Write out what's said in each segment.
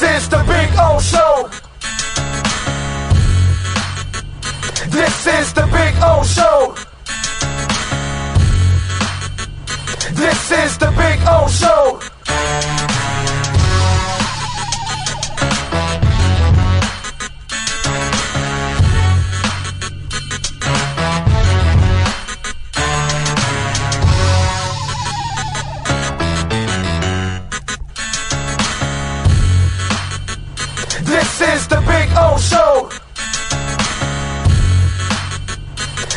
is the Big O Show. This is the Big O Show. This is the Big O Show. This is the Big O Show.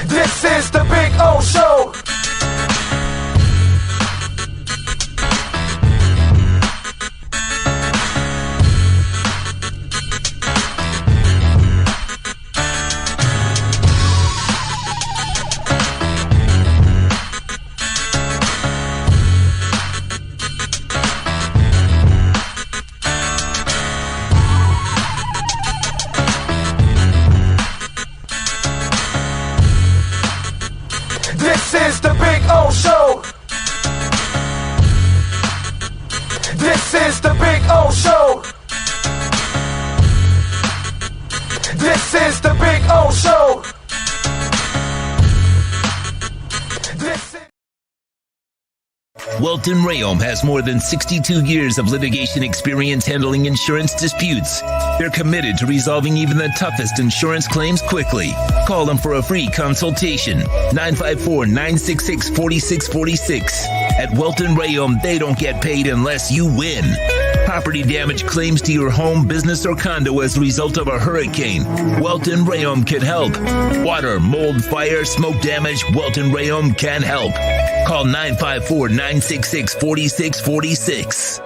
This is the Big O Show. This is the Big O Show. This is the Big O Show. This is the Big O Show. This is Welton Rayom has more than 62 years of litigation experience handling insurance disputes. They're committed to resolving even the toughest insurance claims quickly. Call them for a free consultation. 954-966-4646. At Welton Rayom, they don't get paid unless you win. Property damage claims to your home, business, or condo as a result of a hurricane. Welton Rayom can help. Water, mold, fire, smoke damage, Welton Rayom can help. Call 954-966-4646.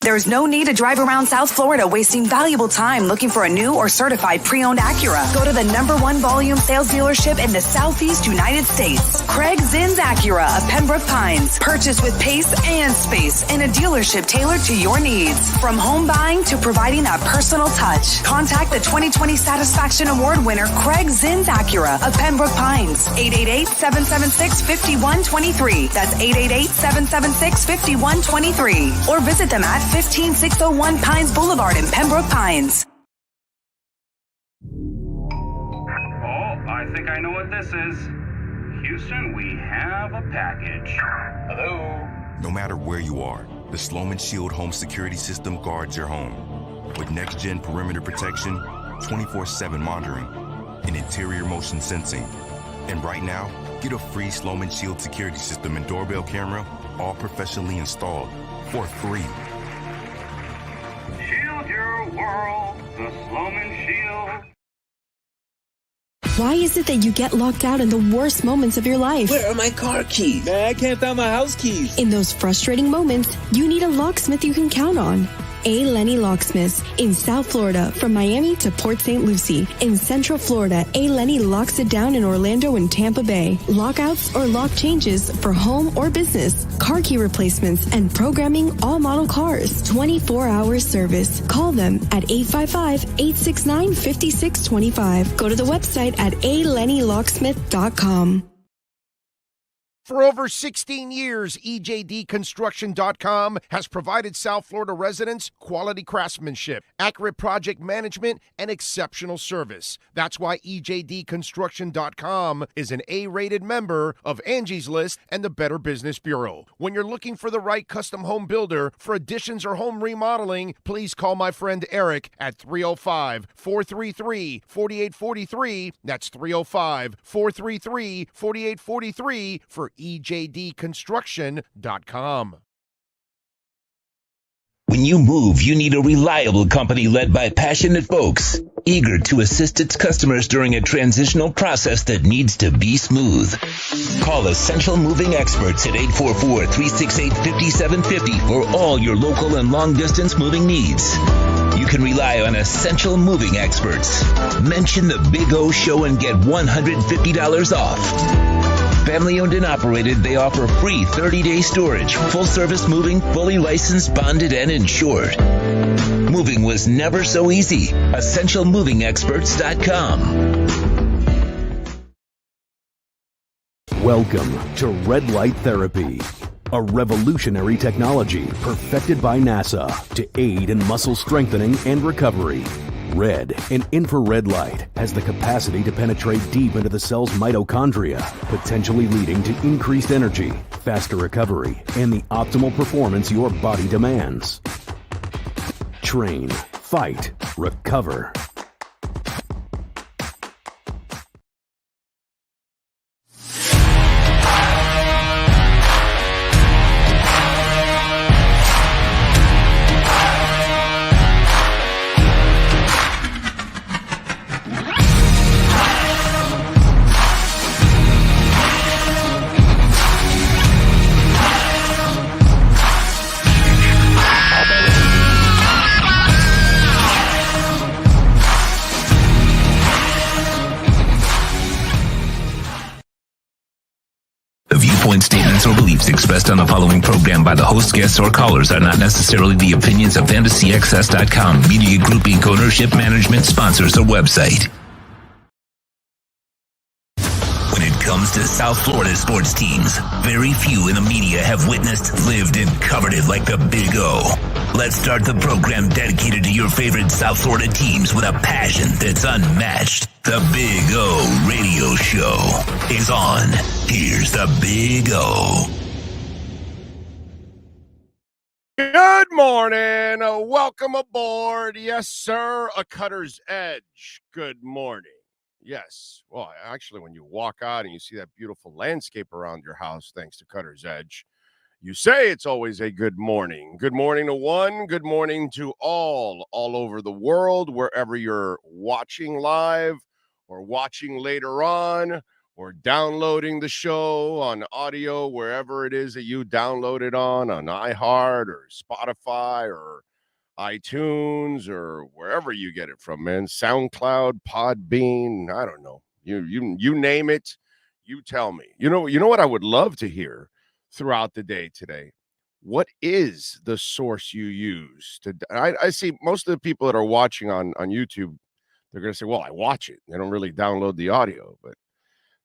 There's no need to drive around South Florida wasting valuable time looking for a new or certified pre-owned Acura. Go to the #1 volume sales dealership in the Southeast United States. Craig Zinn's Acura of Pembroke Pines. Purchase with pace and space in a dealership tailored to your needs. From home buying to providing that personal touch. Contact the 2020 Satisfaction Award winner Craig Zinn's Acura of Pembroke Pines. 888-776-5123. That's 888-776-5123. Or visit them at 15601 Pines Boulevard in Pembroke Pines. Oh, I think I know what this is. Houston, we have a package. Hello? No matter where you are, the Sloman Shield home security system guards your home. With next-gen perimeter protection, 24/7 monitoring, and interior motion sensing. And right now, get a free Sloman Shield security system and doorbell camera, all professionally installed, for free. Shield your world, the Sloman Shield. Why is it that you get locked out in the worst moments of your life? Where are my car keys? Man, I can't find my house keys. In those frustrating moments, you need a locksmith you can count on. A. Lenny Locksmiths in South Florida, from Miami to Port St. Lucie. In Central Florida, A. Lenny locks it down in Orlando and Tampa Bay. Lockouts or lock changes for home or business, car key replacements, and programming all model cars. 24-hour service. Call them at 855-869-5625. Go to the website at alennylocksmith.com. For over 16 years, EJDconstruction.com has provided South Florida residents quality craftsmanship, accurate project management, and exceptional service. That's why EJDconstruction.com is an A-rated member of Angie's List and the Better Business Bureau. When you're looking for the right custom home builder for additions or home remodeling, please call my friend Eric at 305-433-4843. That's 305-433-4843 for EJDconstruction.com. When you move, you need a reliable company led by passionate folks, eager to assist its customers during a transitional process that needs to be smooth. Call Essential Moving Experts at 844-368-5750 for all your local and long-distance moving needs. You can rely on Essential Moving Experts. Mention the Big O Show and get $150 off. Family owned and operated, they offer free 30-day storage, full-service moving, fully licensed, bonded, and insured. Moving was never so easy. EssentialMovingExperts.com. Welcome to Red Light Therapy, a revolutionary technology perfected by NASA to aid in muscle strengthening and recovery. Red and infrared light has the capacity to penetrate deep into the cell's mitochondria, potentially leading to increased energy, faster recovery, and the optimal performance your body demands. Train, fight, recover. Statements or beliefs expressed on the following program by the host, guests, or callers are not necessarily the opinions of FantasyXS.com, Media Group Inc., ownership, management, sponsors, or website. When it comes to South Florida sports teams, very few in the media have witnessed, lived, and covered it like the Big O. Let's start the program dedicated to your favorite South Florida teams with a passion that's unmatched. The Big O Radio Show is on. Here's the Big O. Good morning. Welcome aboard. Yes, sir. A Cutter's Edge. Good morning. Yes. Well, actually, when you walk out and you see that beautiful landscape around your house, thanks to Cutter's Edge, you say it's always a good morning. Good morning to one. Good morning to all over the world, wherever you're watching live or watching later on or downloading the show on audio, wherever it is that you download it on iHeart or Spotify or iTunes or wherever you get it from, man. SoundCloud, Podbean, I don't know. You name it, you tell me. You know what I would love to hear throughout the day today? What is the source you use to I see most of the people that are watching on YouTube, they're going to say, well, I watch it. They don't really download the audio, but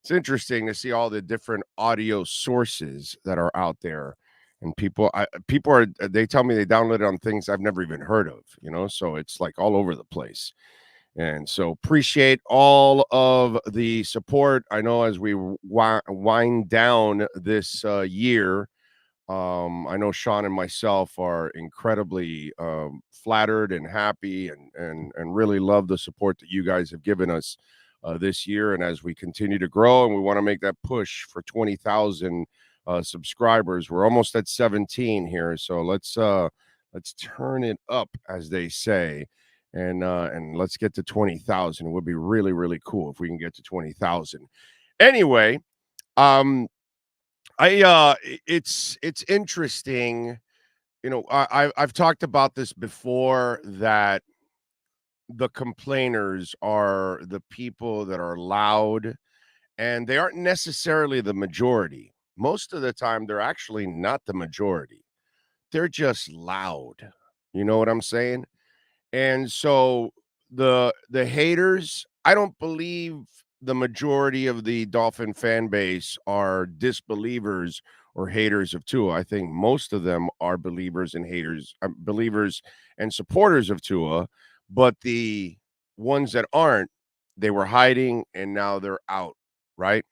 it's interesting to see all the different audio sources that are out there. And people they tell me they download it on things I've never even heard of, so it's like all over the place. And so appreciate all of the support. I know as we wind down this year, I know Sean and myself are incredibly flattered and happy and really love the support that you guys have given us this year. And as we continue to grow and we want to make that push for 20,000 subscribers, we're almost at 17 here. So let's turn it up, as they say, and let's get to 20,000. It would be really, really cool if we can get to 20,000. Anyway, it's interesting. I've talked about this before, that the complainers are the people that are loud, and they aren't necessarily the majority. Most of the time, they're actually not the majority. They're just loud. You know what I'm saying? And so the haters, I don't believe the majority of the Dolphin fan base are disbelievers or haters of Tua. I think most of them are believers and haters, believers and supporters of Tua. But the ones that aren't, they were hiding and now they're out, right?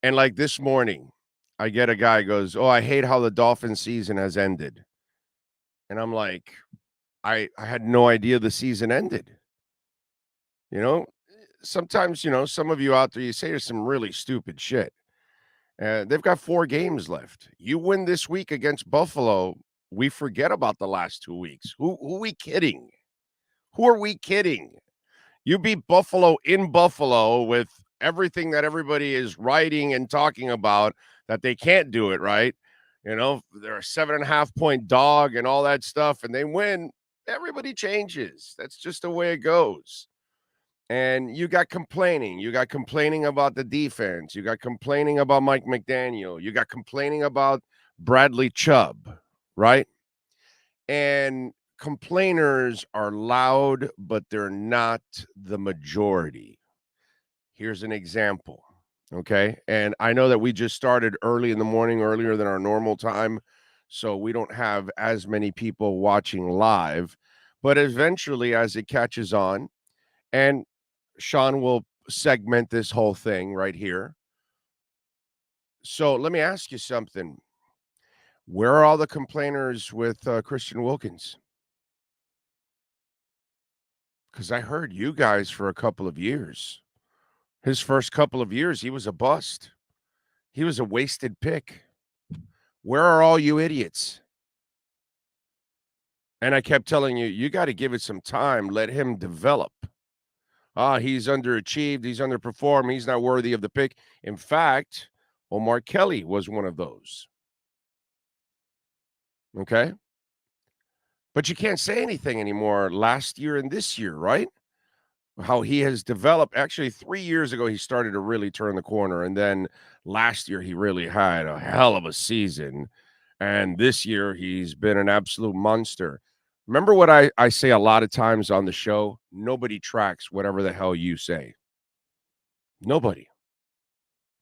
And like this morning, I get a guy goes, "Oh, I hate how the Dolphin season has ended." And I'm like, I had no idea the season ended. Sometimes, some of you out there, you say some really stupid shit. They've got 4 games left. You win this week against Buffalo, we forget about the last 2 weeks. Who are we kidding? Who are we kidding? You beat Buffalo in Buffalo with everything that everybody is writing and talking about, that they can't do it, right? They're a 7.5-point dog and all that stuff, and they win. Everybody changes. That's just the way it goes. And you got complaining. You got complaining about the defense. You got complaining about Mike McDaniel. You got complaining about Bradley Chubb, right? And complainers are loud, but they're not the majority. Here's an example, okay? And I know that we just started early in the morning, earlier than our normal time, so we don't have as many people watching live. But eventually, as it catches on, and Sean will segment this whole thing right here. So let me ask you something. Where are all the complainers with Christian Wilkins? Because I heard you guys for a couple of years. His first couple of years, he was a bust. He was a wasted pick. Where are all you idiots? And I kept telling you, you got to give it some time. Let him develop. He's underachieved. He's underperformed. He's not worthy of the pick. In fact, Omar Kelly was one of those. Okay? But you can't say anything anymore last year and this year, right? How he has developed. Actually, 3 years ago, he started to really turn the corner. And then last year, he really had a hell of a season. And this year, he's been an absolute monster. Remember what I say a lot of times on the show? Nobody tracks whatever the hell you say. Nobody.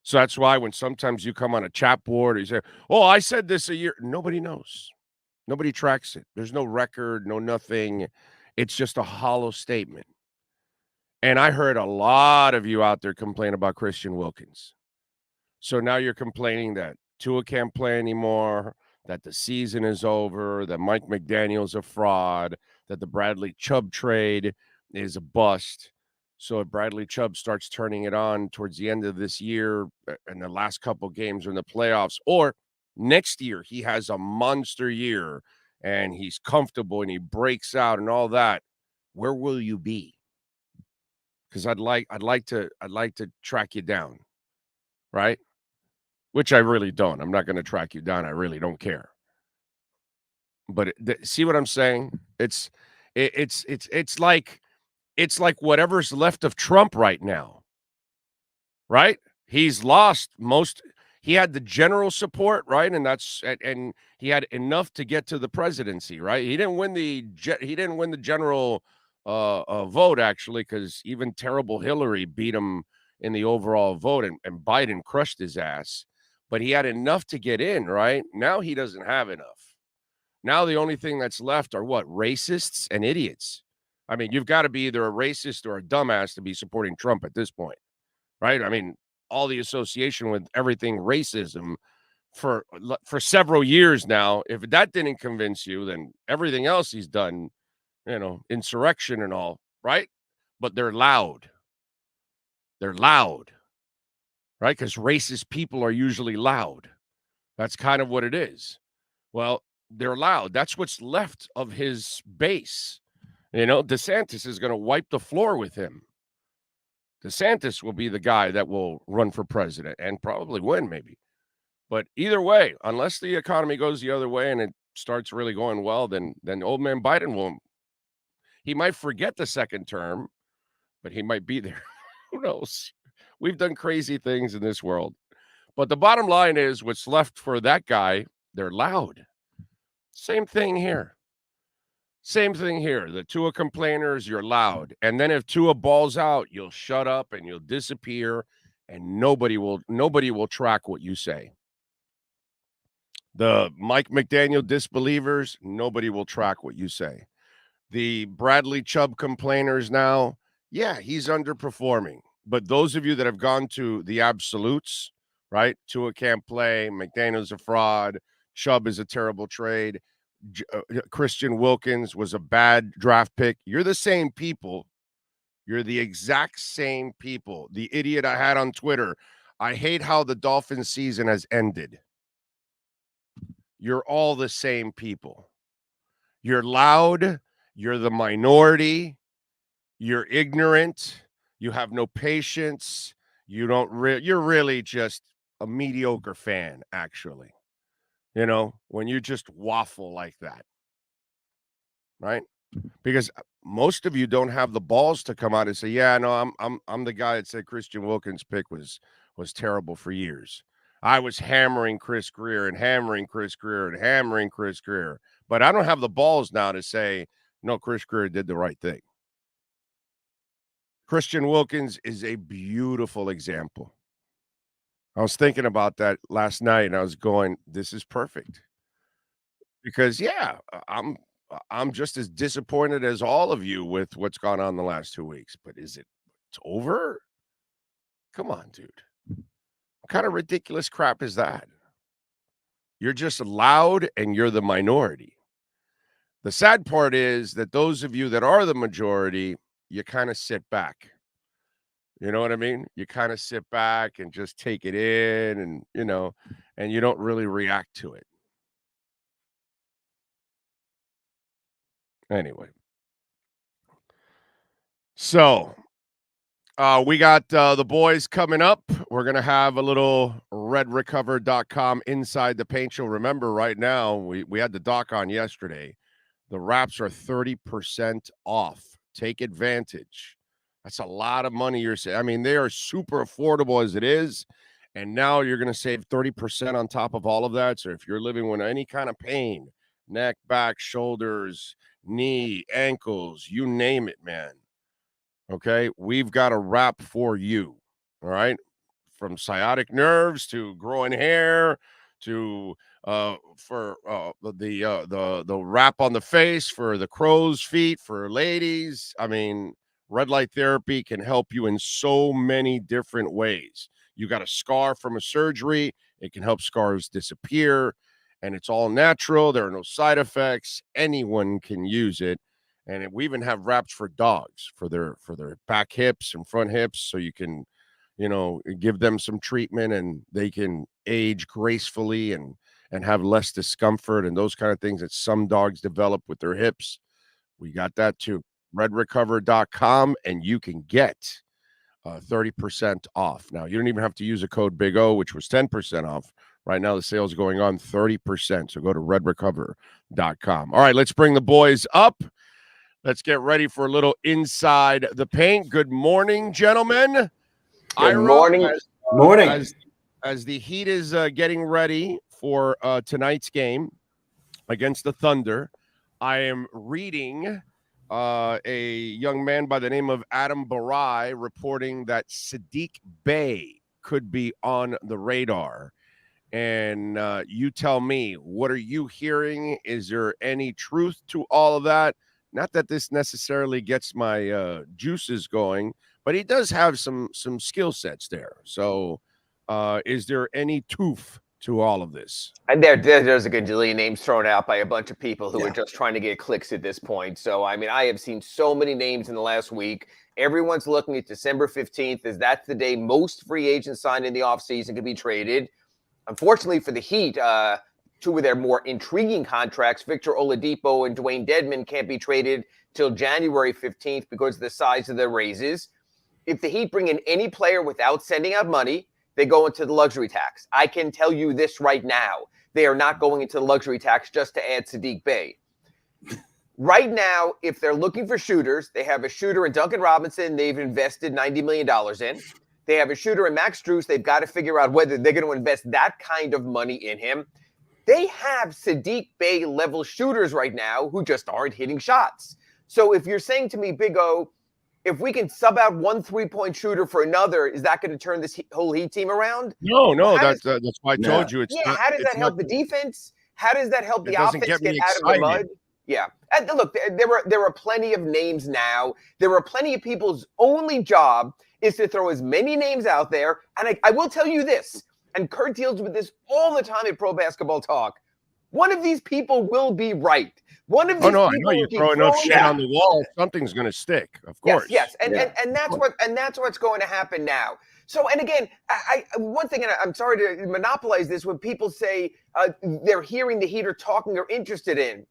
So that's why when sometimes you come on a chat board or you say, oh, I said this a year. Nobody knows. Nobody tracks it. There's no record, no nothing. It's just a hollow statement. And I heard a lot of you out there complain about Christian Wilkins. So now you're complaining that Tua can't play anymore, that the season is over, that Mike McDaniel's a fraud, that the Bradley Chubb trade is a bust. So if Bradley Chubb starts turning it on towards the end of this year and the last couple games are in the playoffs, or next year he has a monster year and he's comfortable and he breaks out and all that, where will you be? Because I'd like to track you down, right? Which I really don't. I'm not going to track you down. I really don't care. But see what I'm saying? It's like whatever's left of Trump right now, right? He's lost most. He had the general support, right, and he had enough to get to the presidency, right? He didn't win the general vote actually, because even terrible Hillary beat him in the overall vote, and Biden crushed his ass. But he had enough to get in, right? Now he doesn't have enough. Now the only thing that's left are what? Racists and idiots. I mean, you've got to be either a racist or a dumbass to be supporting Trump at this point, right? I mean, all the association with everything racism for several years now. If that didn't convince you, then everything else he's done, insurrection and all, right? But they're loud. They're loud, right? Because racist people are usually loud. That's kind of what it is. Well, they're loud. That's what's left of his base. DeSantis is going to wipe the floor with him. DeSantis will be the guy that will run for president and probably win, maybe. But either way, unless the economy goes the other way and it starts really going well, then old man Biden won't. He might forget the second term, but he might be there. Who knows? We've done crazy things in this world. But the bottom line is what's left for that guy, they're loud. Same thing here. Same thing here. The Tua complainers, you're loud. And then if Tua balls out, you'll shut up and you'll disappear and nobody will track what you say. The Mike McDaniel disbelievers, nobody will track what you say. The Bradley Chubb complainers now, yeah, he's underperforming. But those of you that have gone to the absolutes, right? Tua can't play, McDaniel's a fraud, Chubb is a terrible trade, Christian Wilkins was a bad draft pick. You're the same people. You're the exact same people. The idiot I had on Twitter, I hate how the Dolphins season has ended. You're all the same people. You're loud. You're the minority. You're ignorant. You have no patience. You're really just a mediocre fan, actually. When you just waffle like that, right? Because most of you don't have the balls to come out and say, "Yeah, no, I'm the guy that said Christian Wilkins' pick was terrible for years. I was hammering Chris Greer and hammering Chris Greer and hammering Chris Greer, but I don't have the balls now to say, no, Chris Greer did the right thing." Christian Wilkins is a beautiful example. I was thinking about that last night, and I was going, "This is perfect." Because I'm just as disappointed as all of you with what's gone on the last 2 weeks. But it's over? Come on, dude. What kind of ridiculous crap is that? You're just loud and you're the minority. The sad part is that those of you that are the majority, you kind of sit back. You know what I mean? You kind of sit back and just take it in and, and you don't really react to it. Anyway. So, we got the boys coming up. We're going to have a little redrecover.com inside the paint show. Remember, right now, we had the doc on yesterday. The wraps are 30% off. Take advantage. That's a lot of money you're saying. I mean, they are super affordable as it is. And now you're going to save 30% on top of all of that. So if you're living with any kind of pain, neck, back, shoulders, knee, ankles, you name it, man. Okay, we've got a wrap for you. All right, from sciatic nerves to growing hair to the wrap on the face for the crow's feet for ladies. I mean, red light therapy can help you in so many different ways. You got a scar from a surgery, it can help scars disappear, and it's all natural. There are no side effects. Anyone can use it. And we even have wraps for dogs for their back hips and front hips, so you can, give them some treatment and they can age gracefully and have less discomfort and those kind of things that some dogs develop with their hips. We got that too. redrecover.com, and you can get 30% off. Now, you don't even have to use a code Big O, which was 10% off. Right now, the sale is going on 30%. So go to redrecover.com. All right, let's bring the boys up. Let's get ready for a little inside the paint. Good morning, gentlemen. Good morning. Morning. As the Heat is getting ready for tonight's game against the Thunder, I am reading a young man by the name of Adam Barai reporting that Sadiq Bey could be on the radar. And you tell me, what are you hearing? Is there any truth to all of that? Not that this necessarily gets my juices going, but he does have some skill sets there. So is there any tooth to all of this? And there's a gajillion names thrown out by a bunch of people who are just trying to get clicks at this point. So, I mean, I have seen so many names in the last week. Everyone's looking at December 15th as that's the day most free agents signed in the offseason can be traded. Unfortunately for the Heat, two of their more intriguing contracts, Victor Oladipo and Dwayne Dedmon, can't be traded till January 15th because of the size of their raises. If the Heat bring in any player without sending out money, they go into the luxury tax. I can tell you this right now. They are not going into the luxury tax just to add Sadiq Bey. Right now, if they're looking for shooters, they have a shooter in Duncan Robinson they've invested $90 million in. They have a shooter in Max Strus. They've got to figure out whether they're going to invest that kind of money in him. They have Sadiq Bey level shooters right now who just aren't hitting shots. So if you're saying to me, Big O, if we can sub out one 3-point shooter for another, is that going to turn this whole Heat team around? No, that's why I told you. How does that help the defense? How does that help the offense get out of the mud? Yeah. And look, there are plenty of names now. There are plenty of people's only job is to throw as many names out there. And I will tell you this, and Kurt deals with this all the time at Pro Basketball Talk. One of these people will be right. One of these people I know you're throwing enough shit on the wall. Something's going to stick, of course. Yes. And that's what's going to happen now. So, and again, one thing, and I'm sorry to monopolize this, when people say they're hearing the Heat are talking or interested in,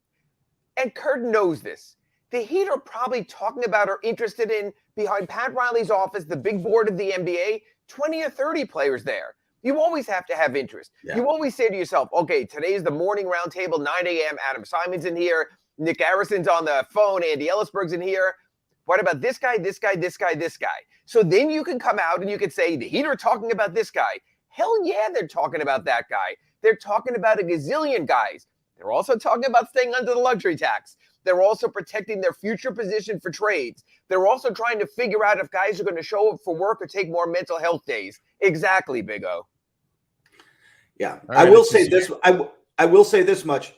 and Kurt knows this. The Heat are probably talking about or interested in behind Pat Riley's office, the big board of the NBA, 20 or 30 players there. You always have to have interest. Yeah. You always say to yourself, okay, today's the morning roundtable, 9 a.m. Adam Simon's in here. Nick Harrison's on the phone. Andy Ellisberg's in here. What about this guy, this guy, this guy, this guy? So then you can come out and you can say, the Heat are talking about this guy. Hell yeah, they're talking about that guy. They're talking about a gazillion guys. They're also talking about staying under the luxury tax. They're also protecting their future position for trades. They're also trying to figure out if guys are going to show up for work or take more mental health days. Exactly, Big O. Yeah, I will say this. I will say this much.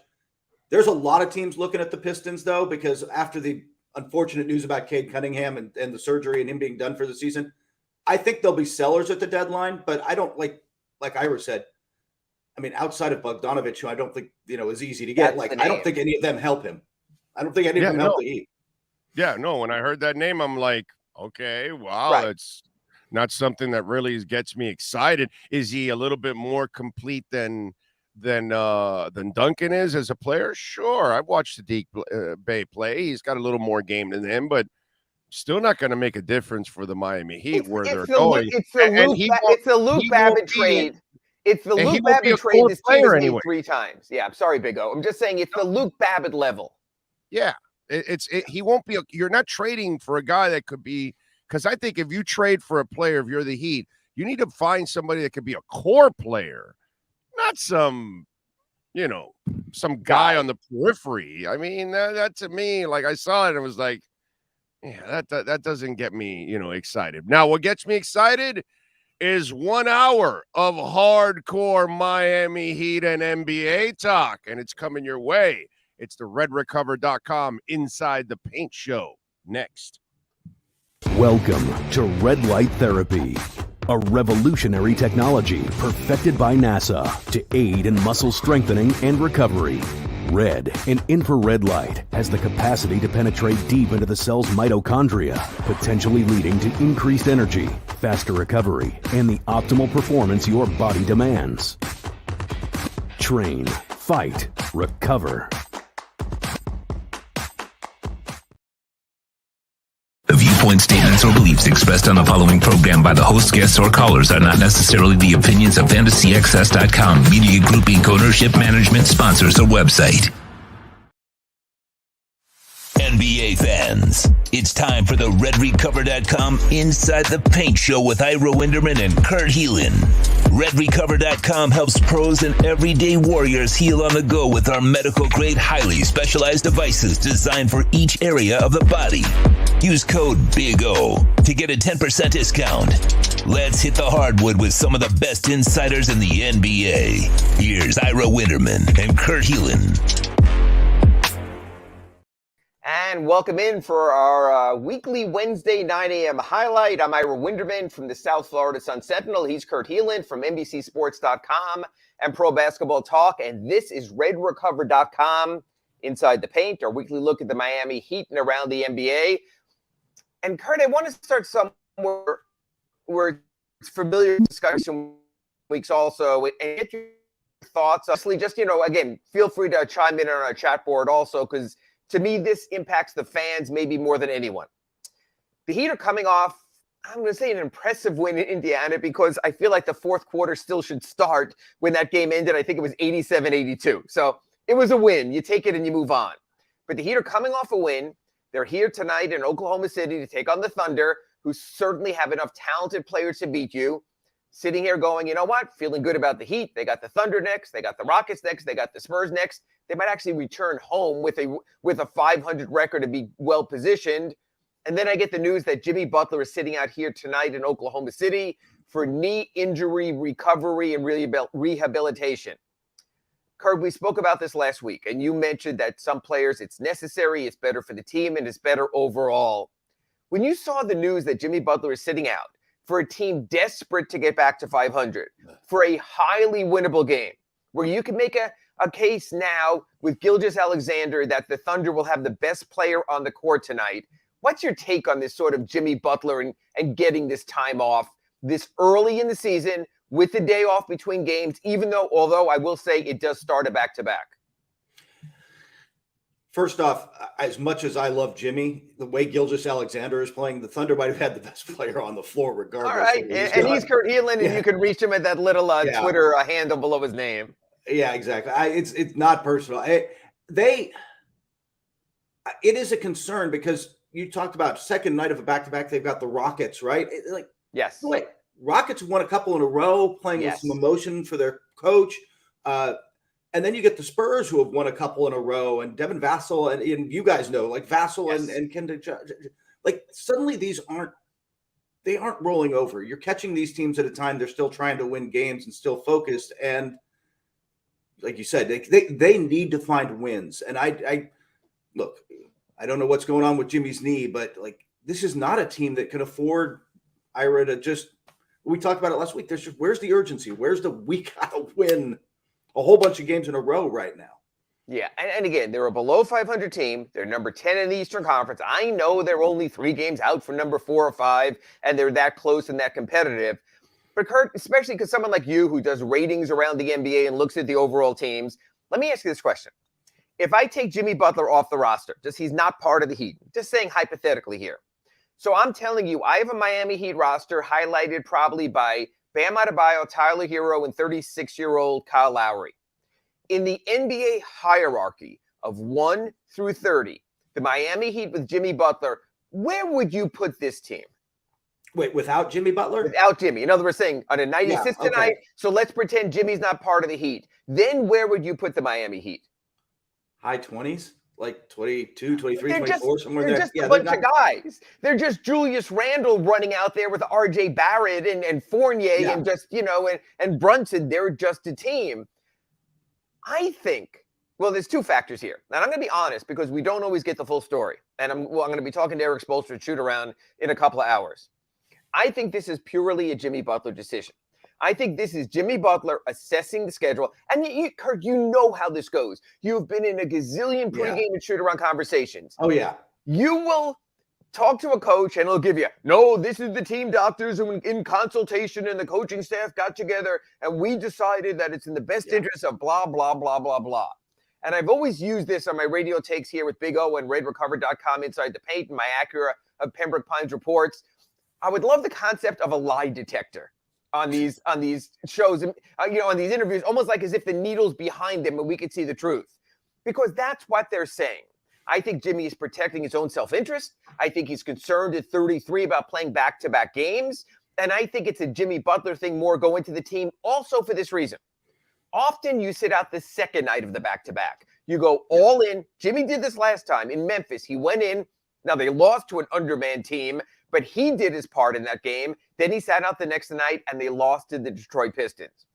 There's a lot of teams looking at the Pistons, though, because after the unfortunate news about Cade Cunningham and the surgery and him being done for the season, I think they'll be sellers at the deadline. But I don't like Ira said. I mean, outside of Bogdanovich, who I don't think is easy to get. I don't think any of them help him. I don't think any of them help the Heat. Yeah, no. When I heard that name, I'm like, okay, wow, Right. That's not something that really gets me excited. Is he a little bit more complete than Duncan is as a player? Sure, I've watched Sadiq Bey play. He's got a little more game than him, but still not going to make a difference for the Miami Heat where they're going. It's the Luke Babbitt trade. It's the Luke Babbitt trade this team has made 3 times. Yeah, I'm sorry, Big O. I'm just saying it's the Luke Babbitt level. Yeah, he won't be. You're not trading for a guy that could be, because I think if you trade for a player, if you're the Heat, you need to find somebody that could be a core player, not some guy on the periphery. I mean, that to me, like I saw it, it was like, yeah, that doesn't get me, excited. Now, what gets me excited is 1 hour of hardcore Miami Heat and NBA talk, and it's coming your way. It's the redrecover.com Inside the Paint show next. Welcome to Red Light Therapy, a revolutionary technology perfected by NASA to aid in muscle strengthening and recovery. Red and infrared light has the capacity to penetrate deep into the cell's mitochondria, potentially leading to increased energy, faster recovery, and the optimal performance your body demands. Train, fight, recover. The viewpoint statements or beliefs expressed on the following program by the host, guests, or callers are not necessarily the opinions of FantasyAccess.com, Media Group Inc. ownership, management, sponsors, or website. NBA fans, it's time for the RedRecover.com Inside the Paint show with Ira Winderman and Kurt Heelan. RedRecover.com helps pros and everyday warriors heal on the go with our medical-grade, highly specialized devices designed for each area of the body. Use code BIG-O to get a 10% discount. Let's hit the hardwood with some of the best insiders in the NBA. Here's Ira Winderman and Kurt Heelan. And welcome in for our weekly Wednesday 9 a.m. highlight. I'm Ira Winderman from the South Florida Sun-Sentinel. He's Kurt Heelan from NBCSports.com and Pro Basketball Talk. And this is RedRecover.com Inside the Paint, our weekly look at the Miami Heat and around the NBA. And Kurt, I want to start somewhere where it's familiar discussion weeks also and get your thoughts. Honestly, just, again, feel free to chime in on our chat board also, because to me, this impacts the fans maybe more than anyone. The Heat are coming off, I'm going to say, an impressive win in Indiana, because I feel like the fourth quarter still should start when that game ended. I think it was 87-82. So it was a win. You take it and you move on. But the Heat are coming off a win. They're here tonight in Oklahoma City to take on the Thunder, who certainly have enough talented players to beat you. Sitting here going, you know what? Feeling good about the Heat. They got the Thunder next. They got the Rockets next. They got the Spurs next. They might actually return home with a 500 record to be well positioned. And then I get the news that Jimmy Butler is sitting out here tonight in Oklahoma City for knee injury recovery and rehabilitation. Kurt, we spoke about this last week, and you mentioned that some players, it's necessary, it's better for the team, and it's better overall. When you saw the news that Jimmy Butler is sitting out for a team desperate to get back to 500, for a highly winnable game, where you can make a case now with Gilgeous-Alexander that the Thunder will have the best player on the court tonight. What's your take on this sort of Jimmy Butler and getting this time off this early in the season with the day off between games, although I will say it does start a back-to-back? First off, as much as I love Jimmy, the way Gilgeous-Alexander is playing, the Thunder might have had the best player on the floor regardless. All right, and he's Kurt Heelan, and you can reach him at that little Twitter handle below his name. Yeah, exactly. It's not personal. it is a concern because you talked about second night of a back-to-back. They've got the Rockets, right? Yes. Boy, Rockets won a couple in a row, playing with some emotion for their coach. And then you get the Spurs, who have won a couple in a row, and Devin Vassell, and you guys know, like Vassell and Kendrick. Like suddenly these aren't rolling over. You're catching these teams at a time they're still trying to win games and still focused. And like you said, they need to find wins. And I look, I don't know what's going on with Jimmy's knee, but like this is not a team that can afford Ira to just. We talked about it last week. Where's the urgency? Where's the we gotta win a whole bunch of games in a row right now? Yeah, and again, they're a below 500 team. They're number 10 in the Eastern Conference. I know they're only 3 games out from number 4 or 5, and they're that close and that competitive. But Kurt, especially because someone like you who does ratings around the NBA and looks at the overall teams, let me ask you this question. If I take Jimmy Butler off the roster, just he's not part of the Heat, just saying hypothetically here. So I'm telling you, I have a Miami Heat roster highlighted probably by Bam Adebayo, Tyler Hero, and 36-year-old Kyle Lowry. In the NBA hierarchy of 1 through 30, the Miami Heat with Jimmy Butler, where would you put this team? Wait, without Jimmy Butler? Without Jimmy. In other words, saying on a night he sits tonight, so let's pretend Jimmy's not part of the Heat. Then where would you put the Miami Heat? High 20s? Like 22, 23, 24, somewhere there. They're just a bunch of guys. They're just Julius Randle running out there with R.J. Barrett and Fournier and just, and Brunson. They're just a team. I think, well, there's 2 factors here. And I'm going to be honest because we don't always get the full story. And I'm going to be talking to Eric Spoelstra at Shoot Around in a couple of hours. I think this is purely a Jimmy Butler decision. I think this is Jimmy Butler assessing the schedule. And Kurt, you know how this goes. You've been in a gazillion pregame and shoot-around conversations. Oh, yeah. You will talk to a coach and he'll give you, no, this is the team doctors who in consultation and the coaching staff got together and we decided that it's in the best interest of blah, blah, blah, blah, blah. And I've always used this on my radio takes here with Big O and RedRecover.com Inside the Paint and my Acura of Pembroke Pines reports. I would love the concept of a lie detector on these shows, and on these interviews, almost like as if the needle's behind them and we could see the truth. Because that's what they're saying. I think Jimmy is protecting his own self-interest. I think he's concerned at 33 about playing back-to-back games. And I think it's a Jimmy Butler thing more going to the team also for this reason. Often you sit out the second night of the back-to-back. You go all in. Jimmy did this last time in Memphis. He went in. Now, they lost to an undermanned team, but he did his part in that game. Then he sat out the next night, and they lost to the Detroit Pistons.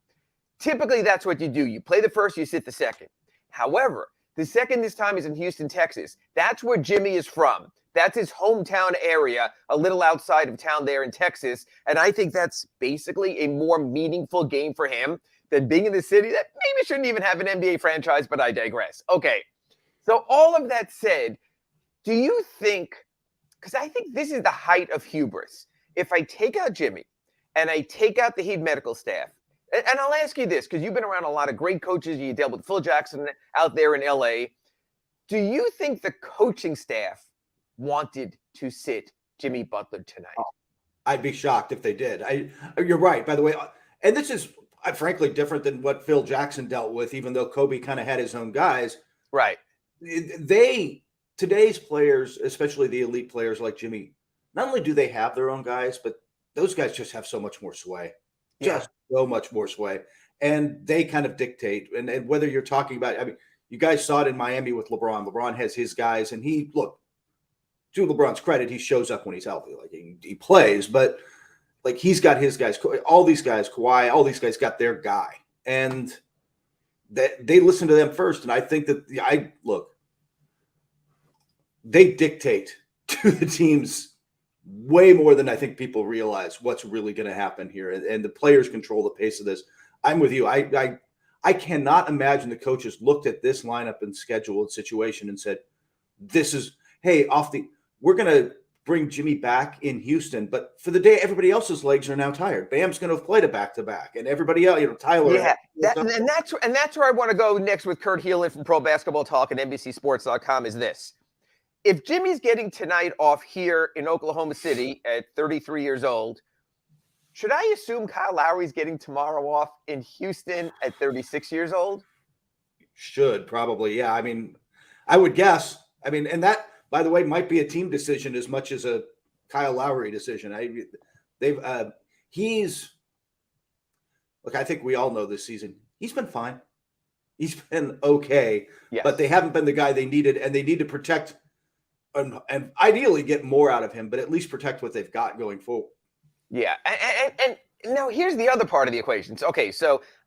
Typically, that's what you do. You play the first, you sit the second. However, the second this time is in Houston, Texas. That's where Jimmy is from. That's his hometown area, a little outside of town there in Texas. And I think that's basically a more meaningful game for him than being in the city that maybe shouldn't even have an NBA franchise, but I digress. Okay, so all of that said, do you think, because I think this is the height of hubris, if I take out Jimmy and I take out the Heat medical staff, and I'll ask you this, because you've been around a lot of great coaches, you dealt with Phil Jackson out there in LA, do you think the coaching staff wanted to sit Jimmy Butler tonight? Oh, I'd be shocked if they did. You're right, by the way. And this is frankly different than what Phil Jackson dealt with, even though Kobe kind of had his own guys. Right. Today's players, especially the elite players like Jimmy, not only do they have their own guys, but those guys just have so much more sway. Just so much more sway. And they kind of dictate. And whether you're talking about, I mean, you guys saw it in Miami with LeBron. LeBron has his guys, and to LeBron's credit, he shows up when he's healthy. Like he plays, but like he's got his guys. All these guys, Kawhi, all these guys got their guy, and they listen to them first. And I think that they dictate to the teams way more than I think people realize what's really going to happen here, and the players control the pace of this. I'm with you. I cannot imagine the coaches looked at this lineup and schedule and situation and said, "This is we're going to bring Jimmy back in Houston, but for the day everybody else's legs are now tired. Bam's going to have played a back-to-back, and everybody else, Tyler." Yeah, that's where I want to go next with Kurt Heelan from Pro Basketball Talk and NBCSports.com is this. If Jimmy's getting tonight off here in Oklahoma City at 33 years old, should I assume Kyle Lowry's getting tomorrow off in Houston at 36 years old? Should, probably, yeah. I mean, I would guess. I mean, and that, by the way, might be a team decision as much as a Kyle Lowry decision. Look, I think we all know this season, he's been fine. He's been okay, yes. But they haven't been the guy they needed, and they need to protect and ideally get more out of him, but at least protect what they've got going forward. Yeah, and now here's the other part of the equation. So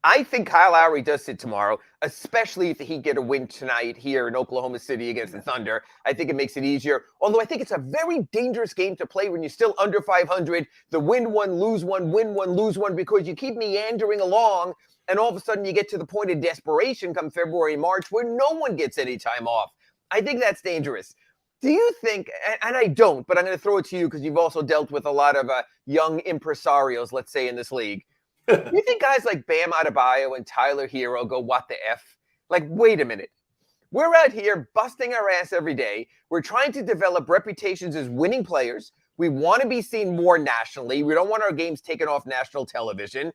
I think Kyle Lowry does sit tomorrow, especially if he get a win tonight here in Oklahoma City against the Thunder. I think it makes it easier. Although I think it's a very dangerous game to play when you're still under 500. The win one, lose one, win one, lose one, because you keep meandering along, and all of a sudden you get to the point of desperation come February, March, where no one gets any time off. I think that's dangerous. Do you think, and I don't, but I'm going to throw it to you because you've also dealt with a lot of young impresarios, let's say, in this league. Do you think guys like Bam Adebayo and Tyler Hero go, what the F? Like, wait a minute. We're out here busting our ass every day. We're trying to develop reputations as winning players. We want to be seen more nationally. We don't want our games taken off national television.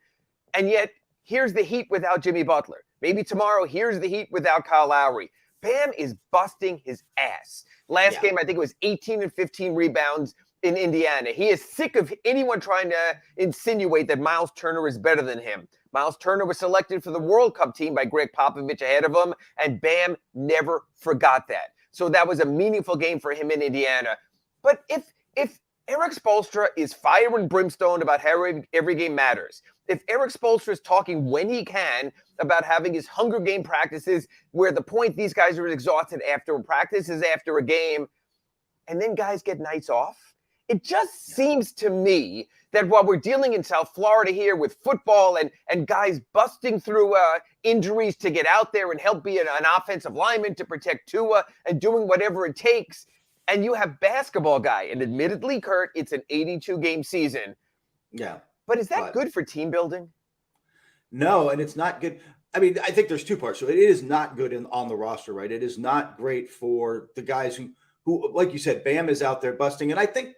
And yet, here's the Heat without Jimmy Butler. Maybe tomorrow, here's the Heat without Kyle Lowry. Bam is busting his ass. Last game, I think it was 18 and 15 rebounds in Indiana. He is sick of anyone trying to insinuate that Miles Turner is better than him. Miles Turner was selected for the World Cup team by Greg Popovich ahead of him, and Bam never forgot that. So that was a meaningful game for him in Indiana. But if Eric Spoelstra is fire and brimstone about how every game matters, if Eric Spoelstra is talking when he can about having his Hunger Game practices where the point these guys are exhausted after a practice is after a game, and then guys get nights off, it just seems to me that while we're dealing in South Florida here with football and guys busting through injuries to get out there and help be an offensive lineman to protect Tua and doing whatever it takes, and you have basketball guy, and admittedly, Kurt, it's an 82-game season. Yeah. But is that good for team building? No, and it's not good. I mean, I think there's two parts. So it is not good on the roster, right? It is not great for the guys who, like you said, Bam is out there busting. And I think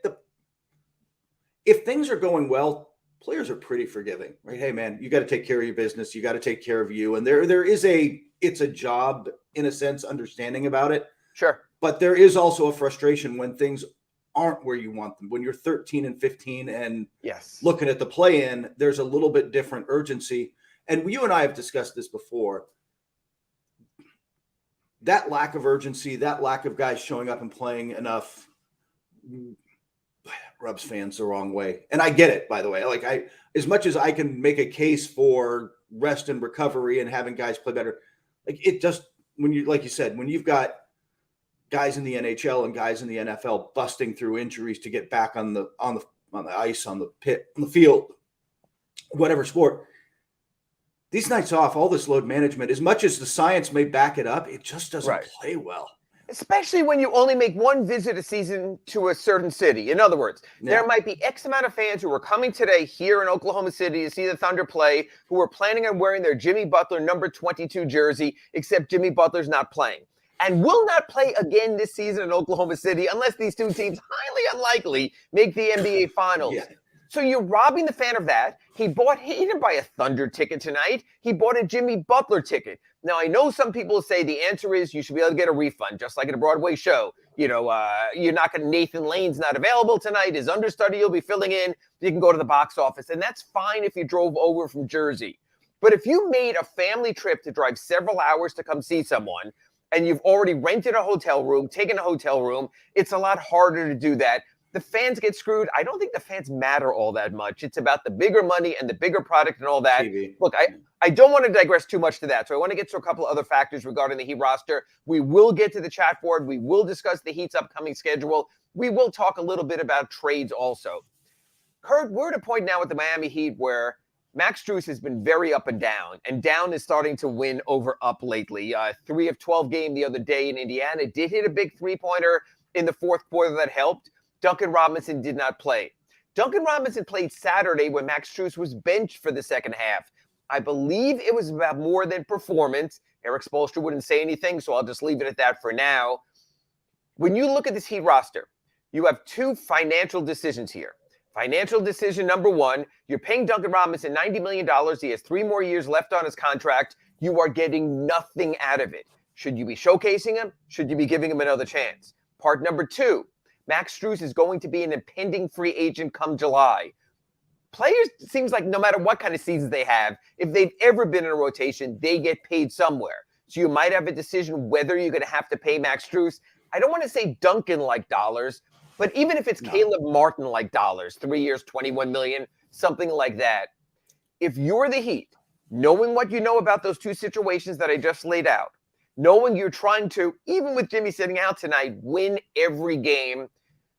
if things are going well, players are pretty forgiving, right? Hey, man, you got to take care of your business. You got to take care of you. And there is it's a job, in a sense, understanding about it. Sure. But there is also a frustration when things aren't where you want them. When you're 13 and 15 and looking at the play-in, there's a little bit different urgency. And you and I have discussed this before. That lack of urgency, that lack of guys showing up and playing enough rubs fans the wrong way. And I get it, by the way. Like, as much as I can make a case for rest and recovery and having guys play better, like, it just, when you, like you said, when you've got guys in the NHL and guys in the NFL busting through injuries to get back on the ice, on the pit, on the field, whatever sport, these nights off, all this load management, as much as the science may back it up, it just doesn't play well. Especially when you only make one visit a season to a certain city. In other words, there might be X amount of fans who are coming today here in Oklahoma City to see the Thunder play, who are planning on wearing their Jimmy Butler number 22 jersey, except Jimmy Butler's not playing. And will not play again this season in Oklahoma City unless these two teams, highly unlikely, make the NBA Finals. Yeah. So you're robbing the fan of that. He didn't buy a Thunder ticket tonight. He bought a Jimmy Butler ticket. Now, I know some people say the answer is you should be able to get a refund, just like at a Broadway show. You know, you're not going to, Nathan Lane's not available tonight. His understudy you'll be filling in. You can go to the box office. And that's fine if you drove over from Jersey. But if you made a family trip to drive several hours to come see someone, and you've already rented a hotel room, taken a hotel room, it's a lot harder to do that. The fans get screwed. I don't think the fans matter all that much. It's about the bigger money and the bigger product and all that. TV. Look, I don't want to digress too much to that. So I want to get to a couple of other factors regarding the Heat roster. We will get to the chat board. We will discuss the Heat's upcoming schedule. We will talk a little bit about trades also. Kurt, we're at a point now with the Miami Heat where Max Strus has been very up and down is starting to win over up lately. 3 of 12 game the other day in Indiana. Did hit a big three-pointer in the fourth quarter that helped. Duncan Robinson did not play. Duncan Robinson played Saturday when Max Strus was benched for the second half. I believe it was about more than performance. Eric Spoelstra wouldn't say anything, so I'll just leave it at that for now. When you look at this Heat roster, you have two financial decisions here. Financial decision number one, you're paying Duncan Robinson $90 million. He has 3 more years left on his contract. You are getting nothing out of it. Should you be showcasing him? Should you be giving him another chance? Part number 2, Max Strus is going to be an impending free agent come July. Players, seems like no matter what kind of seasons they have, if they've ever been in a rotation, they get paid somewhere. So you might have a decision whether you're going to have to pay Max Strus. I don't want to say Duncan-like dollars, but even if it's Caleb Martin-like dollars, 3 years, $21 million, something like that. If you're the Heat, knowing what you know about those two situations that I just laid out, knowing you're trying to, even with Jimmy sitting out tonight, win every game,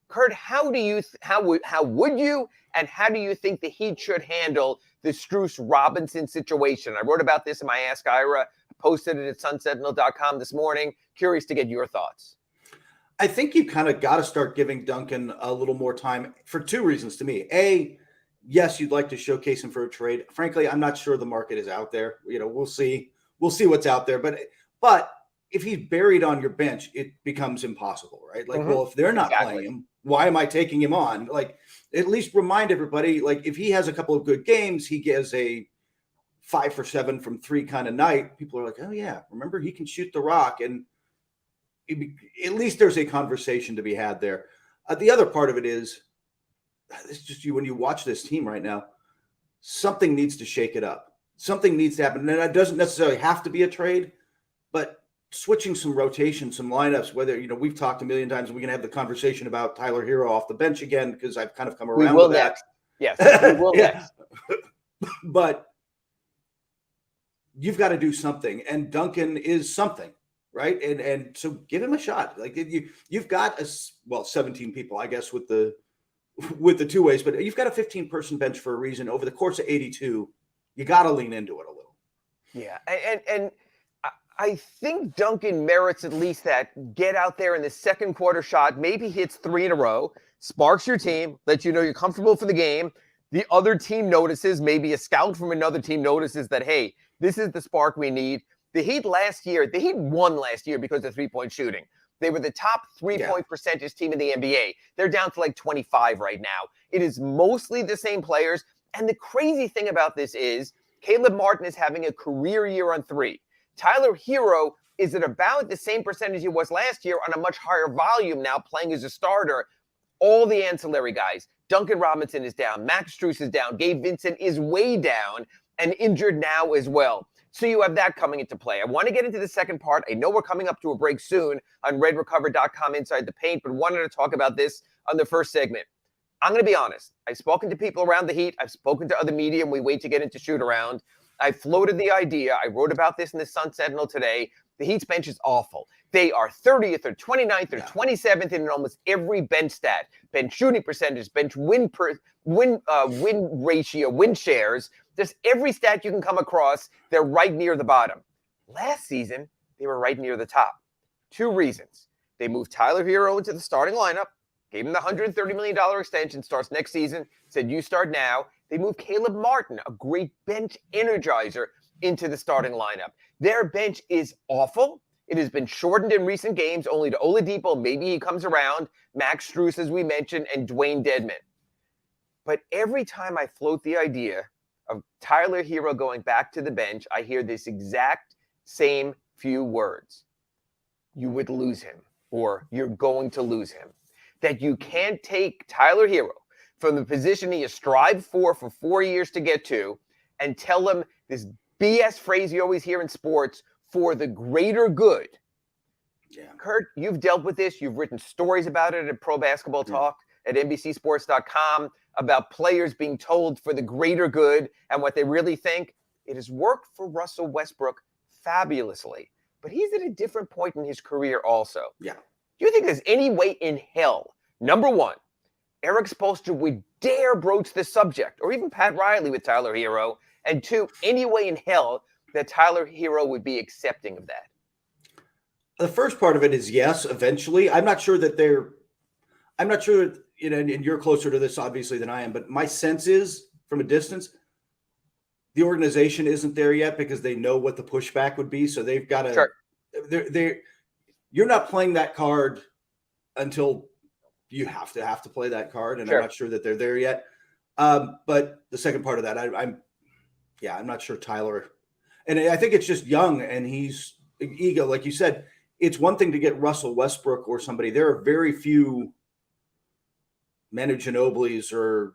Kurt, how would you and how do you think the Heat should handle the Strus Robinson situation? I wrote about this in my Ask Ira, posted it at sunsentinel.com this morning. Curious to get your thoughts. I think you kind of got to start giving Duncan a little more time for two reasons to me. A, yes, you'd like to showcase him for a trade. Frankly, I'm not sure the market is out there. We'll see. We'll see what's out there. But if he's buried on your bench, it becomes impossible, right? Like, well, if they're not playing him, why am I taking him on? Like, at least remind everybody, like, if he has a couple of good games, he gets a 5 for 7 from 3 kind of night. People are like, oh yeah, remember he can shoot the rock. And at least there's a conversation to be had there. The other part of it is, it's just when you watch this team right now, something needs to shake it up. Something needs to happen. And it doesn't necessarily have to be a trade, but switching some rotation, some lineups, whether, we've talked a million times, and we can have the conversation about Tyler Hero off the bench again, because I've kind of come around to that. Yes, we will next. But you've got to do something, and Duncan is something, right? And so give him a shot. Like, you've got 17 people, I guess, with the two ways, but you've got a 15-person bench for a reason. Over the course of 82, you got to lean into it a little. Yeah, and I think Duncan merits at least that get out there in the second quarter shot, maybe hits 3 in a row, sparks your team, lets you know you're comfortable for the game. The other team notices, maybe a scout from another team notices that, hey, this is the spark we need. The Heat won last year because of three-point shooting. They were the top three-point percentage team in the NBA. They're down to like 25 right now. It is mostly the same players. And the crazy thing about this is Caleb Martin is having a career year on 3. Tyler Hero is at about the same percentage he was last year on a much higher volume now, playing as a starter. All the ancillary guys. Duncan Robinson is down. Max Strus is down. Gabe Vincent is way down and injured now as well. So you have that coming into play. I want to get into the second part. I know we're coming up to a break soon on redrecover.com Inside the Paint, but wanted to talk about this on the first segment. I'm going to be honest. I've spoken to people around the Heat. I've spoken to other media, and we wait to get into shoot around. I floated the idea. I wrote about this in the Sun Sentinel today. The Heat's bench is awful. They are 30th or 29th or 27th in almost every bench stat. Bench shooting percentage, bench win ratio, win shares. Just every stat you can come across, they're right near the bottom. Last season, they were right near the top. 2 reasons. They moved Tyler Hero into the starting lineup, gave him the $130 million extension, starts next season, said you start now. They moved Caleb Martin, a great bench energizer, into the starting lineup. Their bench is awful. It has been shortened in recent games, only to Oladipo. Maybe he comes around. Max Strus, as we mentioned, and Dwayne Dedmon. But every time I float the idea of Tyler Hero going back to the bench, I hear this exact same few words. You would lose him, or you're going to lose him. That you can't take Tyler Hero from the position he has strived for 4 years to get to and tell him this BS phrase you always hear in sports, for the greater good. Yeah. Kurt, you've dealt with this. You've written stories about it at Pro Basketball Talk at NBCSports.com about players being told for the greater good and what they really think. It has worked for Russell Westbrook fabulously, but he's at a different point in his career also. Yeah. Do you think there's any way in hell, number one, Eric Spoelstra would dare broach the subject, or even Pat Riley with Tyler Hero, and 2, any way in hell that Tyler Hero would be accepting of that? The first part of it is yes, eventually. I'm not sure, and you're closer to this obviously than I am, but my sense is from a distance, the organization isn't there yet because they know what the pushback would be. So they've got to, you're not playing that card until you have to play that card. And I'm not sure that they're there yet. But the second part of that, I'm not sure Tyler, and I think it's just young, and he's ego, like you said, it's one thing to get Russell Westbrook or somebody. There are very few Manu Ginobili's or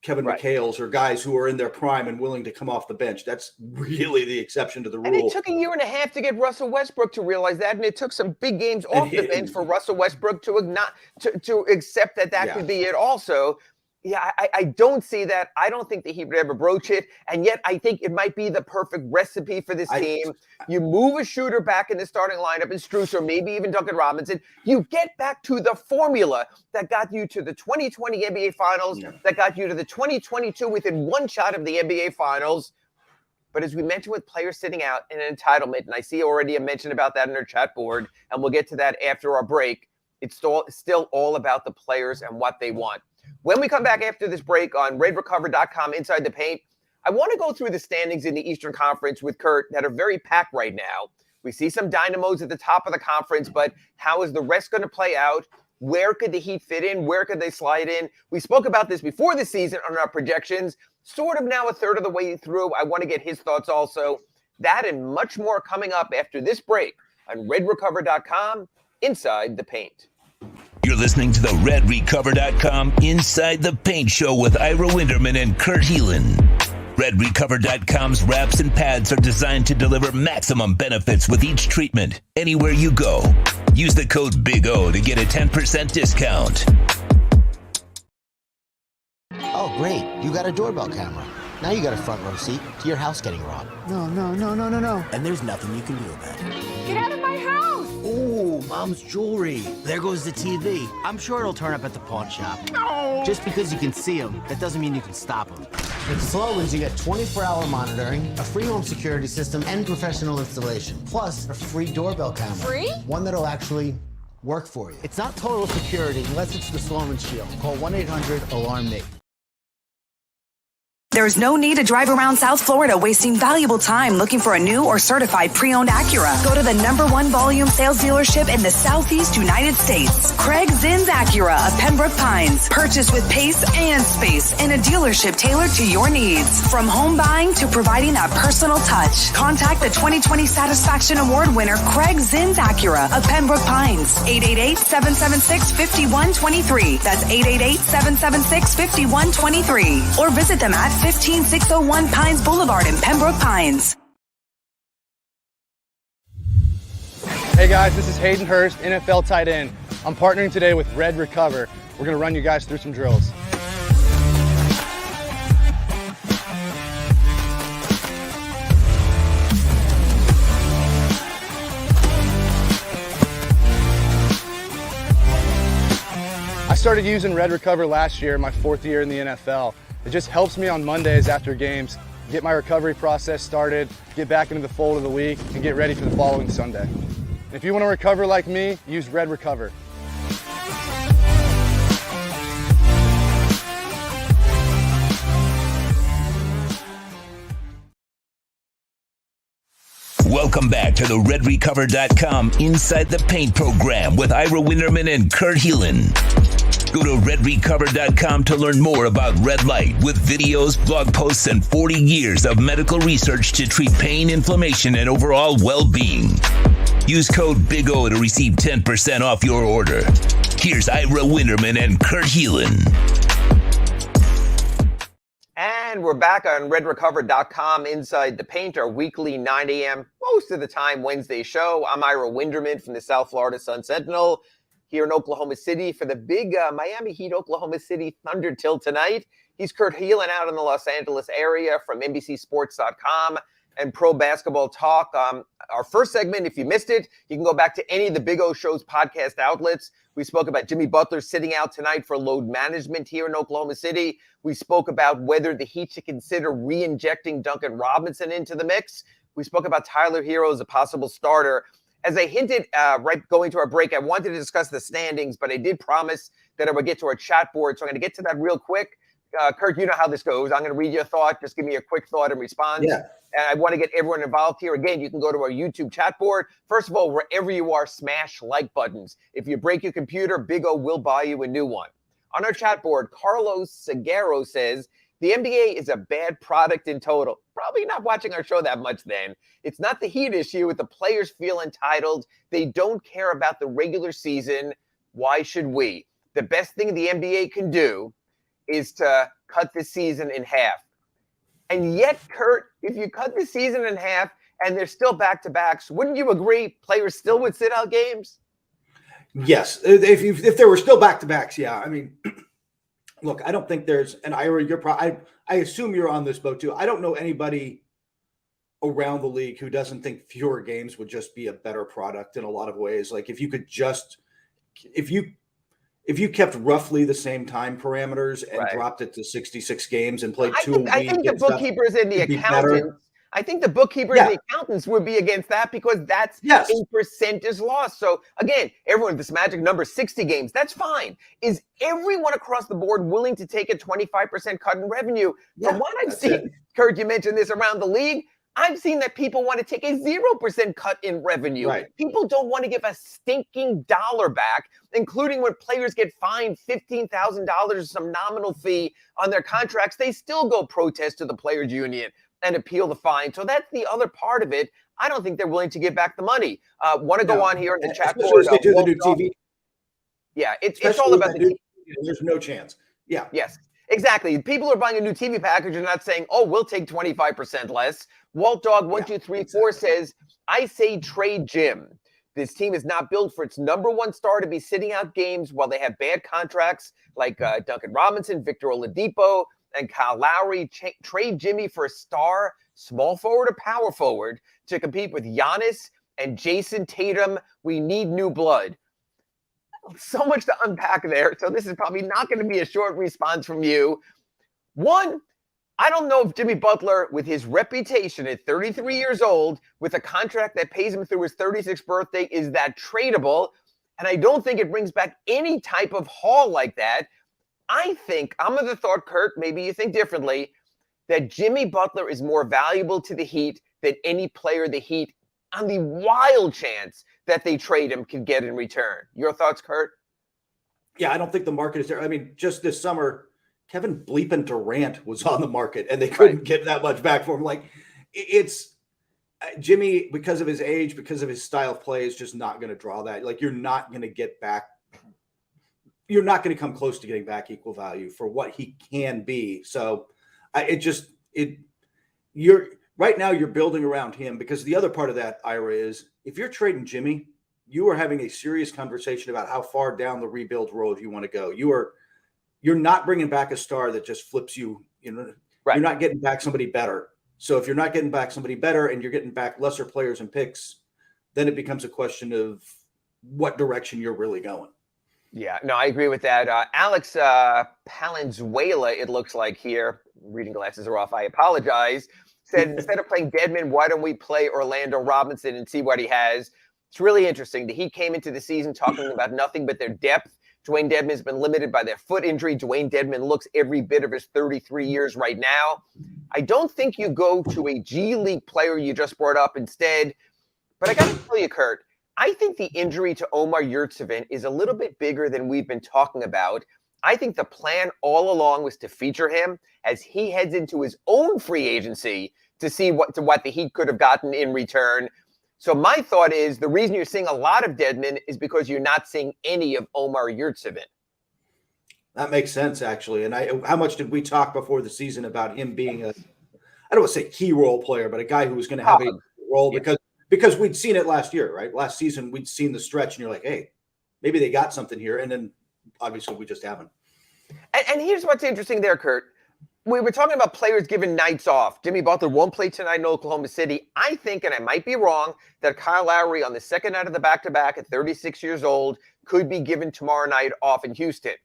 Kevin McHale's or guys who are in their prime and willing to come off the bench. That's really the exception to the rule. And it took a year and a half to get Russell Westbrook to realize that, and it took some big games off the bench for Russell Westbrook to accept that could be it also. Yeah, I don't see that. I don't think the Heat would ever broach it, and yet I think it might be the perfect recipe for this team. You move a shooter back in the starting lineup in Strus or maybe even Duncan Robinson. You get back to the formula that got you to the 2020 NBA Finals, that got you to the 2022 within one shot of the NBA Finals. But as we mentioned with players sitting out in an entitlement, and I see already a mention about that in our chat board, and we'll get to that after our break, it's still all about the players and what they want. When we come back after this break on redrecover.com Inside the Paint, I want to go through the standings in the Eastern Conference with Kurt that are very packed right now. We see some dynamos at the top of the conference, but how is the rest going to play out? Where could the Heat fit in? Where could they slide in? We spoke about this before the season on our projections, sort of now a third of the way through. I want to get his thoughts also. That and much more coming up after this break on redrecover.com Inside the Paint. You're listening to the redrecover.com Inside the Paint Show with Ira Winderman and Kurt Heelan. redrecover.com's wraps and pads are designed to deliver maximum benefits with each treatment, anywhere you go. Use the code BIG-O to get a 10% discount. Oh, great. You got a doorbell camera. Now you got a front row seat to your house getting robbed. No. And there's nothing you can do about it. Get out of my house! Oh, Mom's jewelry. There goes the TV. I'm sure it'll turn up at the pawn shop. No! Just because you can see them, that doesn't mean you can stop them. With Slogans, you get 24-hour monitoring, a free home security system, and professional installation. Plus, a free doorbell camera. Free? One that'll actually work for you. It's not total security unless it's the Sloman Shield. Call 1-800-ALARM-ME. There's no need to drive around South Florida wasting valuable time looking for a new or certified pre-owned Acura. Go to the #1 volume sales dealership in the Southeast United States. Craig Zinn's Acura of Pembroke Pines. Purchase with pace and space in a dealership tailored to your needs. From home buying to providing that personal touch. Contact the 2020 Satisfaction Award winner Craig Zinn's Acura of Pembroke Pines. 888-776-5123. That's 888-776-5123. Or visit them at 15601 Pines Boulevard in Pembroke Pines. Hey guys, this is Hayden Hurst, NFL tight end. I'm partnering today with Red Recover. We're going to run you guys through some drills. I started using Red Recover last year, my 4th year in the NFL. It just helps me on Mondays after games, get my recovery process started, get back into the fold of the week, and get ready for the following Sunday. If you want to recover like me, use Red Recover. Welcome back to the redrecover.com Inside the Paint program with Ira Winderman and Kurt Heelan. Go to redrecover.com to learn more about red light with videos, blog posts, and 40 years of medical research to treat pain, inflammation, and overall well-being. Use code BIG-O to receive 10% off your order. Here's Ira Winderman and Kurt Heelan. And we're back on redrecover.com Inside the Paint, our weekly 9 a.m., most of the time Wednesday show. I'm Ira Winderman from the South Florida Sun-Sentinel here in Oklahoma City for the big Miami Heat Oklahoma City Thunder till tonight. He's Kurt Heelan out in the Los Angeles area from NBCSports.com and Pro Basketball Talk. Our first segment, if you missed it, you can go back to any of the Big O Show's podcast outlets. We spoke about Jimmy Butler sitting out tonight for load management here in Oklahoma City. We spoke about whether the Heat should consider re-injecting Duncan Robinson into the mix. We spoke about Tyler Hero as a possible starter. As I hinted right going to our break, I wanted to discuss the standings, but I did promise that I would get to our chat board. So I'm going to get to that real quick. Kurt, you know how this goes. I'm going to read your thought. Just give me a quick thought and response. Yeah. And I want to get everyone involved here. Again, you can go to our YouTube chat board. First of all, wherever you are, smash like buttons. If you break your computer, Big O will buy you a new one. On our chat board, Carlos Seguero says, The NBA is a bad product in total. Probably not watching our show that much then. It's not the heat issue with the players feel entitled. They don't care about the regular season. Why should we? The best thing the NBA can do is to cut the season in half. And yet, Kurt, if you cut the season in half and there's still back-to-backs, wouldn't you agree players still would sit out games? Yes. If there were still back-to-backs, yeah. I mean, look, I don't think there's – and Ira, I assume you're on this boat too. I don't know anybody around the league who doesn't think fewer games would just be a better product in a lot of ways. Like if you could just – if you kept roughly the same time parameters and dropped it to 66 games and played two a week. I think the bookkeepers and the accountants, and the accountants would be against that because that's in percentage loss. So again, everyone, this magic number 60 games, that's fine. Is everyone across the board willing to take a 25% cut in revenue? From what I've seen, Kurt, you mentioned this around the league. I've seen that people want to take a 0% cut in revenue. People don't want to give a stinking dollar back, including when players get fined $15,000 or some nominal fee on their contracts. They still go protest to the players' union and appeal the fine. So that's the other part of it. I don't think they're willing to give back the money. Want to go on here in the chat board? They do the new TV. Yeah, it's all about the TV. There's no chance. Yeah. Yes. Exactly. People are buying a new TV package and not saying, oh, we'll take 25% less. Walt Dog 1234 says, I say trade Jim. This team is not built for its number one star to be sitting out games while they have bad contracts like Duncan Robinson, Victor Oladipo, and Kyle Lowry. Trade Jimmy for a star, small forward or power forward, to compete with Giannis and Jason Tatum. We need new blood. So much to unpack there. So this is probably not going to be a short response from you. One, I don't know if Jimmy Butler, with his reputation at 33 years old, with a contract that pays him through his 36th birthday, is that tradable. And I don't think it brings back any type of haul like that. I think, I'm of the thought, Kurt, maybe you think differently, that Jimmy Butler is more valuable to the Heat than any player the Heat, on the wild chance that they trade him, can get in return. Your thoughts, Kurt? Yeah, I don't think the market is there. I mean, just this summer, Kevin Bleepin Durant was on the market, and they couldn't get that much back for him. Like, it's Jimmy, because of his age, because of his style of play, is just not going to draw that. Like, you're not going to get back. You're not going to come close to getting back equal value for what he can be. So, right now you're building around him, because the other part of that, Ira, is if you're trading Jimmy, you are having a serious conversation about how far down the rebuild road you want to go. You're not bringing back a star that just flips you. You're not getting back somebody better. So if you're not getting back somebody better and you're getting back lesser players and picks, then it becomes a question of what direction you're really going. Yeah, no, I agree with that. Alex Palenzuela, it looks like here, reading glasses are off, I apologize, said, instead of playing Dedmon, why don't we play Orlando Robinson and see what he has? It's really interesting. The Heat came into the season talking about nothing but their depth. Dwayne Dedmon has been limited by their foot injury. Dwayne Dedmon looks every bit of his 33 years right now. I don't think you go to a G League player you just brought up instead. But I got to tell you, Kurt, I think the injury to Omar Yurtseven is a little bit bigger than we've been talking about. I think the plan all along was to feature him as he heads into his own free agency to see what the Heat could have gotten in return. So my thought is the reason you're seeing a lot of Dedmon is because you're not seeing any of Omar Yurtseven. That makes sense, actually. And how much did we talk before the season about him being I don't want to say key role player, but a guy who was going to have a role because we'd seen it last year, right? Last season, we'd seen the stretch and you're like, hey, maybe they got something here. And then obviously we just haven't. And here's what's interesting there, Kurt. We were talking about players given nights off. Jimmy Butler won't play tonight in Oklahoma City. I think, and I might be wrong, that Kyle Lowry on the second night of the back-to-back at 36 years old could be given tomorrow night off in Houston.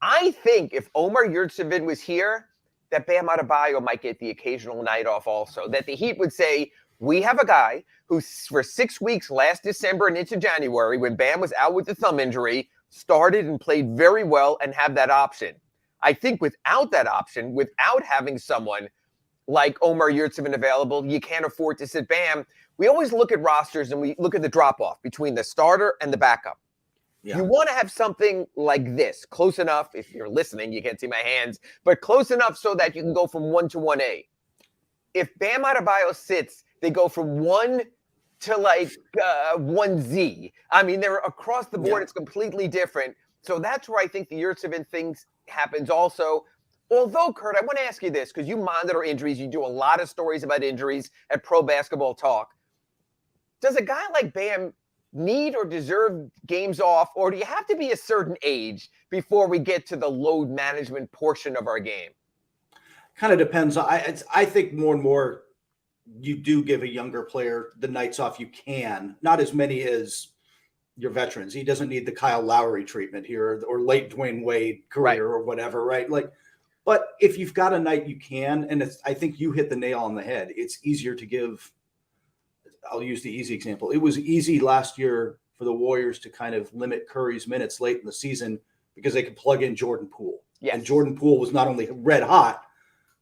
I think if Omar Yurtseven was here, that Bam Adebayo might get the occasional night off also. That the Heat would say, we have a guy who for 6 weeks last December and into January, when Bam was out with the thumb injury, started and played very well and have that option. I think without that option, without having someone like Omar Yurtseven available, you can't afford to sit Bam. We always look at rosters and we look at the drop-off between the starter and the backup. You want to have something like this, close enough. If you're listening, you can't see my hands, but close enough so that you can go from 1 to 1A. If Bam Adebayo sits, they go from 1 to 1Z. I mean, they're across the board. It's completely different. So that's where I think the Yurtseven thing happens also. Although, Kurt, I want to ask you this, because you monitor injuries. You do a lot of stories about injuries at Pro Basketball Talk. Does a guy like Bam need or deserve games off, or do you have to be a certain age before we get to the load management portion of our game? Kind of depends. I think more and more you do give a younger player the nights off you can. Not as many as your veterans. He doesn't need the Kyle Lowry treatment here or late Dwayne Wade career or whatever, right? But if you've got a night you can, and I think you hit the nail on the head. It's easier to give. I'll use the easy example. It was easy last year for the Warriors to kind of limit Curry's minutes late in the season because they could plug in Jordan Poole. Yes. And Jordan Poole was not only red hot,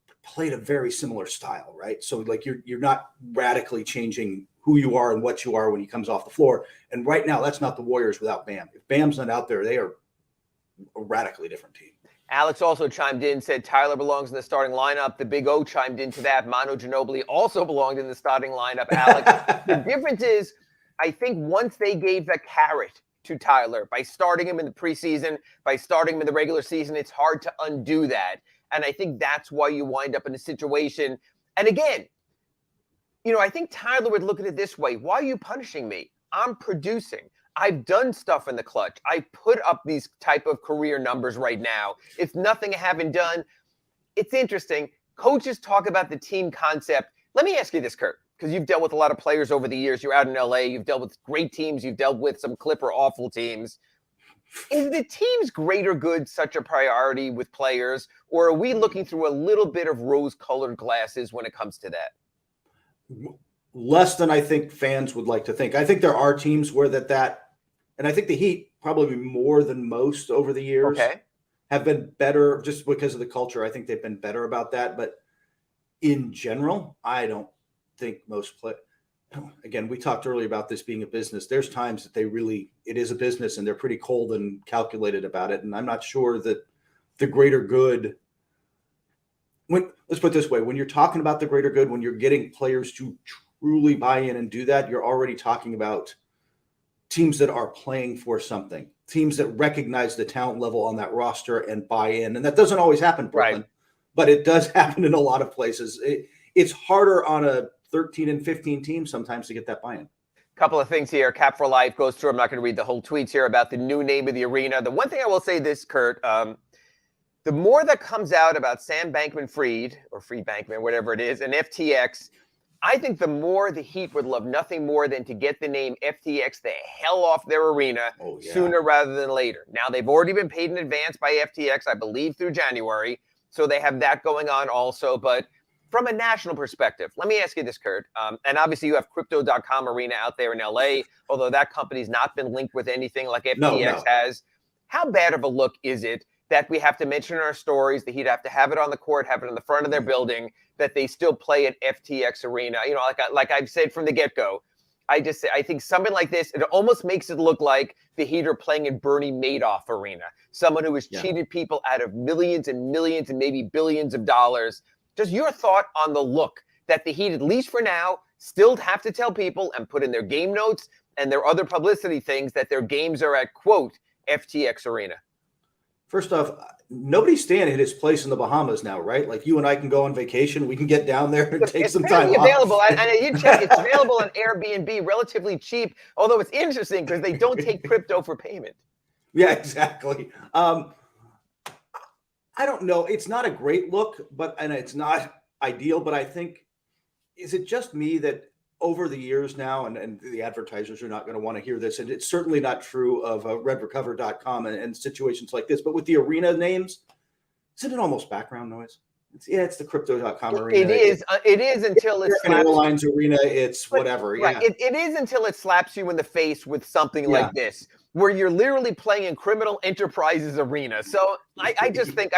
but played a very similar style, right? So you're not radically changing who you are and what you are when he comes off the floor. And right now, that's not the Warriors without Bam. If Bam's not out there, they are a radically different team. Alex also chimed in, said Tyler belongs in the starting lineup. The Big O chimed into that. Manu Ginobili also belonged in the starting lineup, Alex. The difference is, I think once they gave the carrot to Tyler by starting him in the preseason, by starting him in the regular season, it's hard to undo that. And I think that's why you wind up in a situation. And again, I think Tyler would look at it this way. Why are you punishing me? I'm producing. I've done stuff in the clutch. I put up these type of career numbers right now. It's nothing I haven't done. It's interesting. Coaches talk about the team concept. Let me ask you this, Kurt, because you've dealt with a lot of players over the years. You're out in LA. You've dealt with great teams. You've dealt with some Clipper awful teams. Is the team's greater good such a priority with players, or are we looking through a little bit of rose-colored glasses when it comes to that? Less than I think fans would like to think. I think there are teams where that and I think the Heat probably more than most over the years have been better just because of the culture. I think they've been better about that. But in general, I don't think most play. Again, we talked earlier about this being a business. There's times that it is a business and they're pretty cold and calculated about it. And I'm not sure that the greater good, let's put it this way, when you're talking about the greater good, when you're getting players to truly buy in and do that, you're already talking about teams that are playing for something, teams that recognize the talent level on that roster and buy in. And that doesn't always happen, Brooklyn, but it does happen in a lot of places. It's harder on a 13 and 15 team sometimes to get that buy-in. Couple of things here. Cap for Life goes through. I'm not going to read the whole tweets here about the new name of the arena. The one thing I will say this, Kurt, the more that comes out about Sam Bankman-Fried or Fried Bankman, whatever it is, and FTX, I think the more the Heat would love nothing more than to get the name FTX the hell off their arena sooner rather than later. Now, they've already been paid in advance by FTX, I believe, through January. So they have that going on also. But from a national perspective, let me ask you this, Kurt. And obviously, you have Crypto.com Arena out there in LA, although that company's not been linked with anything like FTX has. How bad of a look is it that we have to mention in our stories, the Heat have to have it on the court, have it in the front of their building, that they still play at FTX Arena? Like I've said from the get-go, I think something like this, it almost makes it look like the Heat are playing in Bernie Madoff Arena, someone who has cheated people out of millions and millions and maybe billions of dollars. Just your thought on the look that the Heat, at least for now, still have to tell people and put in their game notes and their other publicity things that their games are at, quote, FTX Arena. First off, nobody's staying at his place in the Bahamas now, right? Like you and I can go on vacation. We can get down there and take some time off. Available. And you check, it's available on Airbnb, relatively cheap, although it's interesting because they don't take crypto for payment. Yeah, exactly. I don't know. It's not a great look, and it's not ideal, but I think, is it just me that over the years now, and the advertisers are not going to want to hear this, and it's certainly not true of redrecover.com and situations like this, but with the arena names, isn't it almost background noise? It's the Crypto.com Arena. It is until it's Airlines Arena. It's whatever. Right. Yeah. It is until it slaps you in the face with something like this, where you're literally playing in Criminal Enterprises Arena. So I just think,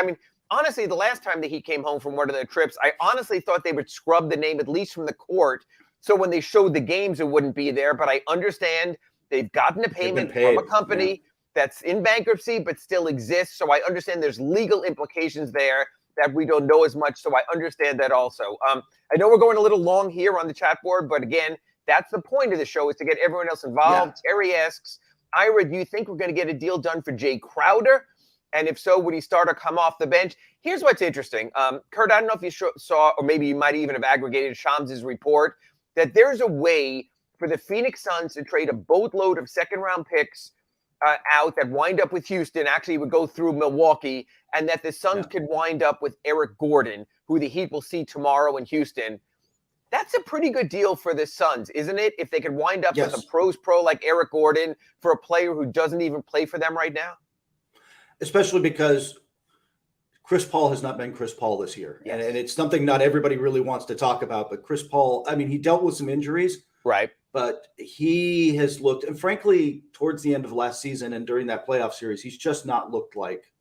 honestly, the last time that he came home from one of their trips, I honestly thought they would scrub the name at least from the court. So when they showed the games, it wouldn't be there. But I understand they've gotten a payment from a company that's in bankruptcy but still exists. So I understand there's legal implications there that we don't know as much. So I understand that also. I know we're going a little long here on the chat board, but again, that's the point of the show, is to get everyone else involved. Yeah. Terry asks, Ira, do you think we're going to get a deal done for Jay Crowder? And if so, would he start or come off the bench? Here's what's interesting. Kurt, I don't know if you saw, or maybe you might even have aggregated Shams' report, that there's a way for the Phoenix Suns to trade a boatload of second-round picks out that wind up with Houston, actually would go through Milwaukee, and that the Suns could wind up with Eric Gordon, who the Heat will see tomorrow in Houston. That's a pretty good deal for the Suns, isn't it? If they could wind up with a pros pro like Eric Gordon for a player who doesn't even play for them right now. Especially because Chris Paul has not been Chris Paul this year. Yes. And it's something not everybody really wants to talk about. But Chris Paul, I mean, he dealt with some injuries. Right. But he has looked, and frankly, towards the end of last season and during that playoff series, he's just not looked like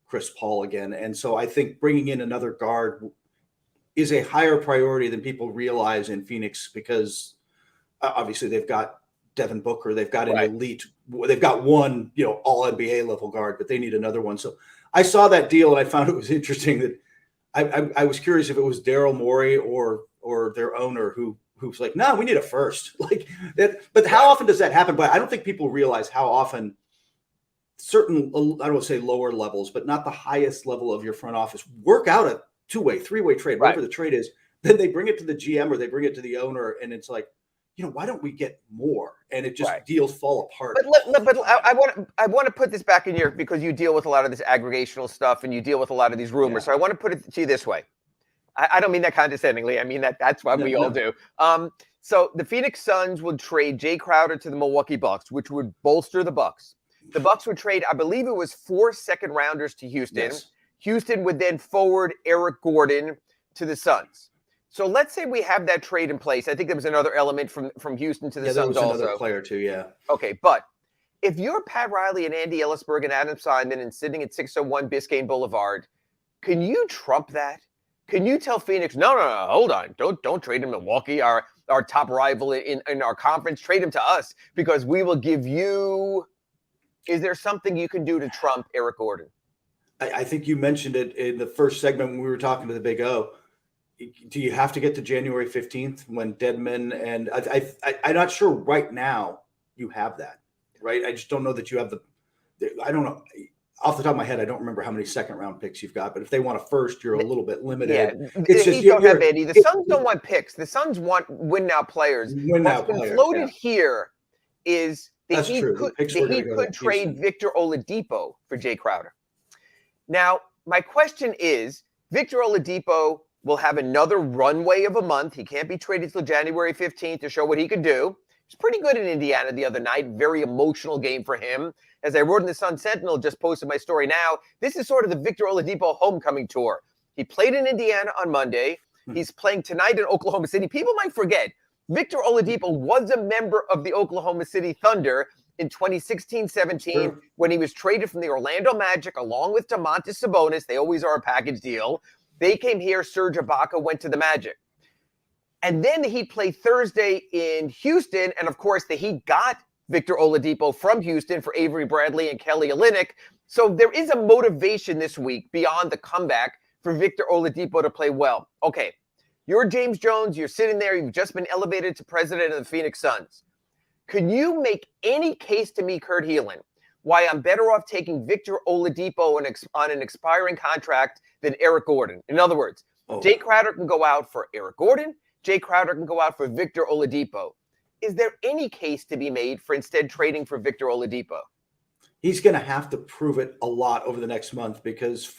Chris Paul again. And so I think bringing in another guard is a higher priority than people realize in Phoenix, because obviously they've got Devin Booker, they've got an elite, they've got one, all NBA level guard, but they need another one. So I saw that deal and I found it was interesting that I was curious if it was Daryl Morey or their owner who's like, no, we need a first. Like that, but how often does that happen? But I don't think people realize how often certain, I don't want to say lower levels, but not the highest level of your front office, work out a two-way, three-way trade, whatever the trade is. Then they bring it to the GM or they bring it to the owner, and it's like, why don't we get more? And it just deals fall apart. But I want to put this back in here, because you deal with a lot of this aggregational stuff and you deal with a lot of these rumors. So I want to put it to you this way. I don't mean that condescendingly. I mean that's what we all do. So the Phoenix Suns would trade Jay Crowder to the Milwaukee Bucks, which would bolster the Bucks. The Bucks would trade, I believe it was 4 second-rounders to Houston. Yes. Houston would then forward Eric Gordon to the Suns. So let's say we have that trade in place. I think there was another element from Houston to the Suns also. Another player too, yeah. Okay, but if you're Pat Riley and Andy Ellisberg and Adam Simon and sitting at 601 Biscayne Boulevard, can you trump that? Can you tell Phoenix, no, hold on, don't trade him Milwaukee, our top rival in our conference, trade him to us because we will give you. Is there something you can do to trump Eric Gordon? I think you mentioned it in the first segment when we were talking to the Big O. Do you have to get to January 15th when Dedmon and I'm not sure right now you have that, right? I just don't know that you have I don't know. Off the top of my head, I don't remember how many second-round picks you've got, but if they want a first, you're a little bit limited. Yeah, it's just don't have any. The Suns don't want picks. The Suns want win-now players. What's been floated here is the Heat could trade Victor Oladipo for Jay Crowder. Now, my question is, Victor Oladipo will have another runway of a month. He can't be traded till January 15th to show what he could do. He's pretty good in Indiana the other night. Very emotional game for him. As I wrote in the Sun Sentinel, just posted my story now, this is sort of the Victor Oladipo homecoming tour. He played in Indiana on Monday. He's playing tonight in Oklahoma City. People might forget, Victor Oladipo was a member of the Oklahoma City Thunder in 2016-17 when he was traded from the Orlando Magic along with Domantas Sabonis. They always are a package deal. They came here. Serge Ibaka went to the Magic. And then the Heat played Thursday in Houston. And, of course, the Heat got Victor Oladipo from Houston for Avery Bradley and Kelly Olynyk. So there is a motivation this week beyond the comeback for Victor Oladipo to play well. Okay, you're James Jones. You're sitting there. You've just been elevated to president of the Phoenix Suns. Could you make any case to me, Kurt Heelan, why I'm better off taking Victor Oladipo on an expiring contract than Eric Gordon? In other words, Jay Crowder can go out for Eric Gordon. Jay Crowder can go out for Victor Oladipo. Is there any case to be made for instead trading for Victor Oladipo? He's going to have to prove it a lot over the next month because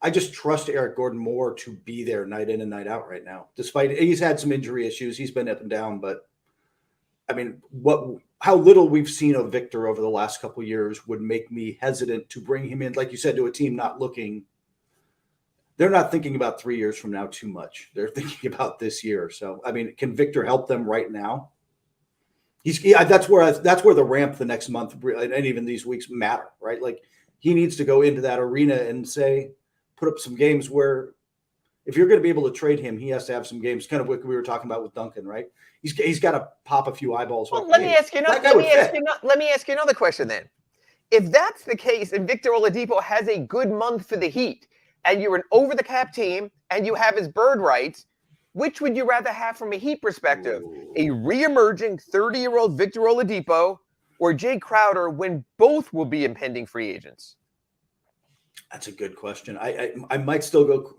I just trust Eric Gordon more to be there night in and night out right now. Despite he's had some injury issues, he's been up and down, but I mean, how little we've seen of Victor over the last couple of years would make me hesitant to bring him in, like you said, to a team they're not thinking about 3 years from now too much. They're thinking about this year. So, I mean, can Victor help them right now? That's where the ramp the next month and even these weeks matter, right? Like he needs to go into that arena and put up some games where if you're going to be able to trade him, he has to have some games, kind of what we were talking about with Duncan, right? He's got to pop a few eyeballs. Well, let me ask you another question then. If that's the case, and Victor Oladipo has a good month for the Heat, and you're an over-the-cap team, and you have his bird rights, which would you rather have from a Heat perspective? A re-emerging 30-year-old Victor Oladipo or Jay Crowder when both will be impending free agents? That's a good question. I might still go.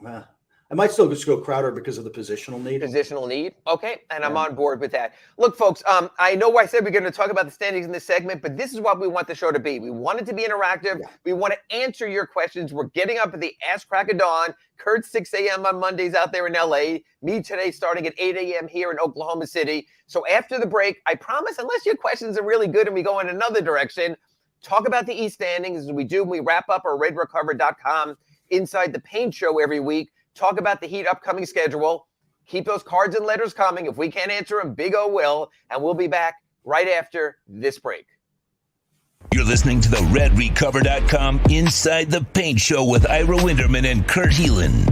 I might still just go Crowder because of the positional need. Positional need. Okay. And I'm on board with that. Look, folks, I know I said we're going to talk about the standings in this segment, but this is what we want the show to be. We want it to be interactive. Yeah. We want to answer your questions. We're getting up at the ass crack of dawn. Kurt, 6 a.m. on Mondays out there in L.A. Me today starting at 8 a.m. here in Oklahoma City. So after the break, I promise, unless your questions are really good and we go in another direction, talk about the East standings as we do when we wrap up our RedRecover.com Inside the Paint show every week. Talk about the Heat upcoming schedule. Keep those cards and letters coming. If we can't answer them, Big O will. And we'll be back right after this break. You're listening to the RedRecover.com Inside the Paint show with Ira Winderman and Kurt Heelan.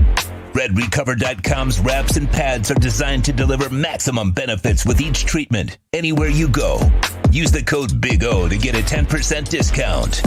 RedRecover.com's wraps and pads are designed to deliver maximum benefits with each treatment, anywhere you go. Use the code Big O to get a 10% discount.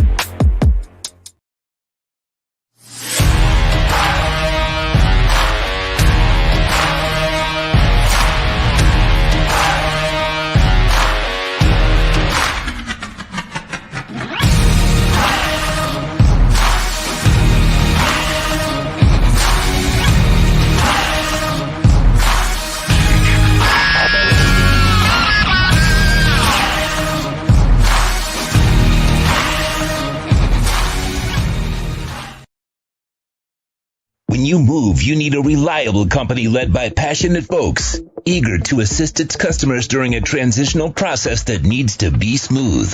When you move, you need a reliable company led by passionate folks, eager to assist its customers during a transitional process that needs to be smooth.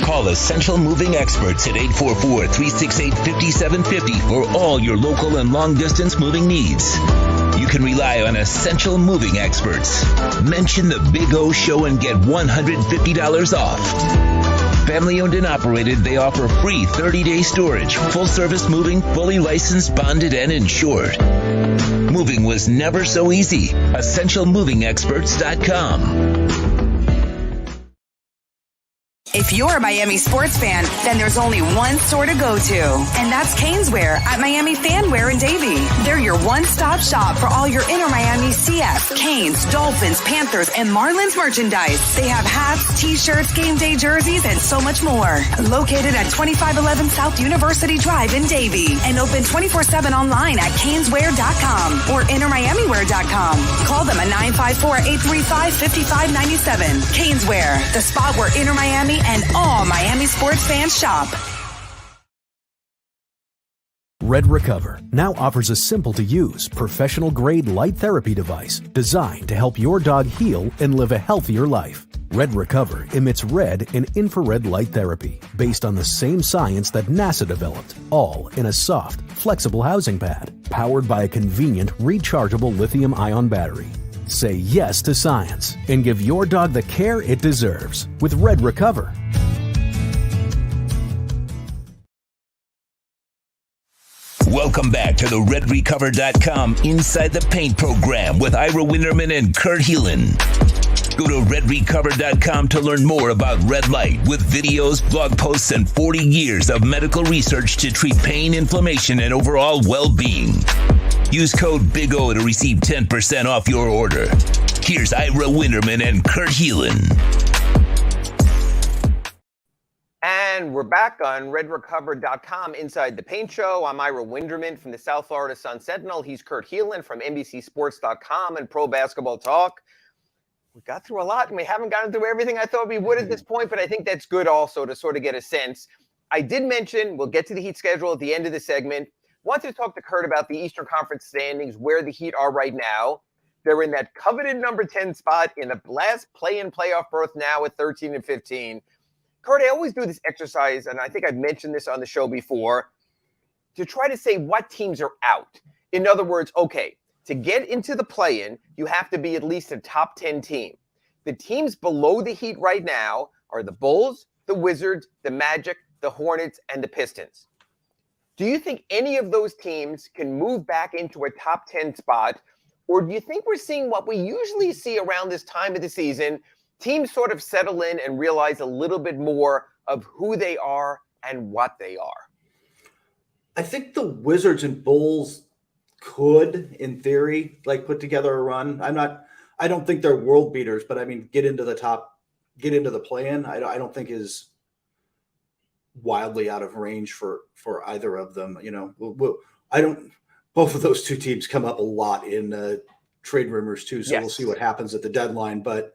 Call Essential Moving Experts at 844-368-5750 for all your local and long-distance moving needs. You can rely on Essential Moving Experts. Mention the Big O Show and get $150 off. Family owned and operated, they offer free 30-day storage, full-service moving, fully licensed, bonded, and insured. Moving was never so easy. EssentialMovingExperts.com. If you're a Miami sports fan, then there's only one store to go to, and that's Caneswear at Miami Fanwear in Davie. They're your one-stop shop for all your inner Miami CF, Canes, Dolphins, Panthers, and Marlins merchandise. They have hats, t-shirts, game day jerseys, and so much more. Located at 2511 South University Drive in Davie, and open 24/7 online at Caneswear.com or InnerMiamiWear.com. Call them at 954-835-5597. Caneswear, the spot where Inner Miami and all Miami sports fans shop. Red Recover now offers a simple-to-use, professional-grade light therapy device designed to help your dog heal and live a healthier life. Red Recover emits red and infrared light therapy based on the same science that NASA developed, all in a soft, flexible housing pad powered by a convenient, rechargeable lithium-ion battery. Say yes to science and give your dog the care it deserves with Red Recover. Welcome back to the RedRecover.com Inside the Paint program with Ira Winderman and Kurt Heelan. Go to RedRecover.com to learn more about red light with videos, blog posts, and 40 years of medical research to treat pain, inflammation, and overall well-being. Use code Big O to receive 10% off your order. Here's Ira Winderman and Kurt Heelan. And we're back on RedRecover.com Inside the Paint show. I'm Ira Winderman from the South Florida Sun-Sentinel. He's Kurt Heelan from NBCSports.com and Pro Basketball Talk. We got through a lot, and we haven't gotten through everything I thought we would at this point, but I think that's good also to sort of get a sense. I did mention, we'll get to the Heat schedule at the end of the segment. Wanted to talk to Kurt about the Eastern Conference standings, where the Heat are right now. They're in that coveted number 10 spot in the last play-in playoff berth now at 13 and 15. Kurt, I always do this exercise, and I think I've mentioned this on the show before, to try to say what teams are out. In other words, okay, to get into the play-in, you have to be at least a top 10 team. The teams below the Heat right now are the Bulls, the Wizards, the Magic, the Hornets, and the Pistons. Do you think any of those teams can move back into a top 10 spot, or do you think we're seeing what we usually see around this time of the season, teams sort of settle in and realize a little bit more of who they are and what they are? I think the Wizards and Bulls could, in theory, like put together a run. I don't think they're world beaters, but I mean, get into the play-in. I don't think is wildly out of range for either of them. You know, both of those two teams come up a lot in trade rumors too. So We'll see what happens at the deadline, but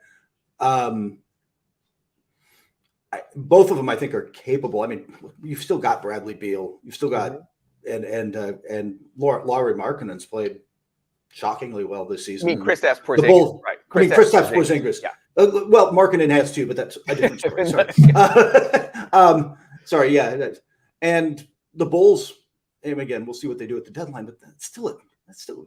both of them I think are capable. I mean, you've still got Bradley Beal, you've still got and Lauri Markkanen's played shockingly well this season. I mean, Kristaps Porzingis, right? Kristaps Porzingis. Yeah. Well, Markkanen has too, but that's a different story. Sorry. Yeah. And the Bulls, and again, we'll see what they do at the deadline, but that's still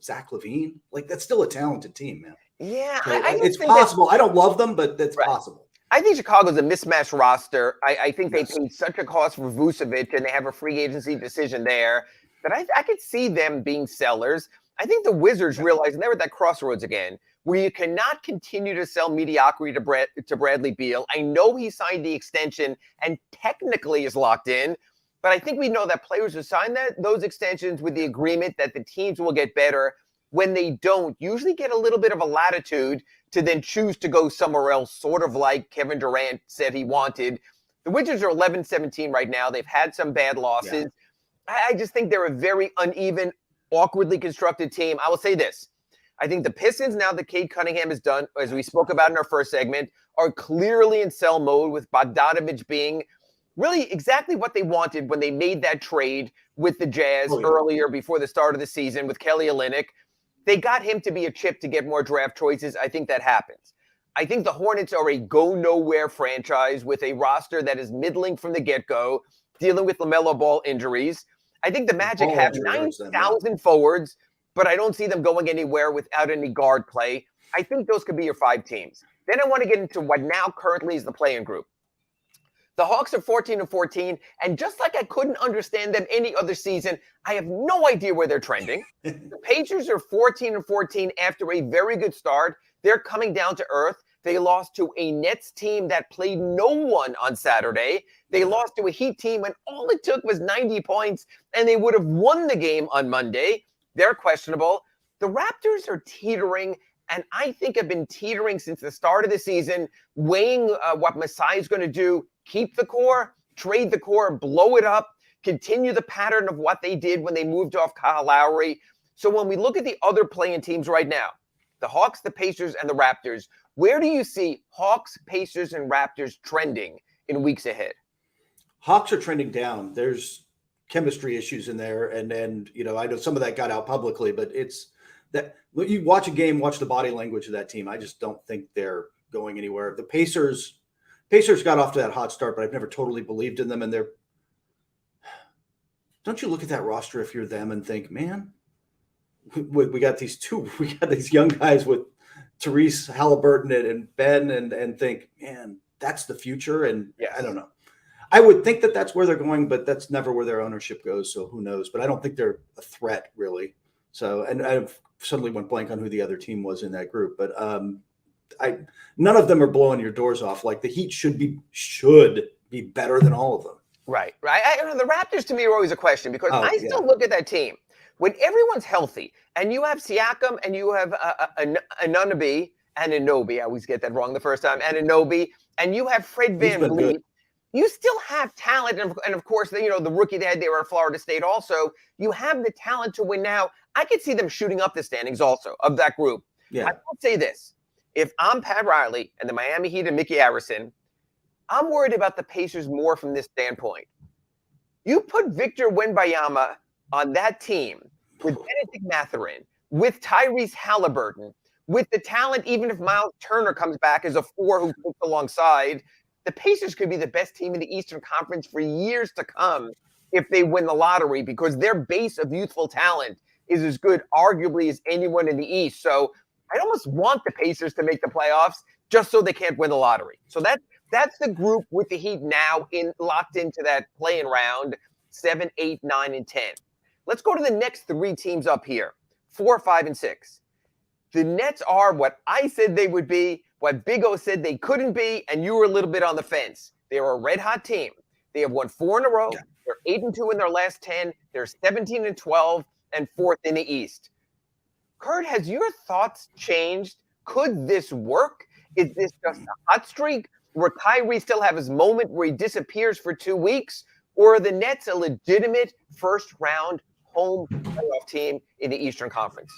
Zach LaVine. Like, that's still a talented team, man. Yeah. So it's possible. I don't love them, but that's possible. I think Chicago's a mismatched roster. I think they paid such a cost for Vucevic, and they have a free agency decision there that I could see them being sellers. I think the Wizards realize, and they're at that crossroads again, where you cannot continue to sell mediocrity to Bradley Beal. I know he signed the extension and technically is locked in, but I think we know that players who sign those extensions with the agreement that the teams will get better, when they don't, usually get a little bit of a latitude to then choose to go somewhere else, sort of like Kevin Durant said he wanted. The Wizards are 11-17 right now. They've had some bad losses. Yeah. I just think they're a very uneven, awkwardly constructed team. I will say this. I think the Pistons, now that Cade Cunningham is done, as we spoke about in our first segment, are clearly in sell mode, with Bogdanovich being really exactly what they wanted when they made that trade with the Jazz earlier before the start of the season with Kelly Olynyk. They got him to be a chip to get more draft choices. I think that happens. I think the Hornets are a go-nowhere franchise with a roster that is middling from the get-go, dealing with LaMelo Ball injuries. I think the Magic have 9,000 forwards, but I don't see them going anywhere without any guard play. I think those could be your 5 teams. Then I want to get into what now currently is the play-in group. The Hawks are 14-14, and just like I couldn't understand them any other season, I have no idea where they're trending. The Pacers are 14-14 after a very good start. They're coming down to earth. They lost to a Nets team that played no one on Saturday. They lost to a Heat team when all it took was 90 points, and they would have won the game on Monday. They're questionable. The Raptors are teetering, and I think have been teetering since the start of the season, weighing what Masai is going to do. Keep the core, trade the core, blow it up, continue the pattern of what they did when they moved off Kyle Lowry. So when we look at the other play-in teams right now, the Hawks, the Pacers, and the Raptors, where do you see Hawks, Pacers, and Raptors trending in weeks ahead? Hawks are trending down. There's chemistry issues in there, and you know, I know some of that got out publicly, but it's that you watch a game, watch the body language of that team. I just don't think they're going anywhere. The Pacers got off to that hot start, but I've never totally believed in them. And don't you look at that roster if you're them and think, man, we got these young guys with Therese Halliburton and Ben and think, man, that's the future. And I don't know. I would think that that's where they're going, but that's never where their ownership goes. So who knows? But I don't think they're a threat really. So, and I suddenly went blank on who the other team was in that group, but none of them are blowing your doors off. Like the Heat should be better than all of them. Right. The Raptors to me are always a question because I still look at that team when everyone's healthy and you have Siakam and you have Anunoby, I always get that wrong the first time, Anunoby, and you have Fred VanVleet. You still have talent, and of course, the rookie they were at Florida State also. You have the talent to win now. I could see them shooting up the standings also of that group. Yeah. I will say this. If I'm Pat Riley and the Miami Heat and Mickey Arison, I'm worried about the Pacers more from this standpoint. You put Victor Wembanyama on that team with Benedict Mathurin, with Tyrese Halliburton, with the talent, even if Miles Turner comes back as a 4 who puts alongside, the Pacers could be the best team in the Eastern Conference for years to come if they win the lottery because their base of youthful talent is as good, arguably, as anyone in the East. So I almost want the Pacers to make the playoffs just so they can't win the lottery. So that's the group with the Heat now locked into that play-in round, 7, 8, 9, and 10. Let's go to the next 3 teams up here, 4, 5, and 6. The Nets are what I said they would be, what Big O said they couldn't be, and you were a little bit on the fence. They are a red-hot team. They have won 4 in a row. They're 8-2 in their last 10. They're 17-12 and 4th in the East. Kurt, has your thoughts changed? Could this work? Is this just a hot streak? Will Kyrie still have his moment where he disappears for 2 weeks? Or are the Nets a legitimate first-round home playoff team in the Eastern Conference?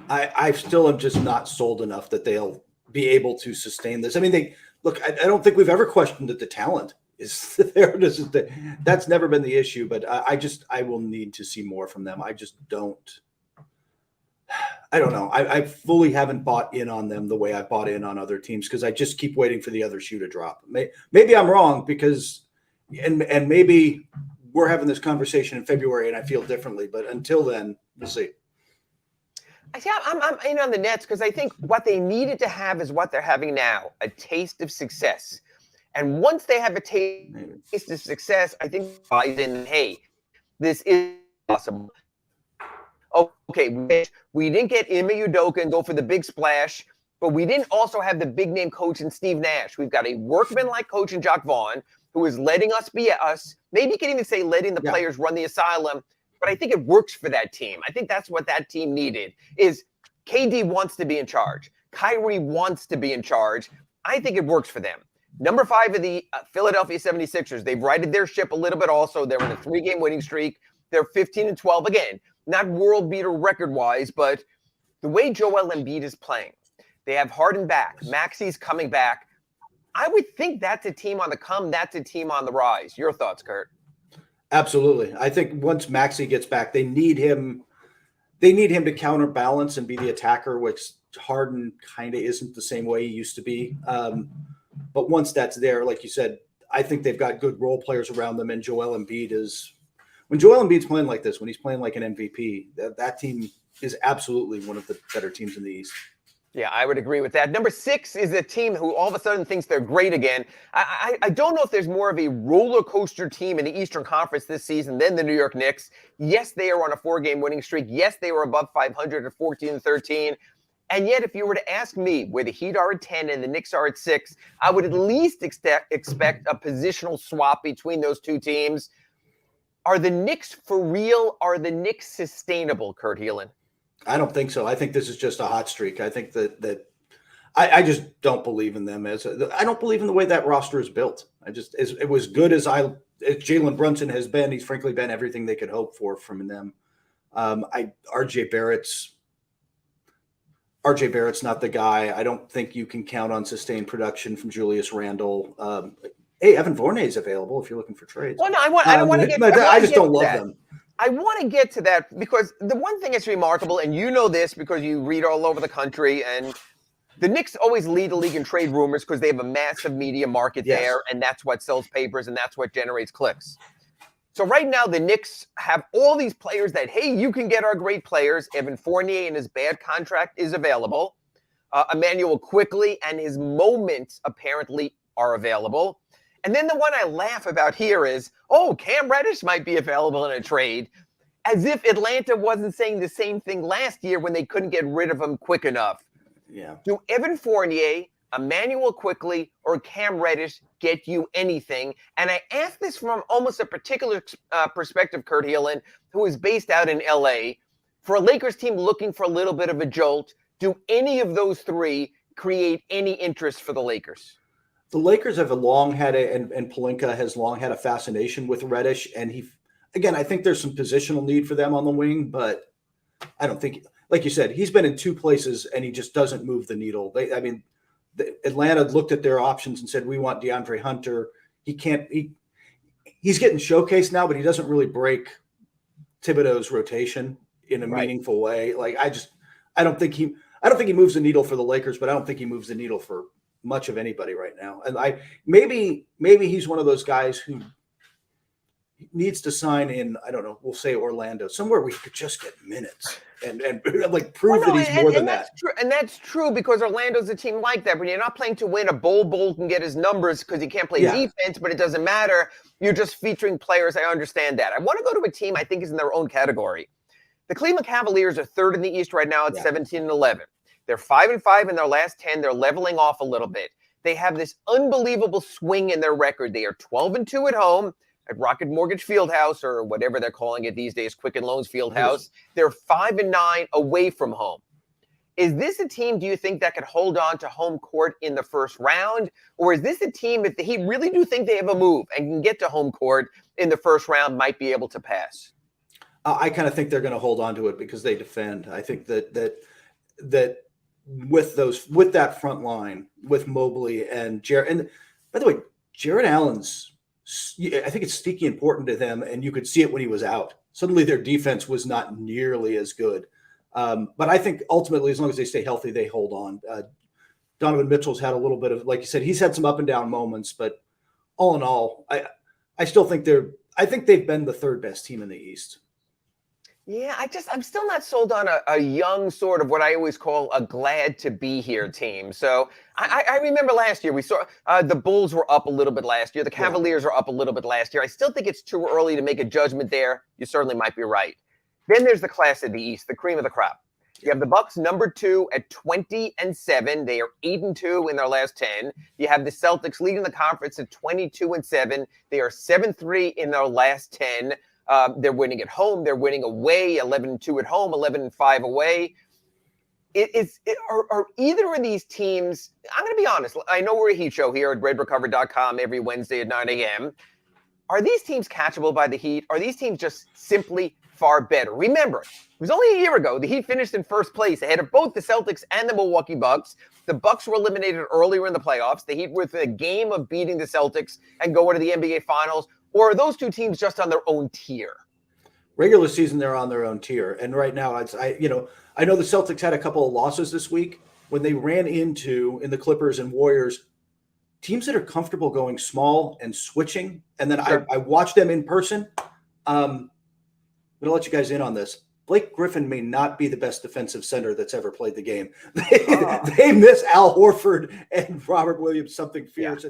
I still am just not sold enough that they'll be able to sustain this. I mean, I don't think we've ever questioned that the talent is there. That's never been the issue, but I will need to see more from them. I just don't. I don't know. I fully haven't bought in on them the way I bought in on other teams because I just keep waiting for the other shoe to drop. Maybe I'm wrong because, and maybe we're having this conversation in February and I feel differently. But until then, we'll see. I'm in on the Nets because I think what they needed to have is what they're having now, a taste of success. And once they have a taste of success, I think buys in, hey, this is possible. Okay, we didn't get Ime Udoka and go for the big splash, but we didn't also have the big name coach in Steve Nash. We've got a workman-like coach in Jacques Vaughn who is letting us be us. Maybe you can even say letting the players run the asylum. But I think it works for that team. I think that's what that team needed is KD wants to be in charge. Kyrie wants to be in charge. I think it works for them. Number 5 of the Philadelphia 76ers, they've righted their ship a little bit also. They're in a 3-game winning streak. They're 15-12. Again, not world beater record-wise, but the way Joel Embiid is playing, they have Harden back. Maxi's coming back. I would think that's a team on the come. That's a team on the rise. Your thoughts, Kurt? Absolutely. I think once Maxey gets back, they need him to counterbalance and be the attacker, which Harden kind of isn't the same way he used to be. But once that's there, like you said, I think they've got good role players around them. And Joel Embiid when Joel Embiid's playing like this, when he's playing like an MVP, that team is absolutely one of the better teams in the East. Yeah, I would agree with that. Number 6 is a team who all of a sudden thinks they're great again. I don't know if there's more of a roller coaster team in the Eastern Conference this season than the New York Knicks. Yes, they are on a 4-game winning streak. Yes, they were above 500 at 14-13. And yet, if you were to ask me where the Heat are at 10 and the Knicks are at 6, I would at least expect a positional swap between those two teams. Are the Knicks for real? Are the Knicks sustainable, Kurt Helin? I don't think so. I think this is just a hot streak. I think that I just don't believe in them I don't believe in the way that roster is built. It was good as Jalen Brunson has been. He's frankly been everything they could hope for from them. RJ Barrett's not the guy. I don't think you can count on sustained production from Julius Randle. Hey, Evan Fournier is available if you're looking for trades. Well, no, I don't want to get. I just don't love them. I want to get to that because the one thing that's remarkable, and you know this because you read all over the country, and the Knicks always lead the league in trade rumors because they have a massive media market there, and that's what sells papers, and that's what generates clicks. So right now, the Knicks have all these players that, hey, you can get our great players. Evan Fournier and his bad contract is available. Emmanuel Quickley and his moments apparently are available. And then the one I laugh about here is, Cam Reddish might be available in a trade, as if Atlanta wasn't saying the same thing last year when they couldn't get rid of him quick enough. Yeah. Do Evan Fournier, Emmanuel Quickley, or Cam Reddish get you anything? And I ask this from almost a particular perspective, Kurt Helin, who is based out in L.A. For a Lakers team looking for a little bit of a jolt, do any of those three create any interest for the Lakers? The Lakers have long had and Pelinka has long had a fascination with Reddish. And I think there's some positional need for them on the wing, but I don't think, like you said, he's been in 2 places and he just doesn't move the needle. Atlanta looked at their options and said, we want DeAndre Hunter. He's getting showcased now, but he doesn't really break Thibodeau's rotation in a meaningful way. I don't think he moves the needle for the Lakers, but I don't think he moves the needle for much of anybody right now. And maybe he's one of those guys who needs to sign in, I don't know, we'll say Orlando, somewhere where he could just get minutes and prove that he's more than that. And that's true because Orlando's a team like that. When you're not playing to win, a Bull can get his numbers because he can't play defense, but it doesn't matter. You're just featuring players. I understand that. I want to go to a team I think is in their own category. The Cleveland Cavaliers are 3rd in the East right now at 17-11. They're 5-5 in their last 10. They're leveling off a little bit. They have this unbelievable swing in their record. They are 12-2 at home at Rocket Mortgage Fieldhouse, or whatever they're calling it these days, Quicken Loans Fieldhouse. They're 5-9 away from home. Is this a team, do you think, that could hold on to home court in the first round? Or is this a team, if he really do think they have a move and can get to home court in the first round, might be able to pass? I kind of think they're going to hold on to it because they defend. I think that with that front line, with Mobley and Jared, and by the way, Jared Allen's, I think it's sneaky important to them, and you could see it when he was out. Suddenly their defense was not nearly as good. But I think ultimately, as long as they stay healthy, they hold on. Donovan Mitchell's had a little bit of, like you said, he's had some up and down moments, but all in all, I still think I think they've been the third best team in the East. Yeah, I'm still not sold on a young sort of what I always call a glad to be here team. So I remember last year we saw the Bulls were up a little bit last year. The Cavaliers are up a little bit last year. I still think it's too early to make a judgment there. You certainly might be right. Then there's the class of the East, the cream of the crop. You have the Bucks number 2 at 20-7. They are 8-2 in their last 10. You have the Celtics leading the conference at 22-7. They are 7-3 in their last 10. They're winning at home. They're winning away, 11-2 at home, 11-5 away. Are either of these teams, I'm going to be honest, I know we're a Heat show here at redrecover.com every Wednesday at 9 a.m. Are these teams catchable by the Heat? Are these teams just simply far better? Remember, it was only a year ago the Heat finished in first place ahead of both the Celtics and the Milwaukee Bucks. The Bucks were eliminated earlier in the playoffs. The Heat were within a game of beating the Celtics and going to the NBA Finals. Or are those two teams just on their own tier? Regular season, they're on their own tier. And right now, I know the Celtics had a couple of losses this week when they ran in the Clippers and Warriors, teams that are comfortable going small and switching. And then sure. I watched them in person. I'm going to let you guys in on this. Blake Griffin may not be the best defensive center that's ever played the game. They miss Al Horford and Robert Williams something fierce. Yeah.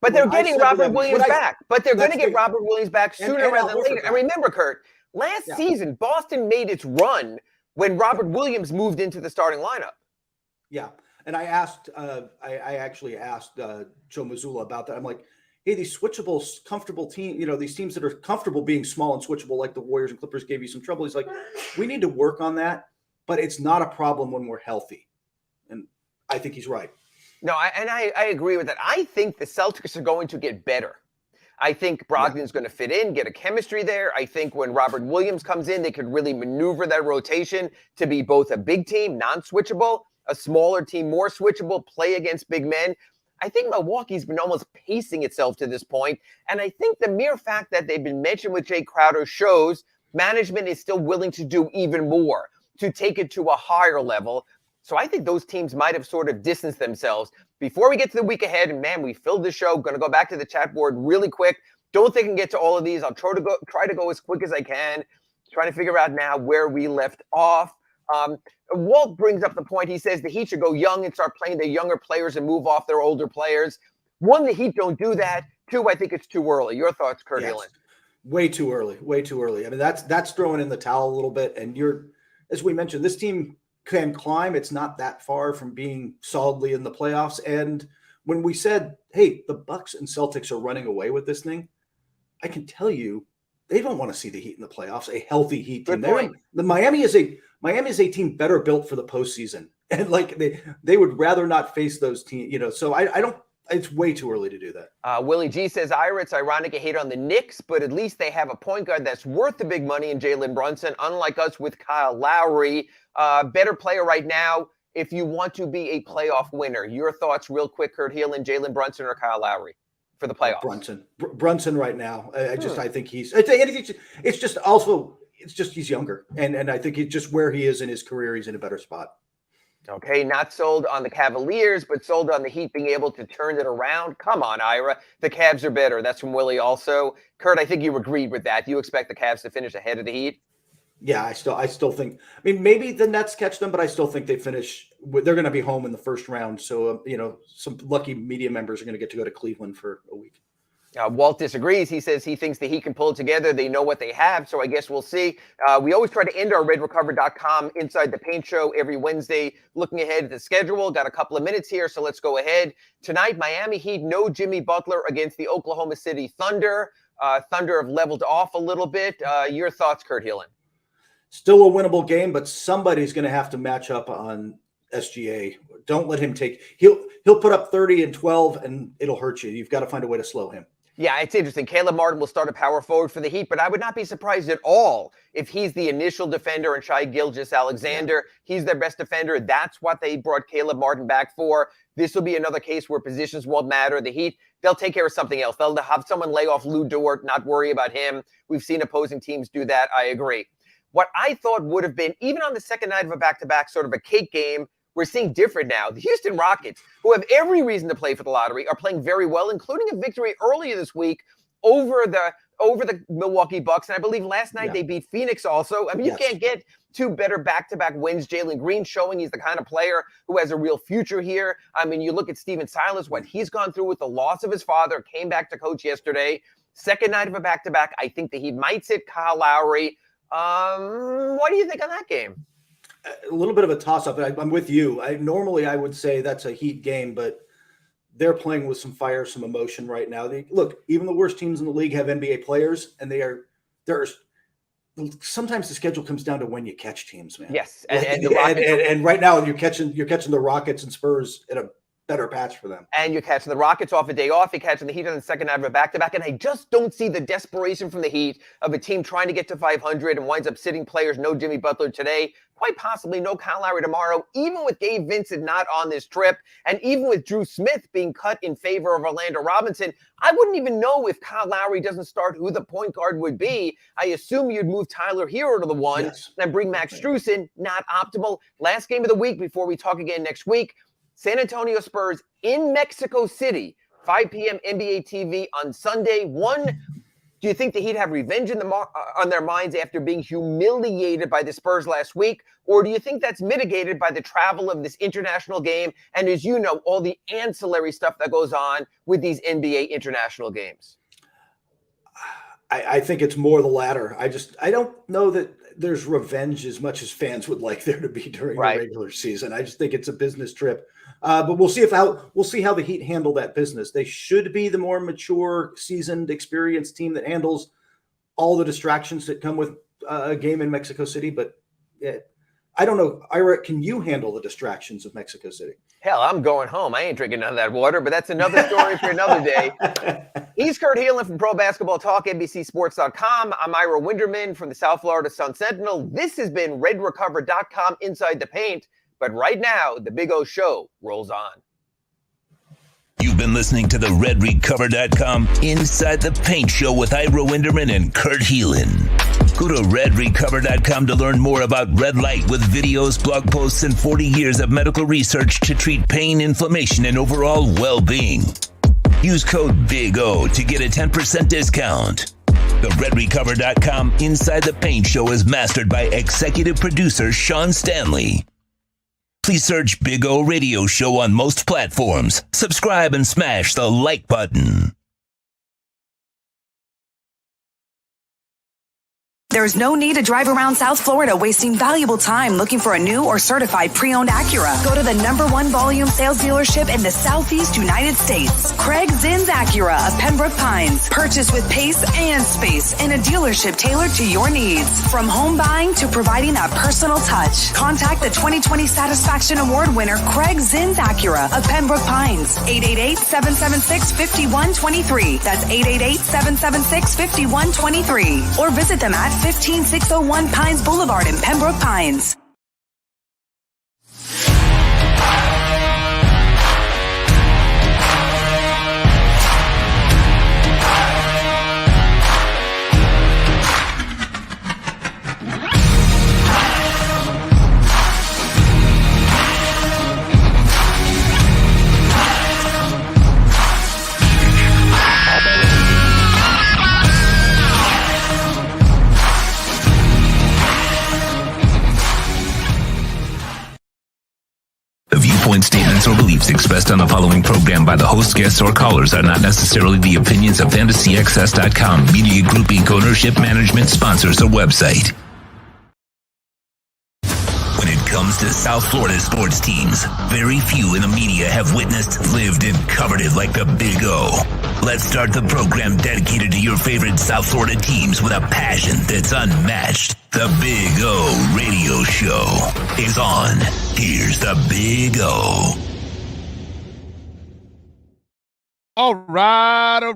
But they're getting Robert Williams back. But they're going to get Robert Williams back sooner rather than later. And remember, Kurt, last season, Boston made its run when Robert Williams moved into the starting lineup. Yeah. And I actually asked Joe Mazzulla about that. I'm like, hey, these switchable, comfortable team, these teams that are comfortable being small and switchable, like the Warriors and Clippers gave you some trouble. He's like, we need to work on that, but it's not a problem when we're healthy. And I think he's right. No, I agree with that. I think the Celtics are going to get better. I think Brogdon's going to fit in, get a chemistry there. I think when Robert Williams comes in, they could really maneuver that rotation to be both a big team, non-switchable, a smaller team, more switchable, play against big men. I think Milwaukee's been almost pacing itself to this point. And I think the mere fact that they've been mentioned with Jay Crowder shows management is still willing to do even more, to take it to a higher level. So I think those teams might have sort of distanced themselves. Before we get to the week ahead, and man, we filled the show. Going to go back to the chat board really quick. Don't think I can get to all of these. I'll try to go as quick as I can. Trying to figure out now where we left off. Walt brings up the point. He says the Heat should go young and start playing their younger players and move off their older players. One, the Heat don't do that. Two, I think it's too early. Your thoughts, Kurt Hillen? Way too early. Way too early. I mean, that's throwing in the towel a little bit. And as we mentioned, this team can climb. It's not that far from being solidly in the playoffs. And when we said, hey, the Bucks and Celtics are running away with this thing, I can tell you they don't want to see the Heat in the playoffs, a healthy Heat team. The Miami is a team better built for the postseason. And like they would rather not face those teams, so I don't. It's way too early to do that. Willie G says, Ira, it's ironic I hate on the Knicks, but at least they have a point guard that's worth the big money in Jalen Brunson, unlike us with Kyle Lowry. Better player right now if you want to be a playoff winner. Your thoughts real quick, Kurt Hillen, Jalen Brunson or Kyle Lowry for the playoffs? Brunson right now. I think it's just he's younger. And I think it's just where he is in his career, he's in a better spot. Okay, not sold on the Cavaliers, but sold on the Heat being able to turn it around. Come on, Ira. The Cavs are better. That's from Willie also. Kurt, I think you agreed with that. You expect the Cavs to finish ahead of the Heat? Yeah, I still think. I mean, maybe the Nets catch them, but I still think they finish. They're going to be home in the first round. So, some lucky media members are going to get to go to Cleveland for a week. Walt disagrees. He says he thinks that he can pull it together. They know what they have, so I guess we'll see. We always try to end our RedRecover.com Inside the Paint show every Wednesday, looking ahead at the schedule. Got a couple of minutes here, so let's go ahead. Tonight, Miami Heat, no Jimmy Butler against the Oklahoma City Thunder. Thunder have leveled off a little bit. Your thoughts, Kurt Heelan? Still a winnable game, but somebody's going to have to match up on SGA. Don't let him take. He'll put up 30 and 12, and it'll hurt you. You've got to find a way to slow him. Yeah, it's interesting. Caleb Martin will start a power forward for the Heat, but I would not be surprised at all if he's the initial defender and Shai Gilgeous-Alexander. He's their best defender. That's what they brought Caleb Martin back for. This will be another case where positions won't matter. The Heat, they'll take care of something else. They'll have someone lay off Lou Dort, not worry about him. We've seen opposing teams do that. I agree. What I thought would have been, even on the second night of a back-to-back, sort of a cake game, we're seeing different now. The Houston Rockets, who have every reason to play for the lottery, are playing very well, including a victory earlier this week over the Milwaukee Bucks. And I believe last night they beat Phoenix also. I mean, you can't get two better back-to-back wins. Jalen Green showing he's the kind of player who has a real future here. I mean, you look at Steven Silas, what he's gone through with the loss of his father, came back to coach yesterday. Second night of a back-to-back. I think that he might sit Kyle Lowry. What do you think on that game? A little bit of a toss-up. I'm with you. Normally I would say that's a Heat game, but they're playing with some fire, some emotion right now. Look, even the worst teams in the league have NBA players, and sometimes the schedule comes down to when you catch teams, man. Yes, and right now you're catching the Rockets and Spurs at a better patch for them. And you're catching the Rockets off a day off. You're catching the Heat on the second night of a back-to-back. And I just don't see the desperation from the Heat of a team trying to get to 500 and winds up sitting players. No Jimmy Butler today. Quite possibly no Kyle Lowry tomorrow. Even with Gabe Vincent not on this trip, and even with Drew Smith being cut in favor of Orlando Robinson, I wouldn't even know if Kyle Lowry doesn't start who the point guard would be. I assume you'd move Tyler Hero to the one and bring Max Strus in. Not optimal. Last game of the week before we talk again next week. San Antonio Spurs in Mexico City, 5 p.m. NBA TV on Sunday. Do you think the Heat have revenge on their minds after being humiliated by the Spurs last week? Or do you think that's mitigated by the travel of this international game and, as you know, all the ancillary stuff that goes on with these NBA international games? I think it's more the latter. I don't know that there's revenge as much as fans would like there to be during the regular season. I just think it's a business trip. But we'll see how the Heat handle that business. They should be the more mature, seasoned, experienced team that handles all the distractions that come with a game in Mexico City. But I don't know, Ira, can you handle the distractions of Mexico City? Hell, I'm going home. I ain't drinking none of that water, but that's another story for another day. He's Kurt Heelan from Pro Basketball Talk, NBCSports.com. I'm Ira Winderman from the South Florida Sun-Sentinel. This has been RedRecover.com Inside the Paint. But right now, the Big O Show rolls on. You've been listening to the RedRecover.com Inside the Paint Show with Ira Winderman and Kurt Heelan. Go to RedRecover.com to learn more about red light with videos, blog posts, and 40 years of medical research to treat pain, inflammation, and overall well-being. Use code Big O to get a 10% discount. The RedRecover.com Inside the Paint Show is mastered by executive producer Sean Stanley. Please search Big O Radio Show on most platforms. Subscribe and smash the like button. There's no need to drive around South Florida wasting valuable time looking for a new or certified pre-owned Acura. Go to the #1 volume sales dealership in the Southeast United States. Craig Zinn's Acura of Pembroke Pines. Purchase with pace and space in a dealership tailored to your needs. From home buying to providing that personal touch. Contact the 2020 Satisfaction Award winner Craig Zinn's Acura of Pembroke Pines. 888-776-5123. That's 888-776-5123. Or visit them at 15601 Pines Boulevard in Pembroke Pines. expressed on the following program by the host, guests, or callers are not necessarily the opinions of FantasyAccess.com, Media Group Inc. ownership, management, sponsors, or website. When it comes to South Florida sports teams, very few in the media have witnessed, lived, and covered it like the Big O. Let's start the program dedicated to your favorite South Florida teams with a passion that's unmatched. The Big O Radio Show is on. Here's the Big O. All right.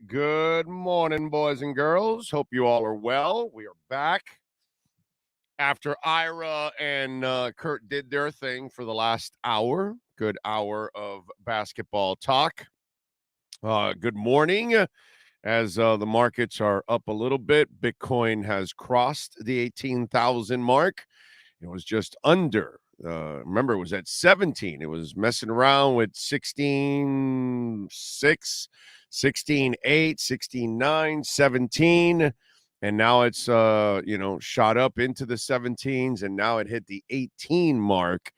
Good morning, boys and girls. Hope you all are well. We are back after Ira and Kurt did their thing for the last hour. Good hour of basketball talk. Good morning. As the markets are up a little bit, Bitcoin has crossed the 18,000 mark. It was just under. Remember, it was at 17. It was messing around with 16.6, 16.8, 16.9, 17. And now it's, shot up into the 17s, and now it hit the 18 mark.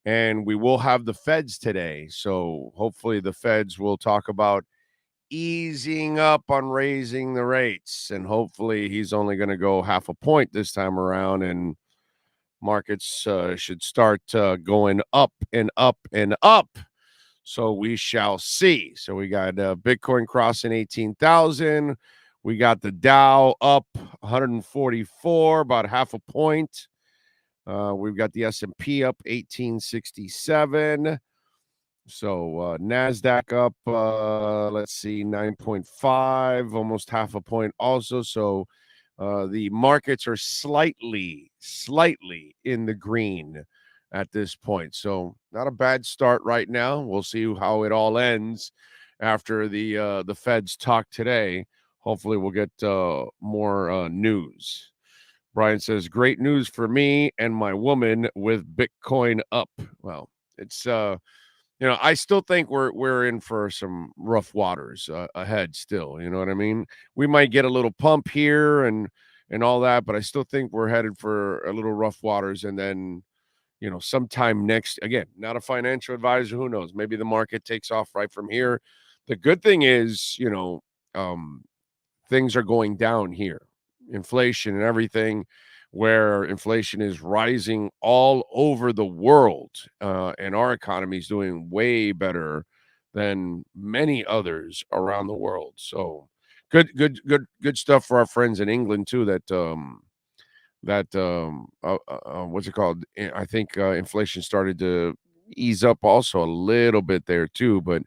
And we will have the Feds today. So hopefully the Feds will talk about easing up on raising the rates. And hopefully he's only going to go half a point this time around. And markets should start going up and up and up. So we shall see. So we got Bitcoin crossing 18,000. We got the Dow up 144, about half a point. We've got the S&P up 1867. So NASDAQ up, 9.5, almost half a point also. So the markets are slightly in the green at this point. So not a bad start right now. We'll see how it all ends after the Feds talk today. Hopefully we'll get more news. Brian says, great news for me and my woman with Bitcoin up. Well, it's I still think we're in for some rough waters ahead still. You know what I mean? We might get a little pump here and all that, but I still think we're headed for a little rough waters. And then, sometime next, again, not a financial advisor, who knows? Maybe the market takes off right from here. The good thing is, things are going down here. Inflation and everything, where inflation is rising all over the world, and our economy is doing way better than many others around the world. So good stuff for our friends in England too. What's it called? I think inflation started to ease up also a little bit there too. But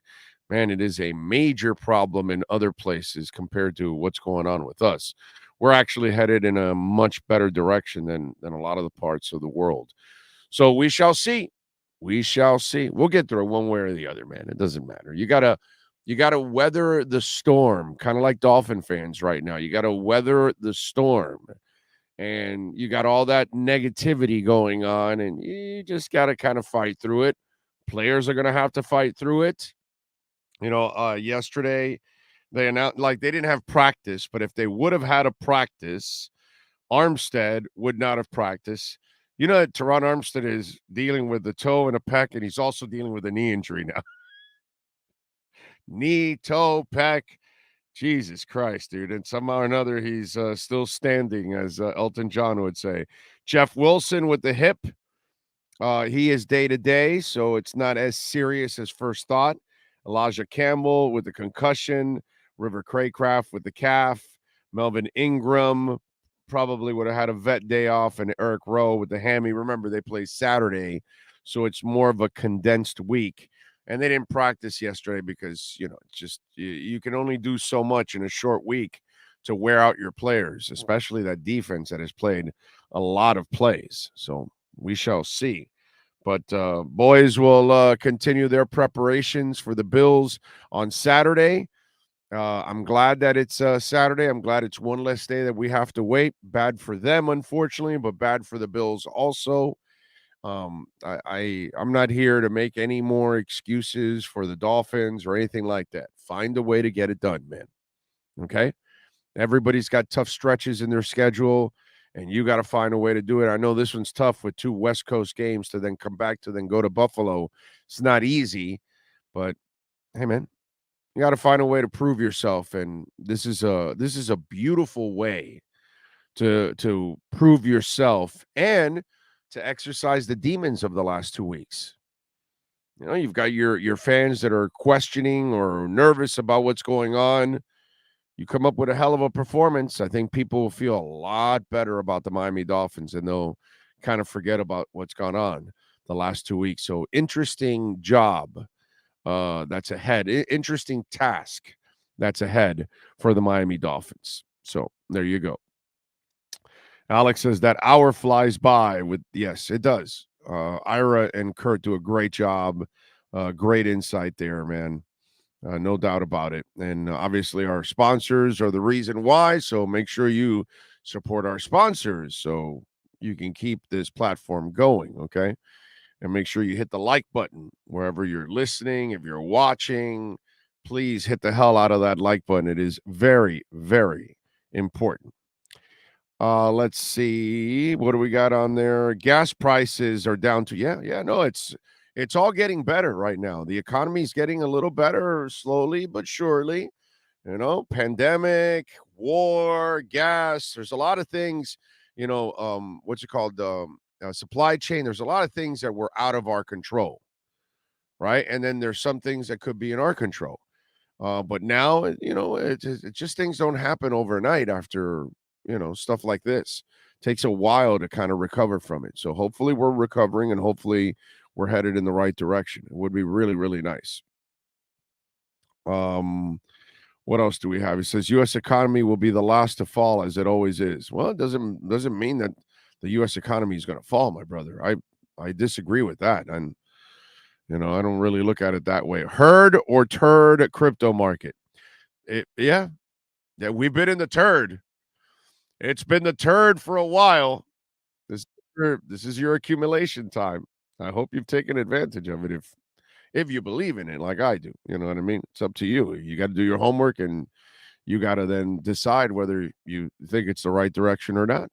man, it is a major problem in other places compared to what's going on with us. We're actually headed in a much better direction than a lot of the parts of the world. So we shall see. We shall see. We'll get through it one way or the other, man. It doesn't matter. You gotta weather the storm, kind of like Dolphin fans right now. You gotta weather the storm. And you got all that negativity going on, and you just gotta kind of fight through it. Players are gonna have to fight through it. Yesterday they announced, like, they didn't have practice, but if they would have had a practice, Armstead would not have practiced. Teron Armstead is dealing with the toe and a pec, and he's also dealing with a knee injury now. Knee, toe, pec. Jesus Christ, dude. And somehow or another, he's still standing, as Elton John would say. Jeff Wilson with the hip. He is day-to-day, so it's not as serious as first thought. Elijah Campbell with the concussion. River Craycraft with the calf. Melvin Ingram probably would have had a vet day off. And Eric Rowe with the hammy. Remember, they play Saturday, so it's more of a condensed week. And they didn't practice yesterday because, it's just you can only do so much in a short week to wear out your players, especially that defense that has played a lot of plays. So we shall see. But boys will continue their preparations for the Bills on Saturday. I'm glad that it's Saturday. I'm glad it's one less day that we have to wait. Bad for them, unfortunately, but bad for the Bills also. I'm not here to make any more excuses for the Dolphins or anything like that. Find a way to get it done, man. Okay? Everybody's got tough stretches in their schedule, and you got to find a way to do it. I know this one's tough with 2 West Coast games to then come back to then go to Buffalo. It's not easy, but hey, man, you got to find a way to prove yourself, and this is a beautiful way to prove yourself and to exercise the demons of the last 2 weeks. You know, you've got your fans that are questioning or nervous about what's going on. You come up with a hell of a performance, I think people will feel a lot better about the Miami Dolphins, and they'll kind of forget about what's gone on the last 2 weeks. So interesting job that's ahead. Interesting task that's ahead for the Miami Dolphins. So there you go. Alex says that hour flies by with, yes, it does. Ira and Kurt do a great job. Great insight there, man. No doubt about it. And obviously our sponsors are the reason why. So make sure you support our sponsors so you can keep this platform going. Okay. And make sure you hit the like button wherever you're listening. If you're watching, please hit the hell out of that like button. It is very, very important. Let's see. What do we got on there? Gas prices are down to, no, it's all getting better right now. The economy is getting a little better slowly but surely. You know, pandemic, war, gas. There's a lot of things, what's it called? Supply chain. There's a lot of things that were out of our control, right? And then there's some things that could be in our control. But now, it's just things don't happen overnight after, stuff like this. It takes a while to kind of recover from it. So hopefully we're recovering and hopefully we're headed in the right direction. It would be really, really nice. What else do we have? It says U.S. economy will be the last to fall as it always is. Well, it doesn't mean that the U.S. economy is going to fall, my brother. I disagree with that. And, I don't really look at it that way. Herd or turd crypto market. Yeah, we've been in the turd. It's been the turd for a while. This is your accumulation time. I hope you've taken advantage of it if you believe in it like I do. You know what I mean? It's up to you. You got to do your homework, and you got to then decide whether you think it's the right direction or not.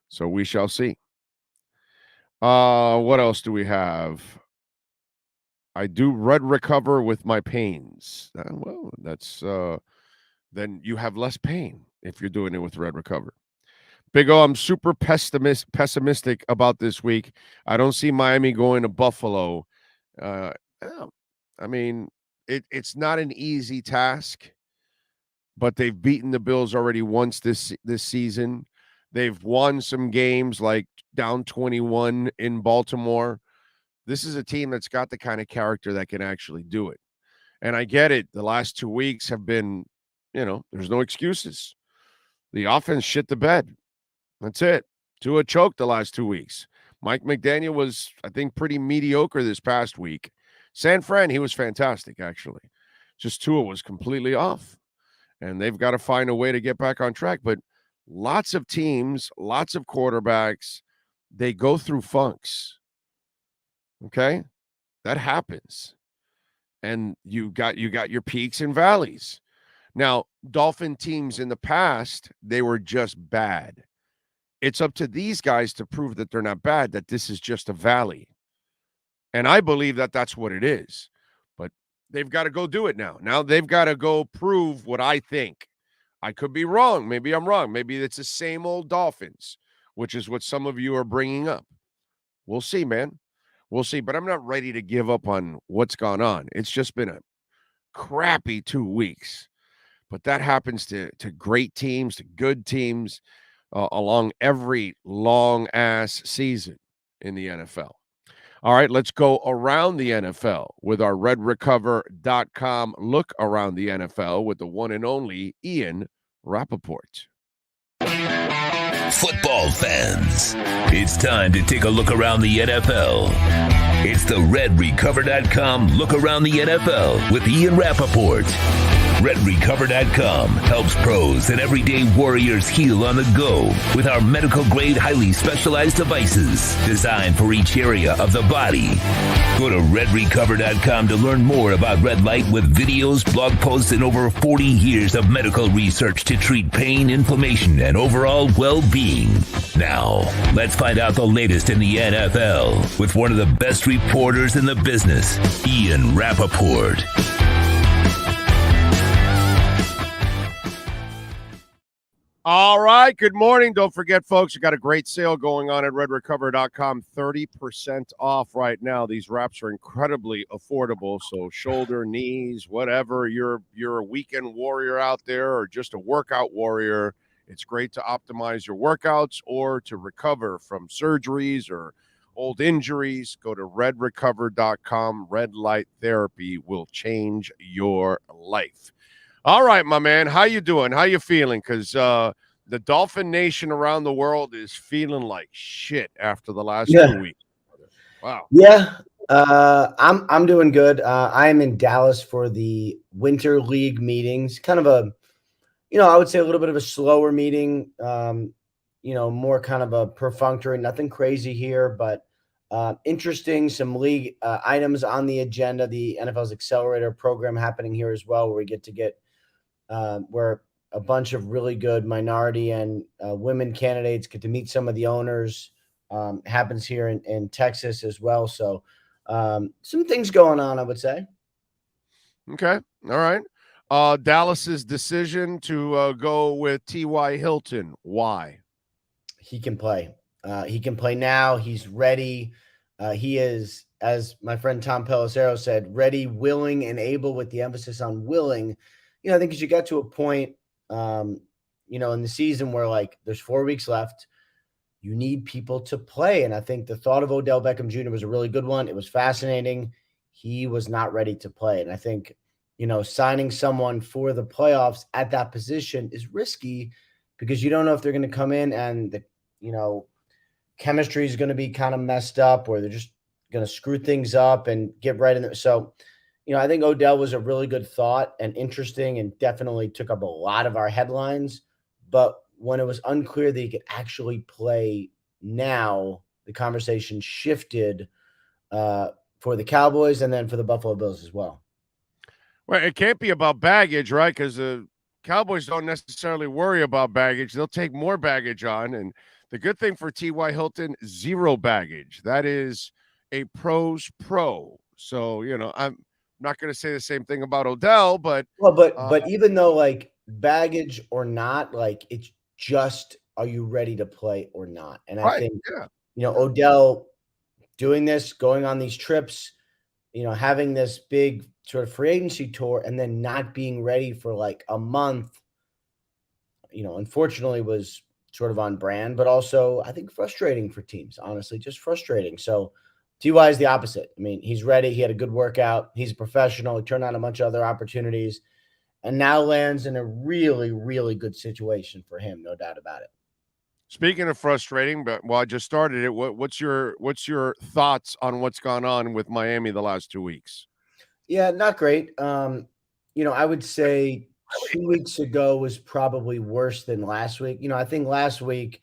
So we shall see. What else do we have? I do red recover with my pains. Well, that's then you have less pain if you're doing it with red recover. Big O, I'm super pessimistic about this week. I don't see Miami going to Buffalo. I mean, it's not an easy task, but they've beaten the Bills already once this season. They've won some games like down 21 in Baltimore. This is a team that's got the kind of character that can actually do it. And I get it. The last 2 weeks have been, there's no excuses. The offense shit the bed. That's it. Tua choked the last 2 weeks. Mike McDaniel was, I think, pretty mediocre this past week. San Fran, he was fantastic, actually. Just Tua was completely off. And they've got to find a way to get back on track. But lots of teams, lots of quarterbacks, they go through funks. Okay? That happens. And you got your peaks and valleys. Now, Dolphin teams in the past, they were just bad. It's up to these guys to prove that they're not bad, that this is just a valley. And I believe that that's what it is. But they've got to go do it now. Now they've got to go prove what I think. I could be wrong. Maybe I'm wrong. Maybe it's the same old Dolphins, which is what some of you are bringing up. We'll see, man. We'll see. But I'm not ready to give up on what's gone on. It's just been a crappy 2 weeks. But that happens to great teams, to good teams, along every long-ass season in the NFL. All right, let's go around the NFL with our redrecover.com look around the NFL with the one and only Ian Rappaport. Football fans, it's time to take a look around the NFL. It's the RedRecover.com look around the NFL with Ian Rappaport. RedRecover.com helps pros and everyday warriors heal on the go with our medical-grade, highly specialized devices designed for each area of the body. Go to RedRecover.com to learn more about red light with videos, blog posts, and over 40 years of medical research to treat pain, inflammation, and overall well-being. Now, let's find out the latest in the NFL with one of the best reporters in the business, Ian Rappaport. All right. Good morning. Don't forget, folks, you got a great sale going on at redrecover.com. 30% off right now. These wraps are incredibly affordable. So shoulder, knees, whatever. You're a weekend warrior out there or just a workout warrior. It's great to optimize your workouts or to recover from surgeries or old injuries. Go to redrecover.com. Red light therapy will change your life. All right, my man. How you doing? How you feeling? Because the Dolphin Nation around the world is feeling like shit after the last 2 weeks. Wow. Yeah, I'm doing good. I am in Dallas for the Winter League meetings. Kind of a, I would say a little bit of a slower meeting. More kind of a perfunctory. Nothing crazy here, but interesting. Some league items on the agenda. The NFL's Accelerator program happening here as well, where we get where a bunch of really good minority and women candidates get to meet some of the owners. Happens here in Texas as well. So some things going on, I would say. Okay. All right. Dallas's decision to go with T.Y. Hilton. Why? He can play. He can play now. He's ready. He is, as my friend Tom Pelissero said, ready, willing, and able, with the emphasis on willing. I think as you get to a point, in the season where there's 4 weeks left, you need people to play. And I think the thought of Odell Beckham Jr. was a really good one. It was fascinating. He was not ready to play. And I think, signing someone for the playoffs at that position is risky because you don't know if they're going to come in and the, chemistry is going to be kind of messed up or they're just going to screw things up and get right in there. So, I think Odell was a really good thought and interesting and definitely took up a lot of our headlines. But when it was unclear that he could actually play now, the conversation shifted for the Cowboys and then for the Buffalo Bills as well. Well, it can't be about baggage, right? Because the Cowboys don't necessarily worry about baggage. They'll take more baggage on. And the good thing for T.Y. Hilton, zero baggage. That is a pro's pro. So, I'm not going to say the same thing about Odell, but even though baggage or not, it's just, are you ready to play or not? And I think, Odell doing this, going on these trips, having this big sort of free agency tour and then not being ready for a month, unfortunately was sort of on brand, but also I think frustrating for teams, honestly, just frustrating. So T.Y. is the opposite. I mean, he's ready. He had a good workout. He's a professional. He turned on a bunch of other opportunities and now lands in a really, really good situation for him. No doubt about it. Speaking of frustrating, but I just started it. What's your thoughts on what's gone on with Miami the last 2 weeks? Yeah, not great. I would say 2 weeks ago was probably worse than last week. I think last week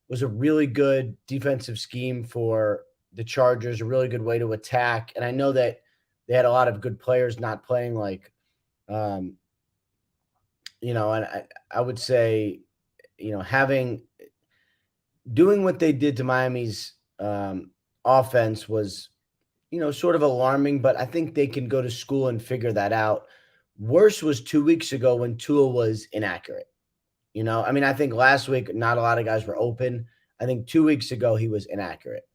was a really good defensive scheme for the Chargers, a really good way to attack. And I know that they had a lot of good players not playing and I would say, doing what they did to Miami's offense was, sort of alarming, but I think they can go to school and figure that out. Worse was 2 weeks ago when Tua was inaccurate. I think last week, not a lot of guys were open. I think 2 weeks ago, he was inaccurate.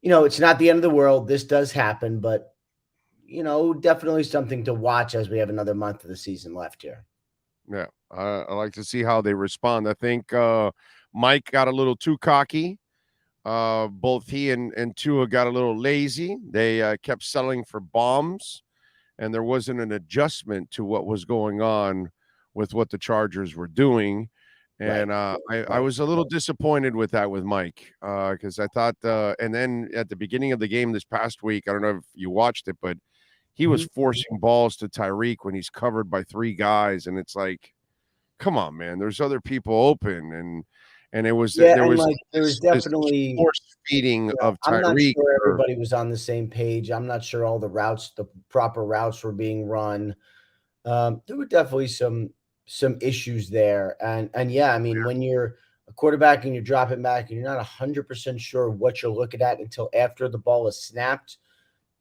It's not the end of the world. This does happen, but, definitely something to watch as we have another month of the season left here. Yeah, I like to see how they respond. I think Mike got a little too cocky. Both he and Tua got a little lazy. They kept settling for bombs, and there wasn't an adjustment to what was going on with what the Chargers were doing. And I was a little disappointed with that with Mike because I thought, and then at the beginning of the game this past week, I don't know if you watched it, but he was forcing balls to Tyreek when he's covered by 3 guys, and it's like, come on, man, there's other people open, and there was definitely force feeding of I'm not Tyreek. sure everybody was on the same page. I'm not sure all the proper routes were being run. There were definitely some issues there, and yeah, I mean, when you're a quarterback and you're dropping back and you're not 100% sure what you're looking at until after the ball is snapped,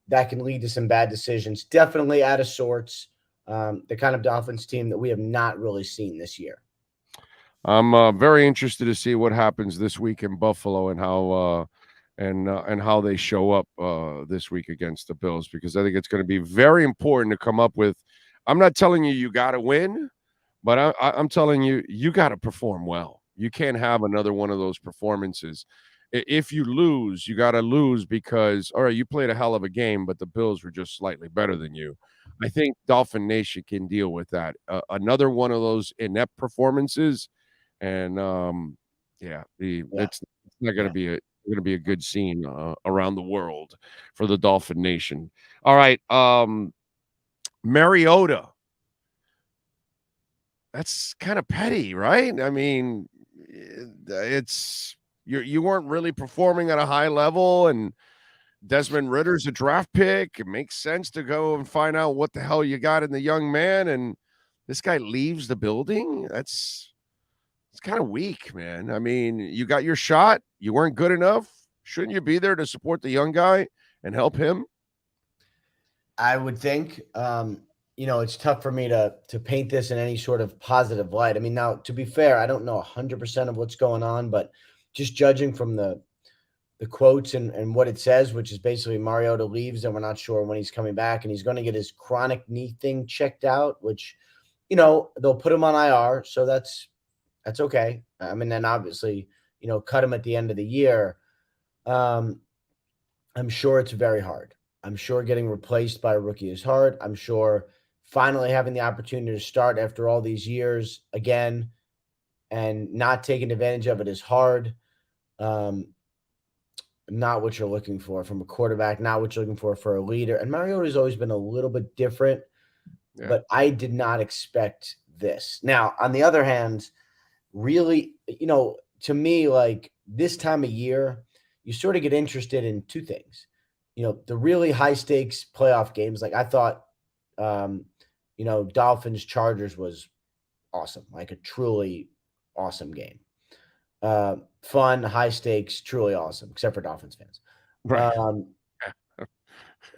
that can lead to some bad decisions. Definitely out of sorts. The kind of Dolphins team that we have not really seen this year. I'm very interested to see what happens this week in Buffalo and how they show up this week against the Bills, because I think it's going to be very important to come up with. I'm not telling you got to win, but I'm telling you got to perform well. You can't have another one of those performances. If you lose, you got to lose because, all right, you played a hell of a game, but the Bills were just slightly better than you. I think Dolphin Nation can deal with that. Another one of those inept performances. And it's not going to be a good scene around the world for the Dolphin Nation. All right, Mariota. That's kind of petty, right? I mean, it's you weren't really performing at a high level, and Desmond Ritter's a draft pick. It makes sense to go and find out what the hell you got in the young man, and this guy leaves the building. It's kind of weak, man. I mean, you got your shot. You weren't good enough. Shouldn't you be there to support the young guy and help him? I would think. It's tough for me to paint this in any sort of positive light. I mean, now, to be fair, I don't know 100% of what's going on, but just judging from the quotes and what it says, which is basically Mariota leaves and we're not sure when he's coming back, and he's going to get his chronic knee thing checked out, which, they'll put him on IR. So that's okay. I mean, then obviously, cut him at the end of the year. I'm sure it's very hard. I'm sure getting replaced by a rookie is hard. I'm sure finally having the opportunity to start after all these years again and not taking advantage of it is hard. Not what you're looking for from a quarterback, not what you're looking for a leader. And Mariota's always been a little bit different, but I did not expect this. Now, on the other hand, really, to me, like this time of year, you sort of get interested in 2 things. The really high stakes playoff games. Like I thought, Dolphins Chargers was awesome, like a truly awesome game. Fun, high stakes, truly awesome, except for Dolphins fans. Right.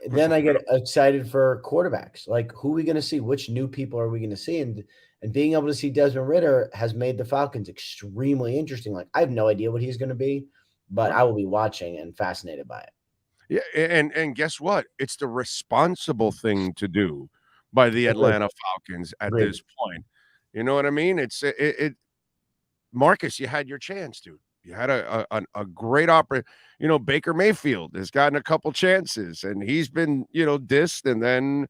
Then I get excited for quarterbacks. Like, who are we going to see? Which new people are we going to see? And being able to see Desmond Ridder has made the Falcons extremely interesting. Like, I have no idea what he's going to be, but I will be watching and fascinated by it. Yeah, and guess what? It's the responsible thing to do by the Atlanta Falcons at this point. You know what I mean? It's Marcus, you had your chance, dude. You had a great opera. Baker Mayfield has gotten a couple chances, and he's been, dissed. And then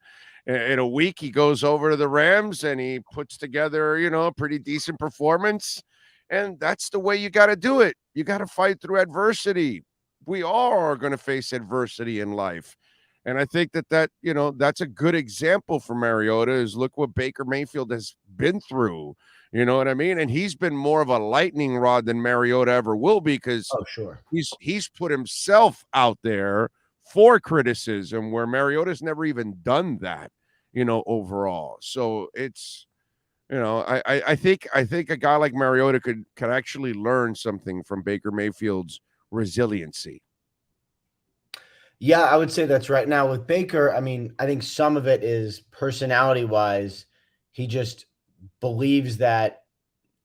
in a week, he goes over to the Rams and he puts together, a pretty decent performance. And that's the way you got to do it. You got to fight through adversity. We all are going to face adversity in life. And I think that's a good example for Mariota is look what Baker Mayfield has been through. You know what I mean? And he's been more of a lightning rod than Mariota ever will be because he's put himself out there for criticism where Mariota's never even done that, overall. So it's, I think a guy like Mariota could actually learn something from Baker Mayfield's resiliency. Yeah, I would say that's right. Now with Baker, I mean, I think some of it is personality-wise. He just believes that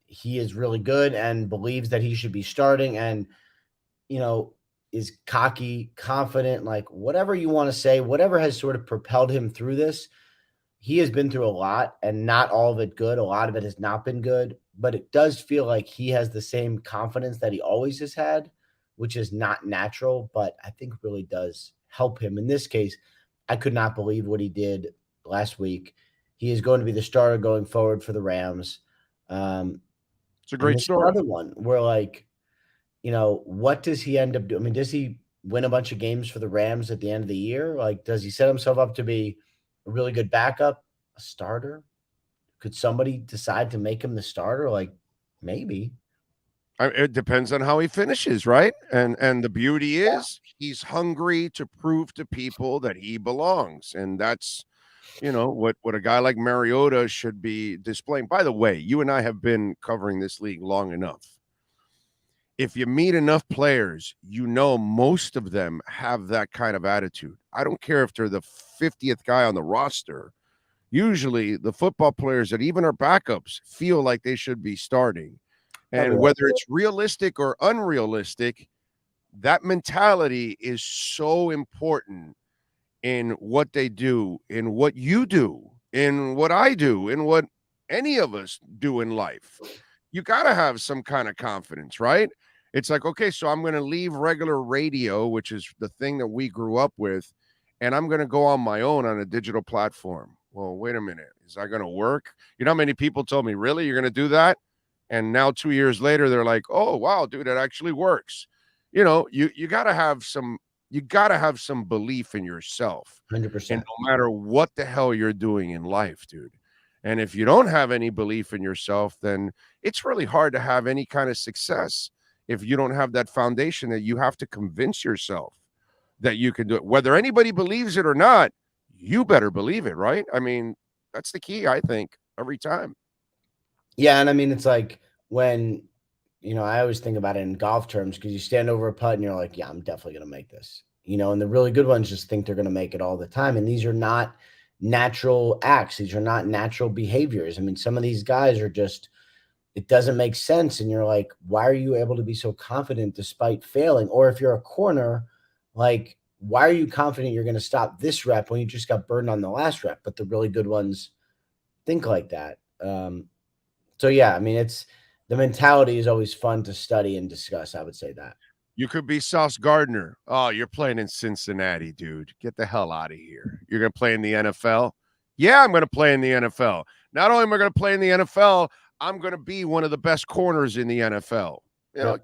he is really good and believes that he should be starting and, is cocky, confident, like whatever you want to say, whatever has sort of propelled him through this. He has been through a lot and not all of it good. A lot of it has not been good, but it does feel like he has the same confidence that he always has had, which is not natural, but I think really does help him. In this case, I could not believe what he did last week. He is going to be the starter going forward for the Rams. It's a great story. Another one where, like, what does he end up doing? I mean, does he win a bunch of games for the Rams at the end of the year? Like, does he set himself up to be a really good backup, a starter? Could somebody decide to make him the starter? Like, maybe. It depends on how he finishes, right? And the beauty is he's hungry to prove to people that he belongs, and that's what a guy like Mariota should be displaying. By the way, you and I have been covering this league long enough. If you meet enough players, most of them have that kind of attitude. I don't care if they're the 50th guy on the roster. Usually, the football players that even are backups feel like they should be starting. And whether it's realistic or unrealistic, that mentality is so important in what they do, in what you do, in what I do, in what any of us do in life. You got to have some kind of confidence, right? It's like, okay, so I'm going to leave regular radio, which is the thing that we grew up with, and I'm going to go on my own on a digital platform. Well, wait a minute. Is that going to work? You know how many people told me, really? You're going to do that? And now 2 years later, they're like, oh, wow, dude, it actually works. You got to have some belief in yourself. 100%. And no matter what the hell you're doing in life, dude. And if you don't have any belief in yourself, then it's really hard to have any kind of success if you don't have that foundation that you have to convince yourself that you can do it. Whether anybody believes it or not, you better believe it, right? I mean, that's the key, I think, every time. Yeah, and I mean, it's like when, I always think about it in golf terms because you stand over a putt and you're like, yeah, I'm definitely going to make this. And the really good ones just think they're going to make it all the time. And these are not natural acts. These are not natural behaviors. I mean, some of these guys are just, it doesn't make sense. And you're like, why are you able to be so confident despite failing? Or if you're a corner, like, why are you confident you're going to stop this rep when you just got burned on the last rep? But the really good ones think like that. So, yeah, I mean, the mentality is always fun to study and discuss. I would say that. You could be Sauce Gardner. Oh, you're playing in Cincinnati, dude. Get the hell out of here. You're going to play in the NFL? Yeah, I'm going to play in the NFL. Not only am I going to play in the NFL, I'm going to be one of the best corners in the NFL.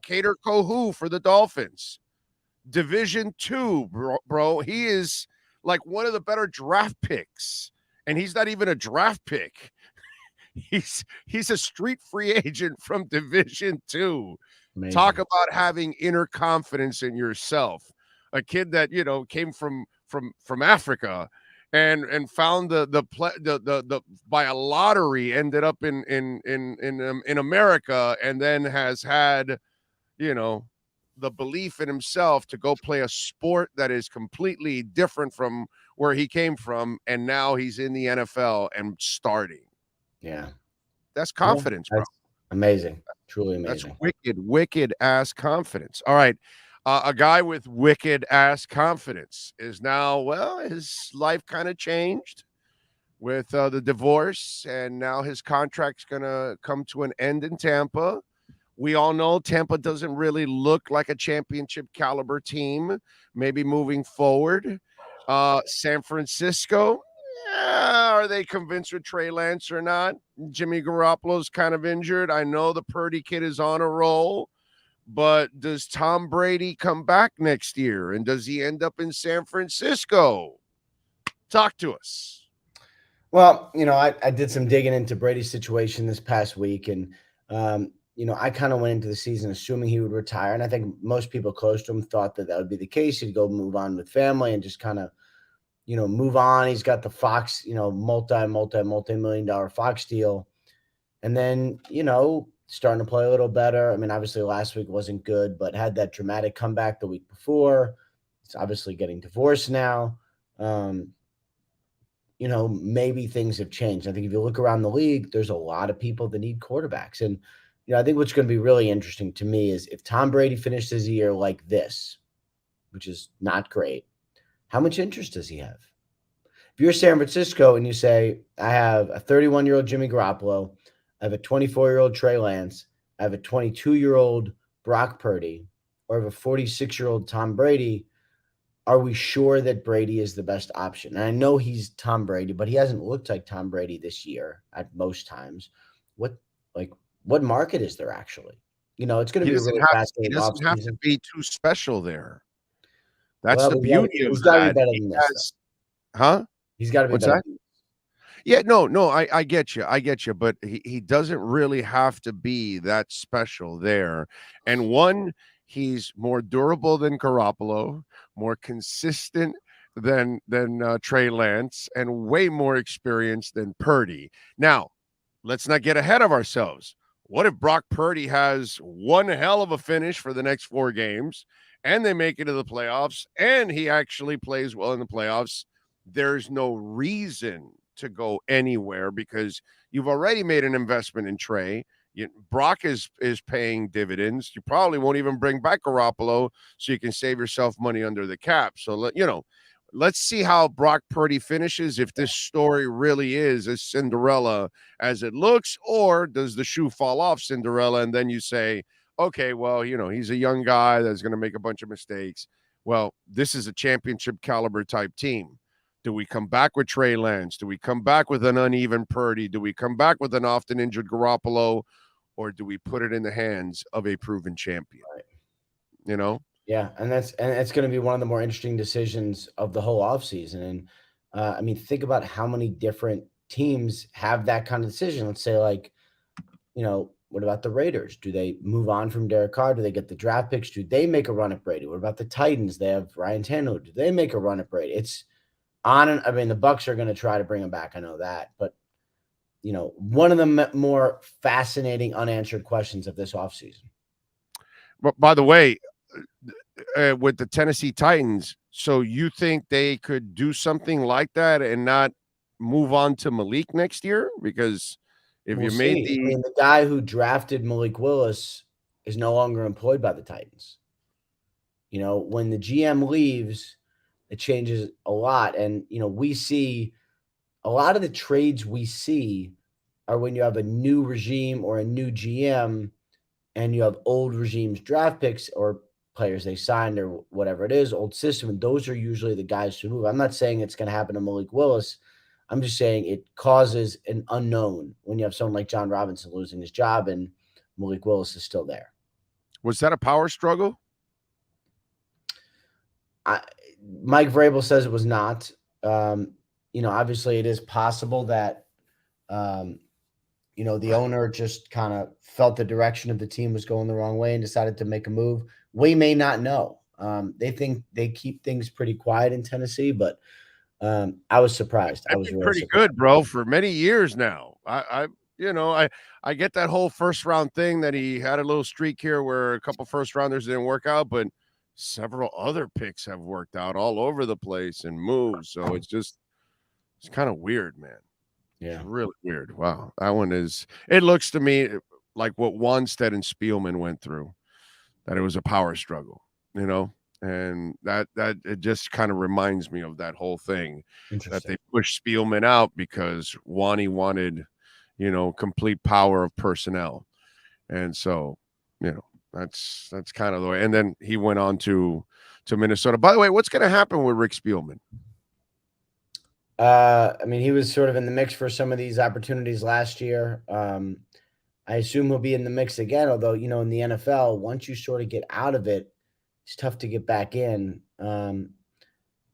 Kader Kohu for the Dolphins. Division II, bro. He is like one of the better draft picks. And he's not even a draft pick. He's a street free agent from Division II. Amazing. Talk about having inner confidence in yourself. A kid that came from Africa and found the by a lottery ended up in America, and then has had the belief in himself to go play a sport that is completely different from where he came from, and now he's in the NFL and starting. Yeah. That's confidence, that's bro. Amazing. Truly amazing. That's wicked ass confidence. All right. A guy with wicked ass confidence is now, his life kind of changed with the divorce, and now his contract's going to come to an end in Tampa. We all know Tampa doesn't really look like a championship caliber team, maybe moving forward. San Francisco, are they convinced with Trey Lance or not? Jimmy Garoppolo's kind of injured. I know the Purdy kid is on a roll, but does Tom Brady come back next year? And does he end up in San Francisco? Talk to us. Well, I did some digging into Brady's situation this past week, and I kind of went into the season assuming he would retire. And I think most people close to him thought that would be the case. He'd go move on with family and just kind of, move on. He's got the Fox, multi-million-dollar Fox deal. And then, starting to play a little better. I mean, obviously last week wasn't good, but had that dramatic comeback the week before. He's obviously getting divorced now. Maybe things have changed. I think if you look around the league, there's a lot of people that need quarterbacks. And, I think what's going to be really interesting to me is if Tom Brady finishes a year like this, which is not great, how much interest does he have? If you're San Francisco and you say, I have a 31-year-old Jimmy Garoppolo, I have a 24-year-old Trey Lance, I have a 22-year-old Brock Purdy, or I have a 46-year-old Tom Brady, are we sure that Brady is the best option? And I know he's Tom Brady, but he hasn't looked like Tom Brady this year at most times. what market is there actually? It's going to He be a doesn't really have he fascinating doesn't have to offseason. be too special there. That's Well, the beauty of he's got to be that. better He than this, though. has Huh? He's got to be What's better that? than this. Yeah, no, I get you. I get you, but he doesn't really have to be that special there. And one, he's more durable than Garoppolo, more consistent than Trey Lance, and way more experienced than Purdy. Now, let's not get ahead of ourselves. What if Brock Purdy has one hell of a finish for the next 4 games and they make it to the playoffs and he actually plays well in the playoffs? There's no reason to go anywhere because you've already made an investment in Trey. Brock is paying dividends. You probably won't even bring back Garoppolo so you can save yourself money under the cap. So, let's see how Brock Purdy finishes, if this story really is as Cinderella as it looks, or does the shoe fall off Cinderella and then you say, okay, well, he's a young guy that's going to make a bunch of mistakes. Well, this is a championship caliber type team. Do we come back with Trey Lance? Do we come back with an uneven Purdy? Do we come back with an often injured Garoppolo? Or do we put it in the hands of a proven champion? Right. Yeah, and it's going to be one of the more interesting decisions of the whole offseason. And think about how many different teams have that kind of decision. Let's say, what about the Raiders? Do they move on from Derek Carr? Do they get the draft picks? Do they make a run at Brady? What about the Titans? They have Ryan Tannehill. Do they make a run at Brady? It's on. The Bucs are going to try to bring him back. I know that, but one of the more fascinating unanswered questions of this offseason. But by the way, with the Tennessee Titans, so you think they could do something like that and not move on to Malik next year? Because if We'll you made see. The guy who drafted Malik Willis is no longer employed by the Titans. When the GM leaves, it changes a lot. And, we see a lot of the trades we see are when you have a new regime or a new GM and you have old regime's draft picks or players they signed or whatever it is, old system. And those are usually the guys who move. I'm not saying it's going to happen to Malik Willis. I'm just saying it causes an unknown when you have someone like John Robinson losing his job and Malik Willis is still there. Was that a power struggle? Mike Vrabel says it was not. Obviously it is possible that, the owner just kind of felt the direction of the team was going the wrong way and decided to make a move. We may not know. They think they keep things pretty quiet in Tennessee, but I was surprised. I was really pretty surprised. good, bro, for many years now. I get that whole first round thing that he had a little streak here where a couple first rounders didn't work out, but several other picks have worked out all over the place and moved. So it's kind of weird, man. Yeah. It's really weird. Wow. That one it looks to me like what Wanstead and Spielman went through, that it was a power struggle, and that it just kind of reminds me of that whole thing, that they pushed Spielman out because Wani wanted, complete power of personnel. And so, that's kind of the way. And then he went on to Minnesota. By the way, what's going to happen with Rick Spielman? He was sort of in the mix for some of these opportunities last year. I assume he'll be in the mix again, although, in the NFL, once you sort of get out of it, it's tough to get back in.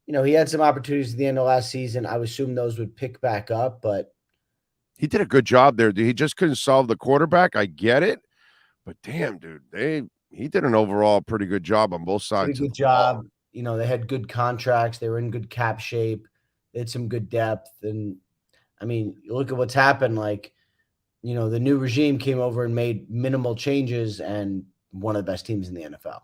He had some opportunities at the end of last season. I would assume those would pick back up, but he did a good job there. He just couldn't solve the quarterback. I get it, but damn, dude, he did an overall pretty good job on both sides. Pretty good job. They had good contracts. They were in good cap shape. They had some good depth. And you look at what's happened. The new regime came over and made minimal changes and one of the best teams in the NFL.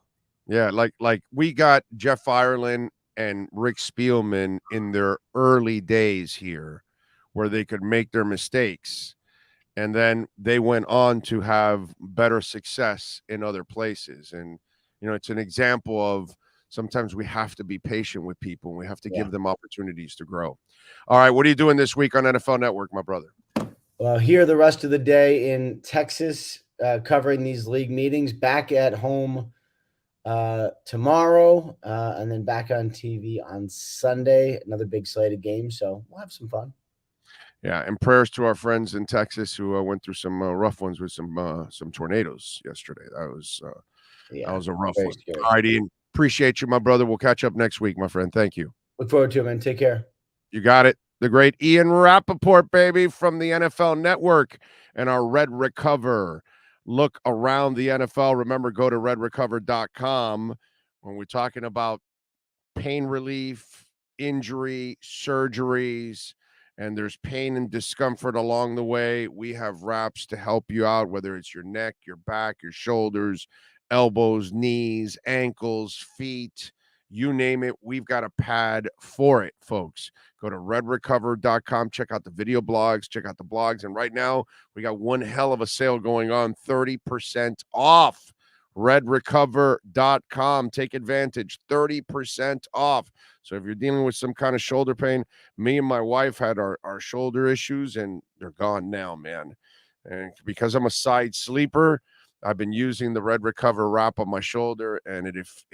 Yeah. Like we got Jeff Ireland and Rick Spielman in their early days here where they could make their mistakes. And then they went on to have better success in other places. And, it's an example of sometimes we have to be patient with people. And we have to give them opportunities to grow. All right. What are you doing this week on NFL Network, my brother? Well, here the rest of the day in Texas, covering these league meetings, back at home tomorrow, and then back on TV on Sunday, another big slate of games. So we'll have some fun. Yeah, and prayers to our friends in Texas who went through some rough ones with some tornadoes yesterday. That was a rough one. Scary. All right, Ian. Appreciate you, my brother. We'll catch up next week, my friend. Thank you. Look forward to it, man. Take care. You got it. The great Ian Rappaport, baby, from the NFL Network and our Red Recover look around the NFL. Remember, go to redrecover.com when we're talking about pain relief, injury, surgeries, and there's pain and discomfort along the way. We have wraps to help you out, whether it's your neck, your back, your shoulders, elbows, knees, ankles, feet, you name it. We've got a pad for it, folks. Go to redrecover.com, check out the video blogs, check out the blogs. And right now, we got one hell of a sale going on, 30% off. redrecover.com. Take advantage, 30% off. So if you're dealing with some kind of shoulder pain, me and my wife had our shoulder issues, and they're gone now, man. And because I'm a side sleeper, I've been using the Red Recover wrap on my shoulder, and it's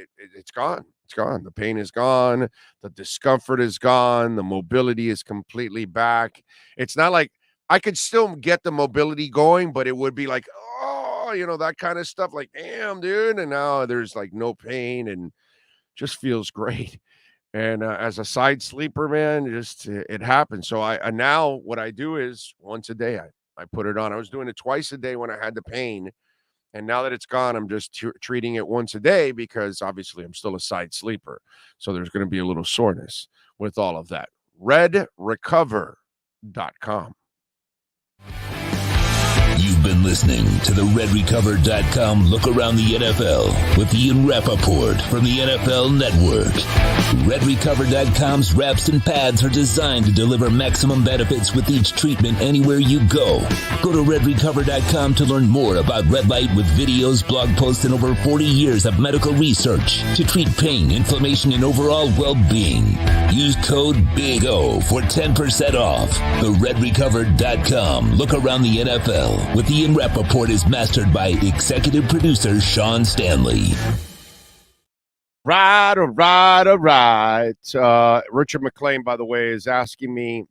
gone. It's gone. The pain is gone. The discomfort is gone. The mobility is completely back. It's not like I could still get the mobility going, but it would be like, that kind of stuff. Like, damn, dude. And now there's like no pain and just feels great. And as a side sleeper, man, it happens. So I now what I do is once a day I put it on. I was doing it twice a day when I had the pain. And now that it's gone, I'm just treating it once a day because obviously I'm still a side sleeper. So there's going to be a little soreness with all of that. redrecover.com. You've been listening to the redrecover.com look around the NFL with Ian Rappaport from the NFL Network. Redrecover.com's wraps and pads are designed to deliver maximum benefits with each treatment anywhere you go. Go to redrecover.com to learn more about red light with videos, blog posts, and over 40 years of medical research to treat pain, inflammation, and overall well-being. Use code BIG-O for 10% off. The redrecover.com look around the NFL with Ian Rappaport is mastered by executive producer Sean Stanley. Right. Richard McLean, by the way, is asking me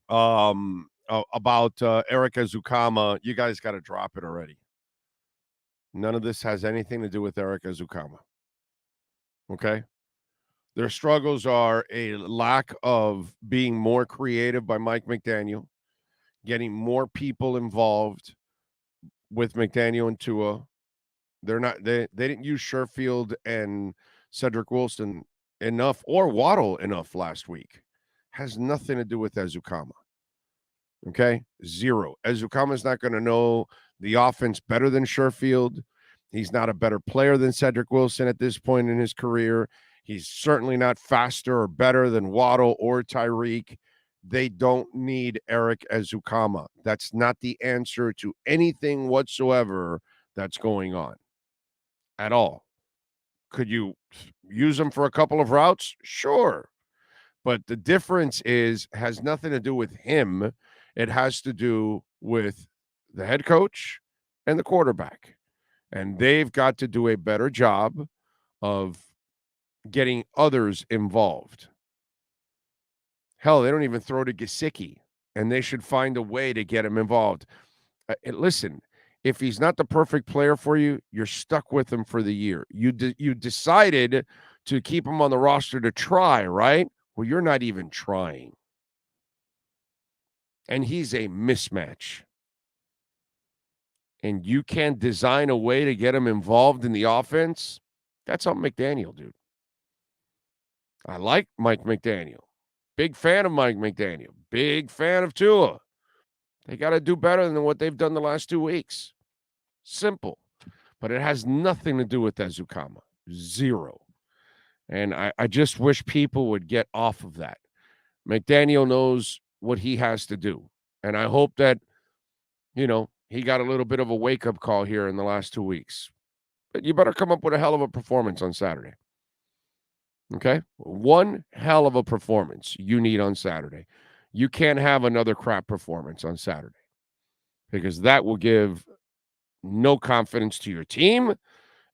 about Eric Ezukama. You guys got to drop it already. None of this has anything to do with Eric Ezukama. Okay? Their struggles are a lack of being more creative by Mike McDaniel, getting more people involved with McDaniel and Tua. They didn't use Sherfield and Cedric Wilson enough or Waddle enough last week. Has nothing to do with Ezukama. Okay? Zero. Ezukama's not going to know the offense better than Sherfield. He's not a better player than Cedric Wilson at this point in his career. He's certainly not faster or better than Waddle or Tyreek. They don't need Eric Ezukama. That's not the answer to anything whatsoever that's going on at all. Could you use him for a couple of routes? Sure. But the difference has nothing to do with him. It has to do with the head coach and the quarterback. And they've got to do a better job of getting others involved. Hell, they don't even throw to Gesicki, and they should find a way to get him involved. Listen, if he's not the perfect player for you, you're stuck with him for the year. You decided to keep him on the roster to try, right? Well, you're not even trying. And he's a mismatch. And you can't design a way to get him involved in the offense? That's on McDaniel, dude. I like Mike McDaniel. Big fan of Mike McDaniel. Big fan of Tua. They got to do better than what they've done the last 2 weeks. Simple. But it has nothing to do with Ezukama. Zero. And I just wish people would get off of that. McDaniel knows what he has to do. And I hope that, he got a little bit of a wake-up call here in the last 2 weeks. But you better come up with a hell of a performance on Saturday. Okay? One hell of a performance you need on Saturday. You can't have another crap performance on Saturday because that will give no confidence to your team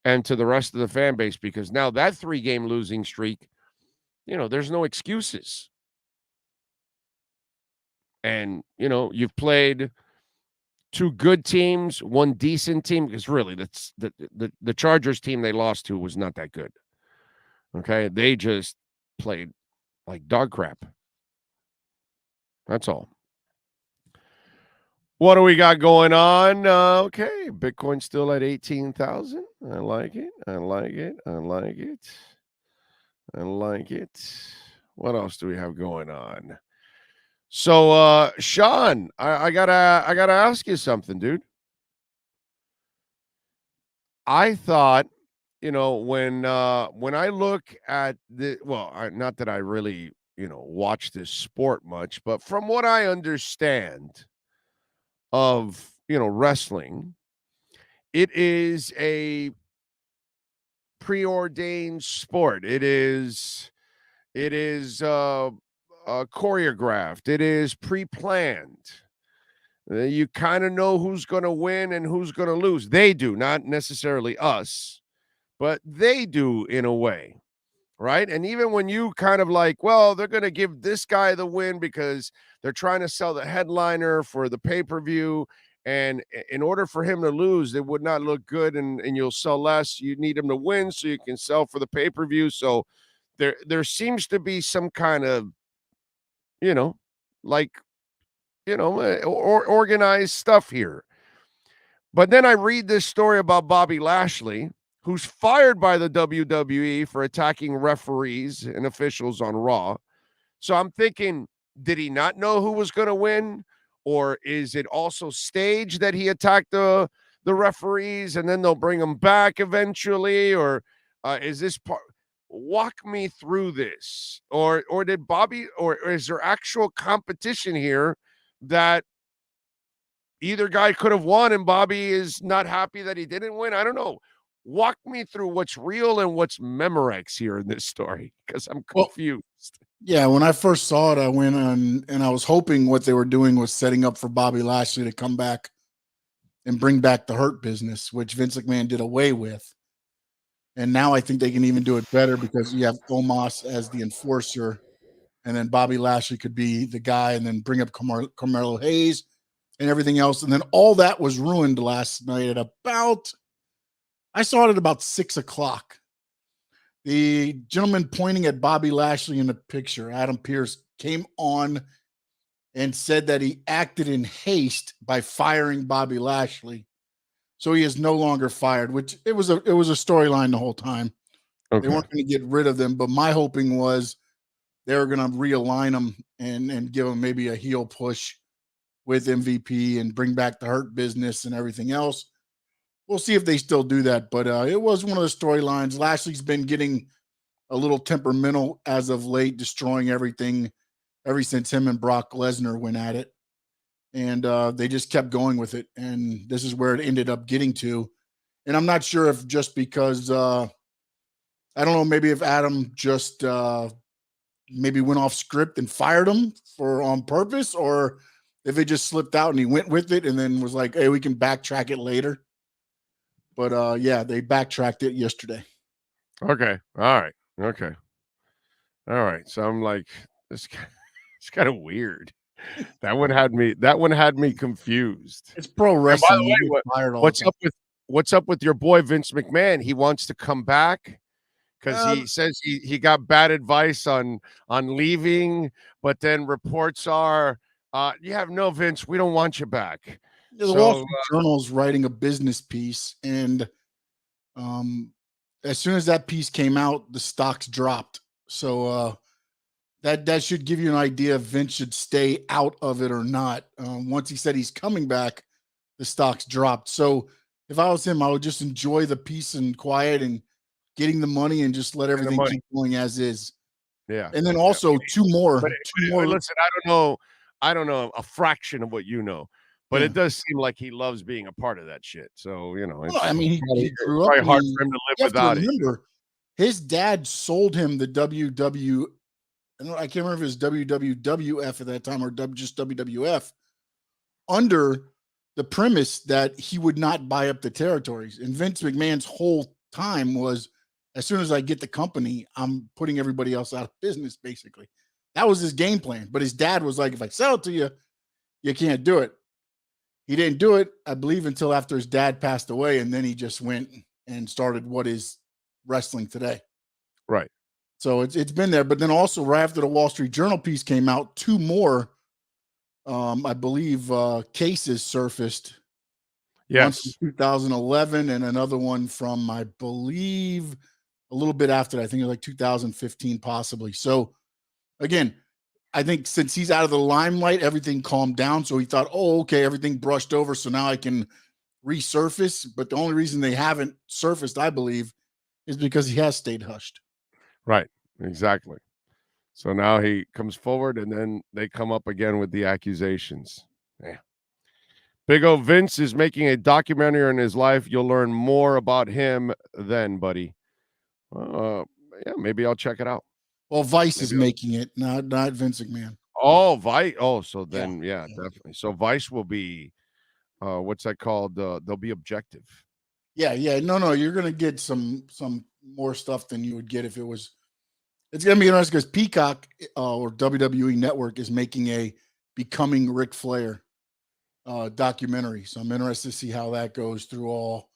and to the rest of the fan base because now that 3-game losing streak, there's no excuses. And, you've played two good teams, one decent team, because really that's the Chargers team they lost to was not that good. Okay. They just played like dog crap. That's all. What do we got going on? Okay. Bitcoin's still at 18,000. I like it. I like it. I like it. I like it. What else do we have going on? So, Sean, I gotta ask you something, dude. I thought, when I look at not that I really, watch this sport much, but from what I understand of, wrestling, it is a preordained sport. It is choreographed. It is pre-planned. You kind of know who's going to win and who's going to lose. They do, not necessarily us, but they do in a way, right? And even when you kind of like, well, they're going to give this guy the win because they're trying to sell the headliner for the pay-per-view, and in order for him to lose, it would not look good, and you'll sell less. You need him to win so you can sell for the pay-per-view. So there seems to be some kind of, like, organized stuff here. But then I read this story about Bobby Lashley, who's fired by the WWE for attacking referees and officials on Raw. So I'm thinking, did he not know who was going to win? Or is it also staged that he attacked the referees and then they'll bring him back eventually? Or is this part? Walk me through this. Or did Bobby, or is there actual competition here that either guy could have won and Bobby is not happy that he didn't win? I don't know. Walk me through what's real and what's Memorex here in this story, because I'm confused. Yeah, when I first saw it, I went on and I was hoping what they were doing was setting up for Bobby Lashley to come back and bring back the Hurt Business, which Vince McMahon did away with. And now I think they can even do it better because you have Omos as the enforcer, and then Bobby Lashley could be the guy, and then bring up Carmelo Hayes and everything else. And then all that was ruined last night I saw it at about 6:00. The gentleman pointing at Bobby Lashley in the picture, Adam Pearce, came on and said that he acted in haste by firing Bobby Lashley. So he is no longer fired, which it was a storyline the whole time. Okay. They weren't going to get rid of them, but my hoping was they were going to realign them and give them maybe a heel push with MVP and bring back the Hurt Business and everything else. We'll see if they still do that, but it was one of the storylines. Lashley's been getting a little temperamental as of late, destroying everything ever since him and Brock Lesnar went at it. And they just kept going with it, and this is where it ended up getting to. And I'm not sure if just because I don't know, maybe if Adam just maybe went off script and fired him on purpose, or if it just slipped out and he went with it and then was like, hey, we can backtrack it later. But yeah, they backtracked it yesterday. Okay. All right. Okay. All right. So I'm like, it's kind of weird. That one had me confused. It's pro wrestling. By the way, what's up with your boy Vince McMahon? He wants to come back because he says he got bad advice on leaving, but then reports are Vince, we don't want you back. The Wall Street Journal's writing a business piece, and as soon as that piece came out, the stocks dropped. So that should give you an idea if Vince should stay out of it or not. Once he said he's coming back, the stocks dropped. So if I was him, I would just enjoy the peace and quiet and getting the money and just let everything keep going as is. Yeah. And then also two more. Listen, I don't know a fraction of what you know. But it does seem like he loves being a part of that shit. So, he grew up. It's hard for him to live without it. His dad sold him the WW. I can't remember if it was WWF at that time or just WWF, under the premise that he would not buy up the territories. And Vince McMahon's whole time was, as soon as I get the company, I'm putting everybody else out of business, basically. That was his game plan. But his dad was like, if I sell it to you, You can't do it. He didn't do it, I believe, until after his dad passed away, and then he just went and started what is wrestling today. Right. So it's been there. But then also right after the Wall Street Journal piece came out, two more, I believe, cases surfaced. Yes. One from 2011 and another one from, I believe, a little bit after that. I think it was like 2015 possibly. So again, I think since he's out of the limelight, everything calmed down. So he thought, oh, okay, everything brushed over. So now I can resurface. But the only reason they haven't surfaced, I believe, is because he has stayed hushed. Right. Exactly. So now he comes forward and then they come up again with the accusations. Yeah. Big O Vince is making a documentary on his life. You'll learn more about him then, buddy. Yeah, maybe I'll check it out. Well, Vice is making it, not Vince McMahon. Oh, Vice. Oh, so then, yeah, definitely. So Vice will be, what's that called? They'll be objective. Yeah. No, you're gonna get some more stuff than you would get if it was. It's gonna be interesting because Peacock or WWE Network is making a Becoming Ric Flair documentary. So I'm interested to see how that goes through all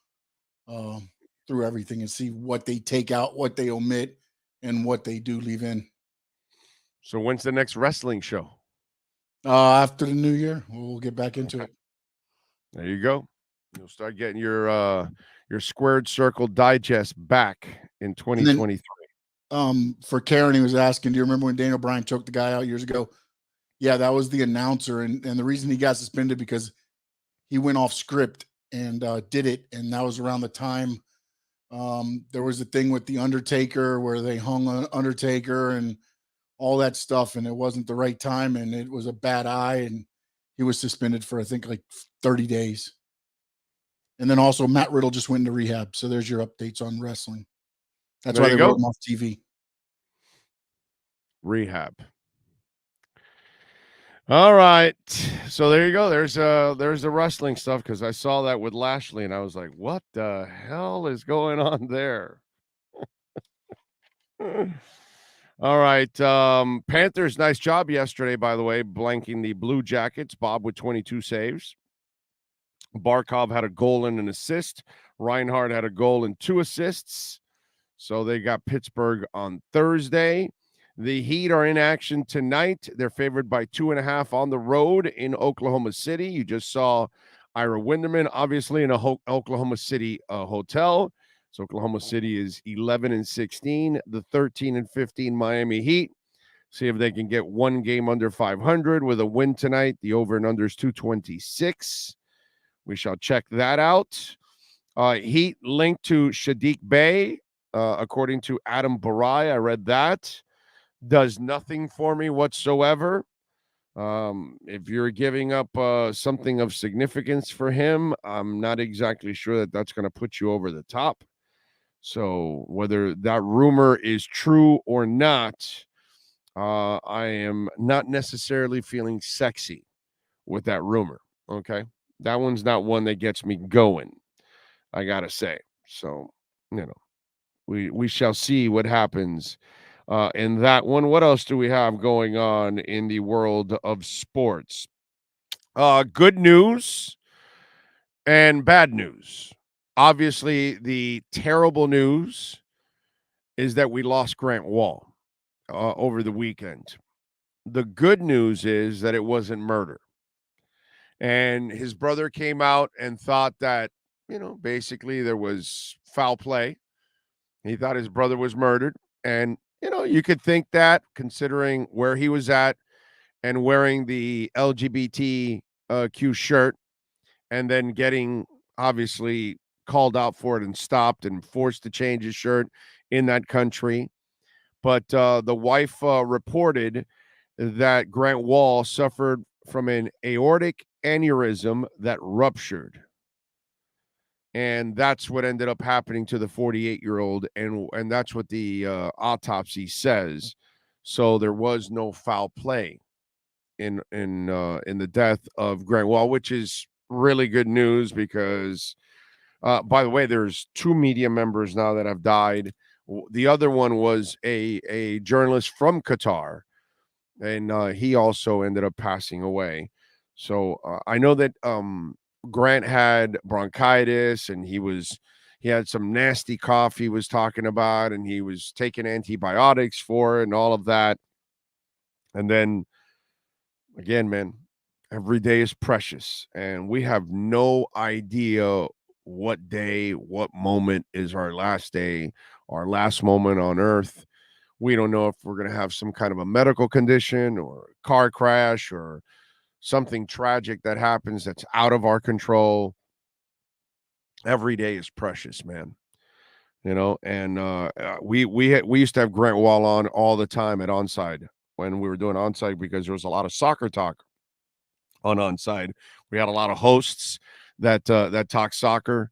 through everything and see what they take out, what they omit, and what they do leave in. So when's the next wrestling show? After the new year, we'll get back into it. There you go. You'll start getting your Squared Circle digest back in 2023. For Karen, he was asking, do you remember when Daniel Bryan choked the guy out years ago? Yeah, that was the announcer. And the reason he got suspended because he went off script and did it. And that was around the time there was a thing with The Undertaker where they hung on Undertaker and all that stuff. And it wasn't the right time. And it was a bad eye. And he was suspended for, I think, like 30 days. And then also Matt Riddle just went into rehab. So there's your updates on wrestling. That's why they wrote him off TV. Rehab. All right. So there you go. There's the wrestling stuff because I saw that with Lashley and I was like, what the hell is going on there? All right. Panthers, nice job yesterday, by the way, blanking the Blue Jackets. Bob with 22 saves. Barkov had a goal and an assist. Reinhardt had a goal and 2 assists. So they got Pittsburgh on Thursday. The Heat are in action tonight. They're favored by 2.5 on the road in Oklahoma City. You just saw Ira Winderman, obviously, in a Oklahoma City hotel. So Oklahoma City is 11-16. The 13-15 Miami Heat. See if they can get one game under 500 with a win tonight. The over and under is 226. We shall check that out. Heat linked to Sadiq Bey, according to Adam Barai. I read that. Does nothing for me whatsoever. If you're giving up something of significance for him, I'm not exactly sure that that's going to put you over the top. So whether that rumor is true or not, I am not necessarily feeling sexy with that rumor. Okay. That one's not one that gets me going, I got to say. So, we shall see what happens in that one. What else do we have going on in the world of sports? Good news and bad news. Obviously, the terrible news is that we lost Grant Wall over the weekend. The good news is that it wasn't murder. And his brother came out and thought that, basically there was foul play. He thought his brother was murdered. And, you could think that considering where he was at and wearing the LGBTQ shirt and then getting obviously called out for it and stopped and forced to change his shirt in that country. But the wife reported that Grant Wall suffered from an aortic aneurysm that ruptured. And that's what ended up happening to the 48-year-old, and that's what the autopsy says. So there was no foul play in the death of Grant Wall, which is really good news because, by the way, there's 2 media members now that have died. The other one was a journalist from Qatar, and he also ended up passing away. So I know that Grant had bronchitis, and he had some nasty cough he was talking about, and he was taking antibiotics for it and all of that. And then again, man, every day is precious, and we have no idea what day, what moment is our last day, our last moment on earth. We don't know if we're going to have some kind of a medical condition or a car crash or something tragic that happens that's out of our control. Every day is precious, man. And we used to have Grant Wall on all the time at Onside when we were doing Onside, because there was a lot of soccer talk on Onside. We had a lot of hosts that talk soccer,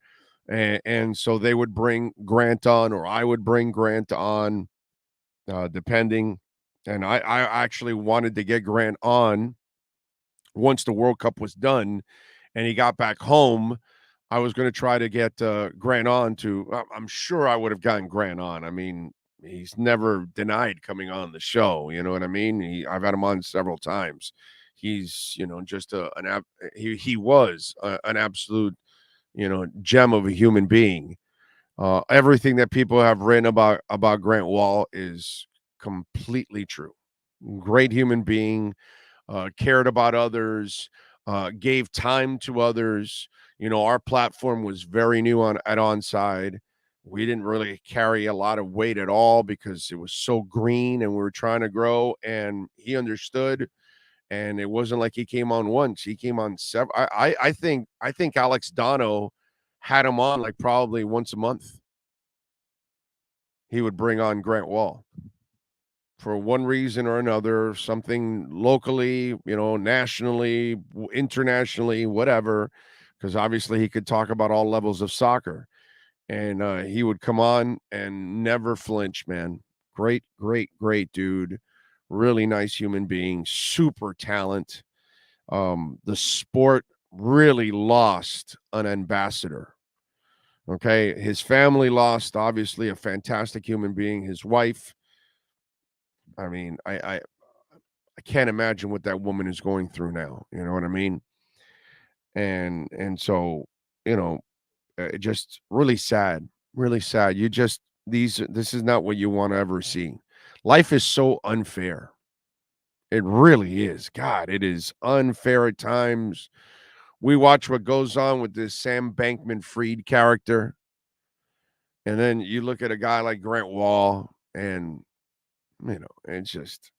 and so they would bring Grant on, or I would bring Grant on, depending. And I actually wanted to get Grant on once the World Cup was done and he got back home. I was going to try to get Grant on I'm sure I would have gotten Grant on. I mean, he's never denied coming on the show. You know what I mean? I've had him on several times. He's, just he was an absolute, gem of a human being. Everything that people have written about Grant Wall is completely true. Great human being, cared about others, gave time to others. Our platform was very new at Onside. We didn't really carry a lot of weight at all because it was so green and we were trying to grow, and he understood. And it wasn't like he came on once. He came on several. I think Alex Dono had him on like probably once a month. He would bring on Grant Wall for one reason or another, something locally, nationally, internationally, whatever, because obviously he could talk about all levels of soccer. And he would come on and never flinch, man. Great, great, great dude. Really nice human being, super talent. The sport really lost an ambassador. Okay. His family lost, obviously, a fantastic human being. His wife, I mean, I can't imagine what that woman is going through now. You know what I mean? And so, just really sad, really sad. This is not what you want to ever see. Life is so unfair. It really is. God, it is unfair at times. We watch what goes on with this Sam Bankman-Fried character, and then you look at a guy like Grant Wall, and it's just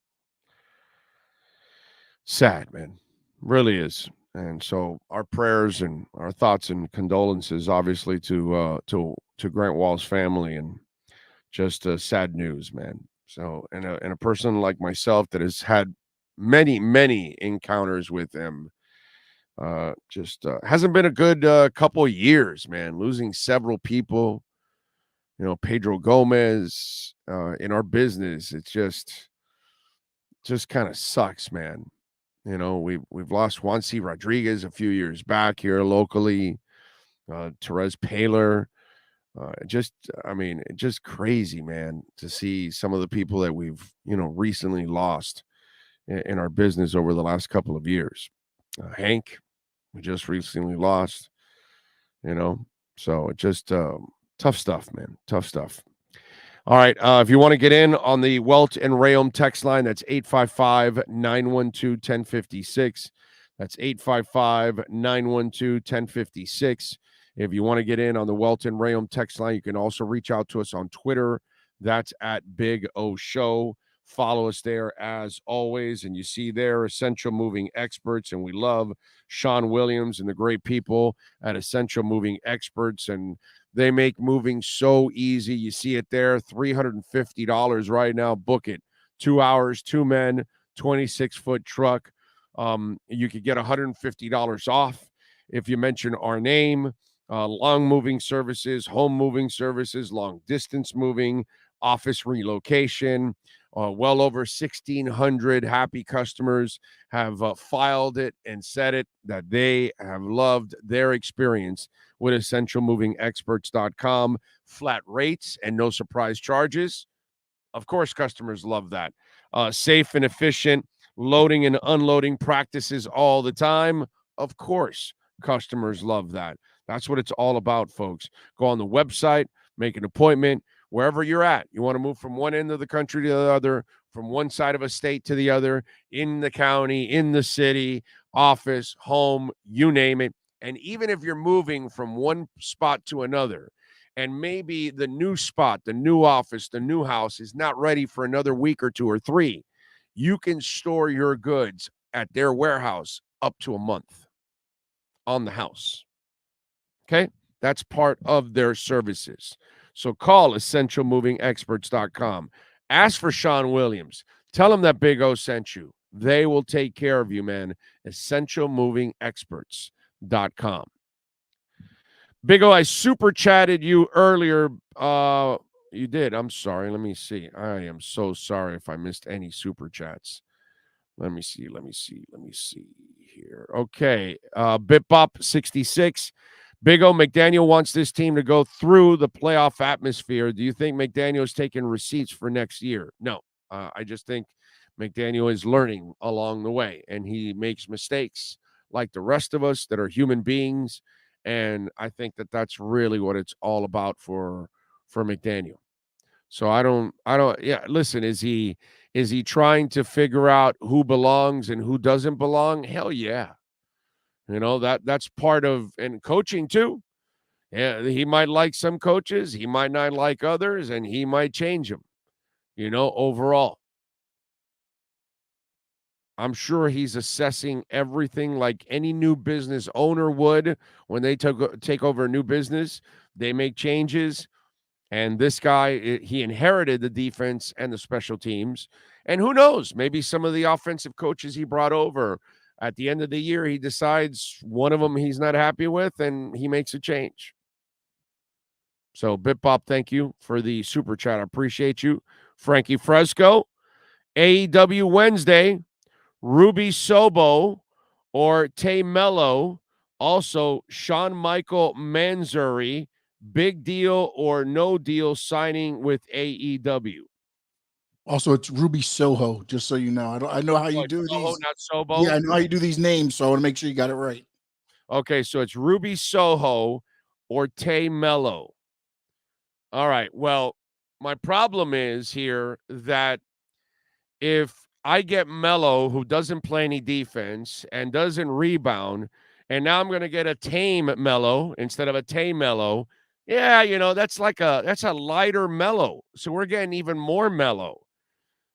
sad, man. Really is. And so our prayers and our thoughts and condolences, obviously, to Grant Wall's family, and just sad news, man. So, and a person like myself that has had many, many encounters with him, just hasn't been a good couple of years, man. Losing several people, Pedro Gomez, in our business, it's just kind of sucks, man. We've lost Juan C. Rodriguez a few years back here locally. Therese Paylor. Just crazy, man, to see some of the people that we've, recently lost in our business over the last couple of years. Hank, we just recently lost, so it just tough stuff, man. Tough stuff. All right. If you want to get in on the Welt and Rayom text line, that's 855-912-1056. That's 855-912-1056. If you want to get in on the Welt and Rayom text line, you can also reach out to us on Twitter. That's at Big O Show. Follow us there as always. And you see there, Essential Moving Experts. And we love Sean Williams and the great people at Essential Moving Experts. And they make moving so easy. You see it there, $350 right now. Book it. 2 hours, 2 men, 26-foot truck. You could get $150 off if you mention our name. Long moving services, home moving services, long distance moving, office relocation. Well over 1,600 happy customers have filed it and said it that they have loved their experience with essentialmovingexperts.com. Flat rates and no surprise charges. Of course, customers love that. Safe and efficient. loading and unloading practices all the time. Of course, customers love that. That's what it's all about, folks. Go on the website, make an appointment, wherever you're at. You want to move from one end of the country to the other, from one side of a state to the other, in the county, in the city, office, home, you name it. And even if you're moving from one spot to another, and maybe the new spot, the new office, the new house is not ready for another week or 2 or 3, you can store your goods at their warehouse up to a month on the house. Okay? That's part of their services. So call essentialmovingexperts.com. Ask for Sean Williams. Tell them that Big O sent you. They will take care of you, man. Essentialmovingexperts.com. Big O, I super chatted you earlier. You did. I'm sorry. Let me see. I am so sorry if I missed any super chats. Let me see here. Okay. BitBop66. Big O, McDaniel wants this team to go through the playoff atmosphere. Do you think McDaniel's taking receipts for next year? No. I just think McDaniel is learning along the way, and he makes mistakes like the rest of us that are human beings. And I think that that's really what it's all about for McDaniel. So I don't, yeah, listen, is he trying to figure out who belongs and who doesn't belong? Hell yeah. You know, that's part of, and coaching too. Yeah, he might like some coaches, he might not like others, and he might change them, you know, overall. I'm sure he's assessing everything like any new business owner would when they take over a new business. They make changes. And this guy, he inherited the defense and the special teams. And who knows, maybe some of the offensive coaches he brought over at the end of the year, he decides one of them he's not happy with, and he makes a change. So, BitBop, thank you for the super chat. I appreciate you. Frankie Fresco, AEW Wednesday, Ruby Sobo or Tay Mello. Also, Sean Michael Manzuri, big deal or no deal signing with AEW. Also, it's Ruby Soho, just so you know. I know how you do Soho, these. not Sobo? Yeah, I know how you do these names, so I want to make sure you got it right. Okay, so it's Ruby Soho or Tay Mello. All right, well, my problem is here that if I get Mello, who doesn't play any defense and doesn't rebound, and now I'm going to get a tame Mello instead of a Tay Mello. Yeah, you know, that's a lighter Mello. So we're getting even more Mello.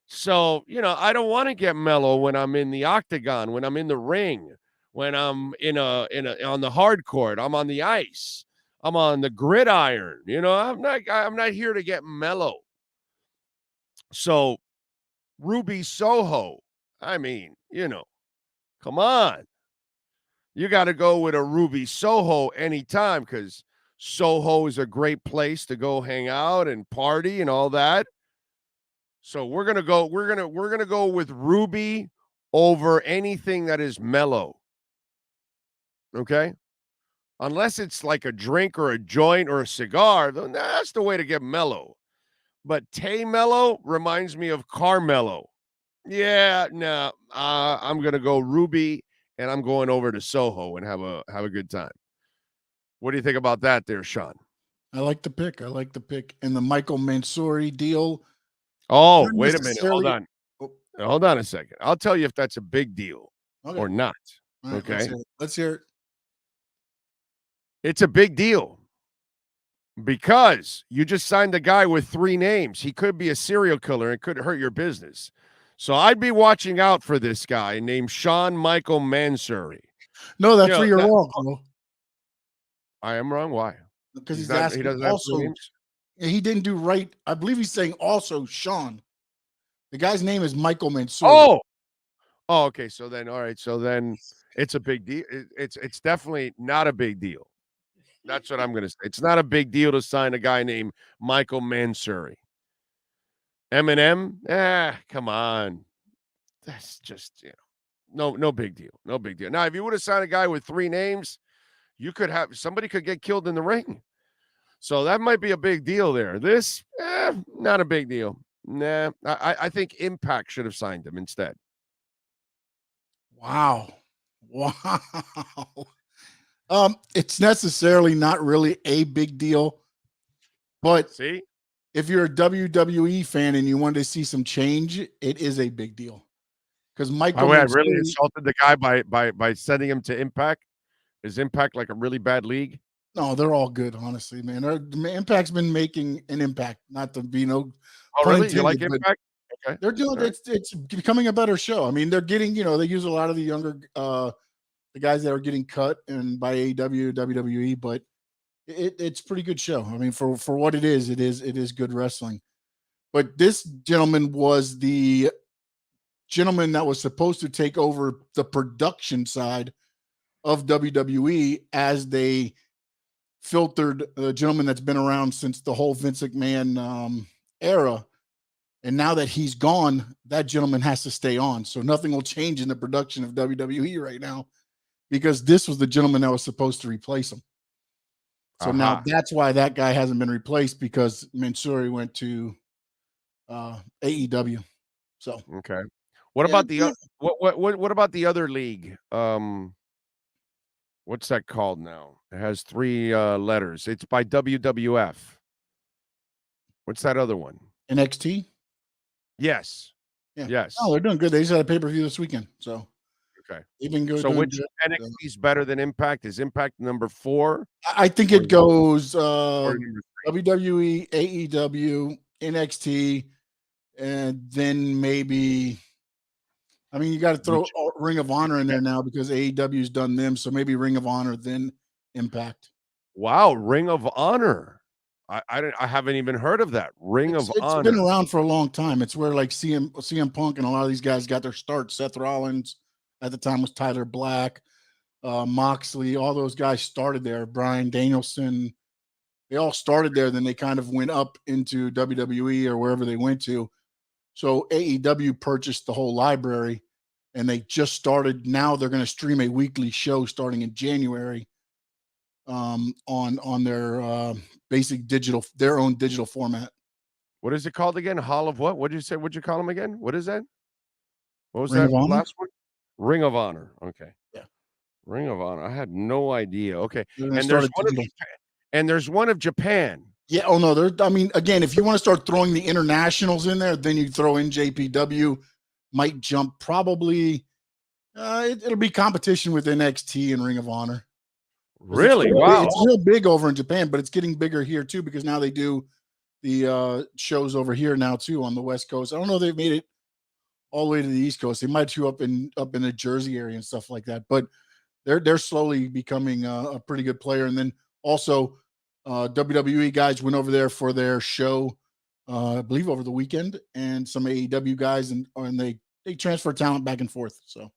So, you know, I don't want to get Mello when I'm in the octagon, when I'm in the ring, when I'm on the hard court, I'm on the ice, I'm on the gridiron. You know, I'm not here to get Mello. So Ruby Soho, I mean, you know, come on. You got to go with a Ruby Soho anytime, because Soho is a great place to go hang out and party and all that. So we're gonna go with Ruby over anything that is mellow. Okay? Unless it's like a drink or a joint or a cigar, that's the way to get mellow. But Tay Mellow reminds me of Carmelo. Yeah, no, I'm gonna go Ruby, and I'm going over to Soho and have a good time. What do you think about that, there, Sean? I like the pick. And the Michael Mansouri deal. Oh, wait a minute. Hold on. Hold on a second. I'll tell you if that's a big deal or not. Right, okay. Let's hear it. It's a big deal because you just signed a guy with 3 names. He could be a serial killer and could hurt your business. So I'd be watching out for this guy named Sean Michael Mansouri. No, that's where you're wrong, bro. I am wrong. Why? Because he's asking he doesn't also. Have names? He didn't do right. I believe he's saying also Sean. The guy's name is Michael Mansouri. Oh, okay. So then, all right. So then, it's a big deal. It's definitely not a big deal. That's what I'm going to say. It's not a big deal to sign a guy named Michael Mansouri. Eminem, come on. That's just, no big deal. No big deal. Now, if you would have signed a guy with 3 names, somebody could get killed in the ring. So that might be a big deal there. This, not a big deal. Nah, I think Impact should have signed him instead. Wow. It's necessarily not really a big deal, but if you're a WWE fan and you wanted to see some change, it is a big deal. Because Michael, I really insulted the guy by sending him to Impact. Is Impact like a really bad league? No, they're all good, honestly, man. Impact's been making an impact, not to be no. Oh, really? You like Impact? Okay. They're doing right. It's becoming a better show. I mean, they're getting, they use a lot of the younger the guys that are getting cut and by AEW, WWE, but it's a pretty good show. I mean, for what it is good wrestling. But this gentleman was the gentleman that was supposed to take over the production side of WWE as they filtered a gentleman that's been around since the whole Vince McMahon era. And now that he's gone, that gentleman has to stay on. So nothing will change in the production of WWE right now because this was the gentleman that was supposed to replace him. So now that's why that guy hasn't been replaced, because Mansouri went to AEW. So okay. What about the what about the other league? What's that called now? It has 3 letters. It's by WWF. What's that other one? NXT? Yes. Yeah. Yes. Oh, they're doing good. They just had a pay-per-view this weekend. So okay. They've been good. So which NXT is better than Impact? Is Impact number 4? I think it goes WWE, AEW, NXT, and then maybe, I mean, you got to throw Ring of Honor in there now because AEW's done them. So maybe Ring of Honor, then Impact. Wow, Ring of Honor. I haven't even heard of that. Ring of Honor. It's been around for a long time. It's where like CM Punk and a lot of these guys got their start. Seth Rollins at the time was Tyler Black, Moxley. All those guys started there. Bryan Danielson. They all started there. Then they kind of went up into WWE or wherever they went to. So AEW purchased the whole library, and they just started. Now they're going to stream a weekly show starting in January on their basic digital, their own digital format. What is it called again? Hall of what? What did you say? What'd you call them again? What is that? What was Ring that of Honor? last one? Ring of Honor. Okay. Yeah. Ring of Honor. I had no idea. Okay. And there's one of Japan. Yeah. Oh no. I mean, again, if you want to start throwing the internationals in there, then you throw in JPW. Might jump probably. It'll be competition with NXT and Ring of Honor. Really? Wow. It's real big over in Japan, but it's getting bigger here too because now they do the shows over here now too on the West Coast. I don't know if they've made it all the way to the East Coast. They might do up in the Jersey area and stuff like that, but they're slowly becoming a pretty good player. And then also WWE guys went over there for their show, I believe over the weekend, and some AEW guys, and they transfer talent back and forth. So,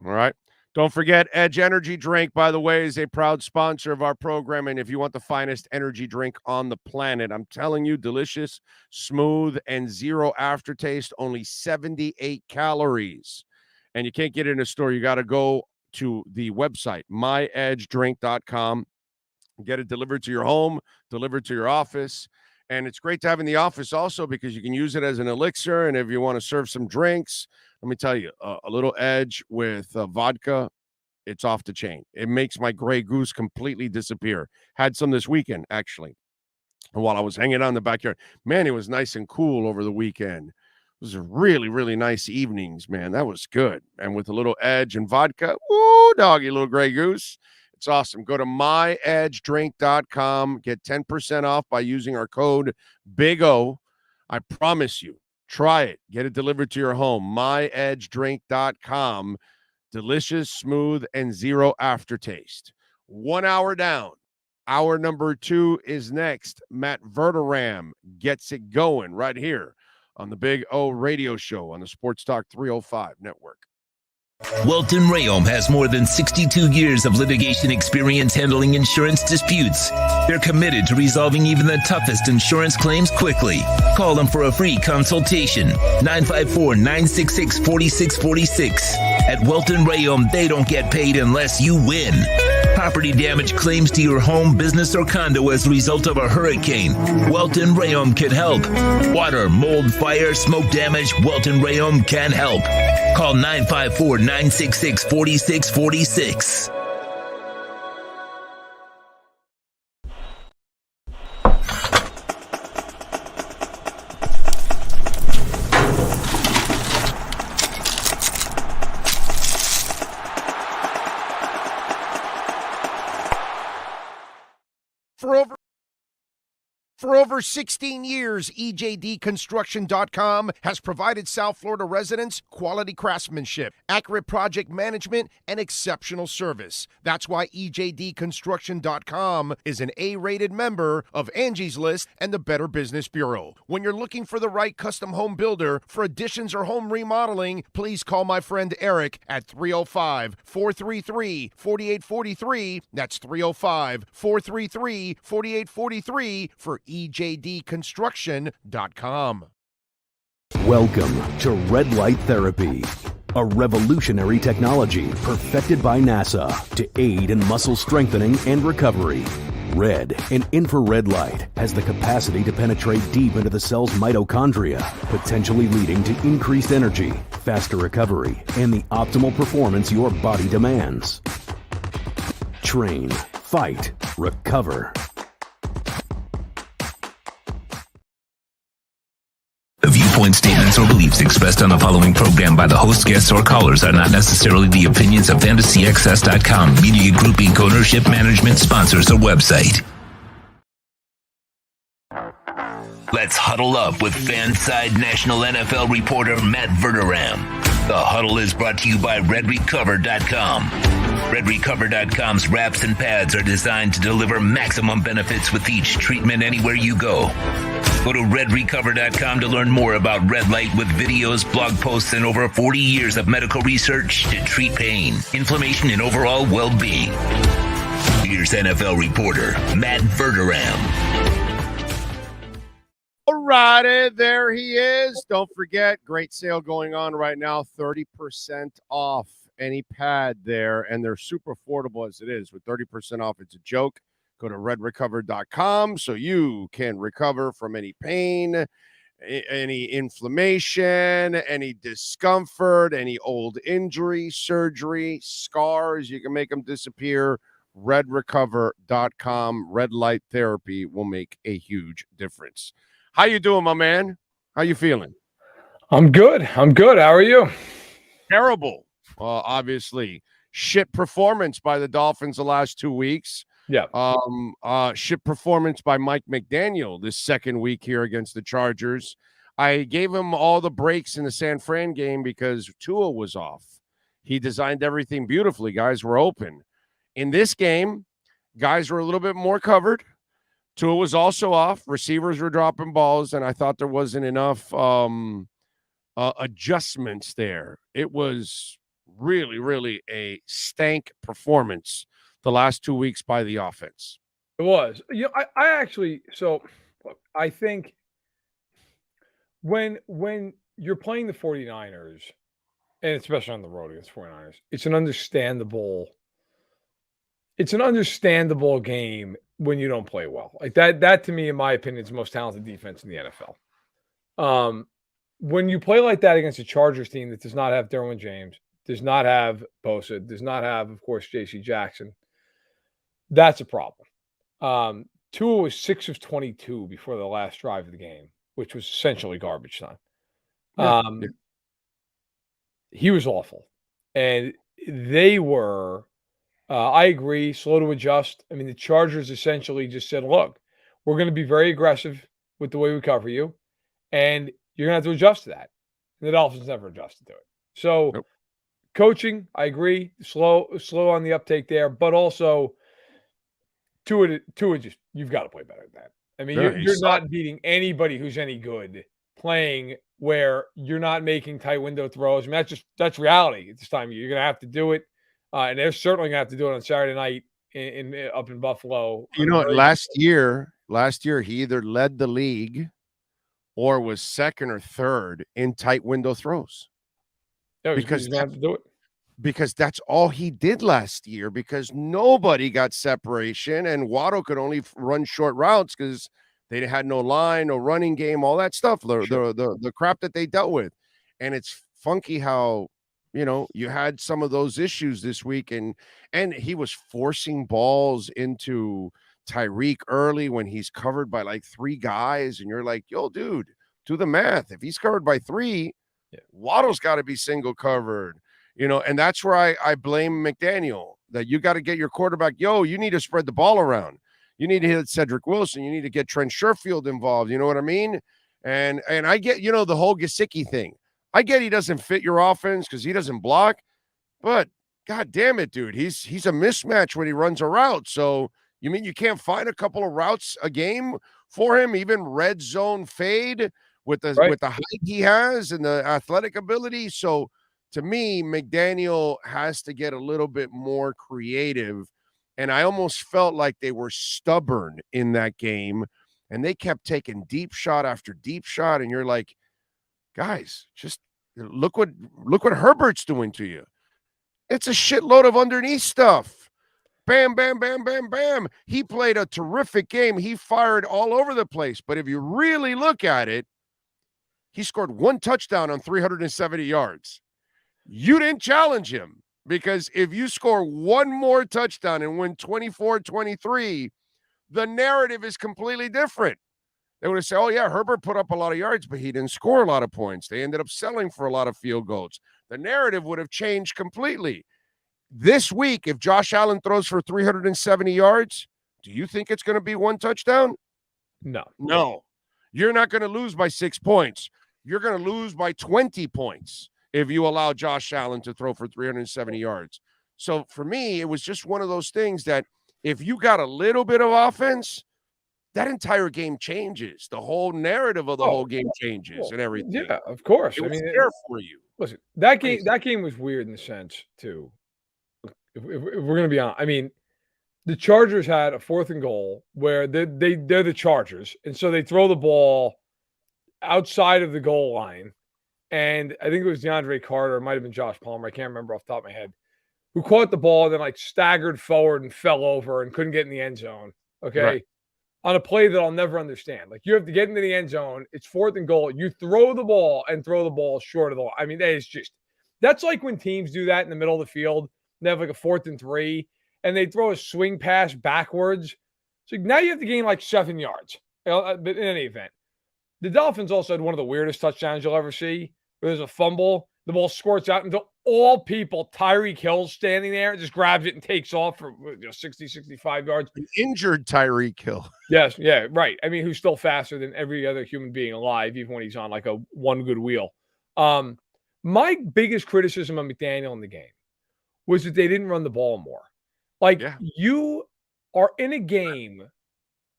all right. Don't forget, Edge Energy Drink, by the way, is a proud sponsor of our program. And if you want the finest energy drink on the planet, I'm telling you, delicious, smooth, and zero aftertaste, only 78 calories. And you can't get it in a store. You got to go to the website, myedgedrink.com. Get it delivered to your home, delivered to your office. And it's great to have in the office also because you can use it as an elixir. And if you want to serve some drinks, let me tell you, a little Edge with vodka, it's off the chain. It makes my Grey Goose completely disappear. Had some this weekend, actually. And while I was hanging out in the backyard, man, it was nice and cool over the weekend. It was really, really nice evenings, man. That was good. And with a little Edge and vodka, woo, doggy, little Grey Goose. It's awesome. Go to myedgedrink.com. Get 10% off by using our code BIG-O. I promise you. Try it. Get it delivered to your home. myedgedrink.com. Delicious, smooth, and zero aftertaste. 1 hour down. Hour number 2 is next. Matt Verderam gets it going right here on the Big O Radio Show on the Sports Talk 305 Network. Welton Rayom has more than 62 years of litigation experience handling insurance disputes. They're committed to resolving even the toughest insurance claims quickly. Call them for a free consultation. 954-966-4646. At Welton Rayom, they don't get paid unless you win. Property damage claims to your home, business, or condo as a result of a hurricane. Welton Rayom can help. Water, mold, fire, smoke damage, Welton Rayom can help. Call 954-966-4646. For over 16 years, EJDconstruction.com has provided South Florida residents quality craftsmanship, accurate project management, and exceptional service. That's why EJDconstruction.com is an A-rated member of Angie's List and the Better Business Bureau. When you're looking for the right custom home builder for additions or home remodeling, please call my friend Eric at 305-433-4843. That's 305-433-4843 for EJDconstruction.com. Welcome to Red Light Therapy, a revolutionary technology perfected by NASA to aid in muscle strengthening and recovery. Red and infrared light has the capacity to penetrate deep into the cell's mitochondria, potentially leading to increased energy, faster recovery, and the optimal performance your body demands. Train, fight, recover. The viewpoint statements or beliefs expressed on the following program by the host, guests, or callers are not necessarily the opinions of FantasyXS.com, Media Group Inc. ownership, management, sponsors, or website. Let's huddle up with Fanside National NFL reporter Matt Verderam. The huddle is brought to you by RedRecover.com. RedRecover.com's wraps and pads are designed to deliver maximum benefits with each treatment anywhere you go. Go to RedRecover.com to learn more about red light with videos, blog posts, and over 40 years of medical research to treat pain, inflammation, and overall well-being. Here's NFL reporter Matt Verderam. All righty, there he is. Don't forget, great sale going on right now, 30% off any pad there, and they're super affordable as it is. With 30% off, it's a joke. Go to redrecover.com so you can recover from any pain, any inflammation, any discomfort, any old injury, surgery, scars. You can make them disappear. Redrecover.com. Red light therapy will make a huge difference. How you doing, my man? How you feeling? I'm good. How are you? Terrible. Obviously. Shit performance by the Dolphins the last 2 weeks. Yeah. Shit performance by Mike McDaniel this second week here against the Chargers. I gave him all the breaks in the San Fran game because Tua was off. He designed everything beautifully. Guys were open. In this game, guys were a little bit more covered. Tua was also off. Receivers were dropping balls, and I thought there wasn't enough adjustments there. It was really, really a stank performance the last 2 weeks by the offense. It was. You know, I actually, so look, I think when you're playing the 49ers, and especially on the road against 49ers, it's an understandable game when you don't play well. Like that to me, in my opinion, is the most talented defense in the NFL. When you play like that against a Chargers team that does not have Derwin James, does not have Bosa, does not have, of course, J.C. Jackson, that's a problem. Tua was 6 of 22 before the last drive of the game, which was essentially garbage time. He was awful. And they were, I agree, slow to adjust. I mean, the Chargers essentially just said, look, we're going to be very aggressive with the way we cover you, and you're going to have to adjust to that. And the Dolphins never adjusted to it. So coaching, I agree, slow on the uptake there, but also Tua just, you've got to play better than that. I mean, you're not beating anybody who's any good playing where you're not making tight window throws. I mean, that's reality at this time of year. You're going to have to do it. And they're certainly going to have to do it on Saturday night up in Buffalo. You know, last year, he either led the league or was second or third in tight window throws. Yeah, because he's going to have to do it. because that's all he did last year, because nobody got separation and Waddle could only run short routes because they had no line, no running game, all that stuff, the crap that they dealt with. And it's funky how, you had some of those issues this week, and he was forcing balls into Tyreek early when he's covered by like 3 guys, and you're like, yo, dude, do the math. If he's covered by 3, Waddle's got to be single covered. And that's where I blame McDaniel, that you got to get your quarterback. Yo, you need to spread the ball around. You need to hit Cedric Wilson. You need to get Trent Sherfield involved. You know what I mean? And I get, the whole Gesicki thing. I get he doesn't fit your offense because he doesn't block, but God damn it, dude, he's a mismatch when he runs a route. So you mean you can't find a couple of routes a game for him, even red zone fade with the height he has and the athletic ability? So to me, McDaniel has to get a little bit more creative. And I almost felt like they were stubborn in that game, and they kept taking deep shot after deep shot. And you're like, guys, just look what Herbert's doing to you. It's a shitload of underneath stuff. Bam, bam, bam, bam, bam. He played a terrific game. He fired all over the place. But if you really look at it, he scored 1 touchdown on 370 yards. You didn't challenge him, because if you score 1 more touchdown and win 24-23, the narrative is completely different. They would have said, oh, yeah, Herbert put up a lot of yards, but he didn't score a lot of points. They ended up selling for a lot of field goals. The narrative would have changed completely. This week, if Josh Allen throws for 370 yards, do you think it's going to be 1 touchdown? No. You're not going to lose by 6 points. You're going to lose by 20 points if you allow Josh Allen to throw for 370 yards. So for me, it was just one of those things that if you got a little bit of offense, that entire game changes. The whole narrative of the whole game changes and everything. Yeah, of course. It was there for you. Listen, that game was weird in the sense, too. If we're going to be honest, I mean, the Chargers had a 4th and goal where they're the Chargers, and so they throw the ball outside of the goal line. And I think it was DeAndre Carter, it might have been Josh Palmer, I can't remember off the top of my head, who caught the ball and then staggered forward and fell over and couldn't get in the end zone. Okay. Right. On a play that I'll never understand. You have to get into the end zone. It's 4th and goal. You throw the ball short of the line. I mean, that's like when teams do that in the middle of the field. They have a 4th and 3, and they throw a swing pass backwards. So now you have to gain 7 yards. But in any event, the Dolphins also had one of the weirdest touchdowns you'll ever see, where there's a fumble. The ball squirts out into all people. Tyreek Hill's standing there, just grabs it and takes off for 60, 65 yards. An injured Tyreek Hill. Yes, yeah, right. I mean, who's still faster than every other human being alive, even when he's on a one good wheel. My biggest criticism of McDaniel in the game was that they didn't run the ball more. You are in a game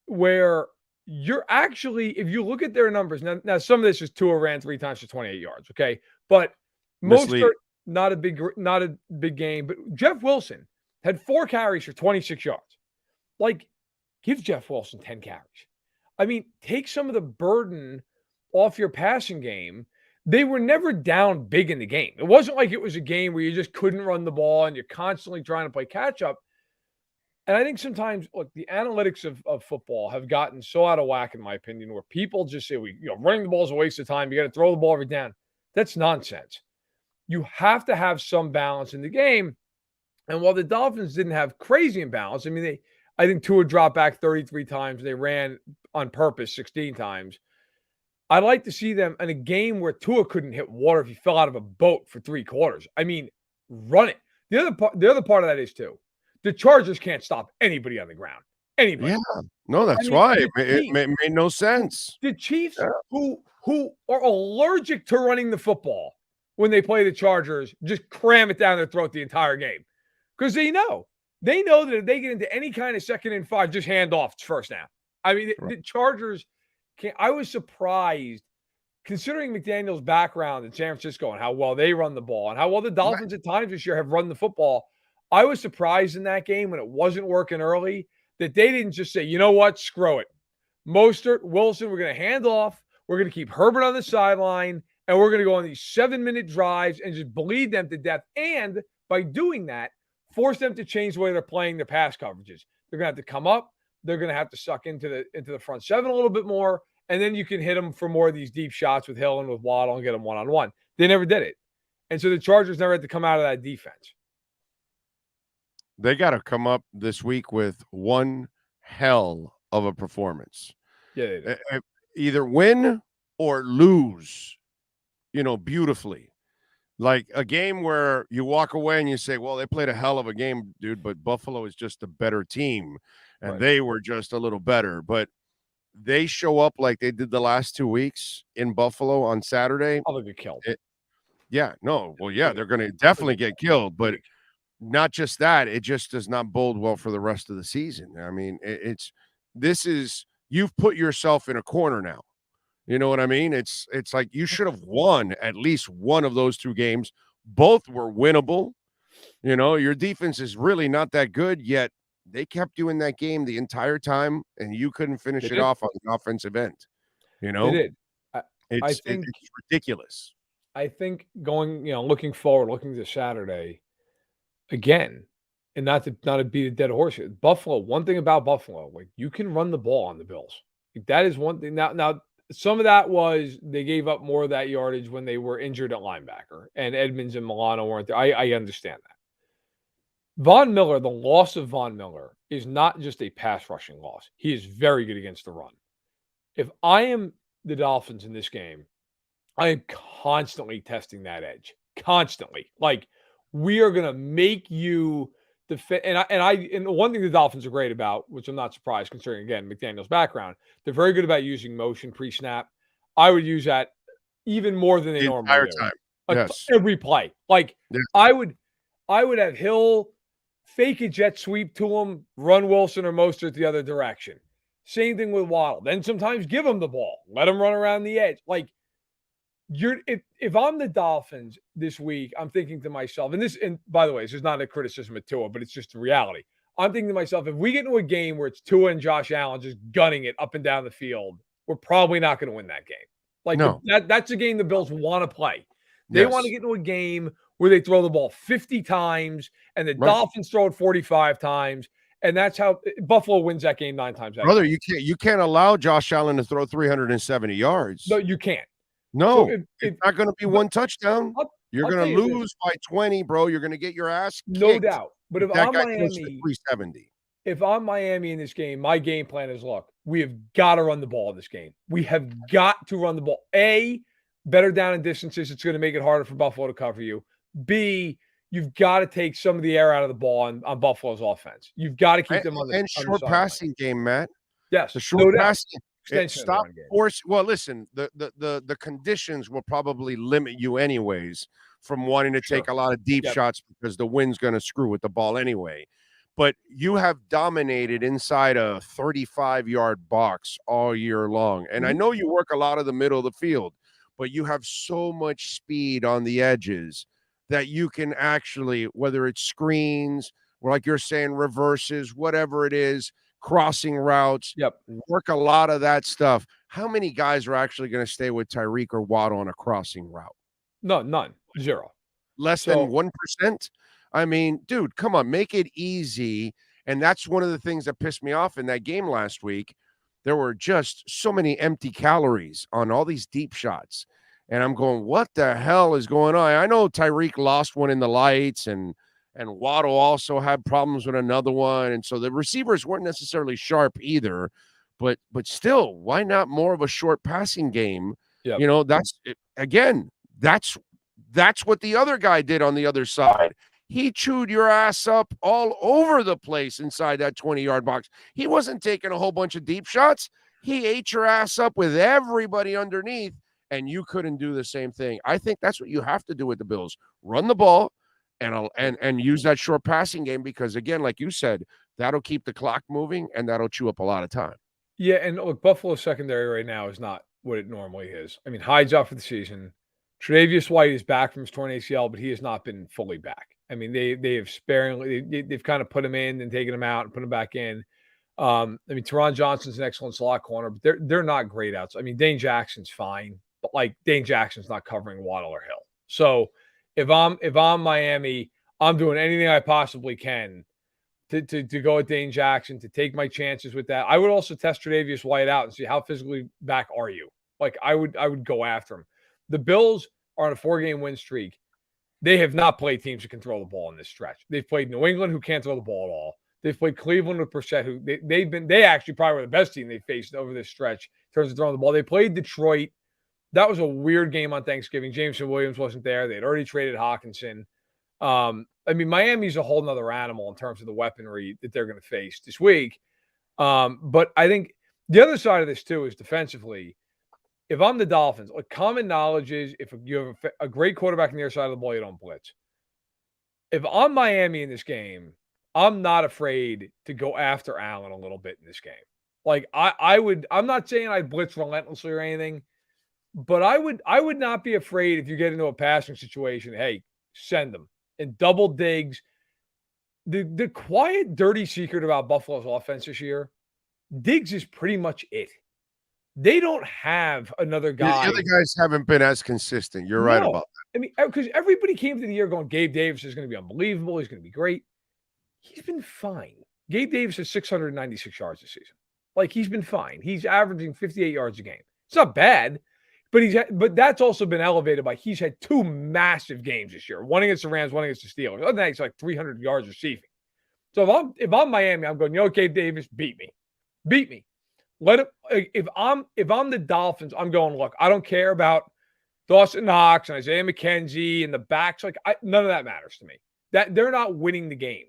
where you're actually, if you look at their numbers, now some of this is Tua ran 3 times for 28 yards, okay? But most are not a big game. But Jeff Wilson had 4 carries for 26 yards. Give Jeff Wilson 10 carries. I mean, take some of the burden off your passing game. They were never down big in the game. It wasn't like it was a game where you just couldn't run the ball and you're constantly trying to play catch up. And I think sometimes, the analytics of football have gotten so out of whack, in my opinion, where people just say, running the ball is a waste of time. You got to throw the ball every down. That's nonsense. You have to have some balance in the game. And while the Dolphins didn't have crazy imbalance, I mean, I think Tua dropped back 33 times. They ran on purpose 16 times. I'd like to see them in a game where Tua couldn't hit water if he fell out of a boat for 3 quarters. I mean, run it. The other part of that is, too, the Chargers can't stop anybody on the ground. Anybody. Yeah. No, that's right. It made no sense. The Chiefs, who are allergic to running the football when they play the Chargers, just cram it down their throat the entire game. Because they know that if they get into any kind of 2nd and 5, just hand off first down. I mean, the Chargers can't. I was surprised, considering McDaniel's background in San Francisco and how well they run the ball and how well the Dolphins at times this year have run the football. I was surprised in that game when it wasn't working early that they didn't just say, you know what, screw it. Mostert, Wilson, we're going to hand off. We're going to keep Herbert on the sideline, and we're going to go on these 7-minute drives and just bleed them to death. And by doing that, force them to change the way they're playing their pass coverages. They're going to have to come up. They're going to have to suck into the front seven a little bit more, and then you can hit them for more of these deep shots with Hill and with Waddle and get them one-on-one. They never did it. And so the Chargers never had to come out of that defense. They got to come up this week with one hell of a performance. Yeah, they did. Either win or lose, beautifully. Like a game where you walk away and you say, well, they played a hell of a game, dude, but Buffalo is just a better team, and they were just a little better. But they show up like they did the last 2 weeks in Buffalo on Saturday. Oh, they get killed. They're going to definitely get killed. But not just that, it just does not bode well for the rest of the season. I mean, you've put yourself in a corner now. You know what I mean? It's like you should have won at least one of those 2 games. Both were winnable. Your defense is really not that good, yet they kept you in that game the entire time, and you couldn't finish it off on the offensive end. They did. It's ridiculous. I think looking forward, looking to Saturday again, and not to beat a dead horse here. Buffalo, one thing about Buffalo, like you can run the ball on the Bills. Like, that is one thing. Now, some of that was they gave up more of that yardage when they were injured at linebacker, and Edmonds and Milano weren't there. I understand that. Von Miller, the loss of Von Miller is not just a pass rushing loss. He is very good against the run. If I am the Dolphins in this game, I am constantly testing that edge. Constantly. Like, we are going to make you defend. And one thing the Dolphins are great about, which I'm not surprised considering, again, McDaniel's background, they're very good about using motion pre-snap. I would use that even more than they normally do. Time. Like, every play. Like, I would have Hill fake a jet sweep to him, run Wilson or Mostert the other direction. Same thing with Waddle. Then sometimes give him the ball. Let him run around the edge. Like, if I'm the Dolphins this week, I'm thinking to myself, and by the way, this is not a criticism of Tua, but it's just the reality. I'm thinking to myself, if we get into a game where it's Tua and Josh Allen just gunning it up and down the field, we're probably not going to win that game. Like, no. That's a game the Bills want to play. They want to get into a game where they throw the ball 50 times and the Dolphins throw it 45 times. And that's how Buffalo wins that game 9 times. Brother, you can't allow Josh Allen to throw 370 yards. No, you can't. No, it's not going to be one touchdown. You're going to lose by 20, bro. You're going to get your ass kicked. No doubt. But if I'm Miami, 370. If I'm Miami in this game, my game plan is, look, we have got to run the ball in this game. We have got to run the ball. A, better down in distances. It's going to make it harder for Buffalo to cover you. B, you've got to take some of the air out of the ball on Buffalo's offense. You've got to keep them on the and short passing game, Matt. Yes, the short passing. Stop force. Well, listen, the conditions will probably limit you anyways from wanting to take a lot of deep shots because the wind's going to screw with the ball anyway. But you have dominated inside a 35-yard box all year long. And I know you work a lot of the middle of the field, but you have so much speed on the edges that you can actually, whether it's screens or like you're saying, reverses, whatever it is, crossing routes, work a lot of that stuff. How many guys are actually going to stay with Tyreek or Waddle on a crossing route? No, none. Zero. Less than 1%? I mean, dude, come on, make it easy. And that's one of the things that pissed me off in that game last week. There were just so many empty calories on all these deep shots. And I'm going, what the hell is going on? I know Tyreek lost one in the lights and Waddle also had problems with another one. And so the receivers weren't necessarily sharp either. But still, why not more of a short passing game? Yep. You know, that's what the other guy did on the other side. He chewed your ass up all over the place inside that 20-yard box. He wasn't taking a whole bunch of deep shots. He ate your ass up with everybody underneath, and you couldn't do the same thing. I think that's what you have to do with the Bills. Run the ball and use that short passing game because, again, like you said, that'll keep the clock moving, and that'll chew up a lot of time. Yeah, and look, Buffalo's secondary right now is not what it normally is. I mean, Hyde's out for the season. Tre'Davious White is back from his torn ACL, but he has not been fully back. I mean, they have sparingly they've kind of put him in and taken him out and put him back in. I mean, Teron Johnson's an excellent slot corner, but they're not great outs. I mean, Dane Jackson's fine, but like Dane Jackson's not covering Waddle or Hill. So if I'm Miami, I'm doing anything I possibly can to go at Dane Jackson, to take my chances with that. I would also test Tre'Davious White out and see how physically back are you. Like I would go after him. The Bills are on a 4-game win streak. They have not played teams that can throw the ball in this stretch. They've played New England, who can't throw the ball at all. They've played Cleveland with Brissett, who they actually probably were the best team they faced over this stretch in terms of throwing the ball. They played Detroit. That was a weird game on Thanksgiving. Jameson Williams wasn't there. They had already traded Hawkinson. I mean, Miami's a whole nother animal in terms of the weaponry that they're going to face this week. But I think the other side of this too is defensively. If I'm the Dolphins, like common knowledge is if you have a great quarterback on the other side of the ball, you don't blitz. If I'm Miami in this game, I'm not afraid to go after Allen a little bit in this game. Like I'm not saying I blitz relentlessly or anything, but I would not be afraid if you get into a passing situation. Hey, send them and double digs. The quiet, dirty secret about Buffalo's offense this year, Diggs is pretty much it. They don't have another guy. The other guys haven't been as consistent. You're right about that. I mean, because everybody came to the year going, Gabe Davis is going to be unbelievable. He's going to be great. He's been fine. Gabe Davis has 696 yards this season. Like, he's been fine. He's averaging 58 yards a game. It's not bad, but that's also been elevated by he's had 2 massive games this year. One against the Rams, one against the Steelers. Other than that, he's like 300 yards receiving. So if I'm Miami, I'm going, Gabe Davis, beat me. Let him. If I'm the Dolphins, I'm going, look, I don't care about Dawson Knox and Isaiah McKenzie and the backs. Like none of that matters to me. That they're not winning the game.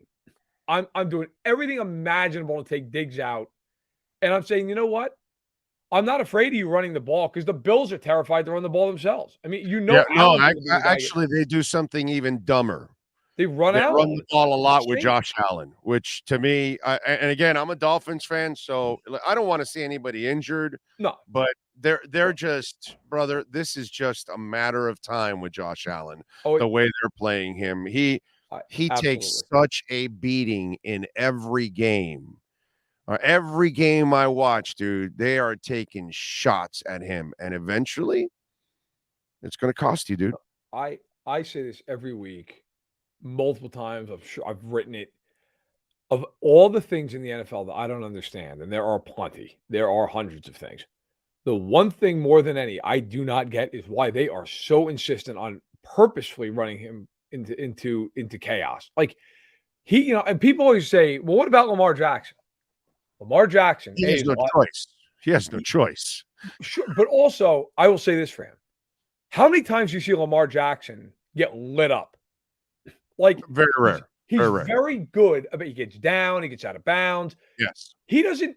I'm doing everything imaginable to take Diggs out. And I'm saying, you know what? I'm not afraid of you running the ball because the Bills are terrified to run the ball themselves. I mean, actually, they do something even dumber. They run the ball a lot with Josh Allen, which to me, and again, I'm a Dolphins fan, so I don't want to see anybody injured. No, but they're just, brother. This is just a matter of time with Josh Allen. The way they're playing him, he takes such a beating in every game. Every game I watch, dude, they are taking shots at him, and eventually, it's going to cost you, dude. I say this every week. Multiple times, I'm sure I've written it. Of all the things in the NFL that I don't understand, and there are plenty, there are hundreds of things. The one thing more than any I do not get is why they are so insistent on purposefully running him into chaos. Like he, and people always say, "Well, what about Lamar Jackson?" Lamar Jackson, he has no choice. He has no choice. Sure, but also I will say this for him: how many times do you see Lamar Jackson get lit up? Like very rare. He's very good about he gets down, he gets out of bounds. Yes. He doesn't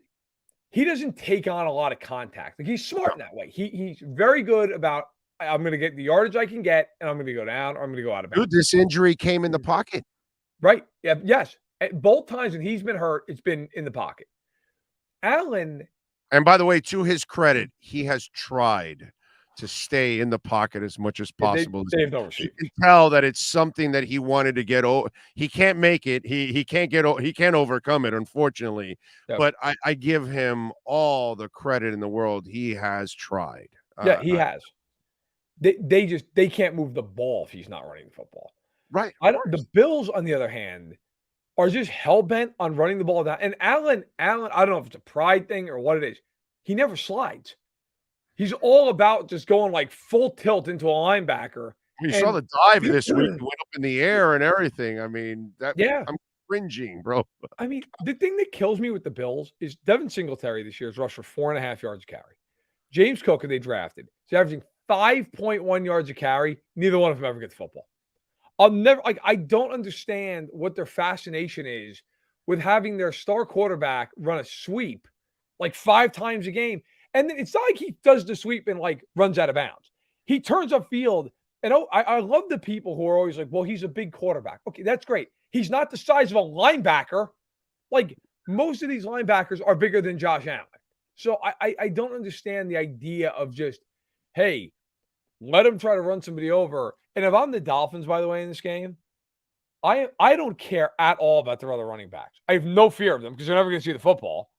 take on a lot of contact. Like he's smart in that way. He's very good about I'm going to get the yardage I can get, and I'm going to go down or I'm going to go out of bounds. Dude, this injury came in the pocket. Right. Yeah. Yes. At both times when he's been hurt, it's been in the pocket. Allen. And by the way, to his credit, he has tried to stay in the pocket as much as possible. They have no receiver. You can tell that it's something that he wanted to get over. He can't make it. He can't overcome it, unfortunately. Yep. But I give him all the credit in the world. He has tried. Yeah, he has. They can't move the ball if he's not running the football. Right. The Bills, on the other hand, are just hell-bent on running the ball down. And Allen, I don't know if it's a pride thing or what it is. He never slides. He's all about just going like full tilt into a linebacker. You saw the dive this week. He went up in the air and everything. I mean, I'm cringing, bro. I mean, the thing that kills me with the Bills is Devin Singletary this year has rushed for 4.5 yards a carry. James Cook, who they drafted, is averaging 5.1 yards a carry. Neither one of them ever get the football. I don't understand what their fascination is with having their star quarterback run a sweep like 5 times a game. And then it's not like he does the sweep and like runs out of bounds. He turns upfield. And I love the people who are always like, well, he's a big quarterback. Okay, that's great. He's not the size of a linebacker. Like most of these linebackers are bigger than Josh Allen. So I don't understand the idea of just, hey, let him try to run somebody over. And if I'm the Dolphins, by the way, in this game, I don't care at all about their other running backs. I have no fear of them because they're never going to see the football.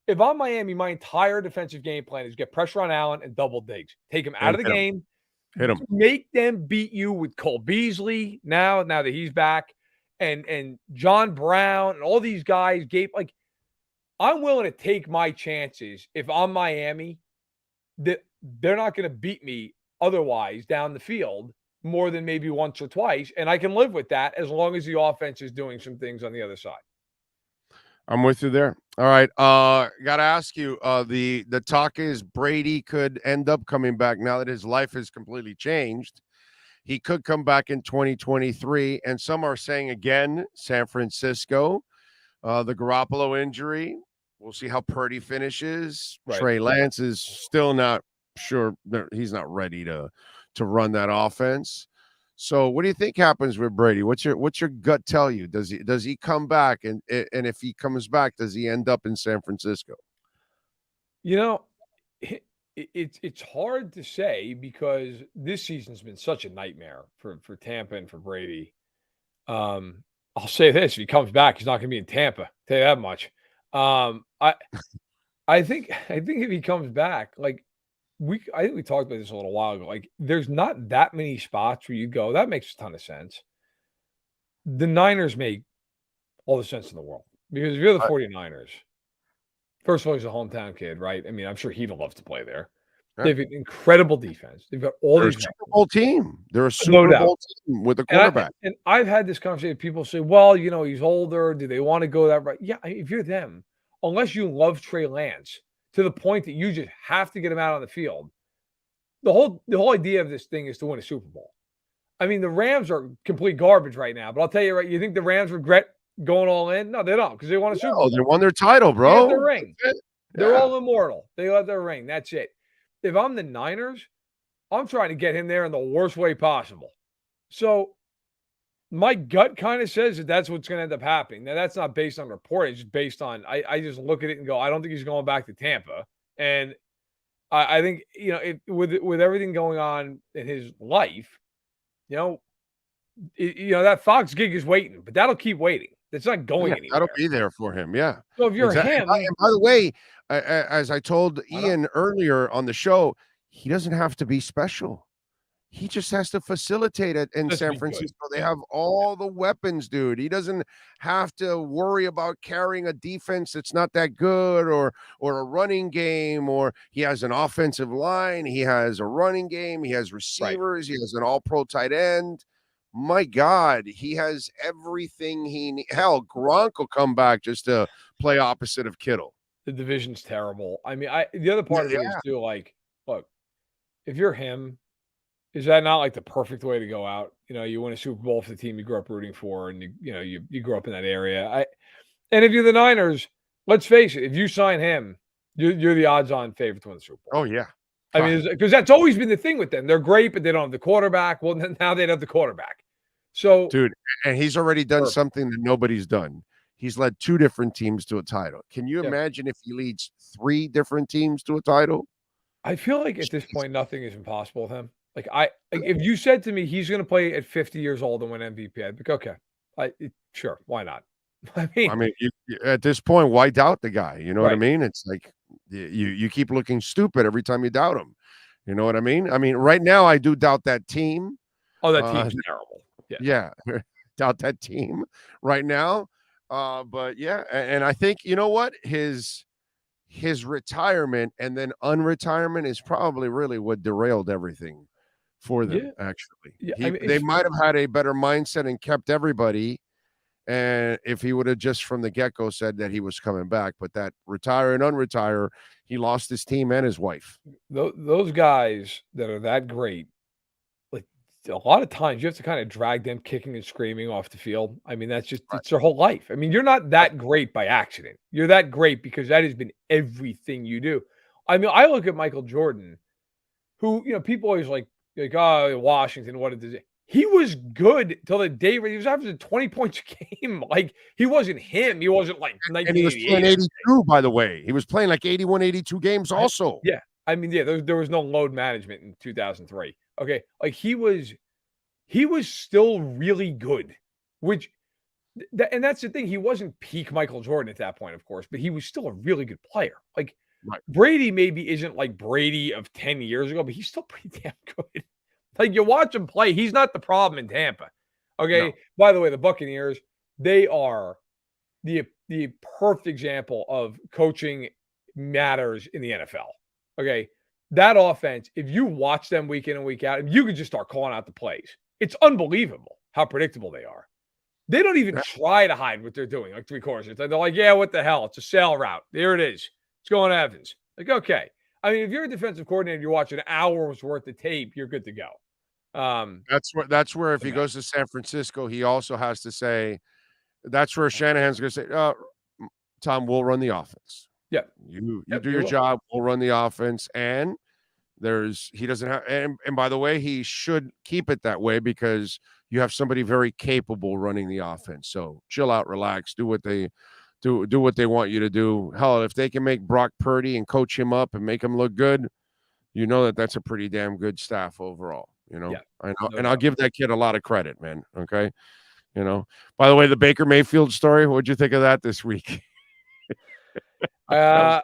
If I'm Miami, my entire defensive game plan is get pressure on Allen and double Diggs. Take him out of the game. Hit him. Make them beat you with Cole Beasley now that he's back. and John Brown and all these guys gave like I'm willing to take my chances if I'm Miami that they're not going to beat me otherwise down the field more than maybe once or twice. And I can live with that as long as the offense is doing some things on the other side. I'm with you there. All right. Gotta ask you, the talk is Brady could end up coming back now that his life has completely changed. He could come back in 2023. And some are saying again, San Francisco, the Garoppolo injury. We'll see how Purdy finishes. Right. Trey Lance is still not sure that he's not ready to run that offense. So what do you think happens with Brady? What's your gut tell you? Does he come back? And if he comes back, does he end up in San Francisco? You know, it's hard to say because this season's been such a nightmare for Tampa and for Brady. I'll say this: if he comes back, he's not going to be in Tampa. I'll tell you that much. I think if he comes back, like I think we talked about this a little while ago. Like, there's not that many spots where you go, that makes a ton of sense. The Niners make all the sense in the world because if you're the 49ers, first of all, he's a hometown kid, right? I mean, I'm sure he'd love to play there. Yeah. They have an incredible defense. They've got all these Super Bowl team. They're a No Super doubt. Bowl team with a quarterback. And I've had this conversation. People say, well, he's older. Do they want to go that right? Yeah, if you're them, unless you love Trey Lance to the point that you just have to get him out on the field. The whole idea of this thing is to win a Super Bowl. I mean, the Rams are complete garbage right now, but I'll tell you right, you think the Rams regret going all in? No, they don't, because they won a Super Bowl. They won their title, bro. They got their ring. They're Yeah. all immortal. They got their ring. That's it. If I'm the Niners, I'm trying to get him there in the worst way possible. So my gut kind of says that that's what's going to end up happening. Now, that's not based on report. It's just based on I just look at it and go, I don't think he's going back to Tampa. And I think, with everything going on in his life, that Fox gig is waiting, but that'll keep waiting. It's not going anywhere. That'll be there for him. Yeah. So if you're Exactly. him, And by the way, as I told Ian earlier on the show, he doesn't have to be special. He just has to facilitate it in Just San be good. Francisco. They have all the weapons, dude. He doesn't have to worry about carrying a defense that's not that good or a running game, or he has an offensive line. He has a running game. He has receivers. He has an all-pro tight end. My God, he has everything he needs. Hell, Gronk will come back just to play opposite of Kittle. The division's terrible. I mean, the other part of it is too, like, look, if you're him, is that not like the perfect way to go out? You win a Super Bowl for the team you grew up rooting for, and you grew up in that area. And if you're the Niners, let's face it, if you sign him, you're the odds-on favorite to win the Super Bowl. Oh yeah, I mean, because that's always been the thing with them. They're great, but they don't have the quarterback. Well, now they have the quarterback. So, dude, and he's already done something that nobody's done. He's led 2 different teams to a title. Can you imagine if he leads 3 different teams to a title? I feel like at this point, nothing is impossible with him. Like if you said to me he's going to play at 50 years old and win MVP, I'd be like, okay, sure, why not? I mean, at this point, why doubt the guy? You know what I Right. mean? It's like you keep looking stupid every time you doubt him. You know what I mean? I mean, right now I do doubt that team. Oh, that team's terrible. Yeah, doubt that team right now. But yeah, and I think you know what his retirement and then unretirement is probably really what derailed everything for them. Actually, they might have had a better mindset and kept everybody. And if he would have just from the get-go said that he was coming back, but that retire and unretire, he lost his team and his wife. Those guys that are that great, like a lot of times you have to kind of drag them kicking and screaming off the field. I mean, that's just it's their whole life. I mean, you're not that great by accident. You're that great because that has been everything you do. I mean, I look at Michael Jordan, who, people always like, oh, Washington, what did it? He was good till the day where he was averaging 20 points a game. Like, he wasn't him. He wasn't like 1988. And he was playing 82, by the way. He was playing like 81, 82 games also. Yeah. I mean, there was no load management in 2003. Okay. Like, he was still really good, and that's the thing. He wasn't peak Michael Jordan at that point, of course, but he was still a really good player. Like, Brady maybe isn't like Brady of 10 years ago, but he's still pretty damn good. Like, you watch him play, he's not the problem in Tampa. Okay. No. By the way, the Buccaneers, They are the perfect example of coaching matters in the NFL. Okay. That offense, if you watch them week in and week out, you could just start calling out the plays. It's unbelievable how predictable they are. They don't even try to hide what they're doing, like 3/4. They're like, yeah, what the hell? It's a sail route. There it is. It's going to Evans. Like, okay. I mean, if you're a defensive coordinator, you watch an hour's worth of tape, you're good to go. That's where if he goes to San Francisco, he also has to say, that's where Shanahan's going to say, Tom, we'll run the offense. Yeah. You do your job, we'll run the offense. And he doesn't have, and by the way, he should keep it that way because you have somebody very capable running the offense. So chill out, relax, do what they want you to do. Hell, if they can make Brock Purdy and coach him up and make him look good, you know that's a pretty damn good staff overall. I'll give that kid a lot of credit, man. Okay. By the way, the Baker Mayfield story, what'd you think of that this week? I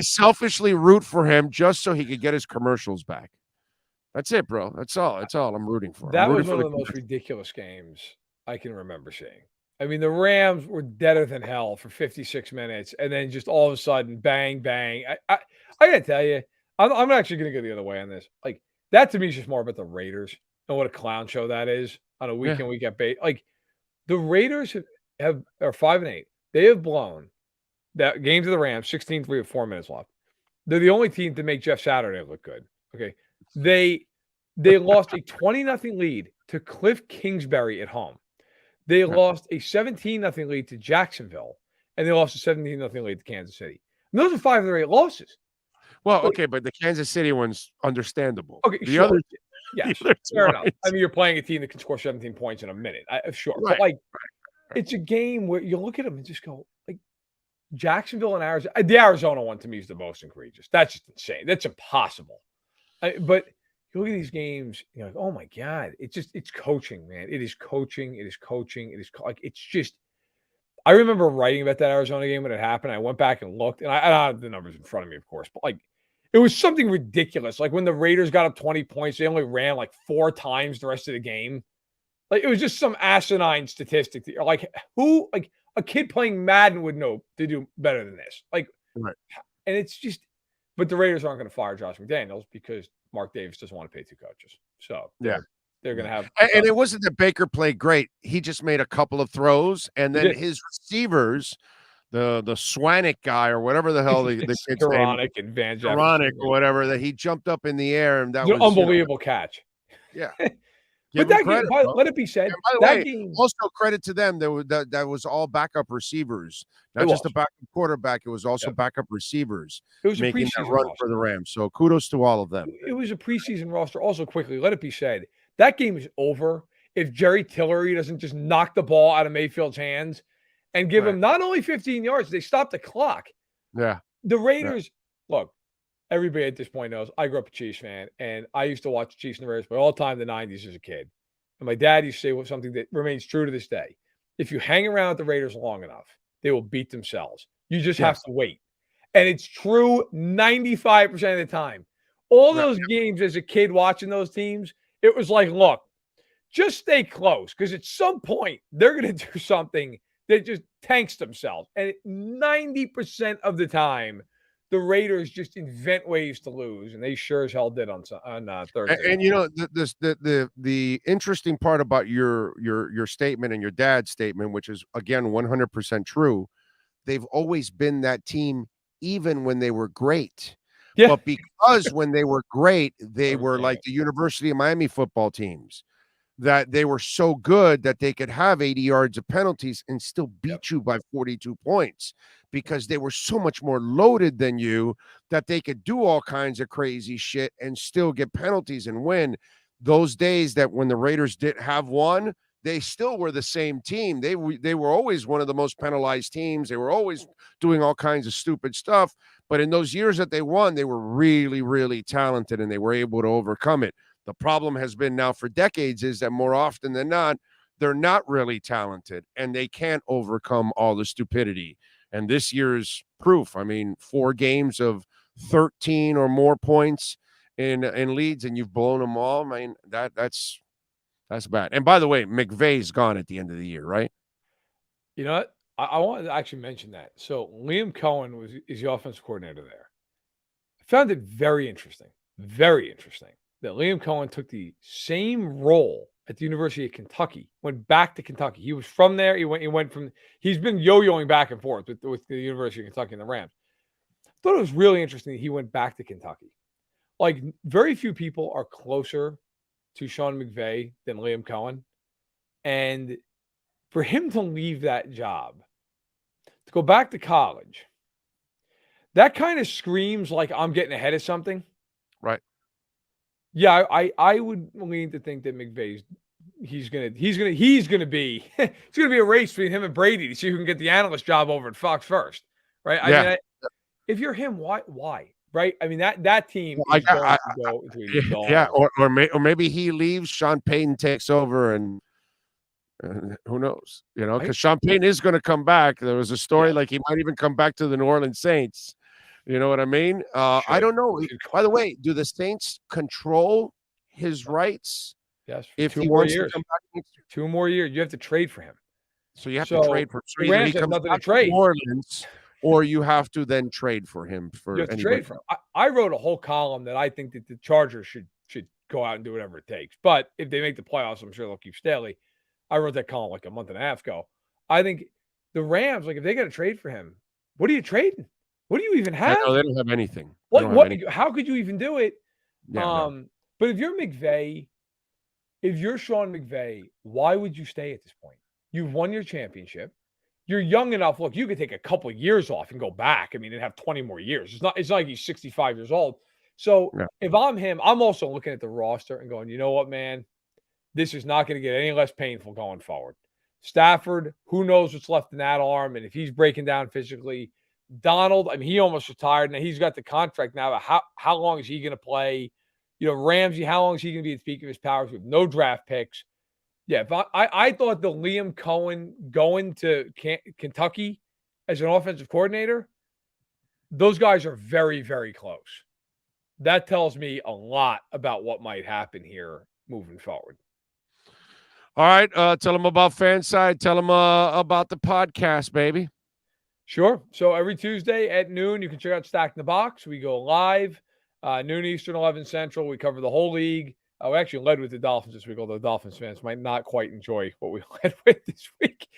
selfishly root for him just so he could get his commercials back. That's it, bro. That's all I'm rooting for. That was one of the most ridiculous games I can remember seeing. I mean, the Rams were deader than hell for 56 minutes, and then just all of a sudden, bang, bang. I got to tell you, I'm actually going to go the other way on this. Like, that to me is just more about the Raiders and what a clown show that is on a week in, week out bait. Like, the Raiders are 5-8. They have blown that game to the Rams, 16-3 with 4 minutes left. They're the only team to make Jeff Saturday look good. Okay. They lost a 20-0 lead to Cliff Kingsbury at home. They lost a 17-0 lead to Jacksonville, and they lost a 17-0 lead to Kansas City. And those are 5 of their 8 losses. Well, okay, but the Kansas City one's understandable. Okay, the sure. other, yeah, fair enough. I mean, you're playing a team that can score 17 points in a minute. Sure. Right, But, like, it's a game where you look at them and just go, like, Jacksonville and Arizona. The Arizona one, to me, is the most egregious. That's just insane. That's impossible. But you look at these games, you're like, oh, my God. It's coaching, man. It is coaching. It's just – I remember writing about that Arizona game when it happened. I went back and looked, and I don't have the numbers in front of me, of course, but, like, it was something ridiculous. Like, when the Raiders got up 20 points, they only ran, like, 4 times the rest of the game. Like, it was just some asinine statistic. That you're like, who – like, a kid playing Madden would know to do better than this. Like, right. And it's just – but the Raiders aren't going to fire Josh McDaniels because Mark Davis doesn't want to pay 2 coaches. So, they're going to have – And it wasn't that Baker played great. He just made a couple of throws, and then his receivers – the Swanick guy or whatever the hell the kid's name, and Van Skowronek or whatever, that he jumped up in the air, and that was an unbelievable catch. Yeah. But that game, let it be said, that game also credit to them. That was all backup receivers, not just a backup quarterback. It was also backup receivers. It was making a that run roster for the Rams. So kudos to all of them. It was a preseason roster. Also, quickly, let it be said, that game is over if Jerry Tillery doesn't just knock the ball out of Mayfield's hands and give him not only 15 yards, they stopped the clock. Yeah. The Raiders, look, everybody at this point knows I grew up a Chiefs fan, and I used to watch Chiefs and the Raiders play all the time in the 90s as a kid. And my dad used to say something that remains true to this day. If you hang around with the Raiders long enough, they will beat themselves. You just have to wait. And it's true 95% of the time. All those games as a kid watching those teams, it was like, look, just stay close because at some point they're going to do something that just tanks themselves. And 90% of the time, the Raiders just invent ways to lose, and they sure as hell did on Thursday. And you know, the interesting part about your statement and your dad's statement, which is again 100% true, they've always been that team, even when they were great. Yeah. But because when they were great, they were like the University of Miami football teams, that they were so good that they could have 80 yards of penalties and still beat you by 42 points because they were so much more loaded than you that they could do all kinds of crazy shit and still get penalties and win. Those days that when the Raiders didn't have one, they still were the same team. They were always one of the most penalized teams. They were always doing all kinds of stupid stuff. But in those years that they won, they were really, really talented and they were able to overcome it. The problem has been now for decades is that more often than not, they're not really talented and they can't overcome all the stupidity. And this year's proof, I mean, 4 games of 13 or more points in leads and you've blown them all. I mean, that's That's bad. And by the way, McVay's gone at the end of the year, right? You know what? I wanted to actually mention that. So Liam Cohen is the offensive coordinator there. I found it very interesting that Liam Cohen took the same role at the University of Kentucky, went back to Kentucky. He was from there. He's been yo-yoing back and forth with the University of Kentucky and the Rams. I thought it was really interesting that he went back to Kentucky. Like, very few people are closer to Sean McVay than Liam Cohen. And for him to leave that job, to go back to college, that kind of screams like I'm getting ahead of something. Right. Yeah, I would lean to think that McVay's he's gonna be it's gonna be a race between him and Brady to see who can get the analyst job over at Fox first, right? Yeah. I mean, if you're him, why? Right? I mean that team is going to go into yeah, or maybe he leaves, Sean Payton takes over, and who knows? You know, because Sean Payton is going to come back. There was a story like he might even come back to the New Orleans Saints. You know what I mean? I don't know. By the way, do the Saints control his rights? Yes. If 2 he more wants years. to come back, 2 more years. You have to trade for him. so you have to trade for him. So the either Rams he have comes nothing to back to trade. New Orleans, or you have to then trade for him for You have to anybody trade for him. I wrote a whole column that I think that the Chargers should go out and do whatever it takes. But if they make the playoffs, I'm sure they'll keep Staley. I wrote that column like a month and a half ago. I think the Rams, like, if they got to trade for him, what are you trading? What do you even have? No, they don't have anything. How could you even do it? Yeah, But if you're McVay, if you're Sean McVay, why would you stay at this point? You've won your championship. You're young enough. Look, you could take a couple of years off and go back. I mean, and have 20 more years. It's not like he's 65 years old. So if I'm him, I'm also looking at the roster and going, you know what, man? This is not going to get any less painful going forward. Stafford, who knows what's left in that arm, and if he's breaking down physically. Donald, I mean, he almost retired. Now he's got the contract now. How long is he going to play? You know, Ramsey, how long is he going to be at the peak of his powers with no draft picks? Yeah, if I thought the Liam Cohen going to Kentucky as an offensive coordinator, those guys are very, very close. That tells me a lot about what might happen here moving forward. All right. Tell them about Fanside. Tell them about the podcast, baby. Sure. So every Tuesday at noon, you can check out Stack in the Box. We go live, noon Eastern, 11 Central. We cover the whole league. We actually led with the Dolphins this week, although Dolphins fans might not quite enjoy what we led with this week.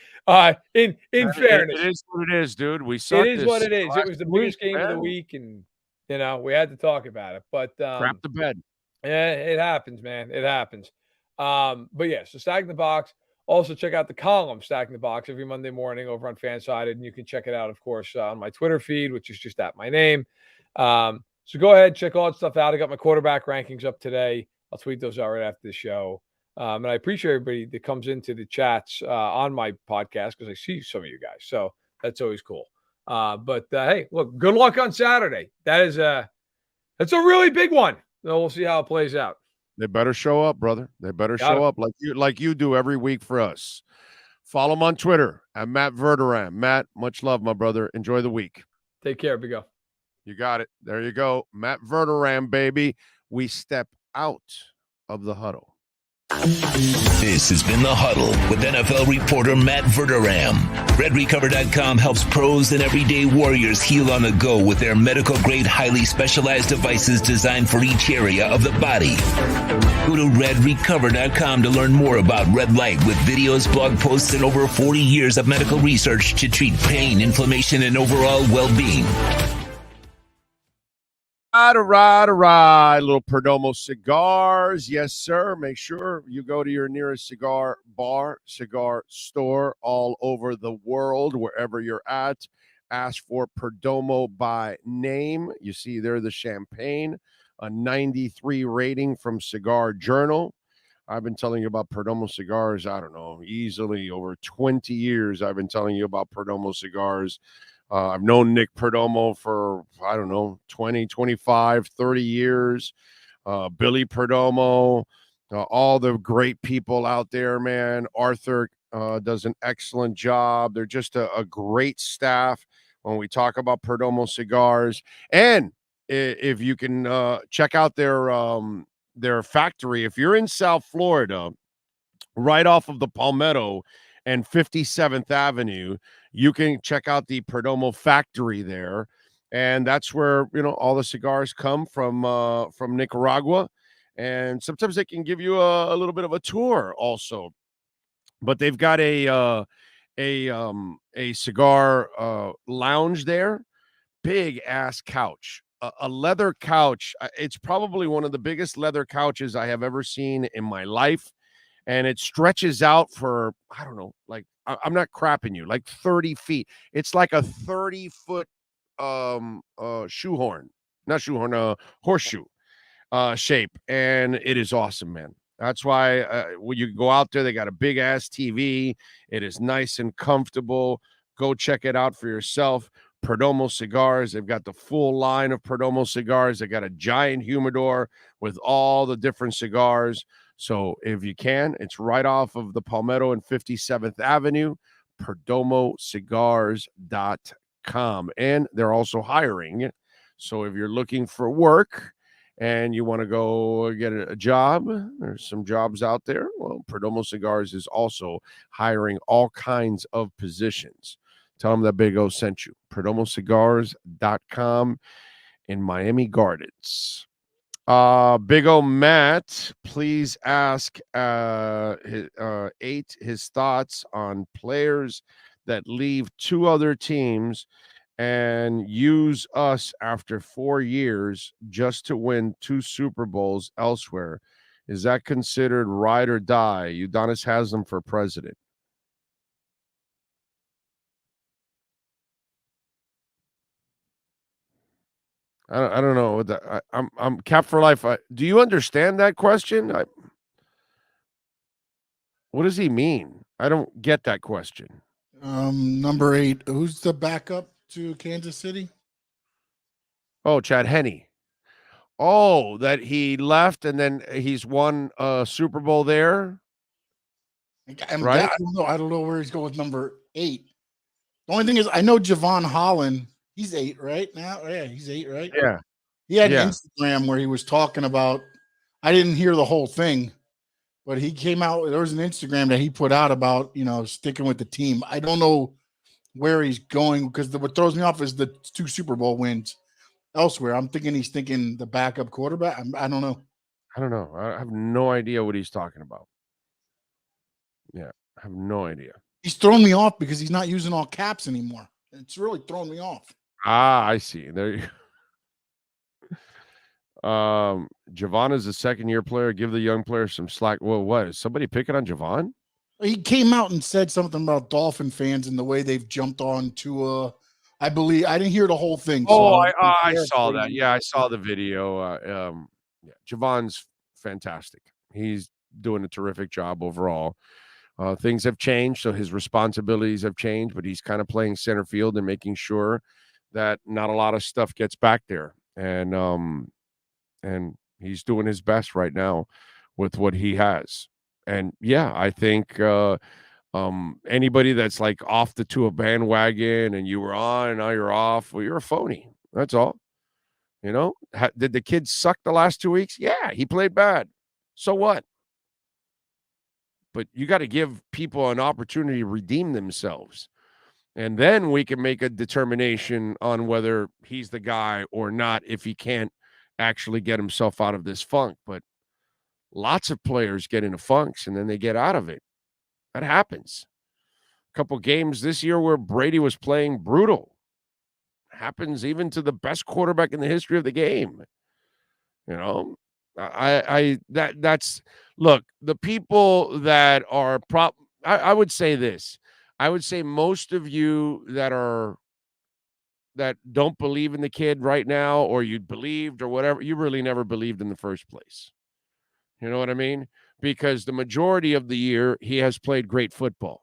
In fairness. It is what it is, dude. We sucked. It is what it is. It was the biggest game of the week, and, you know, we had to talk about it. But crap the bed. Yeah, it happens, man. It happens. But yeah, so Stack in the Box. Also, check out the column Stacking the Box every Monday morning over on Fansided, and you can check it out, of course, on my Twitter feed, which is just at my name. So go ahead, check all that stuff out. I got my quarterback rankings up today. I'll tweet those out right after the show. And I appreciate everybody that comes into the chats on my podcast because I see some of you guys. So that's always cool. But hey, look, good luck on Saturday. That's a really big one. So we'll see how it plays out. They better show up, brother. They better show up like you do every week for us. Follow him on Twitter at Matt Verderam. Matt, much love, my brother. Enjoy the week. Take care, Big O. You got it. There you go. Matt Verderam, baby. We step out of the huddle. This has been The Huddle with NFL reporter Matt Verderam. RedRecover.com helps pros and everyday warriors heal on the go with their medical-grade, highly specialized devices designed for each area of the body. Go to RedRecover.com to learn more about red light with videos, blog posts, and over 40 years of medical research to treat pain, inflammation, and overall well-being. All right. Little Perdomo cigars. Yes, sir. Make sure you go to your nearest cigar bar, cigar store all over the world, wherever you're at. Ask for Perdomo by name. You see there the champagne, a 93 rating from Cigar Journal. I've been telling you about Perdomo cigars, I don't know, easily over 20 years. I've been telling you about Perdomo cigars. I've known Nick Perdomo for, I don't know, 20, 25, 30 years. Billy Perdomo, all the great people out there, man. Arthur does an excellent job. They're just a great staff when we talk about Perdomo cigars. And if you can check out their factory, if you're in South Florida, right off of the Palmetto and 57th Avenue. You can check out the Perdomo factory there. And that's where, all the cigars come from Nicaragua. And sometimes they can give you a little bit of a tour also. But they've got a cigar lounge there, big ass couch, a leather couch. It's probably one of the biggest leather couches I have ever seen in my life. And it stretches out for, I don't know, like, I'm not crapping you, like 30 feet. It's like a 30-foot shoehorn, not shoehorn, horseshoe shape. And it is awesome, man. That's why when you go out there, they got a big ass TV. It is nice and comfortable. Go check it out for yourself. Perdomo cigars. They've got the full line of Perdomo cigars. They got a giant humidor with all the different cigars. So if you can, it's right off of the Palmetto and 57th Avenue, perdomocigars.com. And they're also hiring. So if you're looking for work and you want to go get a job, there's some jobs out there. Well, Perdomo Cigars is also hiring all kinds of positions. Tell them that Big O sent you. perdomocigars.com in Miami Gardens. Big O Matt, please ask his thoughts on players that leave two other teams and use us after 4 years just to win 2 Super Bowls elsewhere. Is that considered ride or die? Udonis has them for president. I don't know what that. I'm Cap for life. Do you understand that question? What does he mean? I don't get that question. Number 8. Who's the backup to Kansas City? Oh, Chad Henne. Oh, that he left and then he's won a Super Bowl there. Right? I don't know where he's going with number 8. The only thing is, I know Javon Holland. He's 8 right now. Yeah, he's 8, right? Yeah. He had an Instagram where he was talking about. I didn't hear the whole thing, but he came out. There was an Instagram that he put out about sticking with the team. I don't know where he's going because what throws me off is the 2 Super Bowl wins elsewhere. I'm thinking he's thinking the backup quarterback. I don't know. I don't know. I have no idea what he's talking about. Yeah, I have no idea. He's thrown me off because he's not using all caps anymore. It's really thrown me off. I see. There you Javon is a second-year player. Give the young player some slack. Well, what? Is somebody picking on Javon? He came out and said something about Dolphin fans and the way they've jumped on to I believe I didn't hear the whole thing. Oh, I saw that. Yeah, I saw the video. Javon's fantastic. He's doing a terrific job overall. Things have changed, so his responsibilities have changed, but he's kind of playing center field and making sure that not a lot of stuff gets back there. And he's doing his best right now with what he has. And yeah, I think anybody that's like off the Tua bandwagon and you were on and now you're off, well, you're a phony. That's all. Did the kid suck the last 2 weeks? Yeah, he played bad. So what? But you got to give people an opportunity to redeem themselves. And then we can make a determination on whether he's the guy or not if he can't actually get himself out of this funk. But lots of players get into funks and then they get out of it. That happens. A couple games this year where Brady was playing brutal. Happens even to the best quarterback in the history of the game. That's look, the people that are I would say this. I would say most of you that don't believe in the kid right now, or you believed or whatever, you really never believed in the first place. You know what I mean? Because the majority of the year he has played great football.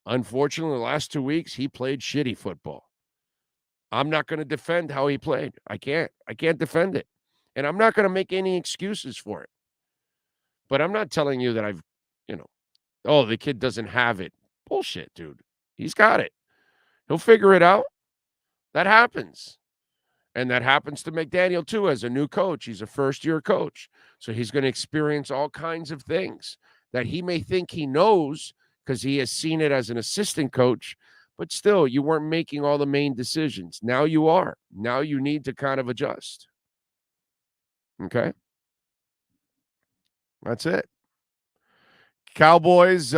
Unfortunately, the last 2 weeks he played shitty football. I'm not going to defend how he played. I can't defend it. And I'm not going to make any excuses for it. But I'm not telling you that the kid doesn't have it. Bullshit, dude. He's got it. He'll figure it out. That happens. And that happens to McDaniel, too, as a new coach. He's a first-year coach. So he's going to experience all kinds of things that he may think he knows because he has seen it as an assistant coach, but still, you weren't making all the main decisions. Now you are. Now you need to kind of adjust. Okay? That's it. Cowboys,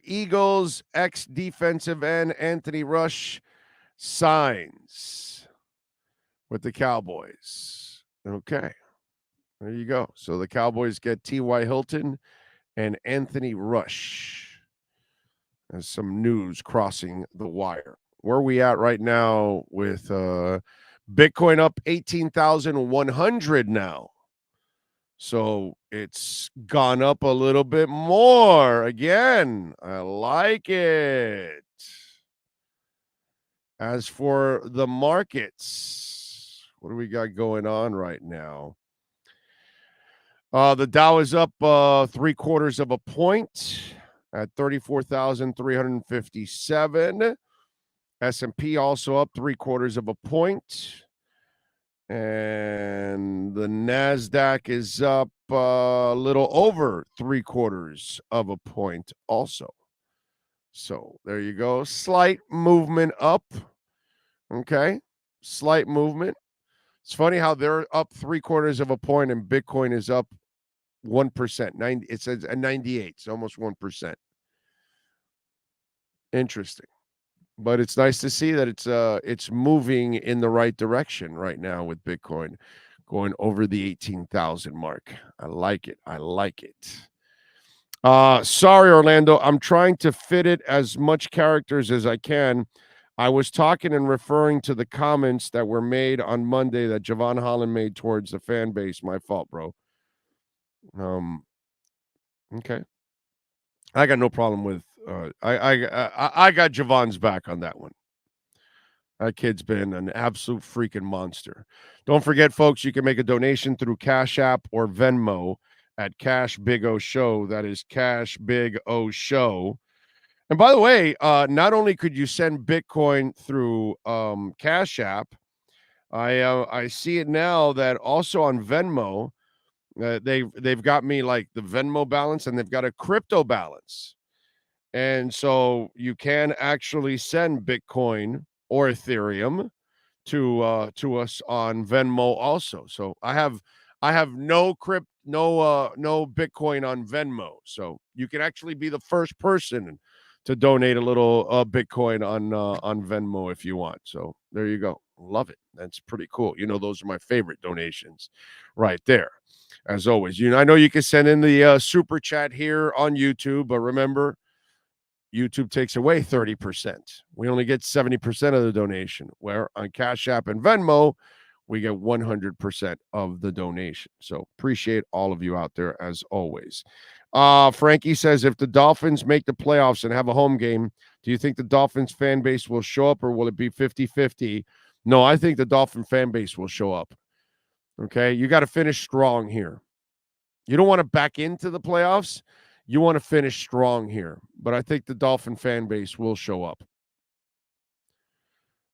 Eagles, ex-defensive end Anthony Rush signs with the Cowboys. Okay. There you go. So the Cowboys get T.Y. Hilton and Anthony Rush. There's some news crossing the wire. Where are we at right now with Bitcoin up 18,100 now? So it's gone up a little bit more again. I like it. As for the markets, what do we got going on right now? The Dow is up 0.75 of a point at 34,357. S&P also up 0.75 of a point. And the NASDAQ is up a little over 0.75 of a point also. So there you go. Slight movement up. Okay. Slight movement. It's funny how they're up 0.75 of a point and Bitcoin is up 1%. It says a 98. It's almost 1%. Interesting. But it's nice to see that it's moving in the right direction right now with Bitcoin going over the 18,000 mark. I like it. I like it. Sorry, Orlando. I'm trying to fit it as much characters as I can. I was talking and referring to the comments that were made on Monday that Javon Holland made towards the fan base. My fault, bro. Okay. I got no problem with I got Javon's back on that one. That kid's been an absolute freaking monster. Don't forget, folks, you can make a donation through Cash App or Venmo at Cash Big O Show. That is Cash Big O Show. And by the way, not only could you send Bitcoin through Cash App, I see it now that also on Venmo, they've got me like the Venmo balance and they've got a crypto balance. And so you can actually send Bitcoin or Ethereum to us on Venmo also. So I have no Bitcoin on Venmo. So you can actually be the first person to donate a little Bitcoin on Venmo if you want. So there you go. Love it. That's pretty cool. You know, those are my favorite donations right there. As always, I know you can send in the super chat here on YouTube, but remember, YouTube takes away 30%. We only get 70% of the donation, where on Cash App and Venmo, we get 100% of the donation. So appreciate all of you out there as always. Frankie says, if the Dolphins make the playoffs and have a home game, do you think the Dolphins fan base will show up or will it be 50-50? No, I think the Dolphin fan base will show up. Okay, you got to finish strong here. You don't want to back into the playoffs. You want to finish strong here, but I think the Dolphin fan base will show up.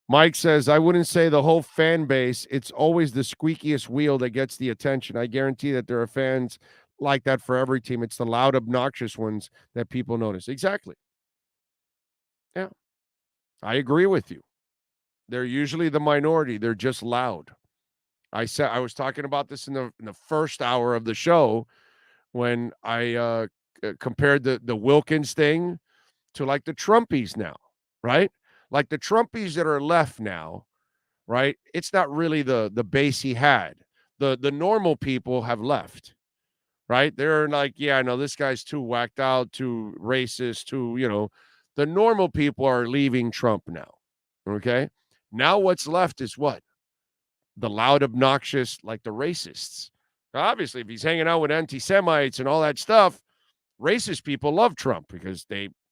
Mike says, I wouldn't say the whole fan base. It's always the squeakiest wheel that gets the attention. I guarantee that there are fans like that for every team. It's the loud, obnoxious ones that people notice. Exactly. Yeah, I agree with you. They're usually the minority. They're just loud. I was talking about this in the first hour of the show when I compared the Wilkins thing to like the Trumpies now, right? Like the Trumpies that are left now, right? It's not really the base he had. The normal people have left, right? They're like, yeah, no, this guy's too whacked out, too racist, the normal people are leaving Trump now, okay? Now what's left is what? The loud, obnoxious, like the racists. Obviously, if he's hanging out with anti-Semites and all that stuff, racist people love Trump because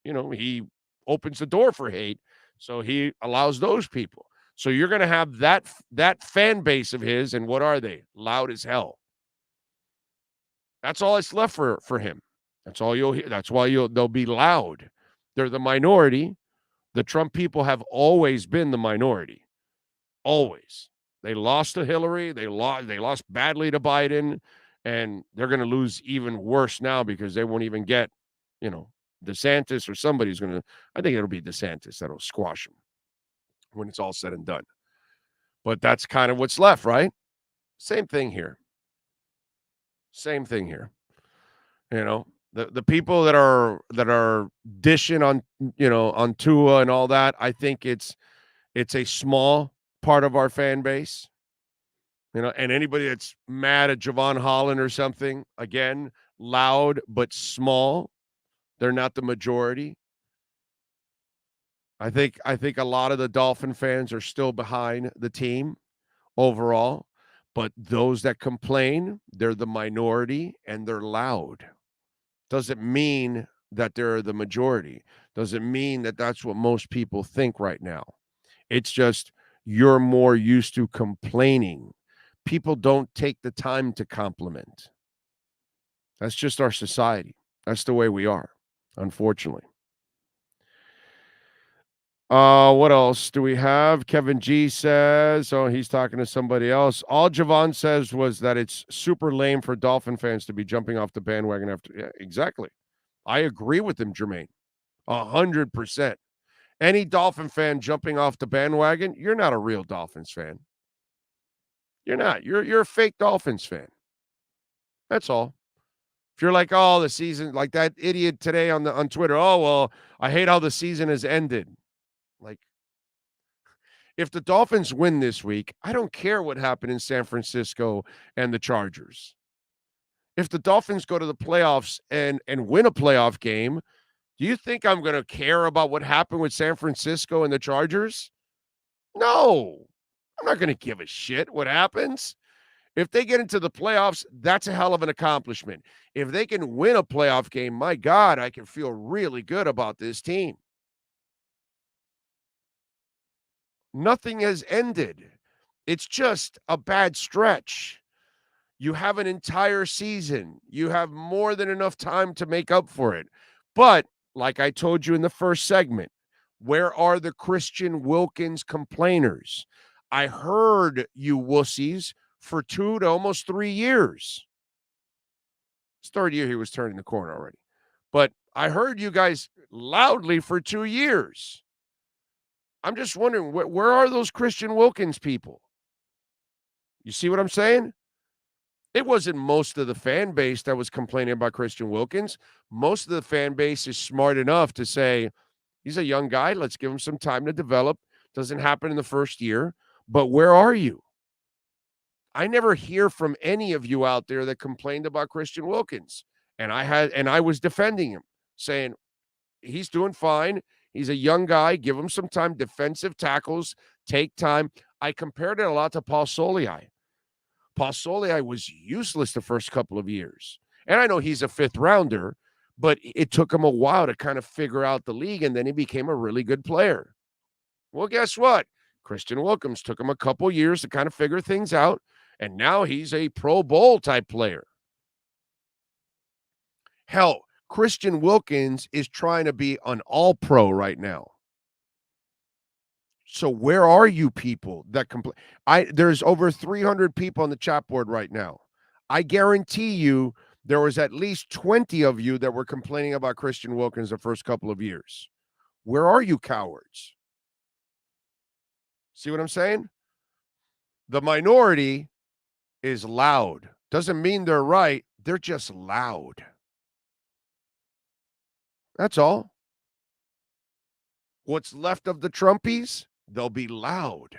he opens the door for hate. So he allows those people. So you're going to have that fan base of his. And what are they? Loud as hell. That's all that's left for him. That's all you'll hear. That's why they'll be loud. They're the minority. The Trump people have always been the minority. Always. They lost to Hillary. They lost badly to Biden. And they're going to lose even worse now because they won't even get, DeSantis or somebody's going to, I think it'll be DeSantis that'll squash him when it's all said and done. But that's kind of what's left, right? Same thing here. Same thing here. The people that are dishing on, on Tua and all that, I think it's a small part of our fan base. And anybody that's mad at Javon Holland or something, again, loud but small. They're not the majority. I think a lot of the Dolphin fans are still behind the team overall, but those that complain, they're the minority and they're loud. Doesn't mean that they're the majority. Doesn't mean that that's what most people think right now. It's just you're more used to complaining. People don't take the time to compliment. That's just our society. That's the way we are, unfortunately. What else do we have? Kevin G says, he's talking to somebody else. All Javon says was that it's super lame for Dolphin fans to be jumping off the bandwagon after. Yeah, exactly. I agree with him, Jermaine. 100%. Any Dolphin fan jumping off the bandwagon, you're not a real Dolphins fan. You're not. You're a fake Dolphins fan. That's all. If you're like, oh, the season, like that idiot today on Twitter, oh, well, I hate how the season has ended. Like, if the Dolphins win this week, I don't care what happened in San Francisco and the Chargers. If the Dolphins go to the playoffs and win a playoff game, do you think I'm going to care about what happened with San Francisco and the Chargers? No. I'm not going to give a shit what happens. If they get into the playoffs, that's a hell of an accomplishment. If they can win a playoff game, my God, I can feel really good about this team. Nothing has ended. It's just a bad stretch. You have an entire season. You have more than enough time to make up for it. But like I told you in the first segment, where are the Christian Wilkins complainers? I heard you wussies for 2 to almost 3 years. His third year, he was turning the corner already. But I heard you guys loudly for 2 years. I'm just wondering, where are those Christian Wilkins people? You see what I'm saying? It wasn't most of the fan base that was complaining about Christian Wilkins. Most of the fan base is smart enough to say, he's a young guy. Let's give him some time to develop. Doesn't happen in the first year. But where are you? I never hear from any of you out there that complained about Christian Wilkins. And I was defending him, saying he's doing fine. He's a young guy. Give him some time. Defensive tackles take time. I compared it a lot to Paul Soliai. Paul Soliai was useless the first couple of years. And I know he's a fifth rounder, but it took him a while to kind of figure out the league, and then he became a really good player. Well, guess what? Christian Wilkins took him a couple years to kind of figure things out, and now he's a Pro Bowl type player. Hell, Christian Wilkins is trying to be an all-pro right now. So where are you people that complain? There's over 300 people on the chat board right now. I guarantee you there was at least 20 of you that were complaining about Christian Wilkins the first couple of years. Where are you cowards? See what I'm saying? The minority is loud. Doesn't mean they're right. They're just loud. That's all. What's left of the Trumpies, they'll be loud.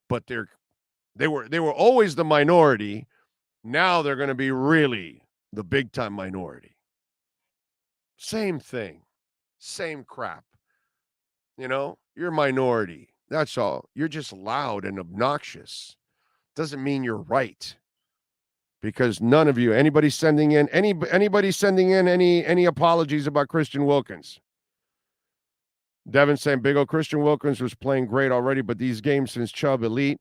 But they were always the minority. Now they're going to be really the big time minority. Same thing. Same crap. You're a minority. That's all. You're just loud and obnoxious. Doesn't mean you're right. Because none of you, anybody sending in any apologies about Christian Wilkins. Devin saying Big O Christian Wilkins was playing great already, but these games since Chubb elite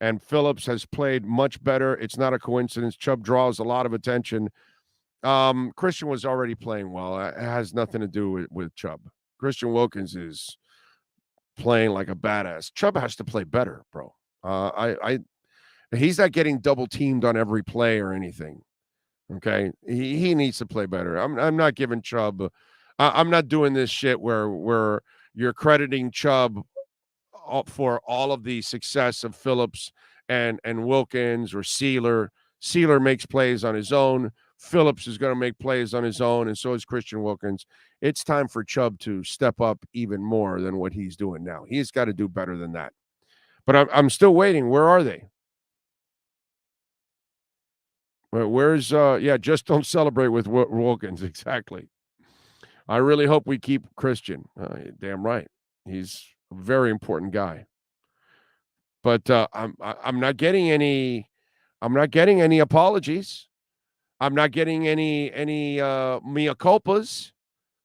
and Phillips has played much better. It's not a coincidence. Chubb draws a lot of attention. Christian was already playing well. It has nothing to do with Chubb. Christian Wilkins is playing like a badass. Chubb has to play better, bro. He's not getting double teamed on every play or anything. Okay, he needs to play better. I'm not giving Chubb. I'm not doing this shit where you're crediting Chubb for all of the success of Phillips and Wilkins or Sealer. Sealer makes plays on his own. Phillips is going to make plays on his own, and so is Christian Wilkins. It's time for Chubb to step up even more than what he's doing now. He's got to do better than that. But I'm still waiting. Where are they? Where's just don't celebrate with Wilkins. Exactly. I really hope we keep Christian. Damn right. He's a very important guy. But I'm not getting any apologies. I'm not getting any mea culpas.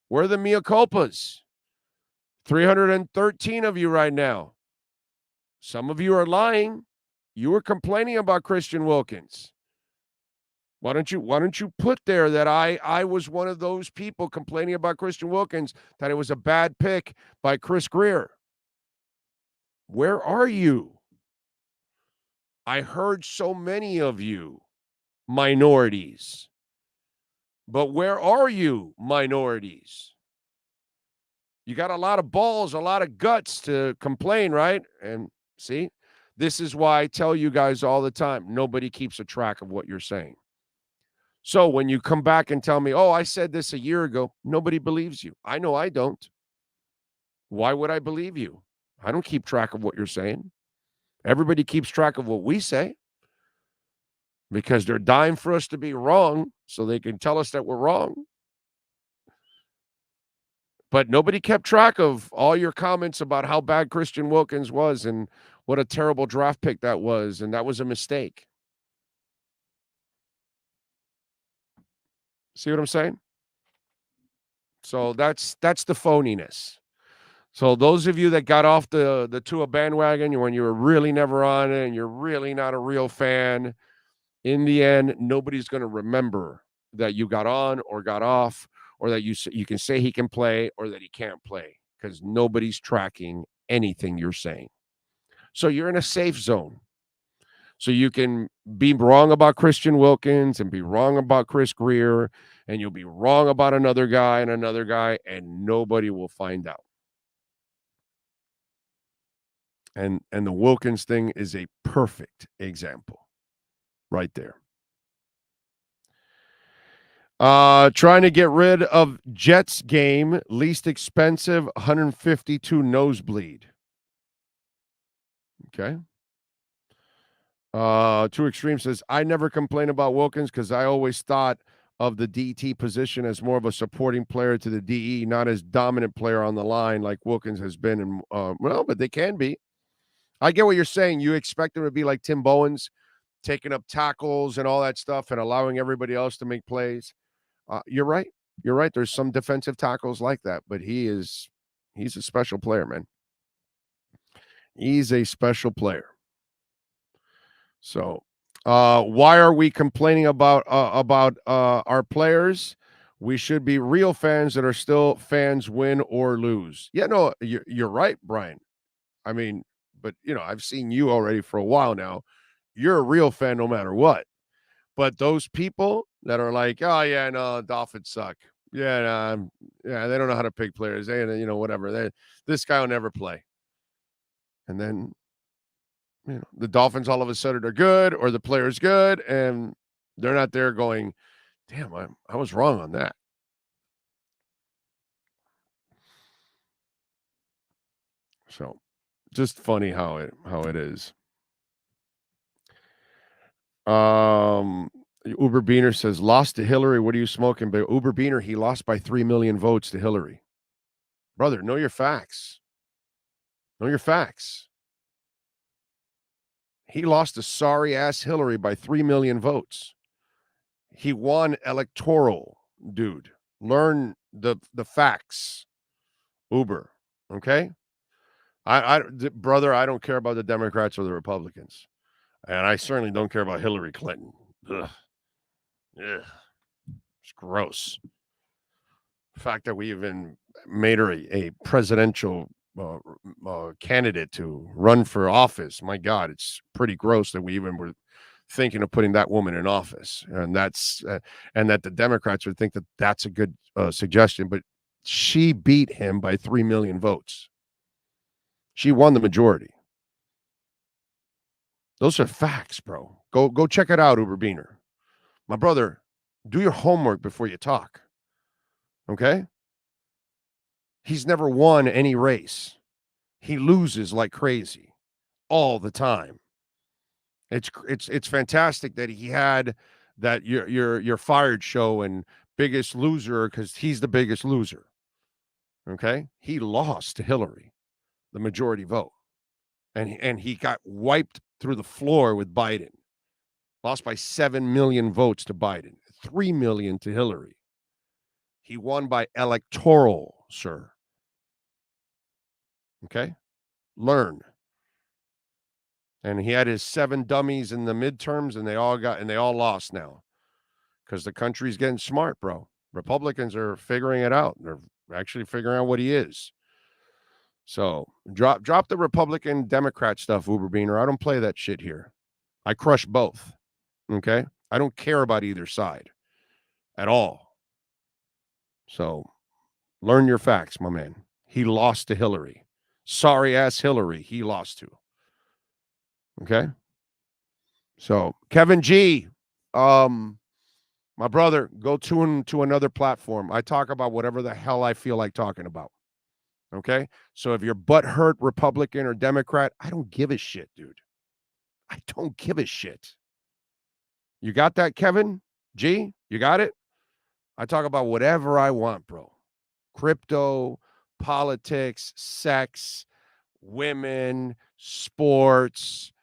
Where are the mea culpas? 313 of you right now. Some of you are lying. You were complaining about Christian Wilkins. Why don't you put there that I was one of those people complaining about Christian Wilkins, that it was a bad pick by Chris Greer? Where are you? I heard so many of you minorities. But where are you, minorities? You got a lot of balls, a lot of guts to complain, right? And see, this is why I tell you guys all the time, nobody keeps a track of what you're saying. So when you come back and tell me, oh, I said this a year ago, nobody believes you. I know I don't. Why would I believe you? I don't keep track of what you're saying. Everybody keeps track of what we say because they're dying for us to be wrong so they can tell us that we're wrong. But nobody kept track of all your comments about how bad Christian Wilkins was and what a terrible draft pick that was, and that was a mistake. See what I'm saying? So that's the phoniness. So those of you that got off the Tua bandwagon when you were really never on it and you're really not a real fan, in the end, nobody's going to remember that you got on or got off, or that you can say he can play or that he can't play, because nobody's tracking anything you're saying. So you're in a safe zone. So you can be wrong about Christian Wilkins and be wrong about Chris Greer, and you'll be wrong about another guy, and nobody will find out. And the Wilkins thing is a perfect example right there. Trying to get rid of Jets game, least expensive, 152 nosebleed. Okay. Two Extreme says, I never complain about Wilkins because I always thought of the DT position as more of a supporting player to the DE, not as dominant player on the line like Wilkins has been. And well, but they can be. I get what you're saying. You expect him to be like Tim Bowens, taking up tackles and all that stuff and allowing everybody else to make plays. You're right. You're right. There's some defensive tackles like that, but he's a special player, man. He's a special player. So, why are we complaining about our players? We should be real fans that are still fans, win or lose. Yeah, no, you're right, Brian. I mean, but I've seen you already for a while now. You're a real fan no matter what. But those people that are like, oh yeah, no, Dolphins suck. Yeah, they don't know how to pick players. They, whatever. This guy will never play. And then, the Dolphins all of a sudden are good, or the player's good, and they're not there going, damn, I was wrong on that. So, just funny how it is. Uber Beaner says, lost to Hillary. What are you smoking? But Uber Beaner, he lost by 3 million votes to Hillary. Brother, know your facts. Know your facts. He lost to sorry-ass Hillary by 3 million votes. He won electoral, dude. Learn the facts. Uber, okay? Brother, I don't care about the Democrats or the Republicans. And I certainly don't care about Hillary Clinton. Ugh. It's gross. The fact that we even made her a presidential candidate to run for office. My God, it's pretty gross that we even were thinking of putting that woman in office, and that's and that the Democrats would think that that's a good suggestion. But she beat him by 3 million votes. She won the majority. Those are facts, bro. Go check it out, Uber Beaner. My brother, do your homework before you talk. Okay? He's never won any race. He loses like crazy all the time. It's fantastic that he had that your fired show and Biggest Loser, because he's the biggest loser. Okay? He lost to Hillary, the majority vote. And he got wiped through the floor with Biden. Lost by 7 million votes to Biden, 3 million to Hillary. He won by electoral, sir. Okay? Learn. And he had his 7 dummies in the midterms, and they all lost now. Because the country's getting smart, bro. Republicans are figuring it out. They're actually figuring out what he is. So drop the Republican Democrat stuff, Uber Beaner. I don't play that shit here. I crush both. Okay? I don't care about either side at all. So learn your facts, my man. He lost to Hillary. Sorry ass Hillary, he lost to. Okay? So Kevin G, my brother, go tune to another platform. I talk about whatever the hell I feel like talking about. Okay? So if you're butthurt Republican or Democrat, I don't give a shit, dude. I don't give a shit. You got that, Kevin G? You got it? I talk about whatever I want, bro. Crypto, politics, sex, women, sports,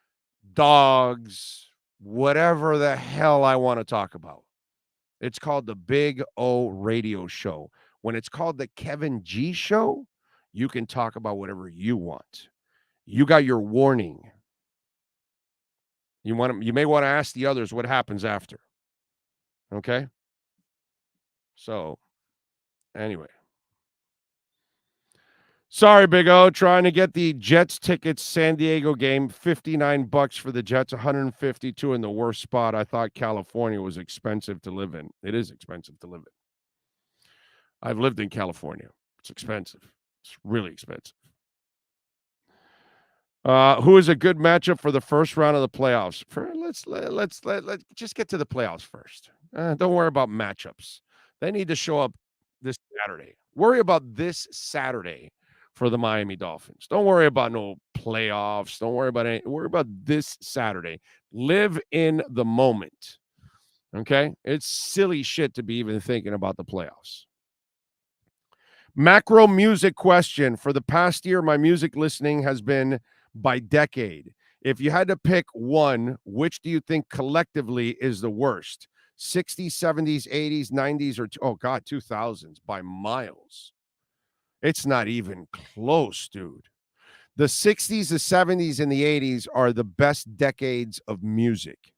dogs, whatever the hell I want to talk about. It's called the Big O Radio Show. When it's called the Kevin G Show, you can talk about whatever you want. You got your warning. You may want to ask the others what happens after. Okay? So, anyway. Sorry, Big O. Trying to get the Jets tickets, San Diego game, $59 for the Jets, $152 in the worst spot. I thought California was expensive to live in. It is expensive to live in. I've lived in California. It's expensive. It's really expensive. Who is a good matchup for the first round of the playoffs? Let's just get to the playoffs first. Don't worry about matchups. They need to show up this Saturday. Worry about this Saturday for the Miami Dolphins. Don't worry about no playoffs. Don't worry about any. Worry about this Saturday. Live in the moment. Okay? It's silly shit to be even thinking about the playoffs. Macro music question. For the past year, my music listening has been by decade. If you had to pick one, which do you think collectively is the worst? 60s, 70s, 80s, 90s, or 2000s by miles. It's not even close, dude. The 60s, the 70s, and the 80s are the best decades of music.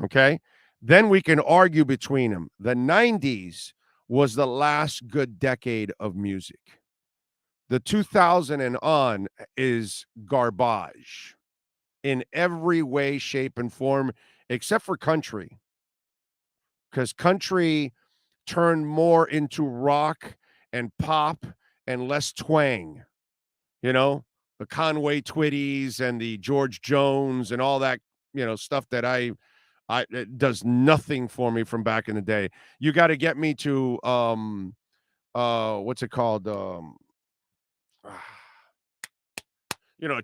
Okay? Then we can argue between them. The 90s was the last good decade of music. The 2000 and on is garbage in every way, shape, and form, except for country. Because country turned more into rock and pop and less twang. You know, the Conway Twitties and the George Jones and all that, stuff that it does nothing for me from back in the day. You got to get me to, what's it called?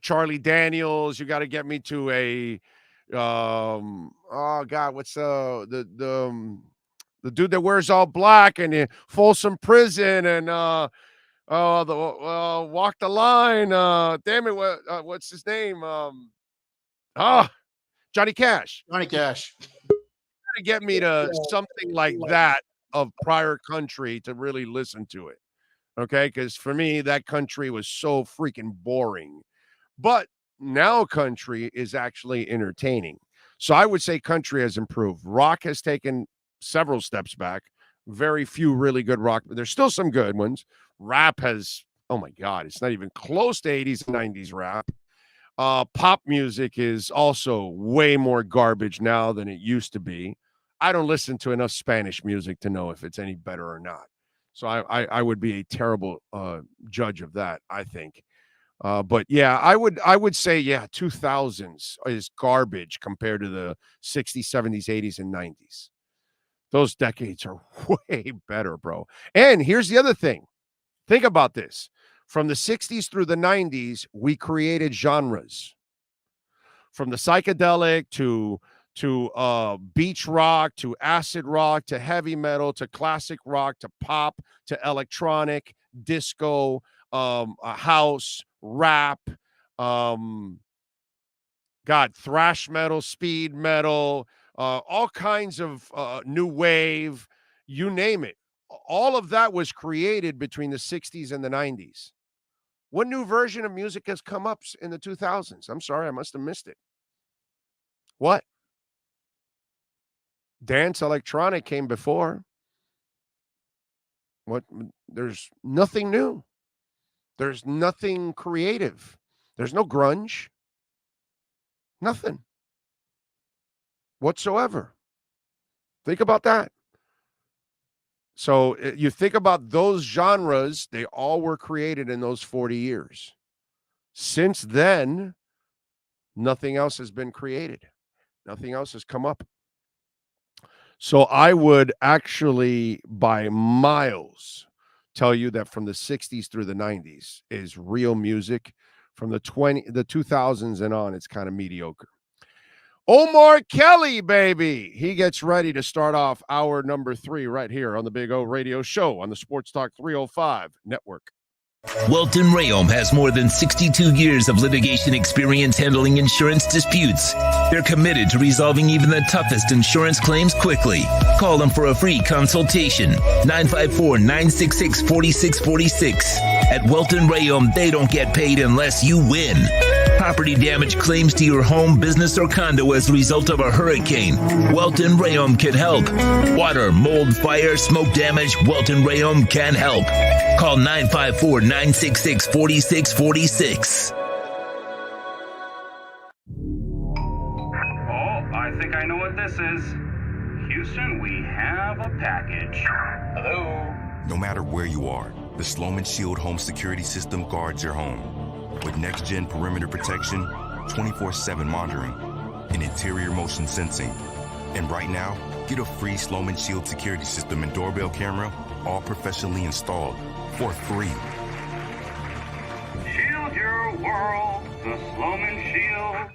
Charlie Daniels. You got to get me to a, what's the dude that wears all black and Folsom Prison and Walk the Line. Damn it, what's his name? Johnny Cash. Johnny Cash. To get me to something like that of prior country to really listen to it. Okay, because for me, that country was so freaking boring. But now country is actually entertaining. So I would say country has improved. Rock has taken several steps back. Very few really good rock, but there's still some good ones. Rap has, oh my God, it's not even close to 80s and 90s rap. Pop music is also way more garbage now than it used to be. I don't listen to enough Spanish music to know if it's any better or not. So I would be a terrible judge of that, I think. But yeah, I would say, 2000s is garbage compared to the 60s, 70s, 80s, and 90s. Those decades are way better, bro. And here's the other thing. Think about this. From the 60s through the 90s, we created genres. From the psychedelic to beach rock, to acid rock, to heavy metal, to classic rock, to pop, to electronic, disco, house, rap, thrash metal, speed metal, all kinds of new wave, you name it. All of that was created between the 60s and the 90s. What new version of music has come up in the 2000s? I'm sorry, I must have missed it. What? Dance electronic came before. What? There's nothing new. There's nothing creative. There's no grunge. Nothing whatsoever. Think about that. So you think about those genres, they all were created in those 40 years. Since then, nothing else has been created. Nothing else has come up. So I would actually, by miles, tell you that from the 60s through the 90s is real music. From the 2000s and on, it's kind of mediocre. Omar Kelly, baby. He gets ready to start off hour number 3 right here on the Big O Radio Show on the Sports Talk 305 Network. Welton Rayom has more than 62 years of litigation experience handling insurance disputes. They're committed to resolving even the toughest insurance claims quickly. Call them for a free consultation. 954-966-4646. At Welton Rayom, they don't get paid unless you win. Property damage claims to your home, business, or condo as a result of a hurricane. Welton Rayom can help. Water, mold, fire, smoke damage, Welton Rayom can help. Call 954-966-4646. I think I know what this is. Houston, we have a package. Hello? No matter where you are, the Sloman Shield home security system guards your home. With next-gen perimeter protection, 24/7 monitoring, and interior motion sensing. And right now, get a free Sloman Shield security system and doorbell camera, all professionally installed, for free. Shield your world, the Sloman Shield.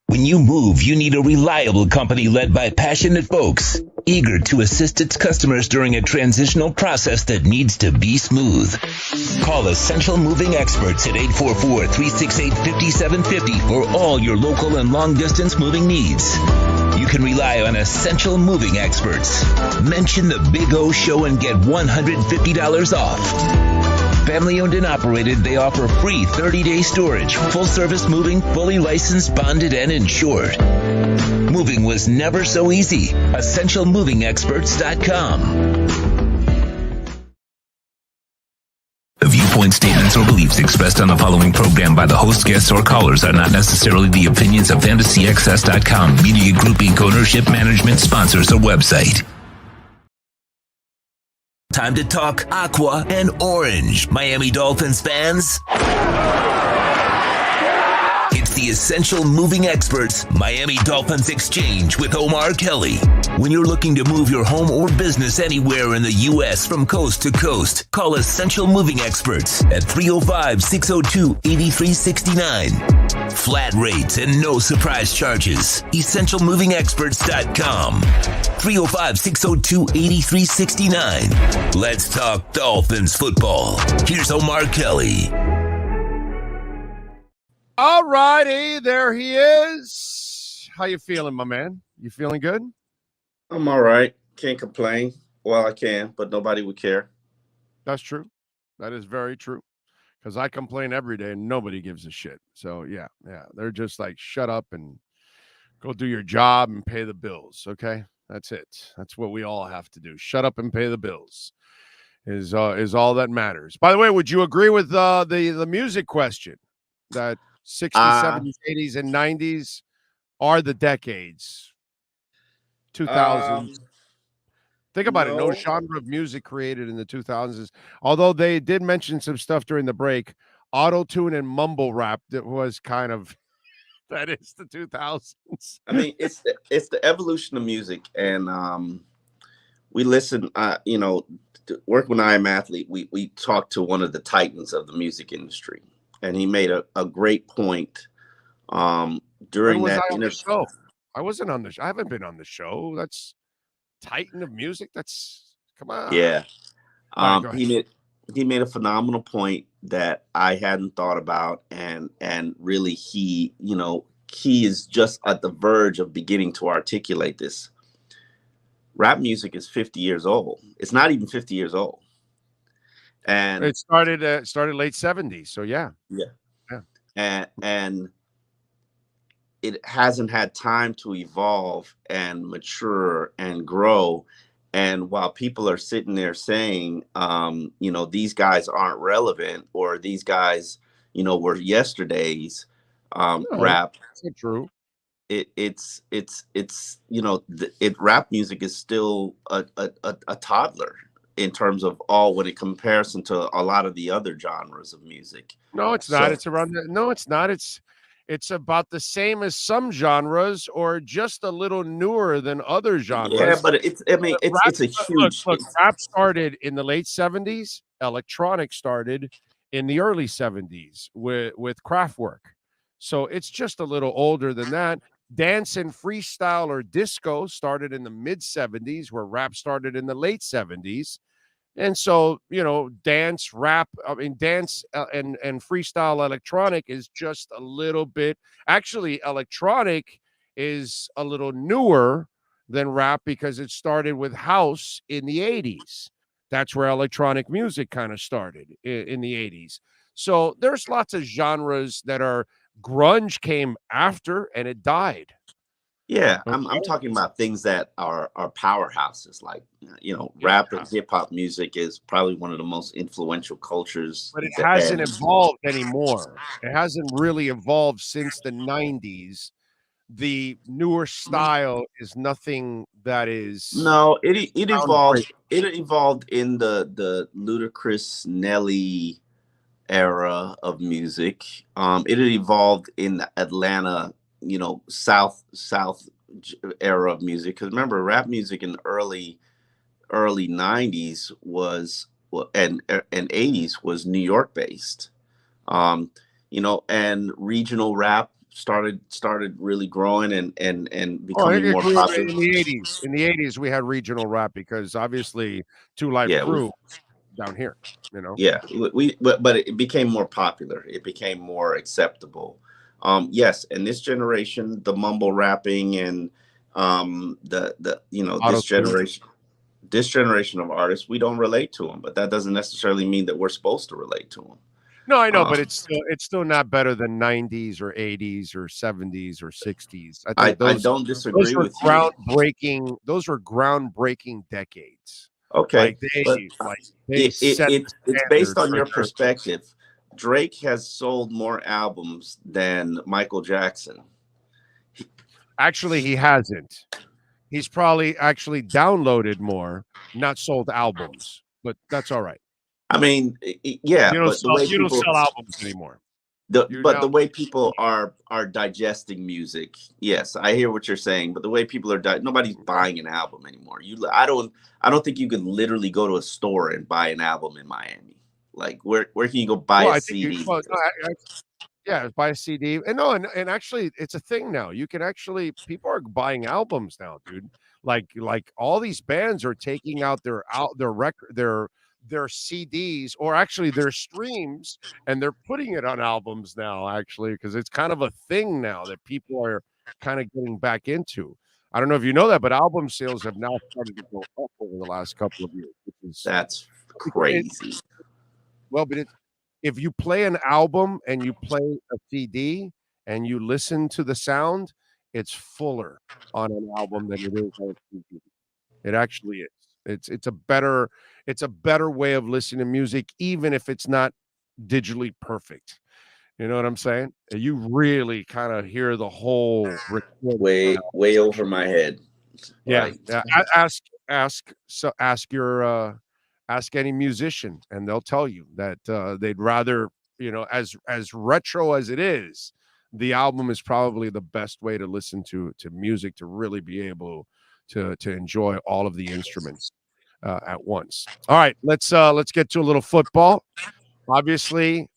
When you move, you need a reliable company led by passionate folks, eager to assist its customers during a transitional process that needs to be smooth. Call Essential Moving Experts at 844-368-5750 for all your local and long-distance moving needs. You can rely on Essential Moving Experts. Mention the Big O Show and get $150 off. Family owned and operated, they offer free 30-day storage, full-service moving, fully licensed, bonded, and insured. Moving was never so easy. EssentialMovingExperts.com. The viewpoint, statements, or beliefs expressed on the following program by the host, guests, or callers are not necessarily the opinions of FantasyAccess.com, Media Group Inc., ownership, management, sponsors, or website. Time to talk Aqua and Orange, Miami Dolphins fans. It's the Essential Moving Experts Miami Dolphins Exchange with Omar Kelly. When you're looking to move your home or business anywhere in the U.S. from coast to coast, call Essential Moving Experts at 305-602-8369. Flat rates and no surprise charges. EssentialMovingExperts.com. 305-602-8369. Let's talk Dolphins football. Here's Omar Kelly. All righty, there he is. How you feeling, my man? You feeling good? I'm all right. Can't complain. Well, I can, but nobody would care. That's true. That is very true. Because I complain every day and nobody gives a shit. So, yeah. They're just like, shut up and go do your job and pay the bills, okay? That's it. That's what we all have to do. Shut up and pay the bills is all that matters. By the way, would you agree with the music question that 60s, 70s, 80s, and 90s are the decades? 2000s. Think about it. No genre of music created in the 2000s. Although they did mention some stuff during the break, auto-tune and mumble rap that was kind of that is the 2000s. I mean, it's the evolution of music, and we listen. Work when I am athlete. We talked to one of the titans of the music industry, and he made a great point during that show. I wasn't on the show. I haven't been on the show. That's titan of music. That's come on. Yeah. Right, he made a phenomenal point that I hadn't thought about, and really he is just at the verge of beginning to articulate this. Rap music is 50 years old. It's not even 50 years old. And it started late 70s. So yeah. And it hasn't had time to evolve and mature and grow. And while people are sitting there saying, these guys aren't relevant, or these guys, were yesterday's rap. That's true. Rap music is still a toddler in terms of when it comparison to a lot of the other genres of music. No, it's not. It's around no, it's not. It's about the same as some genres, or just a little newer than other genres. Yeah, but it's a huge. Look, rap started in the late 70s. Electronic started in the early 70s with Kraftwerk. So it's just a little older than that. Dance and freestyle or disco started in the mid 70s, where rap started in the late 70s. And so, dance, rap, dance and freestyle electronic is just a little bit. Actually, electronic is a little newer than rap because it started with house in the 80s. That's where electronic music kind of started in the 80s. So there's lots of genres that are grunge came after and it died. Yeah, I'm talking about things that are powerhouses, like rap and hip hop music is probably one of the most influential cultures. But it hasn't evolved anymore. It hasn't really evolved since the 90s. The newer style is nothing that is. No, it evolved. It evolved in the Ludacris, Nelly era of music. It evolved in the Atlanta, South era of music. Because remember, rap music in the early 90s and 80s was New York based. And regional rap started really growing and becoming more popular in the 80s. In the 80s, we had regional rap because obviously Two Live Crew down here. Yeah, but it became more popular. It became more acceptable. Yes, and this generation, the mumble rapping and this generation of artists, we don't relate to them, but that doesn't necessarily mean that we're supposed to relate to them. No, I know, but it's still not better than 90s or 80s or 70s or 60s. I don't disagree with you. Those were groundbreaking decades. Okay, it's based on your perspective. Drake has sold more albums than Michael Jackson. Actually, he hasn't. He's probably actually downloaded more, not sold albums, but that's all right. I mean, yeah, you don't sell albums anymore. The way people are digesting music, yes, I hear what you're saying. But the way people are, nobody's buying an album anymore. I don't think you can literally go to a store and buy an album in Miami. Like where can you go buy a CD? Yeah, buy a CD. And and actually it's a thing now. You can actually, people are buying albums now, dude. Like all these bands are taking out their CDs, or actually their streams, and they're putting it on albums now, actually, because it's kind of a thing now that people are kind of getting back into. I don't know if you know that, but album sales have now started to go up over the last couple of years. That's crazy. But if you play an album and you play a CD and you listen to the sound, it's fuller on an album than it is on a CD. It actually is. It's a better way of listening to music, even if it's not digitally perfect. You know what I'm saying? You really kind of hear the whole way over my head. Yeah. Ask any musician, and they'll tell you that they'd rather, as retro as it is, the album is probably the best way to listen to music, to really be able to enjoy all of the instruments at once. All right, let's get to a little football. Obviously,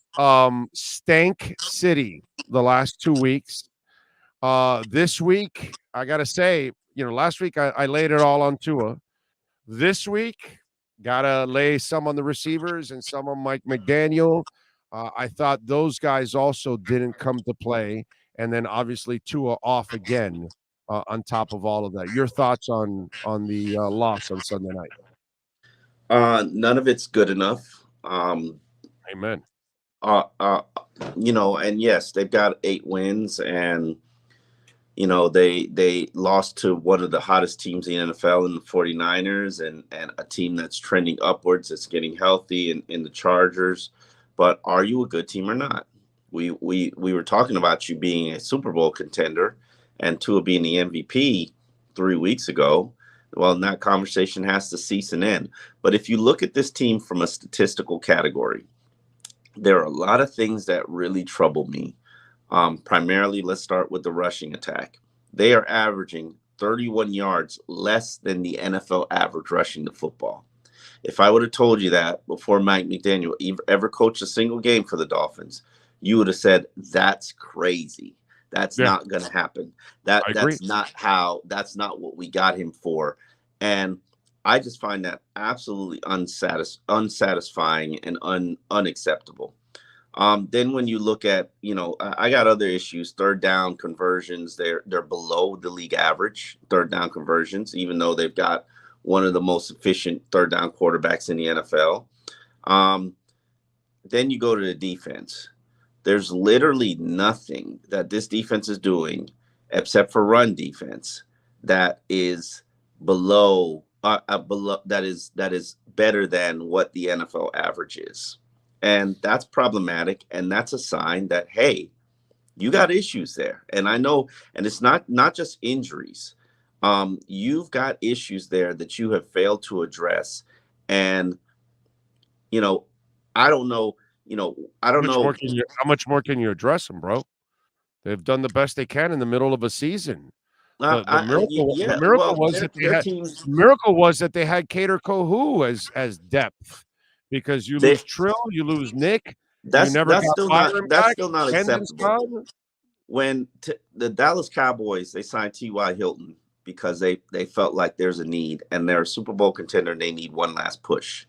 stank city the last 2 weeks. This week, I gotta say, last week I laid it all on Tua. This week, gotta lay some on the receivers and some on Mike McDaniel. I thought those guys also didn't come to play, and then obviously Tua off again. On top of all of that, your thoughts on the loss on Sunday night? None of it's good enough. Amen. And yes, they've got 8 wins, and they lost to one of the hottest teams in the NFL in the 49ers, and a team that's trending upwards, that's getting healthy in the Chargers. But are you a good team or not? We were talking about you being a Super Bowl contender and Tua being the MVP 3 weeks ago. Well, that conversation has to cease and end. But if you look at this team from a statistical category, there are a lot of things that really trouble me. Primarily, let's start with the rushing attack. They are averaging 31 yards less than the NFL average rushing the football. If I would have told you that before Mike McDaniel ever coached a single game for the Dolphins, you would have said, that's crazy. That's not going to happen. That's not what we got him for. And I just find that absolutely unsatisfying and unacceptable. Then when you look at, I got other issues. Third down conversions, they're below the league average, third down conversions, even though they've got one of the most efficient third down quarterbacks in the NFL. Then you go to the defense. There's literally nothing that this defense is doing except for run defense that is below that is better than what the NFL average is. And that's problematic. And that's a sign that, hey, you got issues there. And I know, and it's not just injuries. You've got issues there that you have failed to address. And, I don't know, how much more can you address them, bro? They've done the best they can in the middle of a season. The miracle was that they had Cater Kohu as depth, because you lose Trill, you lose Nick. That's still not acceptable. When the Dallas Cowboys, they signed T.Y. Hilton because they felt like there's a need, and they're a Super Bowl contender, and they need one last push.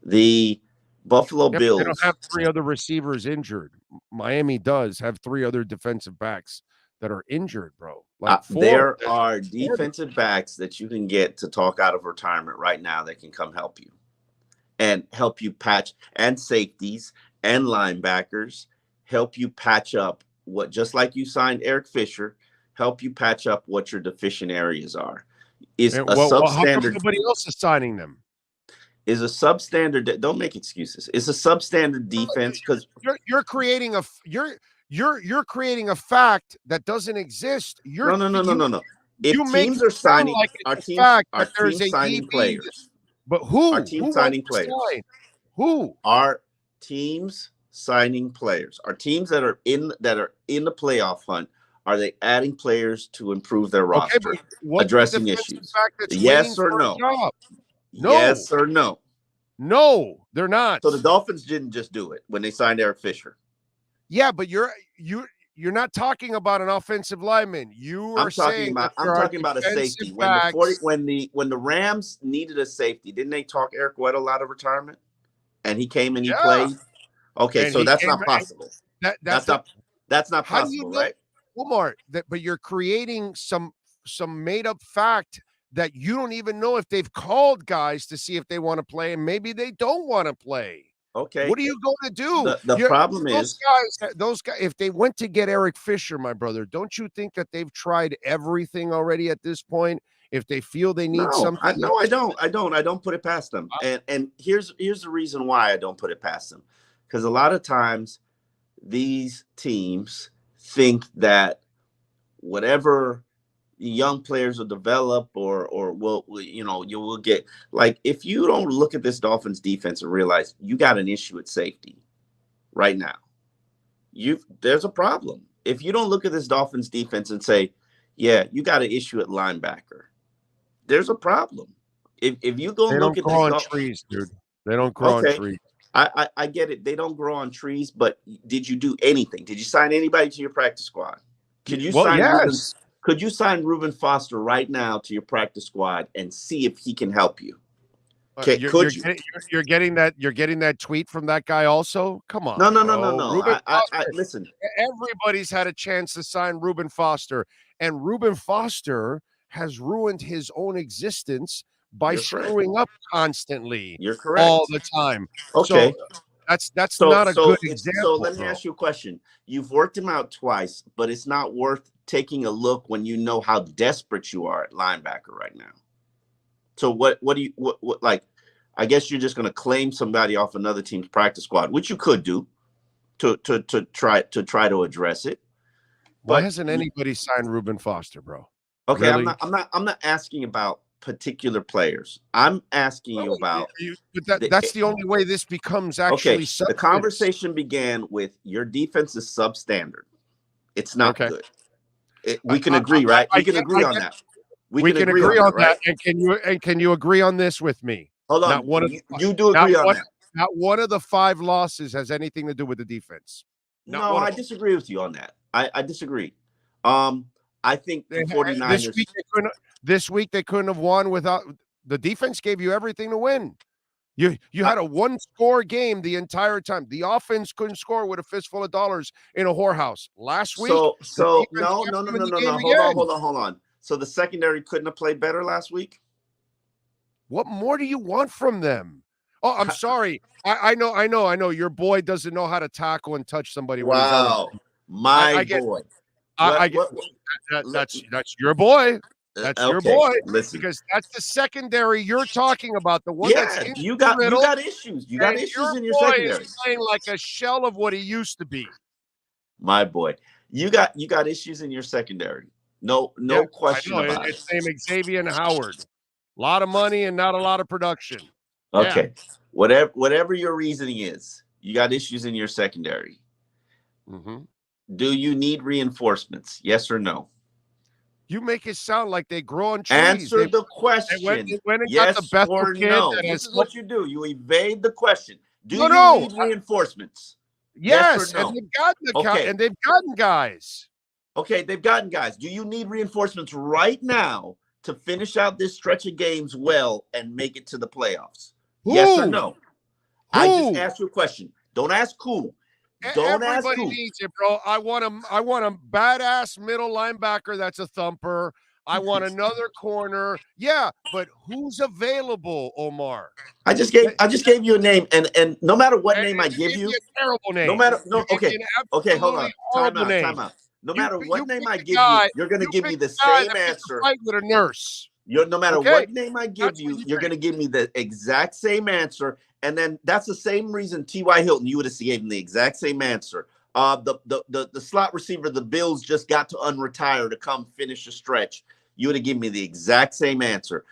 The Buffalo Bills, they don't have 3 other receivers injured. Miami does have 3 other defensive backs that are injured, bro. There are defensive backs that you can get to talk out of retirement right now that can come help you and help you patch, and safeties and linebackers help you patch up what, just like you signed Eric Fisher, help you patch up what your deficient areas are. How come nobody else is signing them? Is a substandard. Don't make excuses. It's a substandard defense because you're creating you're creating a fact that doesn't exist. No. If teams are signing, our teams signing players. But who? Our team signing players. Who? Our teams signing players? Are teams that are in the playoff hunt, are they adding players to improve their roster, addressing issues? Yes or no? No. Yes or no? No, they're not. So the Dolphins didn't just do it when they signed Eric Fisher. Yeah, but you're not talking about an offensive lineman. I'm talking about a safety. When the Rams needed a safety, didn't they talk Eric Weddle out of retirement? And he came and he played. Okay, and so that's not possible. That's not possible, right? Omar, but you're creating some made up fact that you don't even know if they've called guys to see if they want to play, and maybe they don't want to play. Okay. What are you going to do? The problem is those guys, if they went to get Eric Fisher, my brother, don't you think that they've tried everything already at this point? If they feel they need something. I don't put it past them. And here's the reason why I don't put it past them. Because a lot of times these teams think that whatever young players will develop or you will get, like, if you don't look at this Dolphins defense and realize you got an issue at safety right now, there's a problem. If you don't look at this Dolphins defense and say, yeah, you got an issue at linebacker, there's a problem. If you go look at this, they don't grow on trees, dude. They don't grow on trees. I get it. They don't grow on trees, but did you do anything? Did you sign anybody to your practice squad? Could you sign Reuben Foster right now to your practice squad and see if he can help you? You're getting that tweet from that guy also? Come on. No. Listen. Everybody's had a chance to sign Reuben Foster, and Reuben Foster has ruined his own existence by screwing up constantly. You're correct. All the time. Okay. So that's not a good example. So let me ask you a question. You've worked him out twice, but it's not worth taking a look when you know how desperate you are at linebacker right now. So what do you like? I guess you're just going to claim somebody off another team's practice squad, which you could do to try to address it. Why hasn't anybody signed Reuben Foster, bro? Okay, really? I'm not asking about particular players. I'm asking you about. That's the only way this becomes actually. Okay, the conversation began with your defense is substandard. It's not good. We can agree, right? We can agree on that. We can agree on that. And can you agree on this with me? Hold on. You do agree on that. Not one of the 5 losses has anything to do with the defense. No, I disagree with you on that. I disagree. I think the 49ers this week they couldn't have won without the defense. Gave you everything to win. You had a 1-score game the entire time. The offense couldn't score with a fistful of dollars in a whorehouse last week. No. Hold on. So the secondary couldn't have played better last week? What more do you want from them? Oh, I'm sorry. I know. Your boy doesn't know how to tackle and touch somebody. Wow. My boy. That's your boy. That's your boy. Listen. Because that's the secondary you're talking about. The one that's in you got issues. You got issues in your secondary. Is playing like a shell of what he used to be. My boy. You got issues in your secondary. No question about it. It's named Xavier Howard. A lot of money and not a lot of production. Okay. Yeah. Whatever your reasoning is, you got issues in your secondary. Mm-hmm. Do you need reinforcements? Yes or no? You make it sound like they grow on trees. Answer the question. Yes or no. This is what you do. You evade the question. Do you need reinforcements? Yes or no? And they've gotten guys. Okay, they've gotten guys. Do you need reinforcements right now to finish out this stretch of games well and make it to the playoffs? Yes or no? I just asked you a question. Don't ask who. Everybody needs it, bro. I want a badass middle linebacker that's a thumper. I want another corner. Yeah, but who's available, Omar? I just gave you a name, and no matter what name I give you, a terrible name. Okay, hold on. Time out. No matter what name I give you, you're going to give me the same answer. Fight with a nurse. No matter what name I give you, you're going to give me the exact same answer. And then that's the same reason T.Y. Hilton, you would have given the exact same answer. The slot receiver the Bills just got to unretire to come finish a stretch. You would have given me the exact same answer.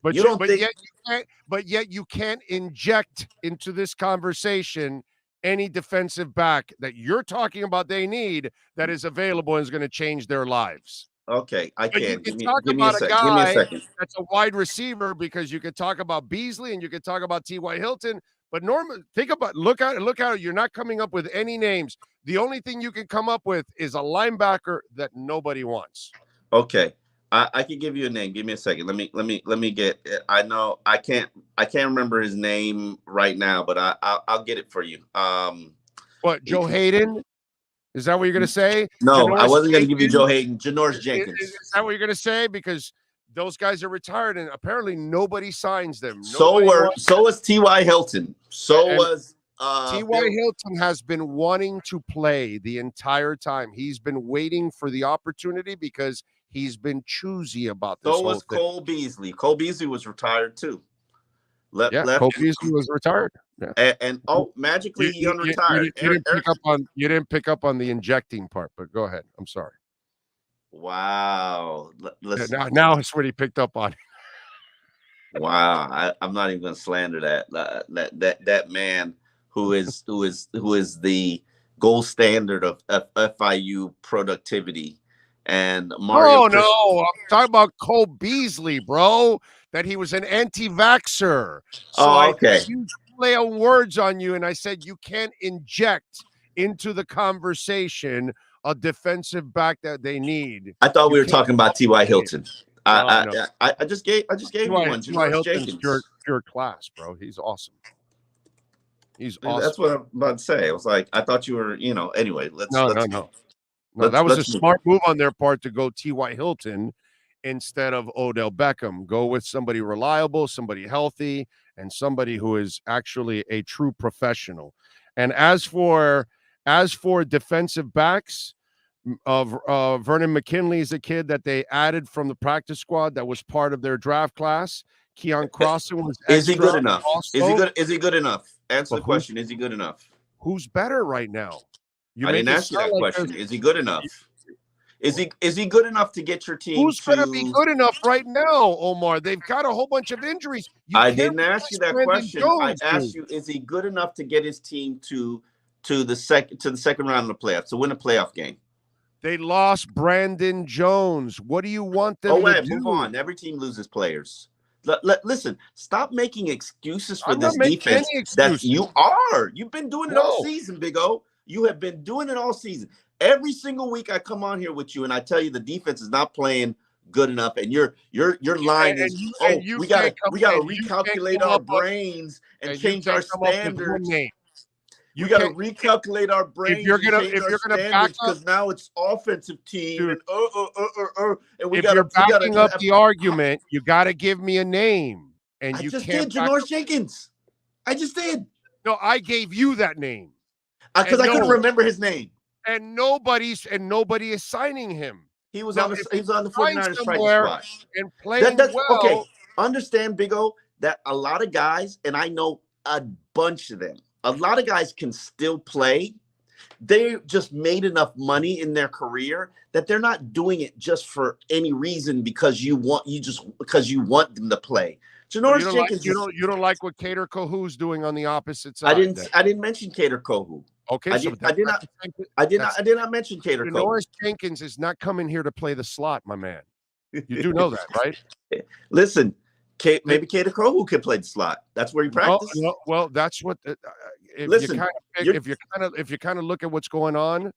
But yet you can't inject into this conversation any defensive back that you're talking about they need that is available and is going to change their lives. Okay, I But you can. can Give talk me a about a sec. Give me a guy second. that's a wide receiver because you could talk about Beasley and you could talk about T.Y. Hilton. But Norman, look at it. You're not coming up with any names. The only thing you can come up with is a linebacker that nobody wants. Okay, I can give you a name. Give me a second. Let me get. I know I can't remember his name right now, but I'll get it for you. What, Joe Hayden? Is that what you're going to say? No, Janoris I wasn't going to give you Jenkins? Joe Hayden. Janoris Jenkins. Is that what you're going to say? Because those guys are retired, and apparently nobody signs them. So was T.Y. Hilton. T.Y. Hilton has been wanting to play the entire time. He's been waiting for the opportunity because he's been choosy about this. So was Cole Beasley. Cole Beasley was retired too. Cole Beasley was retired. Yeah. And magically he unretired. You didn't pick up on the injecting part, but go ahead. I'm sorry. Wow. Now it's what he picked up on. Wow. I'm not even going to slander that man who is the gold standard of FIU productivity. And Mario. No, I'm talking about Cole Beasley, bro. That he was an anti-vaxxer. So okay. I used play on words on you, and I said you can't inject into the conversation a defensive back that they need. I thought we were talking about T.Y. Hilton. No. I just gave you one. T.Y. Hilton's pure class, bro. He's awesome. He's awesome. That's what I'm about to say. I was like, I thought you were, anyway. No, that was a smart move on their part to go T.Y. Hilton instead of Odell Beckham. Go with somebody reliable, somebody healthy, and somebody who is actually a true professional. And as for defensive backs, Vernon McKinley is a kid that they added from the practice squad that was part of their draft class. Keon Crossan was extra. Is he good enough? Also. Is he good enough? Answer the question. Is he good enough? Who's better right now? I didn't ask you that question. Is he good enough? Is he good enough to get your team? Who's going to be good enough right now, Omar? They've got a whole bunch of injuries. I didn't ask you that question. I asked you, is he good enough to get his team to the second round of the playoffs, to win a playoff game? They lost Brandon Jones. What do you want them to do? Move on. Every team loses players. Listen, stop making excuses for this defense. You've been doing it all season, Big O. You have been doing it all season. Every single week I come on here with you and I tell you the defense is not playing good enough, and your line is we gotta recalculate our brains and change our standards. You got to recalculate our brains. If you're gonna back up, because now it's offensive team. Dude, and we if you're backing up the argument, you got to give me a name. And you just did, Janoris Jenkins. I just did. No, I gave you that name because I couldn't remember his name. And nobody is signing him. He was on the 49ers practice squad and playing well. Okay, understand, Big O, that a lot of guys, and I know a bunch of them. A lot of guys can still play. They just made enough money in their career that they're not doing it just for any reason because you want them to play. Janoris Jenkins, you don't like what Kader Kohou's doing on the opposite side. I didn't mention Kader Kohou. Okay, I did not mention Kader Kohou. Janoris Jenkins is not coming here to play the slot, my man. You do know that, right? Listen. Maybe Kader Kohou could play the slot. That's where he practiced. Well, that's what. If you kind of look at what's going on,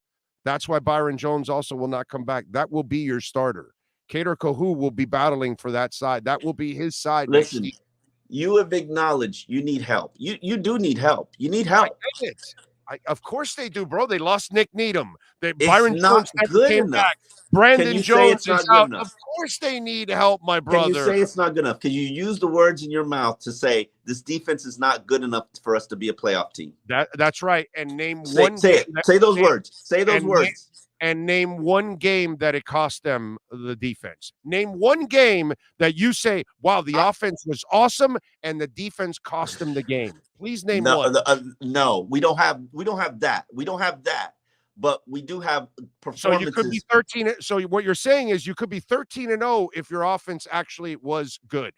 that's why Byron Jones also will not come back. That will be your starter. Kader Kohou will be battling for that side. That will be his side. Listen, you have acknowledged you need help. You do need help. You need help. Of course they do, bro. They lost Nick Needham. Byron Jones never came back. Brandon Jones is out. Of course they need help, my brother. Can you say it's not good enough? Can you use the words in your mouth to say this defense is not good enough for us to be a playoff team? That's right. And name Say those words. Say those words. And name one game that it cost them the defense. Name one game that you say, wow, the offense was awesome and the defense cost them the game. Please name one. No, we don't have that. We don't have that. But we do have performances. So you could be 13. So what you're saying is you could be 13-0 if your offense actually was good.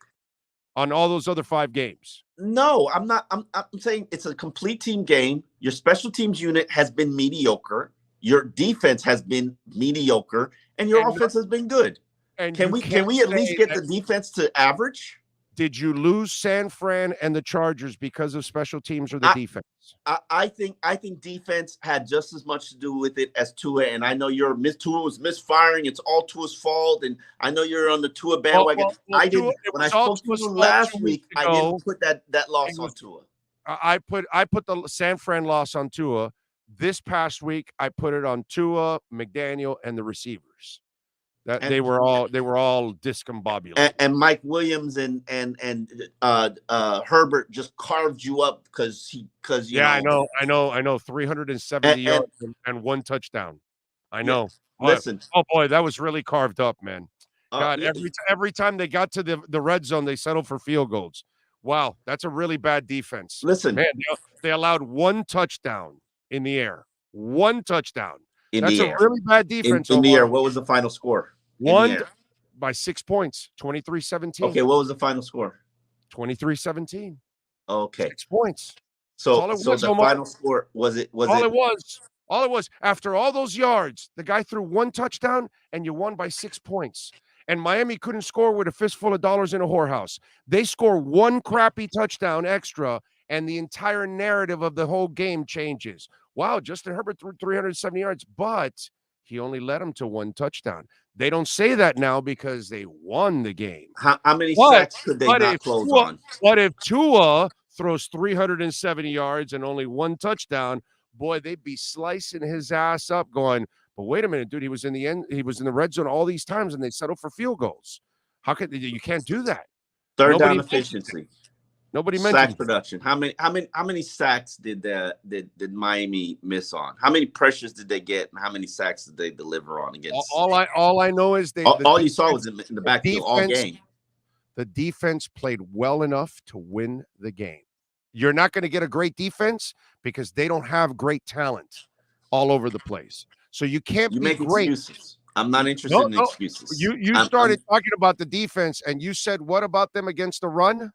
on all those other 5 games. No, I'm not. I'm saying it's a complete team game. Your special teams unit has been mediocre. Your defense has been mediocre, and your offense has been good. And can we at least get the defense to average? Did you lose San Fran and the Chargers because of special teams or the defense? I think defense had just as much to do with it as Tua. And I know Tua was misfiring. It's all Tua's fault. And I know you're on the Tua bandwagon. Well, I didn't. When I spoke to you last week, I didn't put that loss on Tua. I put the San Fran loss on Tua. This past week, I put it on Tua, McDaniel, and the receivers. They were all discombobulated. And Mike Williams and Herbert just carved you up because I know 370 yards and 1 touchdown. I know. Listen, oh boy, that was really carved up, man. God, every time they got to the red zone, they settled for field goals. Wow, that's a really bad defense. Listen, man, they allowed 1 touchdown in the air. 1 touchdown. That's a really bad defense. In the air, what was the final score? Won by 6 points, 23-17. Okay, what was the final score? 23-17. Okay. 6 points. So the final score was it? All it was, after all those yards, the guy threw 1 touchdown and you won by 6 points. And Miami couldn't score with a fistful of dollars in a whorehouse. They score 1 crappy touchdown extra, and the entire narrative of the whole game changes. Wow, Justin Herbert threw 370 yards, but he only led him to 1 touchdown. They don't say that now because they won the game. How many sacks could they not close on? But if Tua throws 370 yards and only 1 touchdown, boy, they'd be slicing his ass up going, but wait a minute, dude, he was in the red zone all these times and they settled for field goals. How could you can't do that? Third down efficiency. Nobody mentioned sack production. How many sacks did Miami miss on? How many pressures did they get, and how many sacks did they deliver on against? All I know is all you saw was in the backfield all game. The defense played well enough to win the game. You're not going to get a great defense because they don't have great talent all over the place. So you can't be great. Excuses. I'm not interested in excuses. You started talking about the defense, and you said what about them against the run?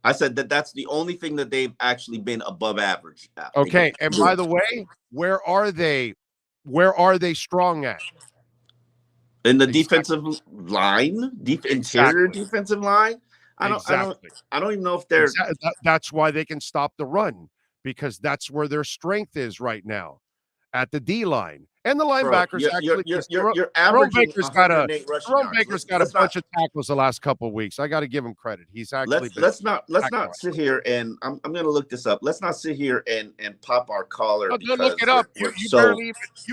I said that's the only thing that they've actually been above average at. Okay, and by the way, where are they? Where are they strong at? In the defensive line, interior defensive line. I don't even know if they're. That's why they can stop the run, because that's where their strength is right now, at the D line. And the linebackers you're averaging. Jerome Baker's got a bunch of tackles the last couple of weeks. I got to give him credit. He's actually let's not sit here and I'm going to look this up. Let's not sit here and pop our collar. No, look it up. You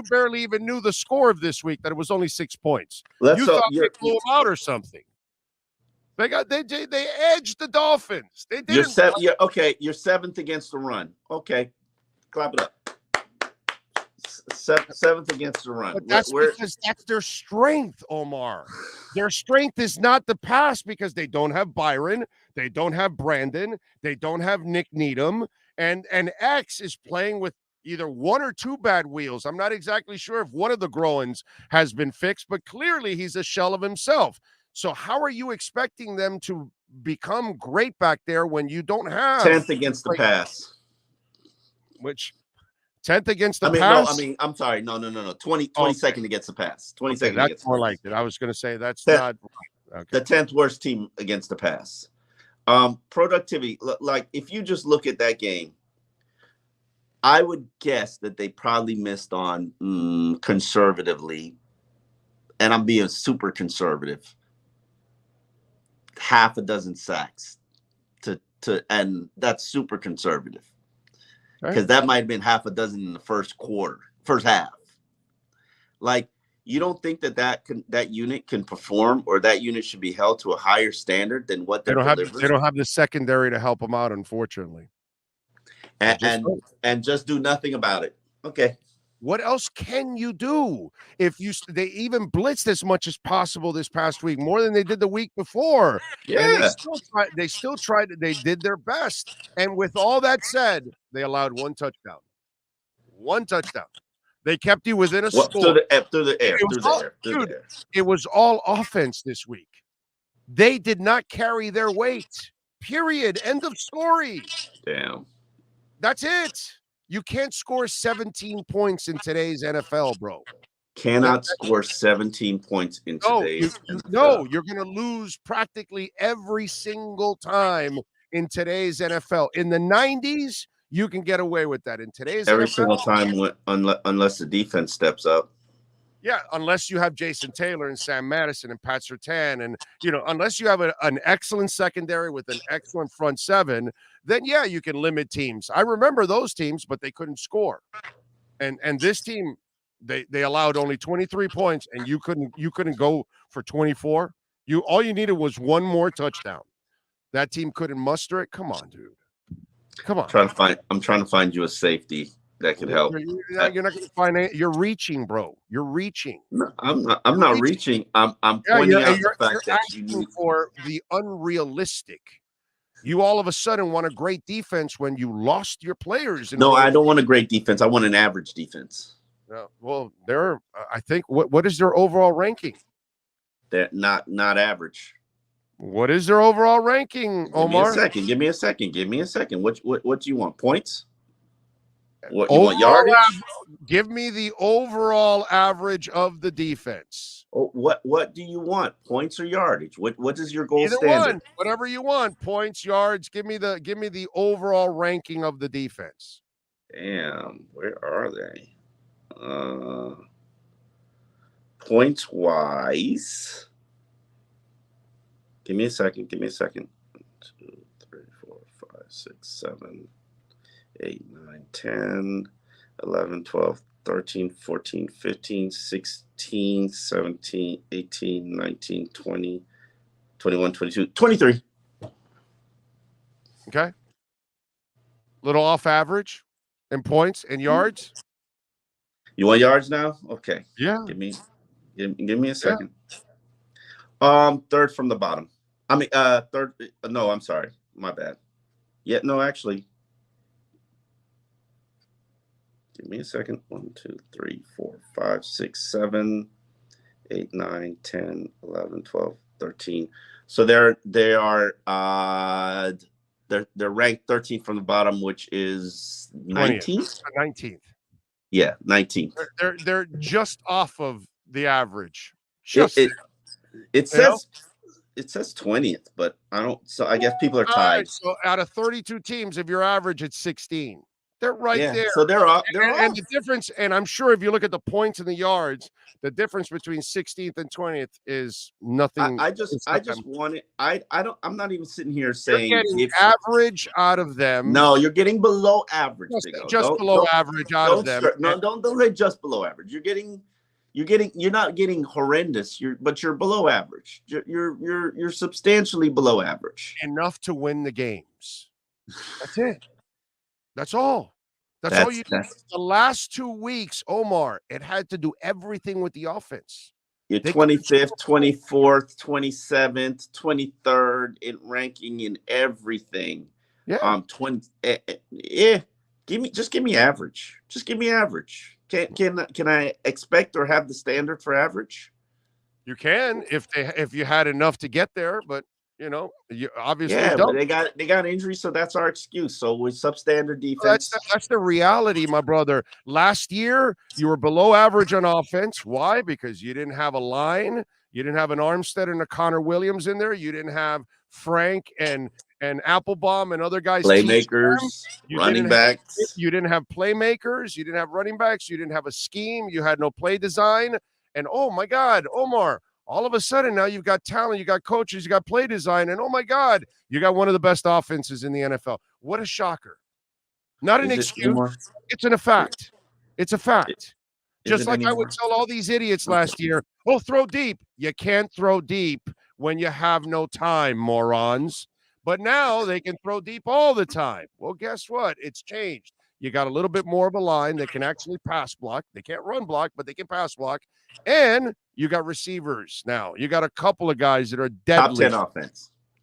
barely even knew the score of this week, that it was only 6 points. You thought they blew them out or something. They edged the Dolphins. They didn't. You're 7th against the run. Okay, clap it up. 7th against the run. But that's because that's their strength, Omar. Their strength is not the pass, because they don't have Byron, they don't have Brandon, they don't have Nick Needham, and X is playing with either 1 or 2 bad wheels. I'm not exactly sure if one of the Growens has been fixed, but clearly he's a shell of himself. So how are you expecting them to become great back there when you don't have 10th against the pass? Which 10th against the pass? No, I'm sorry. No. 22nd against the pass. 22nd. That's more like it. I was going to say that's not the 10th worst team against the pass. Productivity. Like, if you just look at that game, I would guess that they probably missed on conservatively, and I'm being super conservative, half a dozen sacks and that's super conservative. Because that might have been half a dozen in the first half. Like, you don't think that unit can perform, or that unit should be held to a higher standard than what they don't have? They don't have the secondary to help them out, unfortunately. And just do nothing about it. Okay. What else can you do? They even blitzed as much as possible this past week, more than they did the week before. Yeah. And they still tried. They did their best. And with all that said, they allowed 1 touchdown. 1 touchdown. They kept you within a score. Through the air. It was all offense this week. They did not carry their weight. Period. End of story. Damn. That's it. You can't score 17 points in today's NFL, bro. Cannot score 17 points in No, today's no, you're going to lose practically every single time in today's NFL. In the 90s, you can get away with that. In today's every NFL, single time unless the defense steps up. yeah, unless you have Jason Taylor and Sam Madison and Pat Surtain, and unless you have an excellent secondary with an excellent front seven, then yeah, you can limit teams. I remember those teams, but they couldn't score. And this team, they allowed only 23 points, and you couldn't go for 24. All you needed was one more touchdown. That team couldn't muster it. Come on, dude. Come on. I'm trying to find you a safety that could help. You're not going to find it. You're reaching, bro. You're reaching. No, I'm not reaching. I'm pointing out the fact that you need for the unrealistic. You all of a sudden want a great defense when you lost your players. No, I don't want a great defense. I want an average defense. Well, I think what is their overall ranking? They're not average. What is their overall ranking, Omar? Give me a second. What do you want? Points? What you want? Yardage? Give me the overall average of the defense. Oh, what do you want? Points or yardage? What is your goal Either standard? one, whatever you want. Points, yards. Give me the overall ranking of the defense. Damn, where are they? Points wise. Give me a second. 1, 2, 3, 4, 5, 6, 7, 8, 9, 10, 11, 12, 13, 14, 15, 16, 17, 18, 19, 20, 21, 22, 23. Okay. Little off average in points and yards. You want yards now? Okay. Yeah. Give me a second. Yeah. Third from the bottom. I mean, third. No, I'm sorry. My bad. Yeah, no, actually. Give me a second. 1, 2, 3, 4, 5, 6, 7, 8, 9, 10, 11, 12, 13. So they're ranked 13th from the bottom, which is 19th. 19th. Yeah, 19th. They're just off of the average. It says 20th, but I don't. So I guess people are tied. Right, so out of 32 teams, if you're average, it's 16. They're right there. So they're off. And the difference, and I'm sure if you look at the points and the yards, the difference between 16th and 20th is nothing. I just want it. I'm not even sitting here saying you're getting average out of them. No, you're getting below average. Just below average out of them. No, don't say just below average. You're not getting horrendous. But you're below average. You're substantially below average. Enough to win the games. That's it. That's all. That's all you do. The last 2 weeks, Omar, it had to do everything with the offense. You're 25th, 24th, 27th, 23rd in ranking in everything. Yeah. 20. Give me average. Just give me average. Can I expect or have the standard for average? You can if you had enough to get there, but you obviously don't. But they got injuries, so that's our excuse. So with substandard defense, that's the reality, my brother. Last year you were below average on offense. Why? Because you didn't have a line, you didn't have an Armstead and a Connor Williams in there, you didn't have Frank and Applebaum and other guys. Playmakers, running backs. You didn't have playmakers. You didn't have running backs. You didn't have a scheme. You had no play design. And oh my God, Omar. All of a sudden, now you've got talent, you got coaches, you got play design, and oh my God, you got one of the best offenses in the NFL. What a shocker. Not an excuse. It's a fact. It's a fact. Just like I would tell all these idiots last year, throw deep. You can't throw deep when you have no time, morons. But now they can throw deep all the time. Well, guess what? It's changed. You got a little bit more of a line that can actually pass block. They can't run block, but they can pass block. And you got receivers now. You got a couple of guys that are deadly.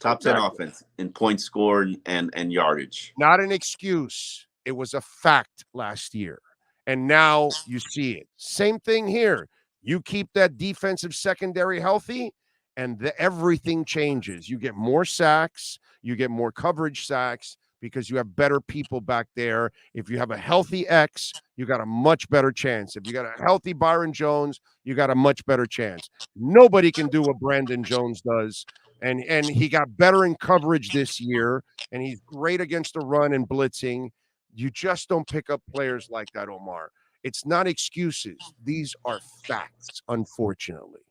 Top 10 offense in points scored and yardage. Not an excuse. It was a fact last year. And now you see it. Same thing here. You keep that defensive secondary healthy, and everything changes. You get more sacks, you get more coverage sacks because you have better people back there. If you have a healthy X, you got a much better chance. If you got a healthy Byron Jones, you got a much better chance. Nobody can do what Brandon Jones does. And he got better in coverage this year, and he's great against the run and blitzing. You just don't pick up players like that, Omar. It's not excuses. These are facts, unfortunately.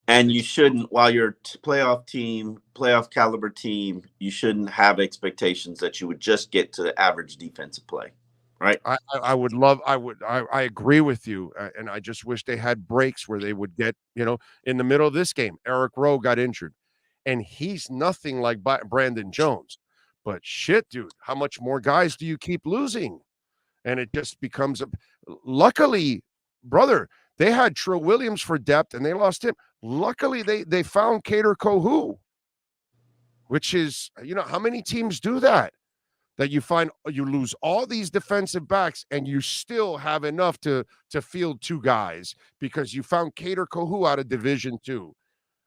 And you shouldn't, while you're a playoff team, playoff caliber team, you shouldn't have expectations that you would just get to the average defensive play, right? I would love, I agree with you. And I just wish they had breaks where they would get, in the middle of this game, Eric Rowe got injured. And he's nothing like Brandon Jones. But shit, dude, how much more guys do you keep losing? And it just becomes luckily, brother, they had Trill Williams for depth and they lost him. Luckily, they found Kader Kohu, which is, how many teams do that? That you lose all these defensive backs and you still have enough to field two guys because you found Kader Kohu out of Division II.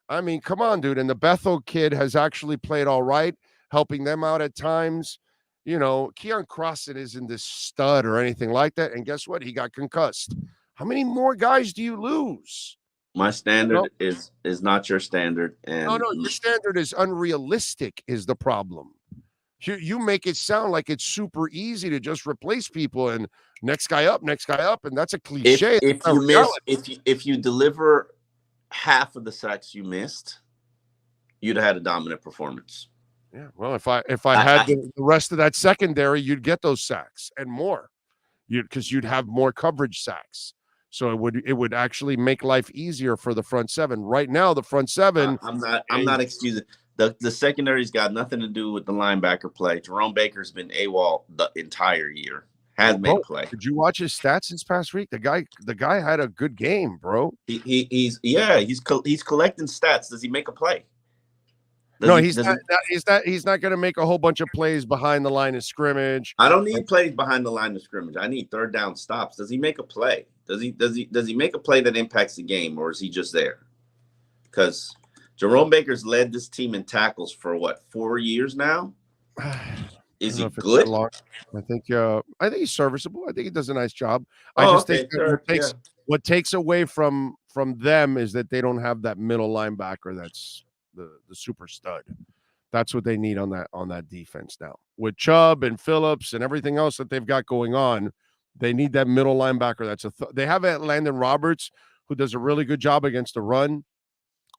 I mean, come on, dude. And the Bethel kid has actually played all right, helping them out at times. Keon Crossan isn't this stud or anything like that. And guess what? He got concussed. How many more guys do you lose? My standard is not your standard. And no, your standard is unrealistic is the problem. You make it sound like it's super easy to just replace people and next guy up, and that's a cliche. If you deliver half of the sacks you missed, you'd have had a dominant performance. Yeah, well, if I had the rest of that secondary, you'd get those sacks and more, because you'd have more coverage sacks. So it would actually make life easier for the front seven. Right now, the front seven. I'm not excusing the secondary's got nothing to do with the linebacker play. Jerome Baker's been AWOL the entire year. Has made a play. Did you watch his stats this past week? The guy had a good game, bro. He's collecting stats. Does he make a play? He's not going to make a whole bunch of plays behind the line of scrimmage. I don't need plays behind the line of scrimmage. I need third down stops. Does he make a play? Does he make a play that impacts the game, or is he just there? Because Jerome Baker's led this team in tackles for 4 years now? Is he good? I think he's serviceable. I think he does a nice job. Think what takes away from them is that they don't have that middle linebacker that's the super stud. That's what they need on that defense now. With Chubb and Phillips and everything else that they've got going on, they need that middle linebacker. They have Landon Roberts, who does a really good job against the run,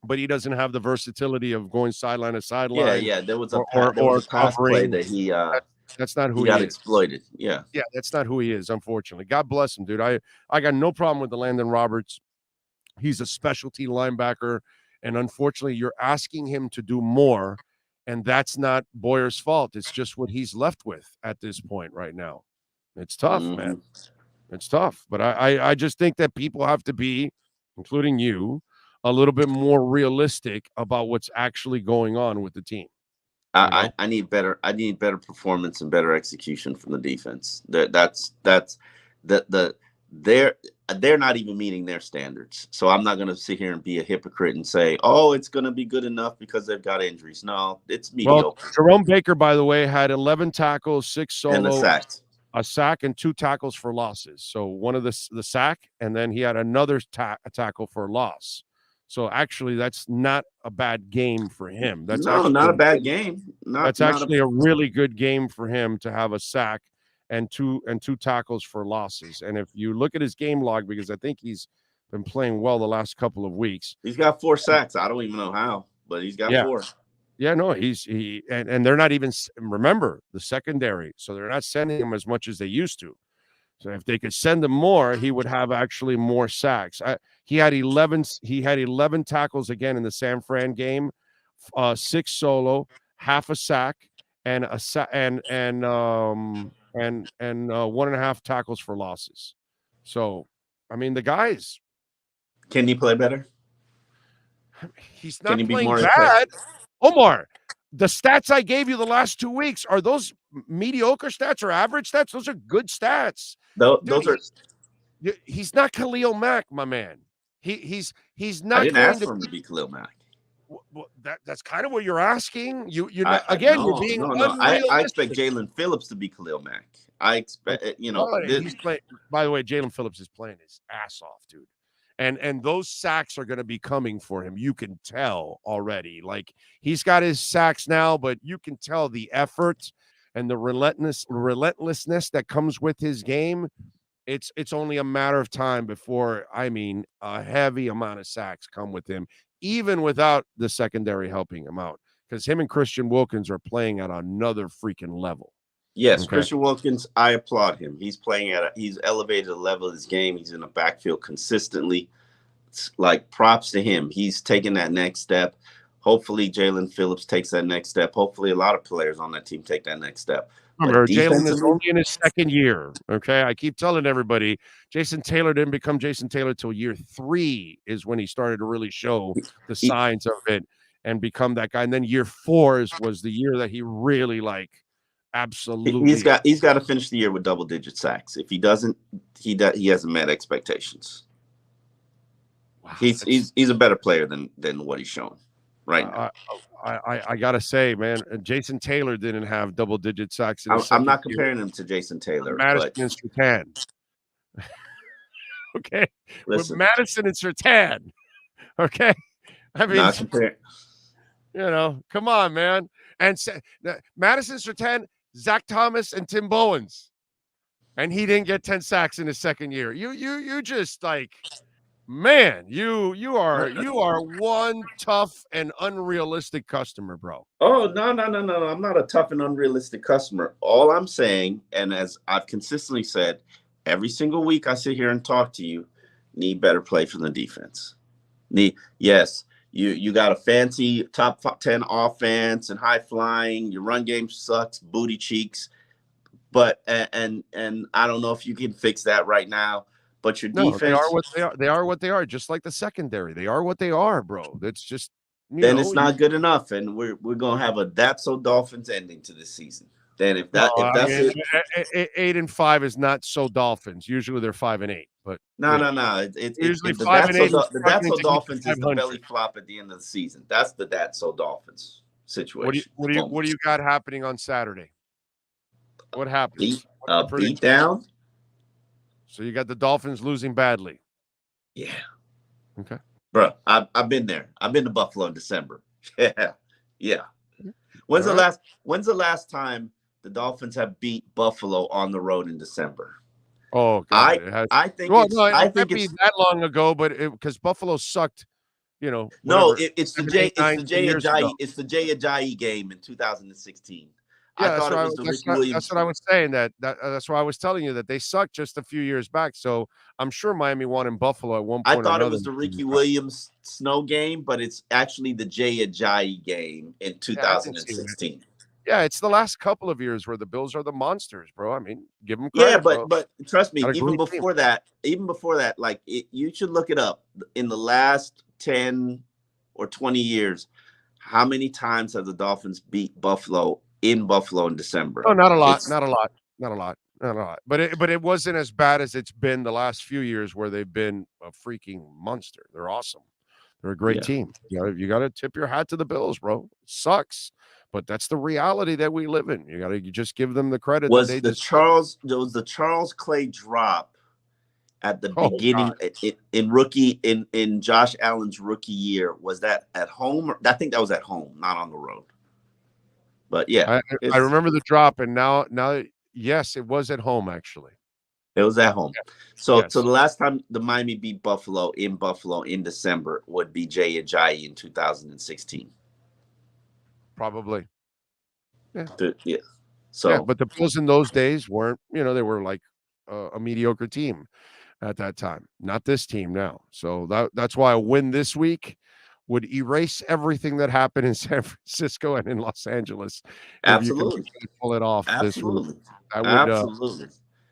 but he doesn't have the versatility of going sideline to sideline. Yeah. There was a pass play that that's not who he got exploited. Yeah, that's not who he is. Unfortunately, God bless him, dude. I got no problem with the Landon Roberts. He's a specialty linebacker, and unfortunately, you're asking him to do more, and that's not Boyer's fault. It's just what he's left with at this point right now. It's tough, man. It's tough, but I just think that people have to be, including you, a little bit more realistic about what's actually going on with the team. I need better performance and better execution from the defense. They're not even meeting their standards. So I'm not going to sit here and be a hypocrite and say, oh, it's going to be good enough because they've got injuries. No, it's mediocre. Well, Jerome Baker, by the way, had 11 tackles, 6 solo, and a sack, and 2 tackles for losses. So one of the sack, and then he had another tackle for loss. So actually, that's not a bad game for him. That's not a bad game. That's actually a really good game for him to have a sack and two tackles for losses. And if you look at his game log, because I think he's been playing well the last couple of weeks. He's got 4 sacks. I don't even know how, but he's got 4. Yeah, no, and they're not even, remember, the secondary. So they're not sending him as much as they used to. So if they could send him more, he would have actually more sacks. He had 11 tackles again in the San Fran game, 6 solo, half a sack, and 1.5 tackles for losses. So, I mean, the guys. Can he play better? He's not playing bad. Omar, the stats I gave you the last 2 weeks, are those mediocre stats or average stats? Those are good stats. He's not Khalil Mack, my man. He's not. I didn't ask for him to be Khalil Mack. Well, that's kind of what you're asking. You're No. being I unrealistic. expect Jalen Phillips to be Khalil Mack. I expect, He's playing. By the way, Jalen Phillips is playing his ass off, dude. And those sacks are going to be coming for him. You can tell already. Like, he's got his sacks now, but you can tell the effort and the relentlessness that comes with his game. It's only a matter of time before, a heavy amount of sacks come with him, even without the secondary helping him out, because him and Christian Wilkins are playing at another freaking level. Yes, Okay. Christian Wilkins, I applaud him. He's playing he's elevated the level of his game. He's in the backfield consistently. It's like, props to him. He's taking that next step. Hopefully Jalen Phillips takes that next step. Hopefully a lot of players on that team take that next step. Remember, Jalen is only in his second year. Okay. I keep telling everybody, Jason Taylor didn't become Jason Taylor till year 3 is when he started to really show the signs of it and become that guy. And then year 4 was the year that he really, like, absolutely. He's got to finish the year with double-digit sacks. If he doesn't, he hasn't met expectations. Wow, he's a better player than what he's shown right now. I gotta say, man, Jason Taylor didn't have double-digit sacks. I'm not comparing him to Jason Taylor. Madison and Surtain. Okay, listen, with Madison and Surtain. Okay, I mean, not comparing. Come on, man. And Madison Surtain, Zach Thomas, and Tim Bowens, and he didn't get 10 sacks in his second year. You just, like, man, you are one tough and unrealistic customer, bro. Oh, no. I'm not a tough and unrealistic customer. All I'm saying, and as I've consistently said, every single week I sit here and talk to you, need better play from the defense. Yes, you got a fancy top 10 offense and high flying. Your run game sucks, booty cheeks. But and I don't know if you can fix that right now. But your defense, they are what they are. They are what they are, just like the secondary. They are what they are, bro. That's just it's not good enough, and we're gonna have a That's So Dolphins ending to this season. Then if that's 8-5 is not so Dolphins. Usually they're 5-8, but no. It's usually 5-8. The That's So Dolphins is the belly flop at the end of the season. That's the That's So Dolphins situation. What do you got happening on Saturday? What happens? Beat down. So you got the Dolphins losing badly. Yeah. Okay. Bro, I've been there. I've been to Buffalo in December. Yeah. When's the last time the Dolphins have beat Buffalo on the road in December? Oh, God. I think it's that long ago, but because Buffalo sucked, No, it's the Jay Ajayi game in 2016. Yeah, that's what I was saying. That's why I was telling you that they sucked just a few years back. So I'm sure Miami won in Buffalo at one point. I thought it was the Ricky Williams snow game, but it's actually the Jay Ajayi game in 2016. Yeah, it's the last couple of years where the Bills are the monsters, bro. I mean, give them credit. Yeah, but trust me, even before that, like you should look it up. In the last 10 or 20 years, how many times have the Dolphins beat Buffalo in Buffalo in December? Oh, not a lot. But it wasn't as bad as it's been the last few years where they've been a freaking monster. They're awesome. They're a great team. You got to tip your hat to the Bills, bro. It sucks, but that's the reality that we live in. You just give them the credit. There was the Charles Clay drop at the beginning in Josh Allen's rookie year. Was that at home? I think that was at home, not on the road. But yeah, I remember the drop, and now, yes, it was at home. Actually, it was at home. Yeah. So the last time the Miami beat Buffalo in December would be Jay Ajayi in 2016. Probably. Yeah. Yeah. So, but the Bills in those days weren't. They were like a mediocre team at that time. Not this team now. So that's why a win this week would erase everything that happened in San Francisco and in Los Angeles. Absolutely. If you can pull it off. Absolutely. Absolutely.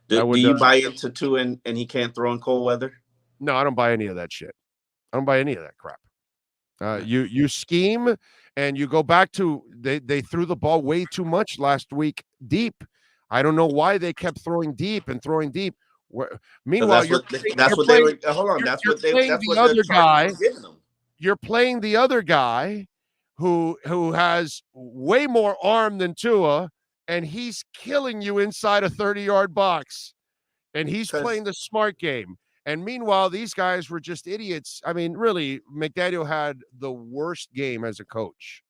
Do you buy into Tua and he can't throw in cold weather? No, I don't buy any of that shit. I don't buy any of that crap. You scheme and you go back to they threw the ball way too much last week deep. I don't know why they kept throwing deep. Meanwhile, that's what the other guy. you're playing the other guy who has way more arm than Tua, and he's killing you inside a 30-yard box. And he's playing the smart game. And meanwhile, these guys were just idiots. I mean, really, McDaniel had the worst game as a coach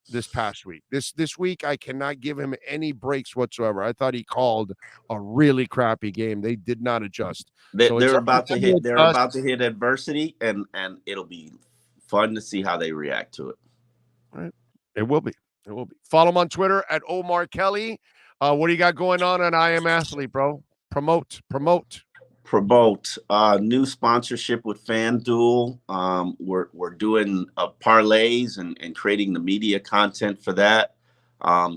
this past week. This week, I cannot give him any breaks whatsoever. I thought he called a really crappy game. They did not adjust. They're about to hit. They're about to hit adversity, and it'll be fun to see how they react to it. All right. It will be. It will be. Follow him on Twitter at Omar Kelly. What do you got going on I Am Athlete, bro? Promote. New sponsorship with FanDuel. We're doing parlays and creating the media content for that.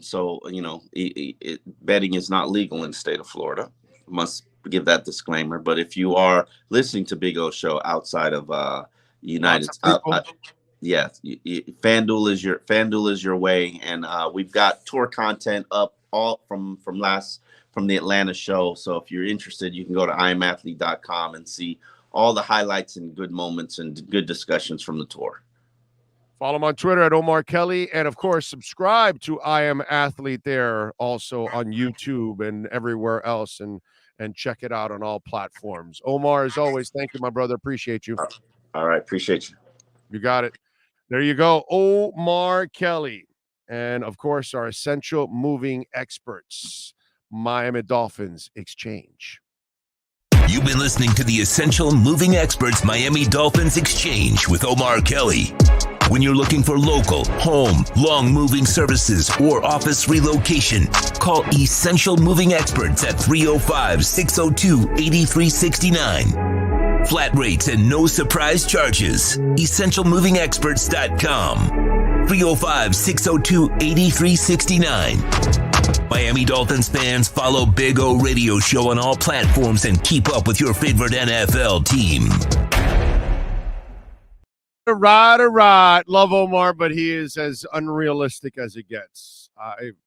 So betting is not legal in the state of Florida. Must give that disclaimer. But if you are listening to Big O Show outside of United States, FanDuel is your way, and we've got tour content up all from the Atlanta show. So if you're interested, you can go to iamathlete.com and see all the highlights and good moments and good discussions from the tour. Follow him on Twitter at Omar Kelly. And, of course, subscribe to I Am Athlete there also on YouTube and everywhere else. And check it out on all platforms. Omar, as always, thank you, my brother. Appreciate you. All right. Appreciate you. You got it. There you go. Omar Kelly. And, of course, our essential moving experts, Miami Dolphins Exchange. You've been listening to the Essential Moving Experts Miami Dolphins Exchange with Omar Kelly. When you're looking for local, home, long moving services, or office relocation, call Essential Moving Experts at 305-602-8369. Flat rates and no surprise charges. EssentialMovingExperts.com. 305-602-8369. Miami Dolphins fans, follow Big O Radio Show on all platforms and keep up with your favorite NFL team. Right. Love Omar, but he is as unrealistic as it gets.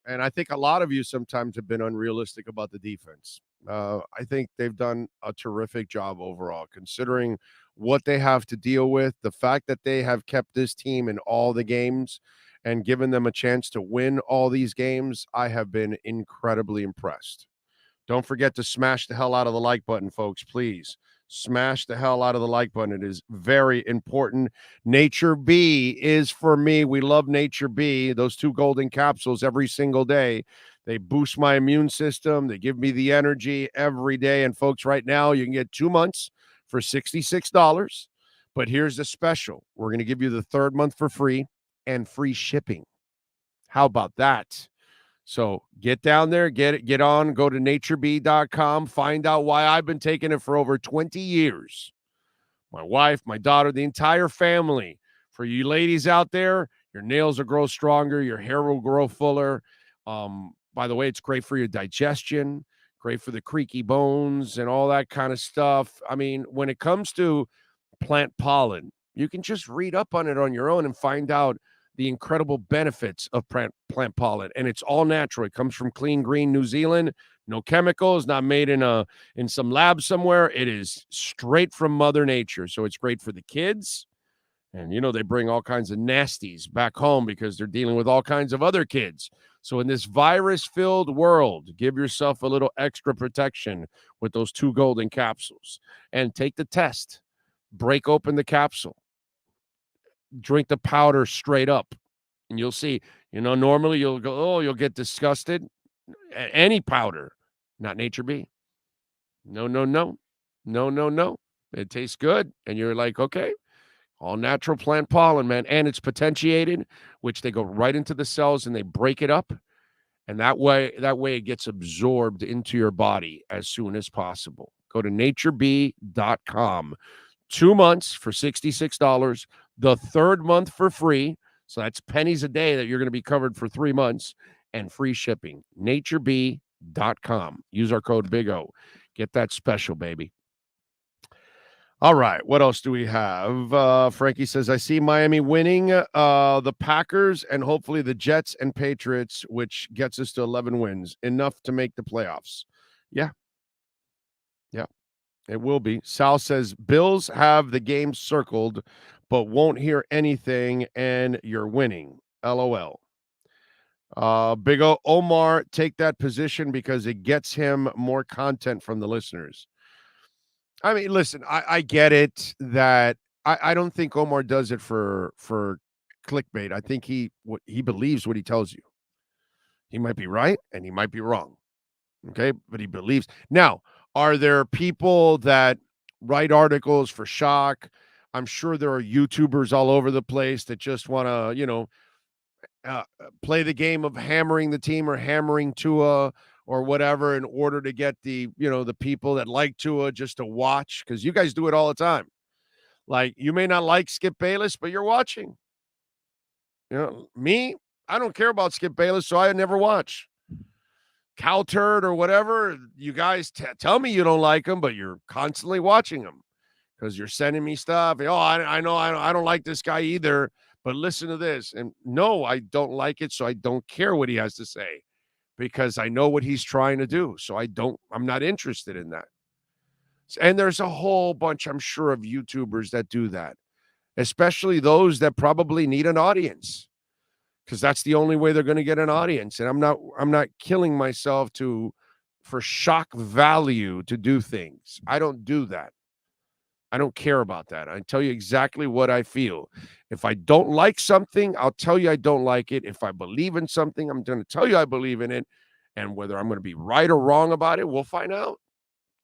And I think a lot of you sometimes have been unrealistic about the defense. I think they've done a terrific job overall, considering what they have to deal with, the fact that they have kept this team in all the games and given them a chance to win all these games. I have been incredibly impressed. Don't forget to smash the hell out of the like button, folks, please. Smash the hell out of the like button. It is very important. Nature B is for me. We love Nature B. Those 2 golden capsules every single day. They boost my immune system. They give me the energy every day. And folks, right now you can get 2 months for $66. But here's the special. We're going to give you the 3rd month for free and free shipping. How about that? So get down there, get on, go to natureb.com, find out why I've been taking it for over 20 years. My wife, my daughter, the entire family. For you ladies out there, your nails will grow stronger, your hair will grow fuller. By the way, it's great for your digestion, great for the creaky bones and all that kind of stuff. I mean, when it comes to plant pollen, you can just read up on it on your own and find out the incredible benefits of plant pollen. And it's all natural. It comes from Clean Green, New Zealand. No chemicals, not made in some lab somewhere. It is straight from Mother Nature. So it's great for the kids. And, they bring all kinds of nasties back home because they're dealing with all kinds of other kids. So in this virus-filled world, give yourself a little extra protection with those 2 golden capsules. And take the test. Break open the capsule. Drink the powder straight up. And you'll see, normally you'll go, you'll get disgusted. Any powder, not Nature B. No. It tastes good. And you're like, okay. All natural plant pollen, man. And it's potentiated, which they go right into the cells and they break it up. And that way it gets absorbed into your body as soon as possible. Go to natureb.com. 2 months for $66. The 3rd month for free. So that's pennies a day that you're going to be covered for 3 months and free shipping. natureb.com. Use our code BIGO. Get that special, baby. All right, what else do we have? Frankie says, I see Miami winning the Packers and hopefully the Jets and Patriots, which gets us to 11 wins, enough to make the playoffs. Yeah. It will be. Sal says, Bills have the game circled, but won't hear anything, and you're winning. LOL. Big O Omar, take that position because it gets him more content from the listeners. I mean, listen, I get it that I don't think Omar does it for clickbait. I think he believes what he tells you. He might be right and he might be wrong. Okay, but he believes. Now, are there people that write articles for shock? I'm sure there are YouTubers all over the place that just want to, play the game of hammering the team or hammering Tua or whatever in order to get the people that like Tua just to watch, because you guys do it all the time. Like, you may not like Skip Bayless, but you're watching. Me, I don't care about Skip Bayless, so I never watch. Cow turd or whatever, you guys tell me you don't like him, but you're constantly watching him because you're sending me stuff. Oh, I know I don't like this guy either, but listen to this. And no, I don't like it, so I don't care what he has to say because I know what he's trying to do. So I'm not interested in that. And there's a whole bunch, I'm sure, of YouTubers that do that, especially those that probably need an audience, because that's the only way they're going to get an audience. And I'm not killing myself for shock value to do things. I don't do that. I don't care about that. I tell you exactly what I feel. If I don't like something, I'll tell you I don't like it. If I believe in something, I'm going to tell you I believe in it. And whether I'm going to be right or wrong about it, we'll find out.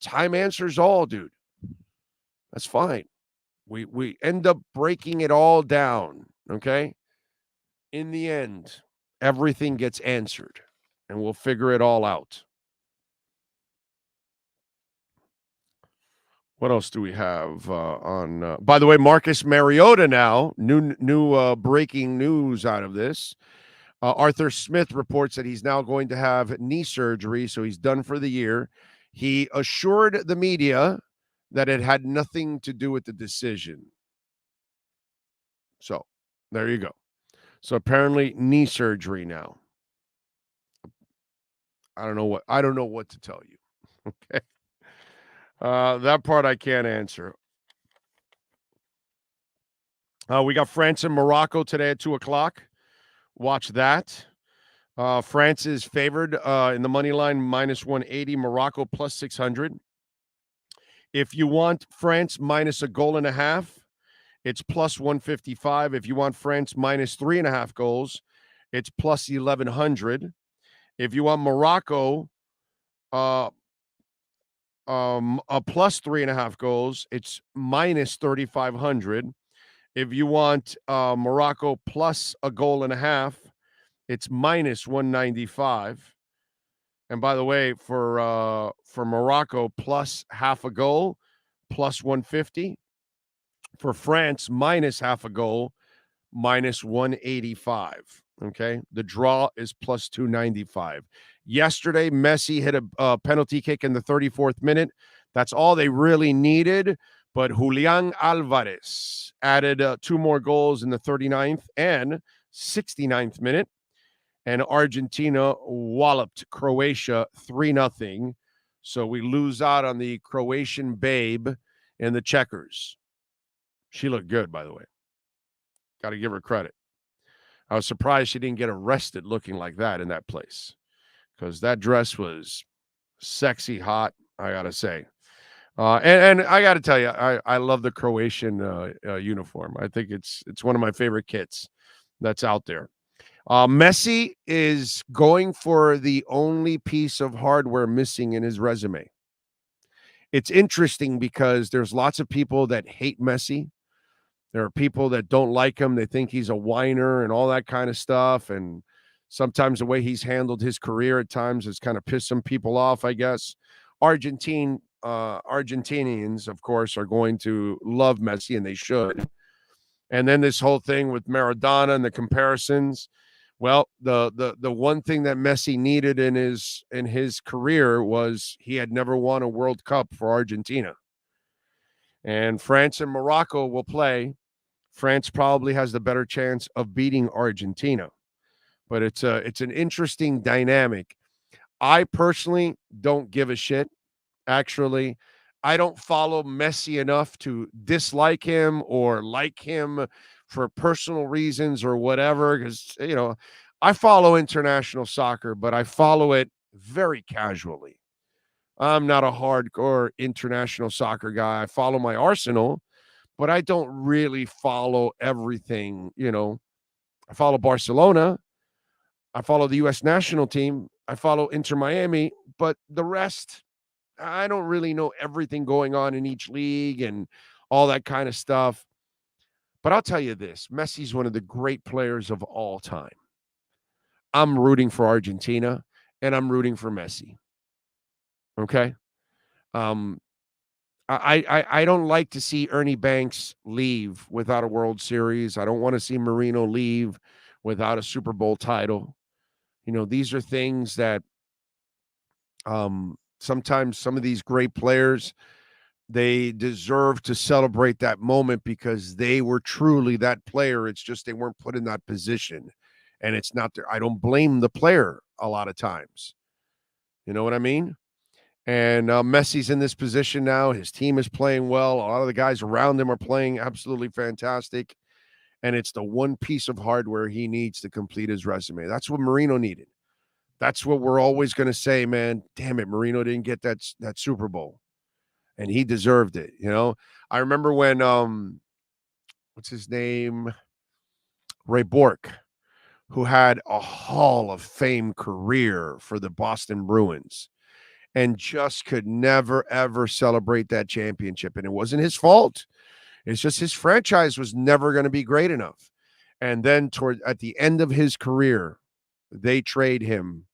Time answers all, dude. That's fine. We end up breaking it all down, okay? In the end, everything gets answered, and we'll figure it all out. What else do we have on? By the way, Marcus Mariota now, new breaking news out of this. Arthur Smith reports that he's now going to have knee surgery, so he's done for the year. He assured the media that it had nothing to do with the decision. So there you go. So apparently knee surgery now. I don't know what to tell you. Okay. That part I can't answer. We got France and Morocco today at 2:00. Watch that. France is favored in the money line -180, Morocco +600. If you want France minus a goal and a half, it's +155. If you want France minus 3.5 goals, it's +1100. If you want Morocco a plus 3.5 goals, it's -3,500. If you want Morocco plus a goal and a half, it's -195. And by the way, for Morocco plus half a goal, +150. For France, minus half a goal, -185. Okay. The draw is +295. Yesterday, Messi hit a penalty kick in the 34th minute. That's all they really needed. But Julian Alvarez added 2 more goals in the 39th and 69th minute. And Argentina walloped Croatia 3-0. So we lose out on the Croatian babe in the checkers. She looked good, by the way. Got to give her credit. I was surprised she didn't get arrested looking like that in that place, because that dress was sexy hot, I got to say. And I got to tell you, I love the Croatian uniform. I think it's one of my favorite kits that's out there. Messi is going for the only piece of hardware missing in his resume. It's interesting because there's lots of people that hate Messi. There are people that don't like him. They think he's a whiner and all that kind of stuff. And sometimes the way he's handled his career at times has kind of pissed some people off, I guess. Argentinians, of course, are going to love Messi, and they should. And then this whole thing with Maradona and the comparisons. Well, the one thing that Messi needed in his career was he had never won a World Cup for Argentina. And France and Morocco will play. France probably has the better chance of beating Argentina. But it's an interesting dynamic. I personally don't give a shit. Actually, I don't follow Messi enough to dislike him or like him for personal reasons or whatever. Because, I follow international soccer, but I follow it very casually. I'm not a hardcore international soccer guy. I follow my Arsenal, but I don't really follow everything. I follow Barcelona. I follow the U.S. national team. I follow Inter Miami, but the rest, I don't really know everything going on in each league and all that kind of stuff. But I'll tell you this, Messi's one of the great players of all time. I'm rooting for Argentina, and I'm rooting for Messi. Okay? I don't like to see Ernie Banks leave without a World Series. I don't want to see Marino leave without a Super Bowl title. These are things that sometimes some of these great players, they deserve to celebrate that moment because they were truly that player. It's just they weren't put in that position. And it's not I don't blame the player a lot of times. You know what I mean? And Messi's in this position now. His team is playing well. A lot of the guys around him are playing absolutely fantastic. And it's the one piece of hardware he needs to complete his resume. That's what Marino needed. That's what we're always going to say, man. Damn it, Marino didn't get that Super Bowl. And he deserved it, I remember when what's his name? Ray Bork, who had a Hall of Fame career for the Boston Bruins and just could never, ever celebrate that championship. And it wasn't his fault. It's just his franchise was never going to be great enough. And then at the end of his career, they trade him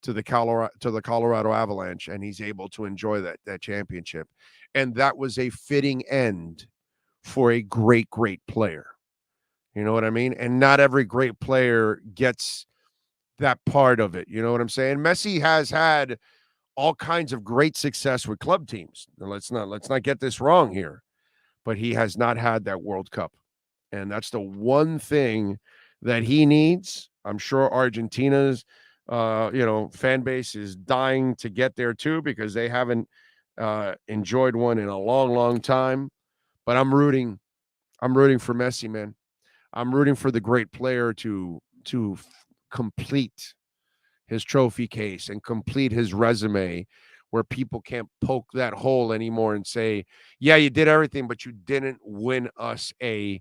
to the Colorado Avalanche, and he's able to enjoy that championship. And that was a fitting end for a great, great player. You know what I mean? And not every great player gets that part of it. You know what I'm saying? Messi has had all kinds of great success with club teams. Let's not get this wrong here, but he has not had that World Cup. And that's the one thing that he needs. I'm sure Argentina's fan base is dying to get there too, because they haven't enjoyed one in a long, long time. But I'm rooting for Messi, man. I'm rooting for the great player to complete his trophy case and complete his resume, where people can't poke that hole anymore and say, yeah, you did everything, but you didn't win us a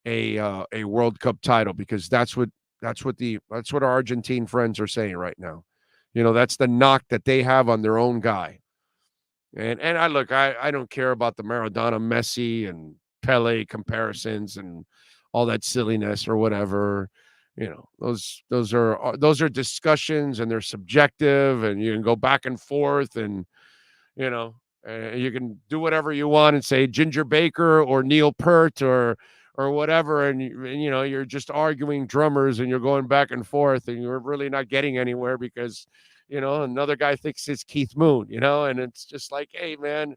World Cup title, because that's what our Argentine friends are saying right now. That's the knock that they have on their own guy. And I don't care about the Maradona, Messi, and Pele comparisons and all that silliness or whatever. Those are discussions, and they're subjective, and you can go back and forth, and you can do whatever you want and say Ginger Baker or Neil Peart or whatever, and you're just arguing drummers, and you're going back and forth, and you're really not getting anywhere, because another guy thinks it's Keith Moon, and it's just like, hey man,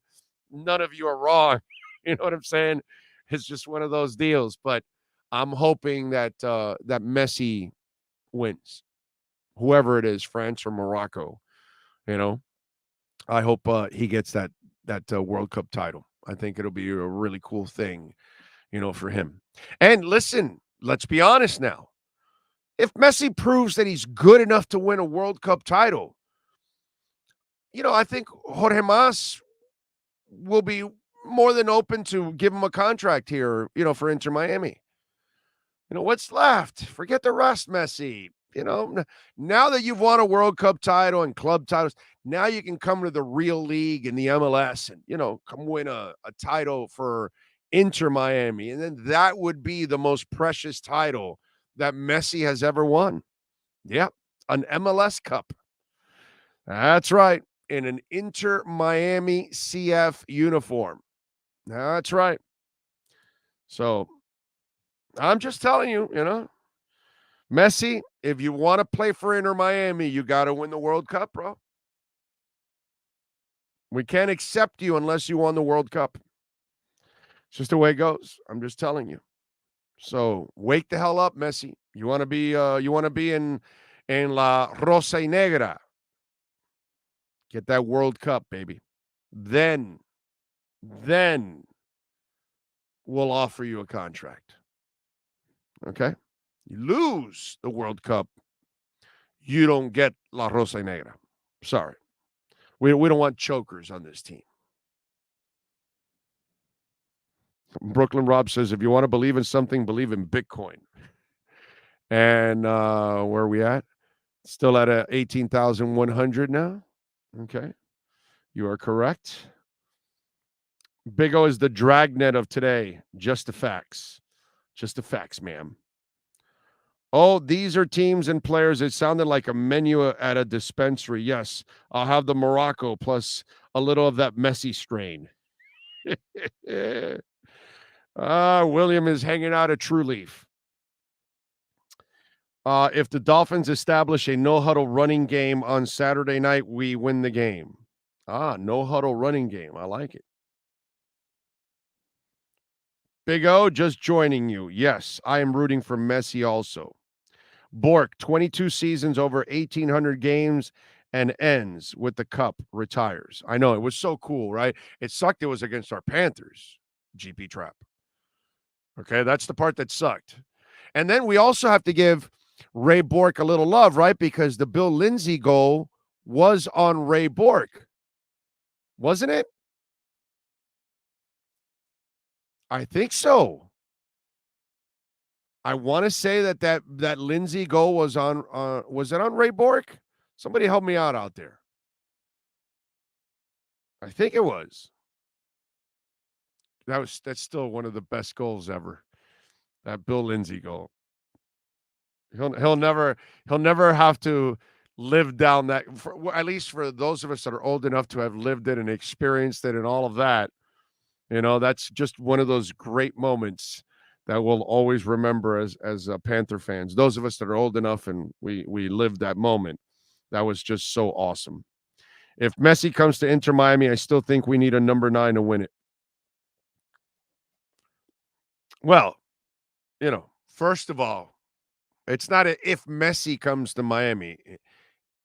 none of you are wrong. You know what I'm saying? It's just one of those deals. But I'm hoping that that Messi wins, whoever it is, France or Morocco. I hope he gets that World Cup title. I think it'll be a really cool thing, for him. And listen, let's be honest now. If Messi proves that he's good enough to win a World Cup title, I think Jorge Mas will be more than open to give him a contract here, for Inter Miami. What's left? Forget the rest, Messi. Now that you've won a World Cup title and club titles, now you can come to the real league in the MLS and, come win a title for Inter Miami. And then that would be the most precious title that Messi has ever won. Yeah, an MLS Cup. That's right. In an Inter Miami CF uniform. That's right. So I'm just telling you, Messi, if you want to play for Inter Miami, you got to win the World Cup, bro. We can't accept you unless you won the World Cup. It's just the way it goes. I'm just telling you. So wake the hell up, Messi. You want to be in La Rosa y Negra. Get that World Cup, baby. Then then we'll offer you a contract. Okay? You lose the World Cup, you don't get La Rosa Negra. Sorry. We don't want chokers on this team. Brooklyn Rob says, if you want to believe in something, believe in Bitcoin. And where are we at? Still at 18,100 now. Okay. You are correct. Big O is the dragnet of today. Just the facts. Just the facts, ma'am. Oh, these are teams and players. It sounded like a menu at a dispensary. Yes, I'll have the Morocco plus a little of that Messi strain. William is hanging out at True Leaf. If the Dolphins establish a no-huddle running game on Saturday night, we win the game. No-huddle running game. I like it. Big O, just joining you. Yes, I am rooting for Messi also. Bork, 22 seasons, over 1,800 games, and ends with the cup, retires. I know, it was so cool, right? It sucked it was against our Panthers, GP Trap. Okay, that's the part that sucked. And then we also have to give Ray Bork a little love, right? Because the Bill Lindsay goal was on Ray Bork. Wasn't it? I think so. I want to say that Lindsay goal was on was it on Ray Bork? Somebody help me out there. I think it was. That's still one of the best goals ever. That Bill Lindsay goal. He'll never have to live down that, at least for those of us that are old enough to have lived it and experienced it and all of that. You know, that's just one of those great moments that we'll always remember as Panther fans. Those of us that are old enough and we lived that moment, that was just so awesome. If Messi comes to Inter Miami, I still think we need a number 9 to win it. Well, first of all, it's not if Messi comes to Miami.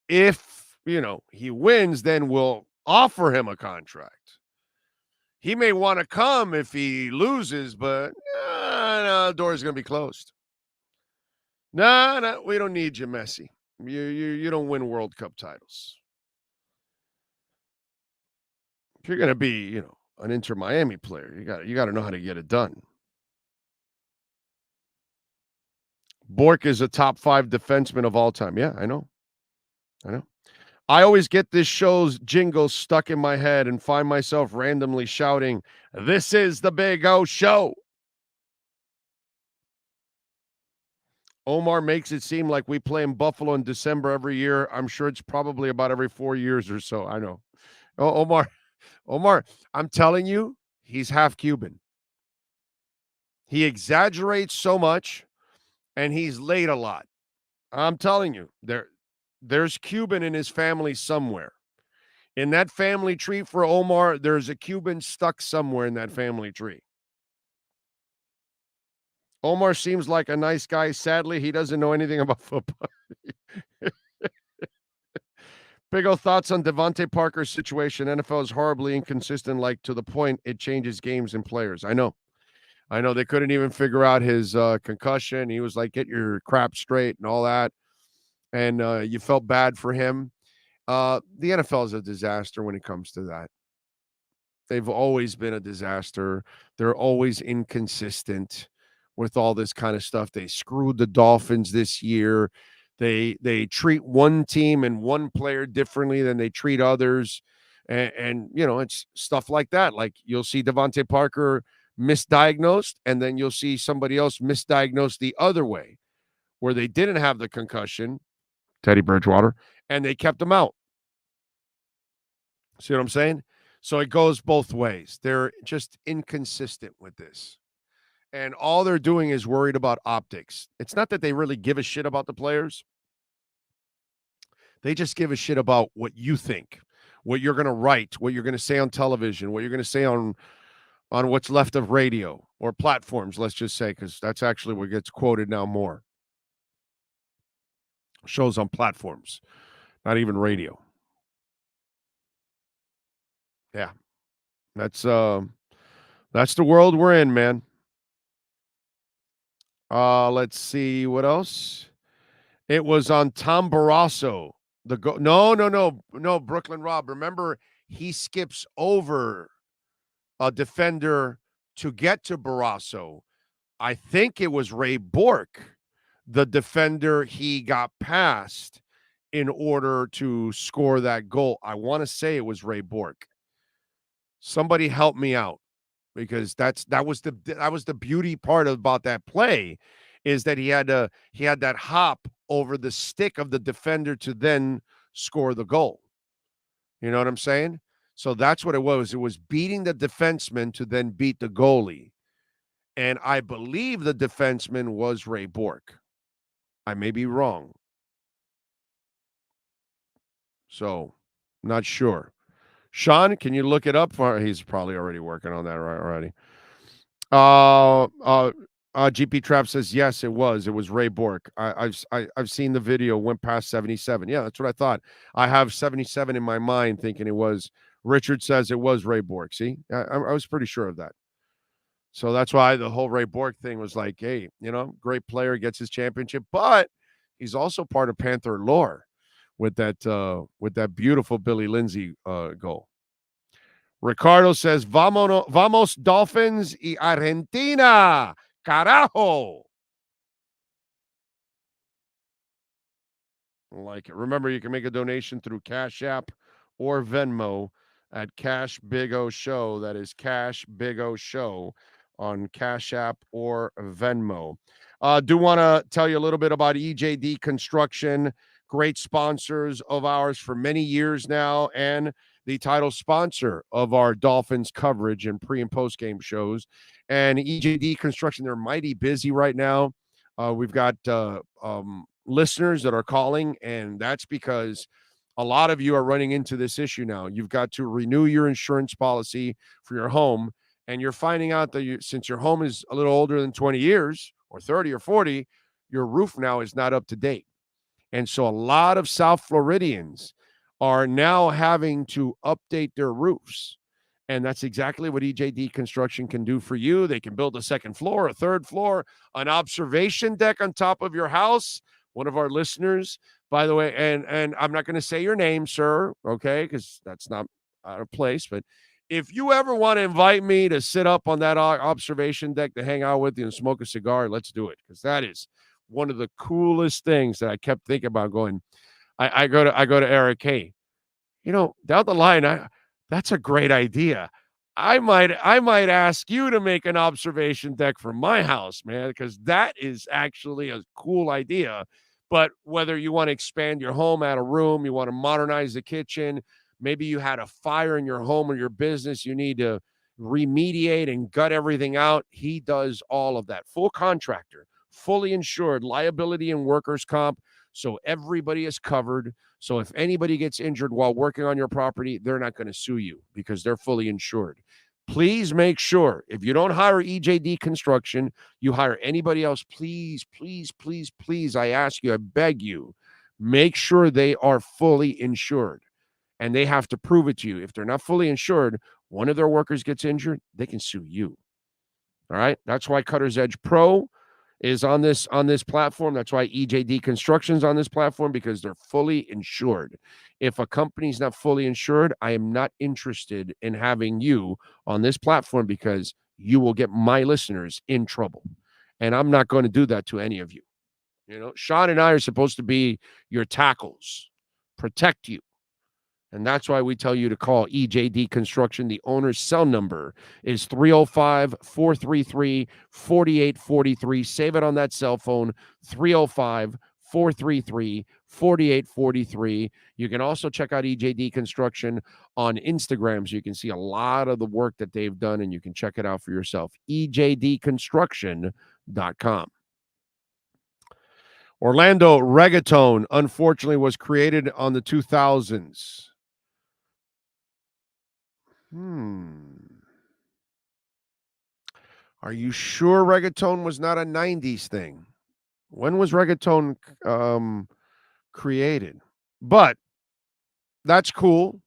If, he wins, then we'll offer him a contract. He may want to come if he loses, but no, the door's going to be closed. No, we don't need you, Messi. You don't win World Cup titles. If you're going to be, an Inter Miami player, you got to know how to get it done. Bork is a top 5 defenseman of all time. Yeah, I know. I always get this show's jingle stuck in my head and find myself randomly shouting, "This is the Big O Show." Omar makes it seem like we play in Buffalo in December every year. I'm sure it's probably about every 4 years or so. I know. Oh, Omar, I'm telling you, he's half Cuban. He exaggerates so much, and he's late a lot. I'm telling you, there's Cuban in his family somewhere. In that family tree for Omar, there's a Cuban stuck somewhere in that family tree. Omar seems like a nice guy. Sadly, he doesn't know anything about football. Big O, thoughts on Devontae Parker's situation. NFL is horribly inconsistent, like to the point it changes games and players. I know. They couldn't even figure out his concussion. He was like, get your crap straight and all that. And you felt bad for him. The NFL is a disaster when it comes to that. They've always been a disaster. They're always inconsistent with all this kind of stuff. They screwed the Dolphins this year. They treat one team and one player differently than they treat others. And it's stuff like that. Like you'll see Devontae Parker misdiagnosed, and then you'll see somebody else misdiagnosed the other way, where they didn't have the concussion, Teddy Bridgewater, and they kept him out. See what I'm saying? So it goes both ways. They're just inconsistent with this. And all they're doing is worried about optics. It's not that they really give a shit about the players. They just give a shit about what you think, what you're going to write, what you're going to say on television, what you're going to say on what's left of radio or platforms, let's just say, because that's actually what gets quoted now more. Shows on platforms, not even radio. Yeah. That's the world we're in, man. Let's see what else. It was on Tom Barrasso. No, Brooklyn Rob. Remember, he skips over a defender to get to Barrasso. I think it was Ray Bork, the defender he got past in order to score that goal. I want to say it was Ray Bork. Somebody help me out, because that was the beauty part about that play, is that he had that hop over the stick of the defender to then score the goal. You know what I'm saying? So that's what it was. It was beating the defenseman to then beat the goalie. And I believe the defenseman was Ray Bork. I may be wrong. So, not sure. Sean, can you look it up? He's probably already working on that already. GP Trap says yes, it was Ray Bork. I've seen the video. Went past 77. Yeah, that's what I thought. I have 77 in my mind, thinking it was. Richard says it was Ray Bork. See, I was pretty sure of that. So that's why the whole Ray Bork thing was like, hey, great player, gets his championship, but he's also part of Panther lore with that beautiful Billy Lindsay goal. Ricardo says, vamos Dolphins y Argentina, carajo. I like it. Remember, you can make a donation through Cash App or Venmo at Cash Big O Show. That is Cash Big O Show on Cash App or Venmo. Do want to tell you a little bit about EJD Construction, great sponsors of ours for many years now, and the title sponsor of our Dolphins coverage and pre- and post-game shows. And EJD Construction, they're mighty busy right now. We've got listeners that are calling, and that's because a lot of you are running into this issue now. You've got to renew your insurance policy for your home, and you're finding out that since your home is a little older than 20 years or 30 or 40, your roof now is not up to date. And so a lot of South Floridians are now having to update their roofs. And that's exactly what EJD Construction can do for you. They can build a second floor, a third floor, an observation deck on top of your house. One of our listeners, by the way, and I'm not going to say your name, sir, okay, because that's not out of place. But if you ever want to invite me to sit up on that observation deck to hang out with you and smoke a cigar, let's do it, because that is one of the coolest things that I kept thinking about going. I go to Eric, hey, down the line, that's a great idea. I might ask you to make an observation deck for my house, man, because that is actually a cool idea. But whether you want to expand your home, add a room, you want to modernize the kitchen, maybe you had a fire in your home or your business, you need to remediate and gut everything out. He does all of that. Full contractor, fully insured, liability and workers' comp. So everybody is covered. So if anybody gets injured while working on your property, they're not going to sue you because they're fully insured. Please make sure if you don't hire EJD Construction, you hire anybody else. Please, please, please, please, I ask you, I beg you, make sure they are fully insured. And they have to prove it to you. If they're not fully insured, one of their workers gets injured, they can sue you. All right? That's why Cutter's Edge Pro is on this platform. That's why EJD Construction's on this platform, because they're fully insured. If a company's not fully insured, I am not interested in having you on this platform, because you will get my listeners in trouble. And I'm not going to do that to any of you. Sean and I are supposed to be your tackles, protect you. And that's why we tell you to call EJD Construction. The owner's cell number is 305-433-4843. Save it on that cell phone, 305-433-4843. You can also check out EJD Construction on Instagram, so you can see a lot of the work that they've done, and you can check it out for yourself. EJDconstruction.com. Orlando reggaeton, unfortunately, was created on the 2000s. Are you sure reggaeton was not a 90s thing? When was reggaeton created? But that's cool.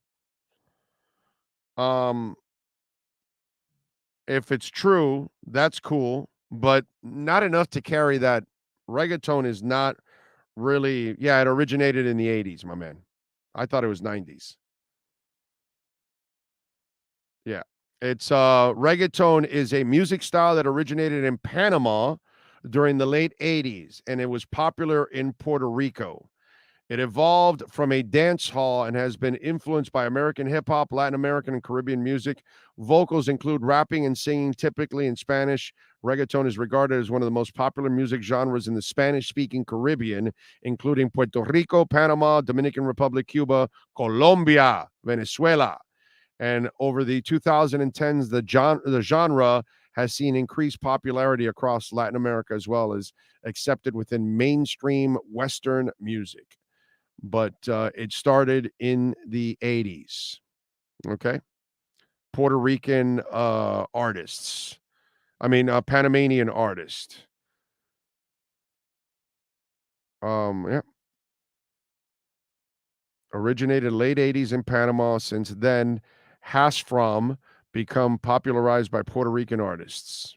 if it's true, that's cool, but not enough to carry that. Reggaeton is not really, yeah, it originated in the 80s, my man. I thought it was 90s. Yeah. It's reggaeton is a music style that originated in Panama during the late 80s, and it was popular in Puerto Rico. It evolved from a dance hall and has been influenced by American hip hop, Latin American, and Caribbean music. Vocals include rapping and singing, typically in Spanish. Reggaeton is regarded as one of the most popular music genres in the Spanish speaking Caribbean, including Puerto Rico, Panama, Dominican Republic, Cuba, Colombia, Venezuela. And over the 2010s, the genre has seen increased popularity across Latin America as well as accepted within mainstream Western music. But it started in the 80s. Okay. Puerto Rican artists. I mean, Panamanian artist. Yeah. Originated late 80s in Panama. Since then, has from become popularized by Puerto Rican artists.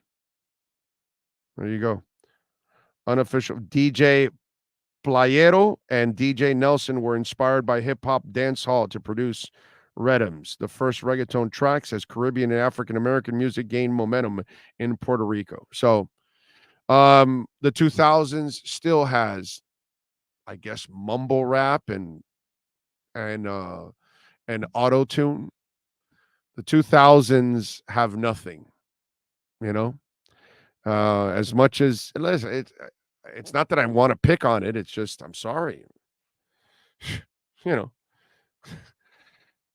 There you go. Unofficial DJ Playero and DJ Nelson were inspired by hip hop dance hall to produce rhythms. The first reggaeton tracks as Caribbean and African American music gained momentum in Puerto Rico. So, the 2000s still has, I guess, mumble rap and auto tune. The 2000s have nothing, you know. As much as it's not that I want to pick on it. It's just I'm sorry. You know,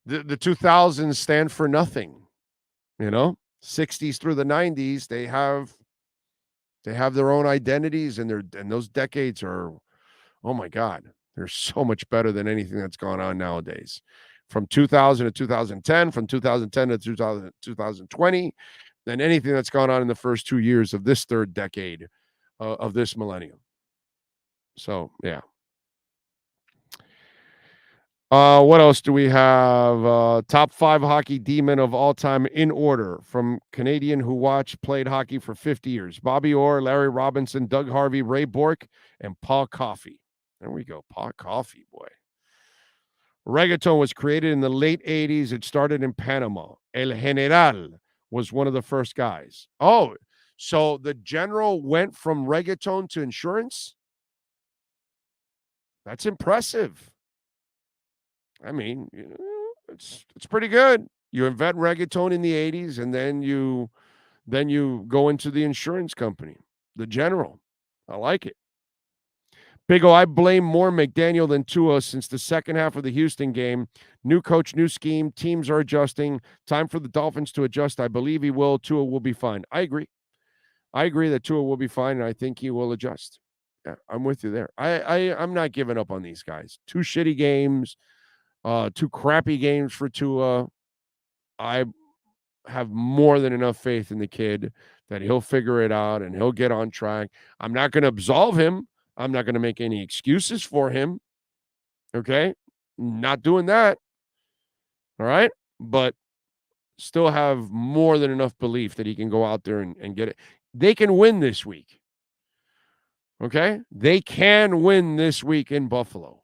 the 2000s stand for nothing. You know, 60s through the 90s, they have their own identities, and those decades are, oh my God, they're so much better than anything that's gone on nowadays. From 2000 to 2010, from 2010 to 2020, than anything that's gone on in the first 2 years of this third decade of this millennium. So, yeah. What else do we have? Top 5 hockey demon of all time in order from Canadian who played hockey for 50 years. Bobby Orr, Larry Robinson, Doug Harvey, Ray Bourque, and Paul Coffey. There we go. Paul Coffey, boy. Reggaeton was created in the late 80s. It started in Panama. El General was one of the first guys. Oh, so the general went from reggaeton to insurance? That's impressive. I mean, it's pretty good. You invent reggaeton in the 80s, and then you go into the insurance company, the general. I like it. Big O, I blame more McDaniel than Tua since the second half of the Houston game. New coach, new scheme. Teams are adjusting. Time for the Dolphins to adjust. I believe he will. Tua will be fine. I agree. I agree that Tua will be fine, and I think he will adjust. Yeah, I'm with you there. I'm not giving up on these guys. 2 shitty games. 2 crappy games for Tua. I have more than enough faith in the kid that he'll figure it out and he'll get on track. I'm not going to absolve him. I'm not going to make any excuses for him. Okay? Not doing that. All right? But still have more than enough belief that he can go out there and get it. They can win this week. Okay? They can win this week in Buffalo.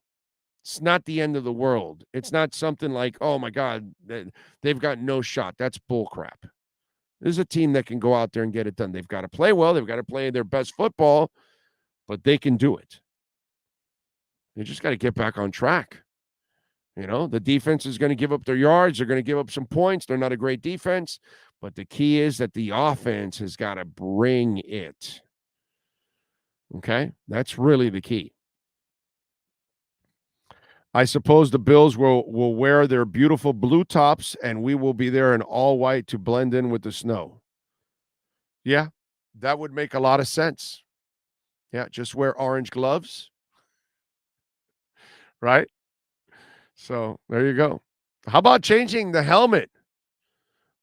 It's not the end of the world. It's not something like, oh my God, they've got no shot. That's bullcrap. This is a team that can go out there and get it done. They've got to play well. They've got to play their best football, but they can do it. They just got to get back on track. You know, the defense is going to give up their yards. They're going to give up some points. They're not a great defense, but the key is that the offense has got to bring it. Okay? That's really the key. I suppose the Bills will wear their beautiful blue tops, and we will be there in all white to blend in with the snow. Yeah, that would make a lot of sense. Yeah, just wear orange gloves. Right? So there you go. How about changing the helmet?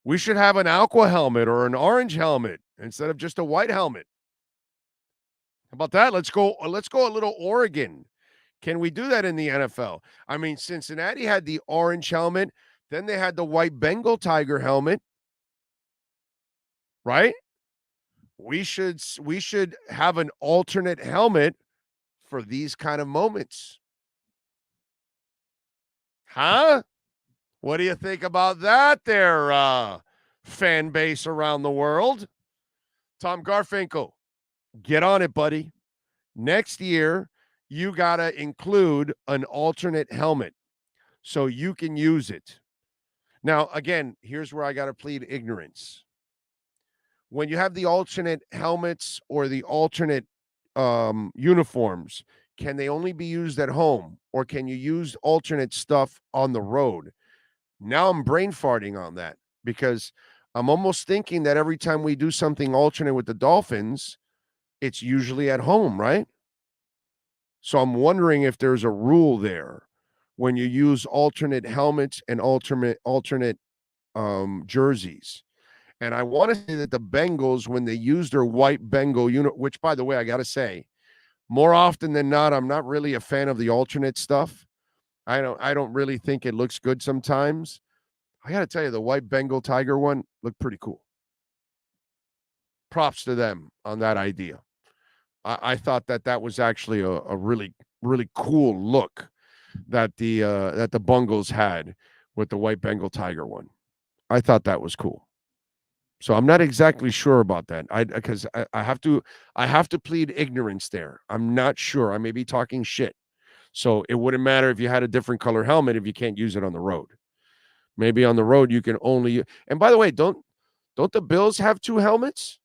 We should have an aqua helmet or an orange helmet instead of just a white helmet. How about that? Let's go a little Oregon. Can we do that in the NFL? I mean, Cincinnati had the orange helmet. Then they had the white Bengal tiger helmet. right? We should have an alternate helmet for these kind of moments. Huh? What do you think about that there, fan base around the world? Tom Garfinkel, get on it, buddy. Next year, you got to include an alternate helmet so you can use it. Now, again, here's where I got to plead ignorance. When you have the alternate helmets or the alternate uniforms, can they only be used at home, or can you use alternate stuff on the road? Now I'm brain farting on that because I'm almost thinking that every time we do something alternate with the Dolphins, it's usually at home, right? So I'm wondering if there's a rule there when you use alternate helmets and alternate jerseys. And I want to say that the Bengals, when they use their white Bengal unit, which, by the way, I got to say, more often than not, I'm not really a fan of the alternate stuff. I don't really think it looks good sometimes. I got to tell you, the white Bengal Tiger one looked pretty cool. Props to them on that idea. I thought that was actually a really, really cool look that the Bungles had with the white Bengal Tiger one. I thought that was cool. So I'm not exactly sure about that. Because I have to plead ignorance there. I'm not sure. I may be talking shit. So it wouldn't matter if you had a different color helmet if you can't use it on the road. Maybe on the road you can only. And by the way, don't the Bills have two helmets?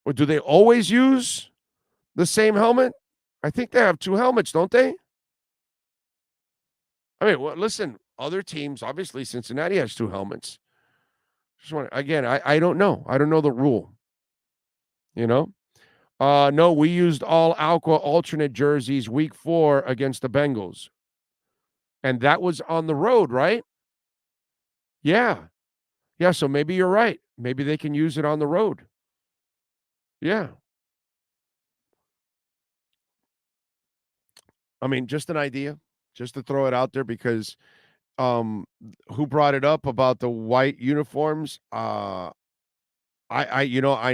Or do they always use the same helmet? I think they have two helmets, don't they? I mean, well, listen, other teams, obviously Cincinnati has two helmets. Again, I don't know. I don't know the rule. You know? No, we used all Aqua alternate jerseys week 4 against the Bengals. And that was on the road, right? Yeah. Yeah, so maybe you're right. Maybe they can use it on the road. Yeah. I mean, just an idea, just to throw it out there because who brought it up about the white uniforms? I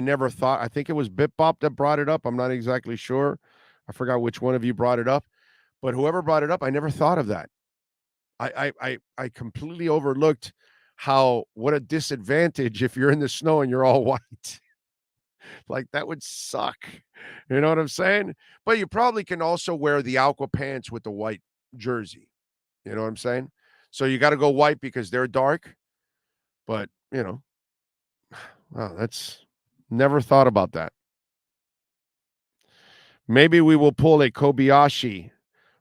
never thought. I think it was BitBop that brought it up. I'm not exactly sure. I forgot which one of you brought it up, but whoever brought it up, I never thought of that. I completely overlooked what a disadvantage if you're in the snow and you're all white. Like that would suck. You know what I'm saying? But you probably can also wear the aqua pants with the white jersey. You know what I'm saying? So you got to go white because they're dark. But, wow, that's never thought about that. Maybe we will pull a Kobayashi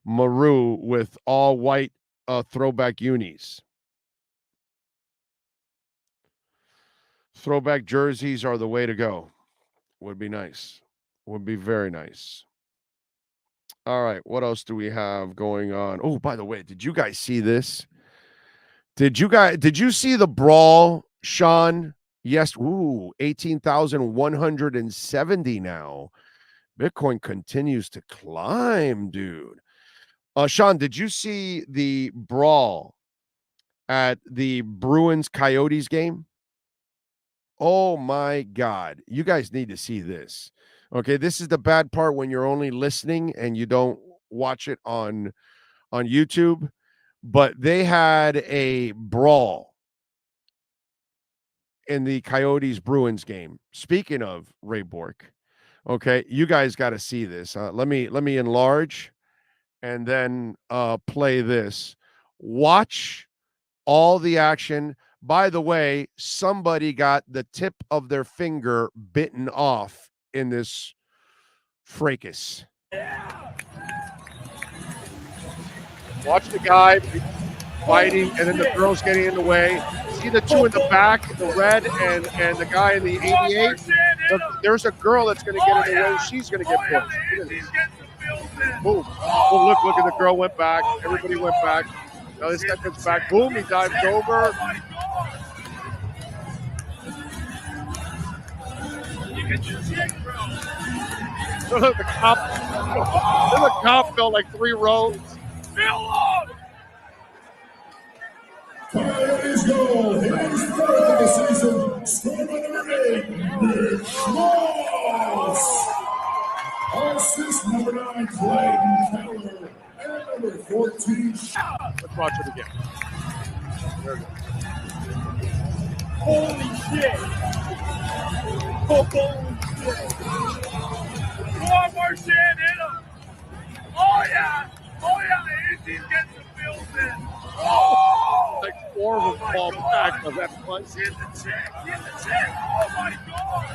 Maru with all white throwback unis. Throwback jerseys are the way to go. Would be nice. Would be very nice. All right. What else do we have going on? Oh, by the way, did you guys see this? Did you see the brawl, Sean? Yes. Ooh, 18,170 now. Bitcoin continues to climb, dude. Sean, did you see the brawl at the Bruins Coyotes game? Oh my God. You guys need to see this. Okay, this is the bad part when you're only listening and you don't watch it on YouTube. But they had a brawl in the Coyotes Bruins game. Speaking of Ray Bork, okay, you guys got to see this. Let me enlarge and then play this. Watch all the action. By the way, somebody got the tip of their finger bitten off in this fracas. Watch the guy fighting, and then the girl's getting in the way. See the two in the back, the red and the guy in the 88? There's a girl that's going to get in the way. She's going to get pushed. Boom. Oh, look at the girl went back. Everybody went back. Now this guy comes back. Boom, he dives over. Look, the cop fell like 3 rows. go. His fourth of the season, scorer number 8, Mitch Moss. Assist number 9, Clayton Keller. And number 14. Let's watch it again. There it goes. Holy shit. Holy shit. Come on, Marchand, hit him. Oh, yeah. Oh, yeah. He's getting the field in. Oh! Like 4 of them fall back of that punch. Hit the chick. Hit the chick. Oh, my God.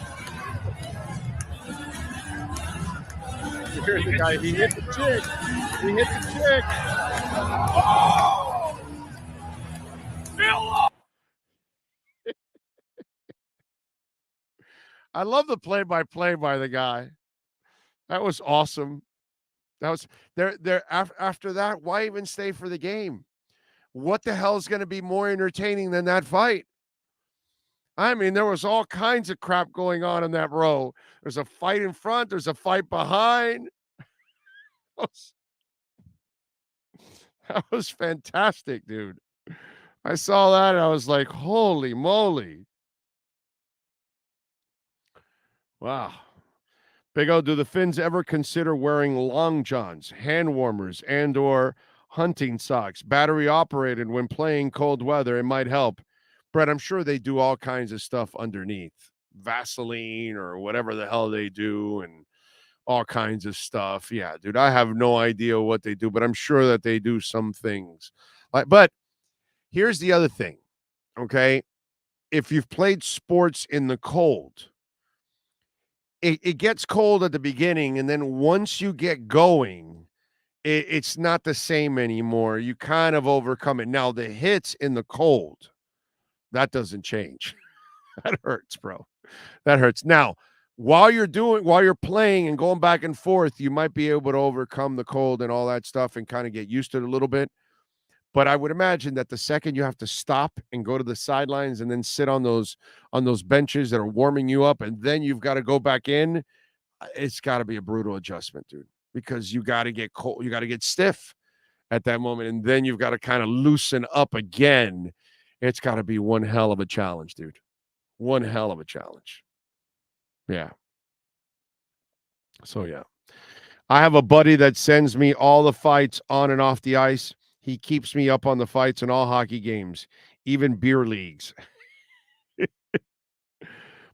Here's the guy. He hit the chick. He hit the chick. Oh! I love the play-by-play by the guy. That was awesome. That was there. After that, why even stay for the game? What the hell is going to be more entertaining than that fight? I mean, there was all kinds of crap going on in that row. There's a fight in front. There's a fight behind. That was fantastic, dude. I saw that and I was like, holy moly. Wow. Big O, do the Finns ever consider wearing long johns, hand warmers, and or hunting socks, battery operated when playing cold weather? It might help. Brett, I'm sure they do all kinds of stuff underneath. Vaseline or whatever the hell they do and all kinds of stuff. Yeah, dude, I have no idea what they do, but I'm sure that they do some things. But here's the other thing, okay? If you've played sports in the cold, it gets cold at the beginning, and then once you get going, it's not the same anymore. You kind of overcome it. Now, the hits in the cold, that doesn't change. That hurts, bro. That hurts. Now, while you're playing and going back and forth, you might be able to overcome the cold and all that stuff and kind of get used to it a little bit. But I would imagine that the second you have to stop and go to the sidelines and then sit on those benches that are warming you up, and then you've got to go back in, it's got to be a brutal adjustment, dude, because you got to get cold, you got to get stiff at that moment, and then you've got to kind of loosen up again. It's got to be one hell of a challenge, dude. One hell of a challenge. Yeah. So, yeah. I have a buddy that sends me all the fights on and off the ice. He keeps me up on the fights in all hockey games, even beer leagues.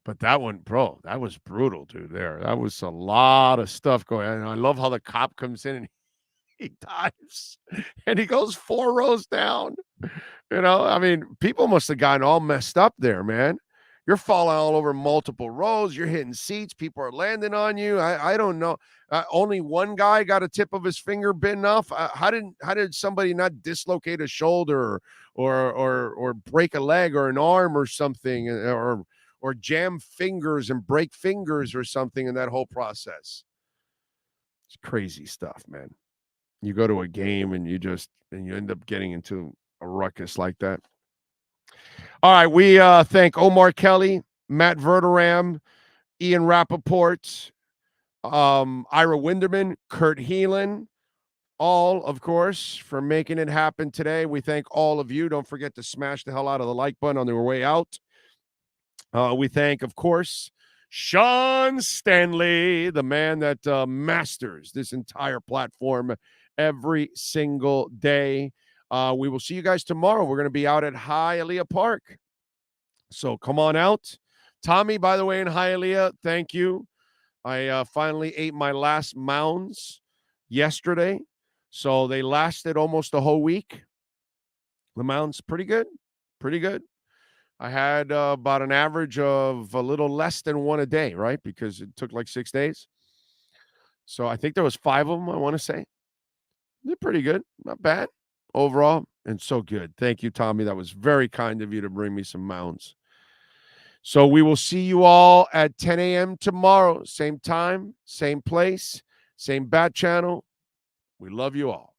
But that one, bro, that was brutal, dude, there. That was a lot of stuff going on. And I love how the cop comes in and he dives and he goes 4 rows down. You know, I mean, people must have gotten all messed up there, man. You're falling all over multiple rows. You're hitting seats. People are landing on you. I don't know. Only one guy got a tip of his finger bitten off. How did somebody not dislocate a shoulder or break a leg or an arm or something or jam fingers and break fingers or something in that whole process? It's crazy stuff, man. You go to a game and you end up getting into a ruckus like that. All right, we thank Omar Kelly, Matt Verderam, Ian Rappaport, Ira Winderman, Kurt Heelan, all, of course, for making it happen today. We thank all of you. Don't forget to smash the hell out of the like button on their way out. We thank, of course, Sean Stanley, the man that masters this entire platform every single day. We will see you guys tomorrow. We're going to be out at Hialeah Park. So come on out. Tommy, by the way, in Hialeah, thank you. I finally ate my last mounds yesterday. So they lasted almost a whole week. The mounds, pretty good. Pretty good. I had about an average of a little less than one a day, right? Because it took like 6 days. So I think there was 5 of them, I want to say. They're pretty good. Not bad overall. And so good. Thank you, Tommy. That was very kind of you to bring me some mounds. So we will see you all at 10 a.m. tomorrow. Same time, same place, same bat channel. We love you all.